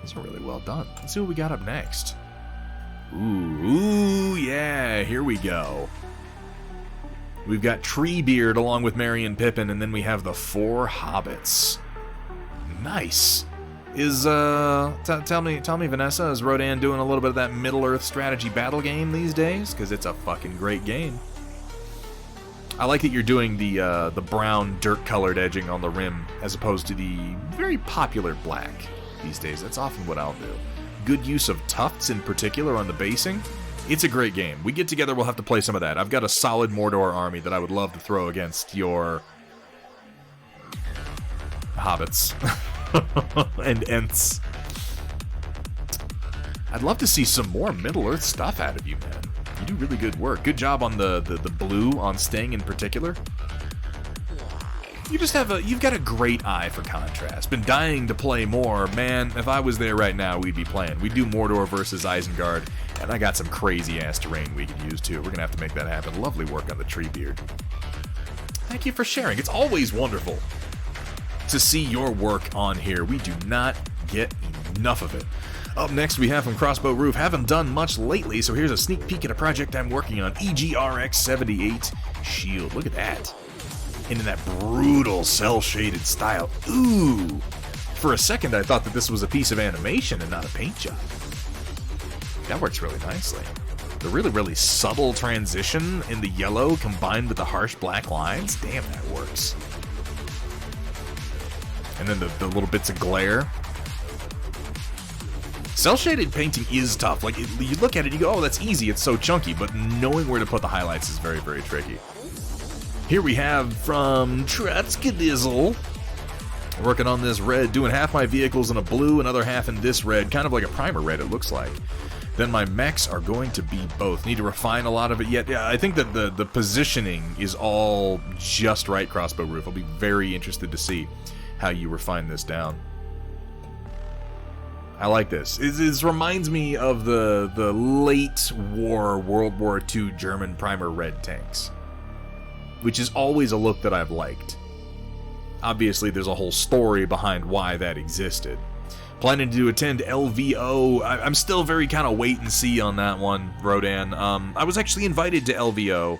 These are really well done. Let's see what we got up next. Ooh, yeah, here we go. We've got Treebeard along with Merry and Pippin, and then we have the 4 hobbits. Nice. Is, tell me, Vanessa, is Rodan doing a little bit of that Middle-earth strategy battle game these days? Because it's a fucking great game. I like that you're doing the brown, dirt-colored edging on the rim, as opposed to the very popular black these days. That's often what I'll do. Good use of tufts in particular on the basing. It's a great game. We get together, we'll have to play some of that. I've got a solid Mordor army that I would love to throw against your hobbits and Ents. I'd love to see some more Middle-earth stuff out of you, man. You do really good work. Good job on the blue on Sting in particular. You just you've got a great eye for contrast. Been dying to play more. Man, if I was there right now, we'd be playing. We'd do Mordor versus Isengard, and I got some crazy-ass terrain we could use, too. We're going to have to make that happen. Lovely work on the Treebeard. Thank you for sharing. It's always wonderful to see your work on here. We do not get enough of it. Up next, we have from Crossbow Roof. Haven't done much lately, so here's a sneak peek at a project I'm working on. EGRX78 Shield. Look at that. And in that brutal cel-shaded style. Ooh! For a second, I thought that this was a piece of animation and not a paint job. That works really nicely. The really, really subtle transition in the yellow combined with the harsh black lines. Damn, that works. And then the little bits of glare. Cel-shaded painting is tough. Like, you look at it, you go, oh, that's easy, it's so chunky. But knowing where to put the highlights is very, very tricky. Here we have from Trotskadizzle. Working on this red, doing half my vehicles in a blue, another half in this red. Kind of like a primer red, it looks like. then my mechs are going to be both. Need to refine a lot of it yet. Yeah, I think that the positioning is all just right, Crossbow Roof. I'll be very interested to see how you refine this down. I like this. This reminds me of the late war, World War II German primer red tanks, which is always a look that I've liked. Obviously, there's a whole story behind why that existed. Planning to attend LVO. I'm still very kind of wait and see on that one, Rodan. I was actually invited to LVO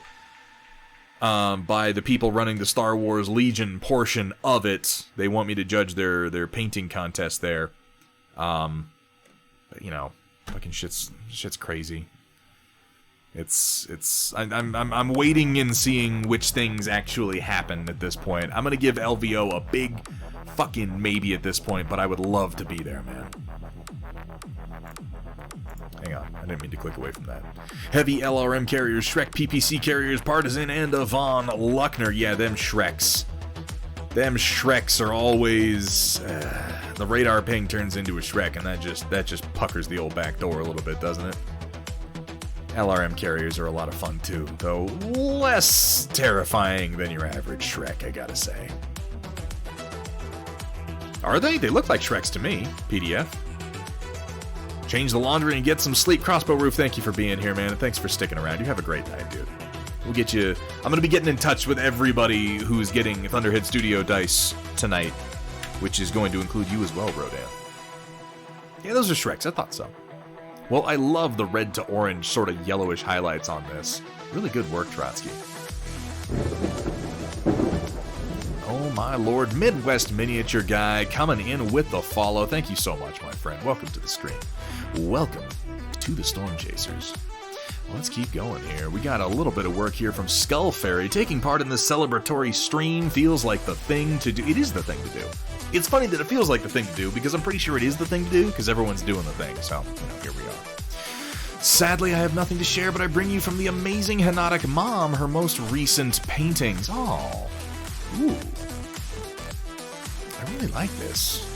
by the people running the Star Wars Legion portion of it. They want me to judge their painting contest there. But, you know, fucking shit's crazy. I'm waiting and seeing which things actually happen at this point. I'm gonna give LVO a big fucking maybe at this point, but I would love to be there, man. Hang on, I didn't mean to click away from that. Heavy LRM carriers, Shrek PPC carriers, Partisan, and Von Luckner. Yeah, them Shreks. Them Shreks are always... the radar ping turns into a Shrek, and that just puckers the old back door a little bit, doesn't it? LRM carriers are a lot of fun too, though less terrifying than your average Shrek, I gotta say. Are they? They look like Shreks to me. PDF. Change the laundry and get some sleep. Crossbow Roof, thank you for being here, man, and thanks for sticking around. You have a great night, dude. We'll get you... I'm gonna be getting in touch with everybody who's getting Thunderhead Studio dice tonight, which is going to include you as well, Rodan. Yeah, those are Shreks. I thought so. Well, I love the red to orange, sort of yellowish highlights on this. Really good work, Trotsky. Oh my lord, Midwest Miniature Guy coming in with the follow. Thank you so much, my friend. Welcome to the screen. Welcome to the Storm Chasers. Let's keep going here. We got a little bit of work here from Skull Fairy. Taking part in this celebratory stream feels like the thing to do. It is the thing to do. It's funny that it feels like the thing to do, because I'm pretty sure it is the thing to do, because everyone's doing the thing. So, you know, here we are. Sadly, I have nothing to share, but I bring you from the amazing Hypnotic Mom her most recent paintings. Oh, ooh. I really like this.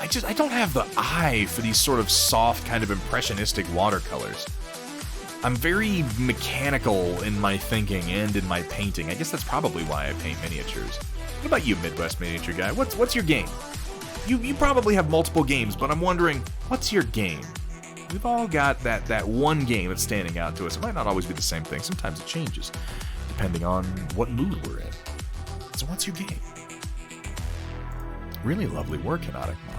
I don't have the eye for these sort of soft, kind of impressionistic watercolors. I'm very mechanical in my thinking and in my painting. I guess that's probably why I paint miniatures. What about you, Midwest Miniature Guy? What's your game? You probably have multiple games, but I'm wondering, what's your game? We've all got that one game that's standing out to us. It might not always be the same thing. Sometimes it changes, depending on what mood we're in. So what's your game? Really lovely work, Hypnotic Mom.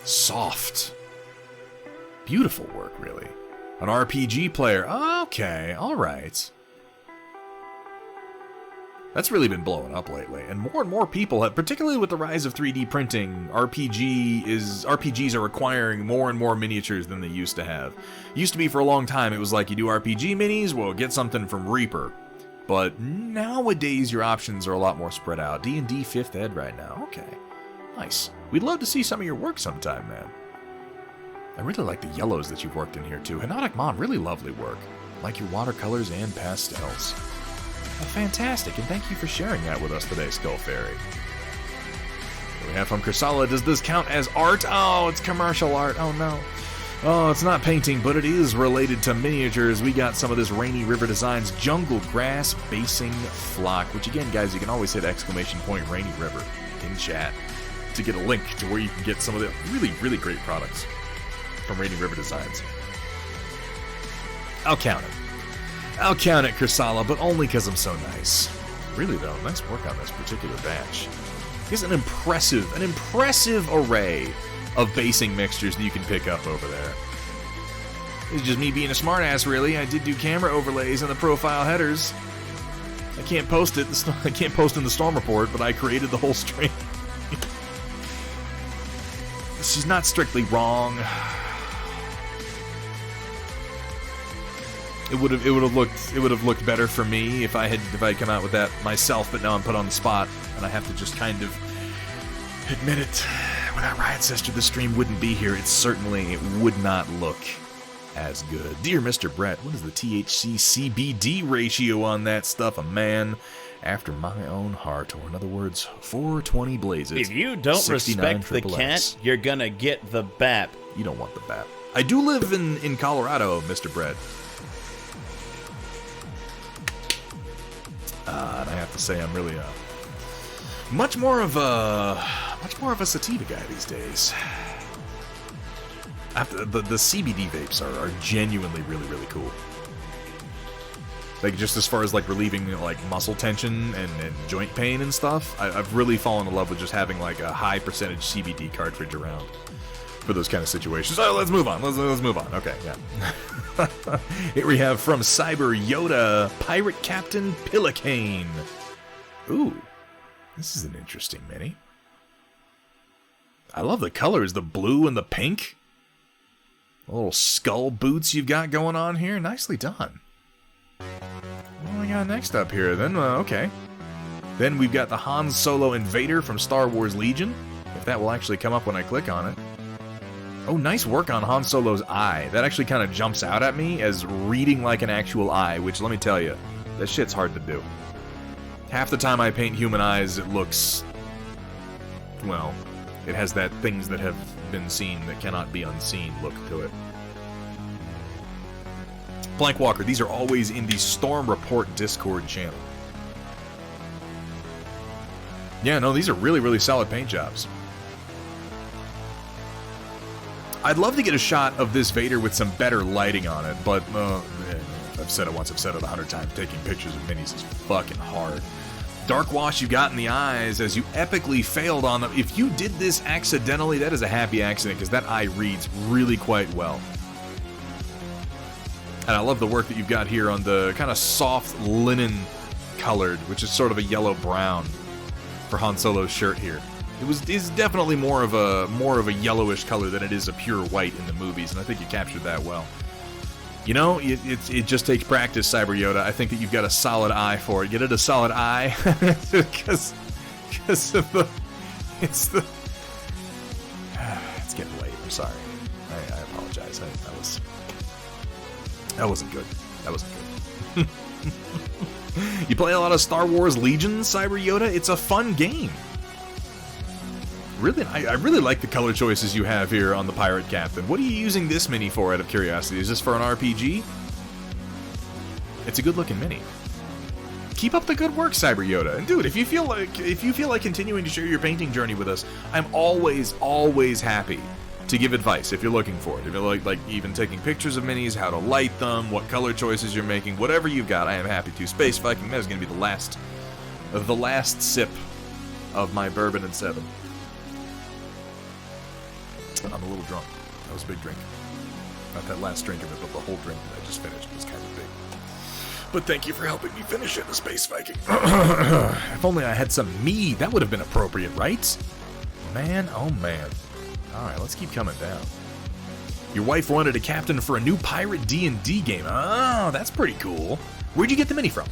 Soft. Beautiful work, really. An RPG player. Okay, alright. That's really been blowing up lately, and more people have, particularly with the rise of 3D printing, RPGs are requiring more and more miniatures than they used to have. Used to be for a long time, it was like, you do RPG minis, well, get something from Reaper. But nowadays, your options are a lot more spread out. D&D 5th Ed right now. Okay, nice. We'd love to see some of your work sometime, man. I really like the yellows that you've worked in here, too. Hypnotic Mom, really lovely work. Like your watercolors and pastels. Oh, fantastic, and thank you for sharing that with us today, Skull Fairy. We have from Chrysala, does this count as art? Oh, it's commercial art. Oh, no. Oh, it's not painting, but it is related to miniatures. We got some of this Rainy River Designs Jungle Grass Basing Flock, which again, guys, you can always hit !Rainy River in chat to get a link to where you can get some of the really, really great products from Rainy River Designs. I'll count it. I'll count it, Chrysala, but only because I'm so nice. Really, though, nice work on this particular batch. Here's an impressive array of basing mixtures that you can pick up over there. This is just me being a smartass, really. I did do camera overlays and the profile headers. I can't post it. I can't post in the Storm Report, but I created the whole stream. This is not strictly wrong. It would have looked better for me if I had come out with that myself, but now I'm put on the spot and I have to just kind of admit it. Without Riot Sister, the stream wouldn't be here. It would not look as good. Dear Mr. Brett, what is the THC CBD ratio on that stuff? A man After my own heart, or in other words, 420 blazes. If you don't 69 respect the triple cat, S. you're gonna get the bap. You don't want the BAP. I do live in Colorado, Mr. Bread. And I have to say, I'm really much more of a sativa guy these days. The CBD vapes are genuinely really cool. Like, just as far as like relieving like muscle tension and joint pain and stuff, I've really fallen in love with just having like a high percentage CBD cartridge around for those kind of situations. Oh, let's move on. Let's move on. Okay, yeah. Here we have from Cyber Yoda, Pirate Captain Pillicane. Ooh, this is an interesting mini. I love the colors, the blue and the pink. The little skull boots you've got going on here. Nicely done. What do we got next up here then? Okay. Then we've got the Han Solo Invader from Star Wars Legion. If that will actually come up when I click on it. Oh, nice work on Han Solo's eye. That actually kind of jumps out at me as reading like an actual eye, which, let me tell you, that shit's hard to do. Half the time I paint human eyes, it looks... well, it has that things that have been seen that cannot be unseen look to it. Blank Walker, these are always in the Storm Report Discord channel. Yeah, no, these are really solid paint jobs. I'd love to get a shot of this Vader with some better lighting on it, but I've said it once, I've said it 100 times. Taking pictures of minis is fucking hard. Dark wash you got in the eyes as you epically failed on them. If you did this accidentally, that is a happy accident because that eye reads really quite well. And I love the work that you've got here on the kind of soft linen colored, which is sort of a yellow-brown for Han Solo's shirt here. It's definitely more of a yellowish color than it is a pure white in the movies, and I think you captured that well. You know, it just takes practice, Cyber Yoda. I think that you've got a solid eye for it. Get it a solid eye, because of the it's getting late. I'm sorry. I apologize. That wasn't good. That wasn't good. You play a lot of Star Wars Legion, Cyber Yoda? It's a fun game. Really, I really like the color choices you have here on the Pirate Captain. What are you using this mini for, out of curiosity? Is this for an RPG? It's a good-looking mini. Keep up the good work, Cyber Yoda. And dude, if you feel like continuing to share your painting journey with us, I'm always happy to give advice if you're looking for it. If you're like even taking pictures of minis, how to light them, what color choices you're making, whatever you've got, I am happy to. Space Viking, that is going to be the last sip of my bourbon and 7. I'm a little drunk. That was a big drink. Not that last drink of it, but the whole drink that I just finished was kind of big. But thank you for helping me finish it, the Space Viking. If only I had some mead, that would have been appropriate, right? Man, oh man. Alright, let's keep coming down. Your wife wanted a captain for a new pirate D&D game. Oh, that's pretty cool. Where'd you get the mini from?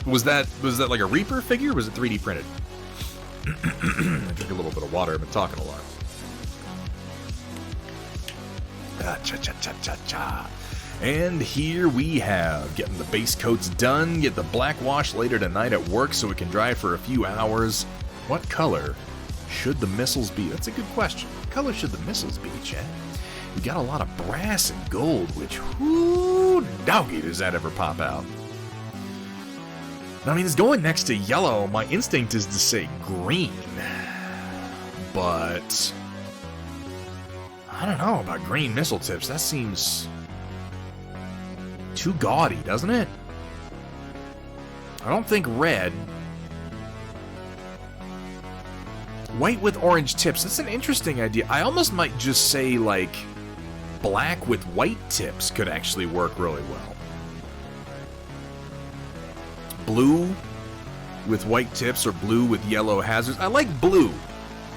Was that like a Reaper figure, or was it 3D printed? I drink a little bit of water, I've been talking a lot. Cha-cha-cha-cha-cha. And here we have getting the base coats done, get the black wash later tonight at work so it can dry for a few hours. What color should the missiles be? That's a good question. What color should the missiles be, Chad? We got a lot of brass and gold, which, whoo, doggy, does that ever pop out? I mean, it's going next to yellow. My instinct is to say green, but I don't know about green missile tips. That seems too gaudy, doesn't it? I don't think red. White with orange tips. That's an interesting idea. I almost might just say, like, black with white tips could actually work really well. Blue with white tips or blue with yellow hazards. I like blue.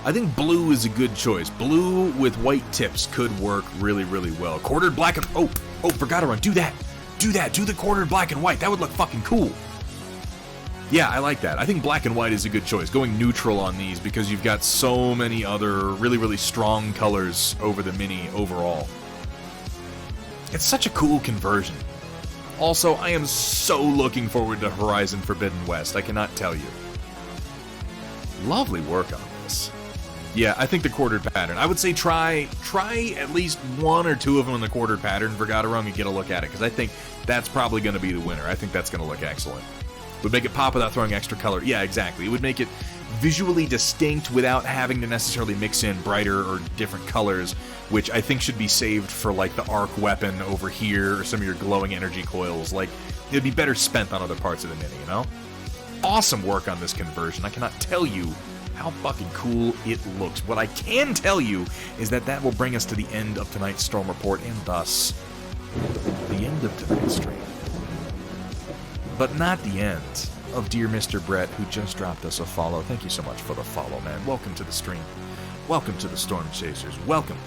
I think blue is a good choice. Blue with white tips could work really, really well. Quartered black and... Oh, forgot to run. Do that. Do the quartered black and white. That would look fucking cool. Yeah, I like that. I think black and white is a good choice. Going neutral on these because you've got so many other really, really strong colors over the mini overall. It's such a cool conversion. Also, I am so looking forward to Horizon Forbidden West. I cannot tell you. Lovely work on this. Yeah, I think the quartered pattern. I would say try at least one or two of them in the quartered pattern for Gadarung and get a look at it, because I think that's probably going to be the winner. I think that's going to look excellent. Would make it pop without throwing extra color. Yeah, exactly. It would make it visually distinct without having to necessarily mix in brighter or different colors, which I think should be saved for, like, the arc weapon over here or some of your glowing energy coils. Like, it'd be better spent on other parts of the mini, you know? Awesome work on this conversion. I cannot tell you how fucking cool it looks. What I can tell you is that that will bring us to the end of tonight's Storm Report, and thus, the end of tonight's stream. But not the end of Dear Mr. Brett, who just dropped us a follow. Thank you so much for the follow, man. Welcome to the stream. Welcome to the Storm Chasers. Welcome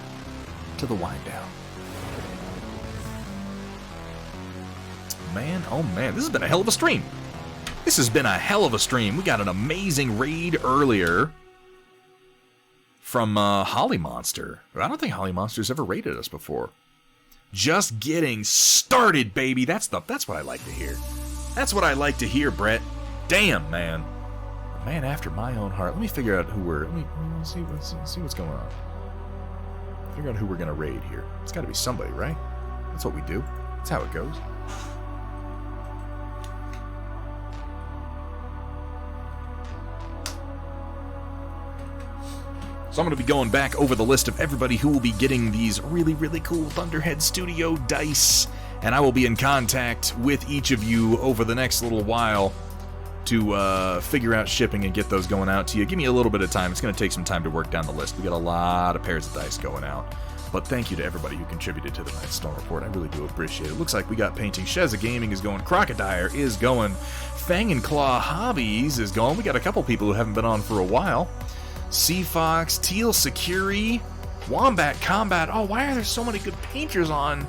to the wind down. Man, oh man, this has been a hell of a stream. This has been a hell of a stream. We got an amazing raid earlier from Holly Monster. I don't think Holly Monster's ever raided us before. Just getting started, baby. That's what I like to hear. That's what I like to hear, Brett. Damn, man. A man after my own heart. Let me figure out who we're... Let me see what's going on. Figure out who we're going to raid here. It's got to be somebody, right? That's what we do. That's how it goes. So I'm going to be going back over the list of everybody who will be getting these really, really cool Thunderhead Studio dice. And I will be in contact with each of you over the next little while to figure out shipping and get those going out to you. Give me a little bit of time. It's going to take some time to work down the list. We got a lot of pairs of dice going out. But thank you to everybody who contributed to the Night Storm Report. I really do appreciate it. Looks like we got painting. Sheza Gaming is going. Crocodile is going. Fang and Claw Hobbies is going. We got a couple people who haven't been on for a while. Sea Fox, Teal Security, Wombat Combat. Oh, why are there so many good painters on?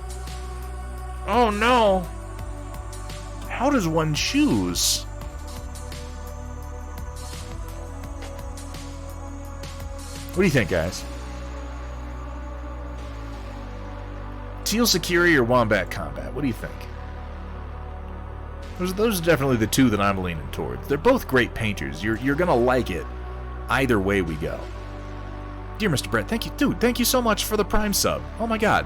Oh no. How does one choose? What do you think, guys? Teal Security or Wombat Combat? What do you think? Those are definitely the two that I'm leaning towards. They're both great painters. You're gonna like it either way we go. Dear Mr. Brett, thank you. Dude, thank you so much for the Prime sub. Oh my god.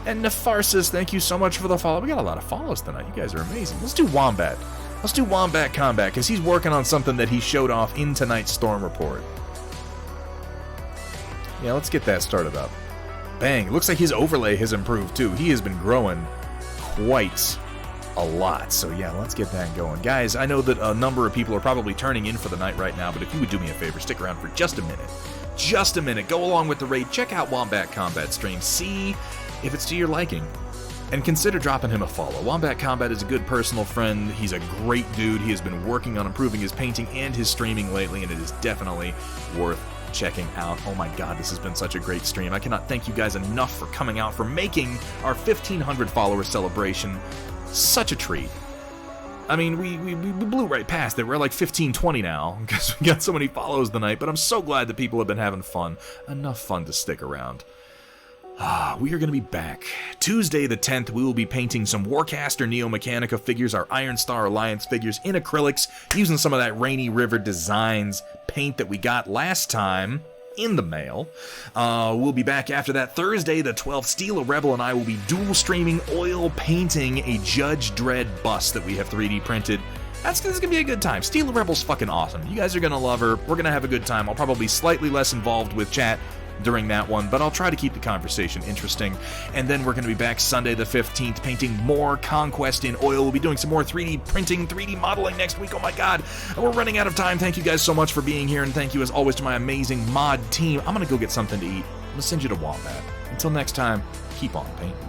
And Nepharsis, thank you so much for the follow. We got a lot of follows tonight. You guys are amazing. Let's do Wombat. Let's do Wombat Combat, because he's working on something that he showed off in tonight's Storm Report. Yeah, let's get that started up. Bang. It looks like his overlay has improved, too. He has been growing quite a lot. So, yeah, let's get that going. Guys, I know that a number of people are probably turning in for the night right now, but if you would do me a favor, stick around for just a minute. Just a minute. Go along with the raid. Check out Wombat Combat stream. See if it's to your liking. And consider dropping him a follow. Wombat Combat is a good personal friend. He's a great dude. He has been working on improving his painting and his streaming lately, and it is definitely worth checking out. Oh my god, this has been such a great stream. I cannot thank you guys enough for coming out, for making our 1,500 follower celebration such a treat. I mean, we blew right past it. We're like 1520 now because we got so many follows tonight, but I'm so glad that people have been having fun. Enough fun to stick around. We are going to be back. Tuesday the 10th, we will be painting some Warcaster Neo Mechanica figures, our Iron Star Alliance figures, in acrylics, using some of that Rainy River Designs paint that we got last time in the mail. We'll be back after that. Thursday the 12th, Steel a Rebel and I will be dual streaming oil painting a Judge Dredd bust that we have 3D printed. This is going to be a good time. Steel a Rebel's fucking awesome. You guys are going to love her. We're going to have a good time. I'll probably be slightly less involved with chat during that one, but I'll try to keep the conversation interesting. And then we're going to be back Sunday the 15th painting more Conquest in oil. We'll be doing some more 3D printing, 3D modeling next week. Oh my god, we're running out of time. Thank you guys so much for being here, and thank you as always to my amazing mod team. I'm going to go get something to eat. I'm going to send you to Wombat. Until next time, keep on painting.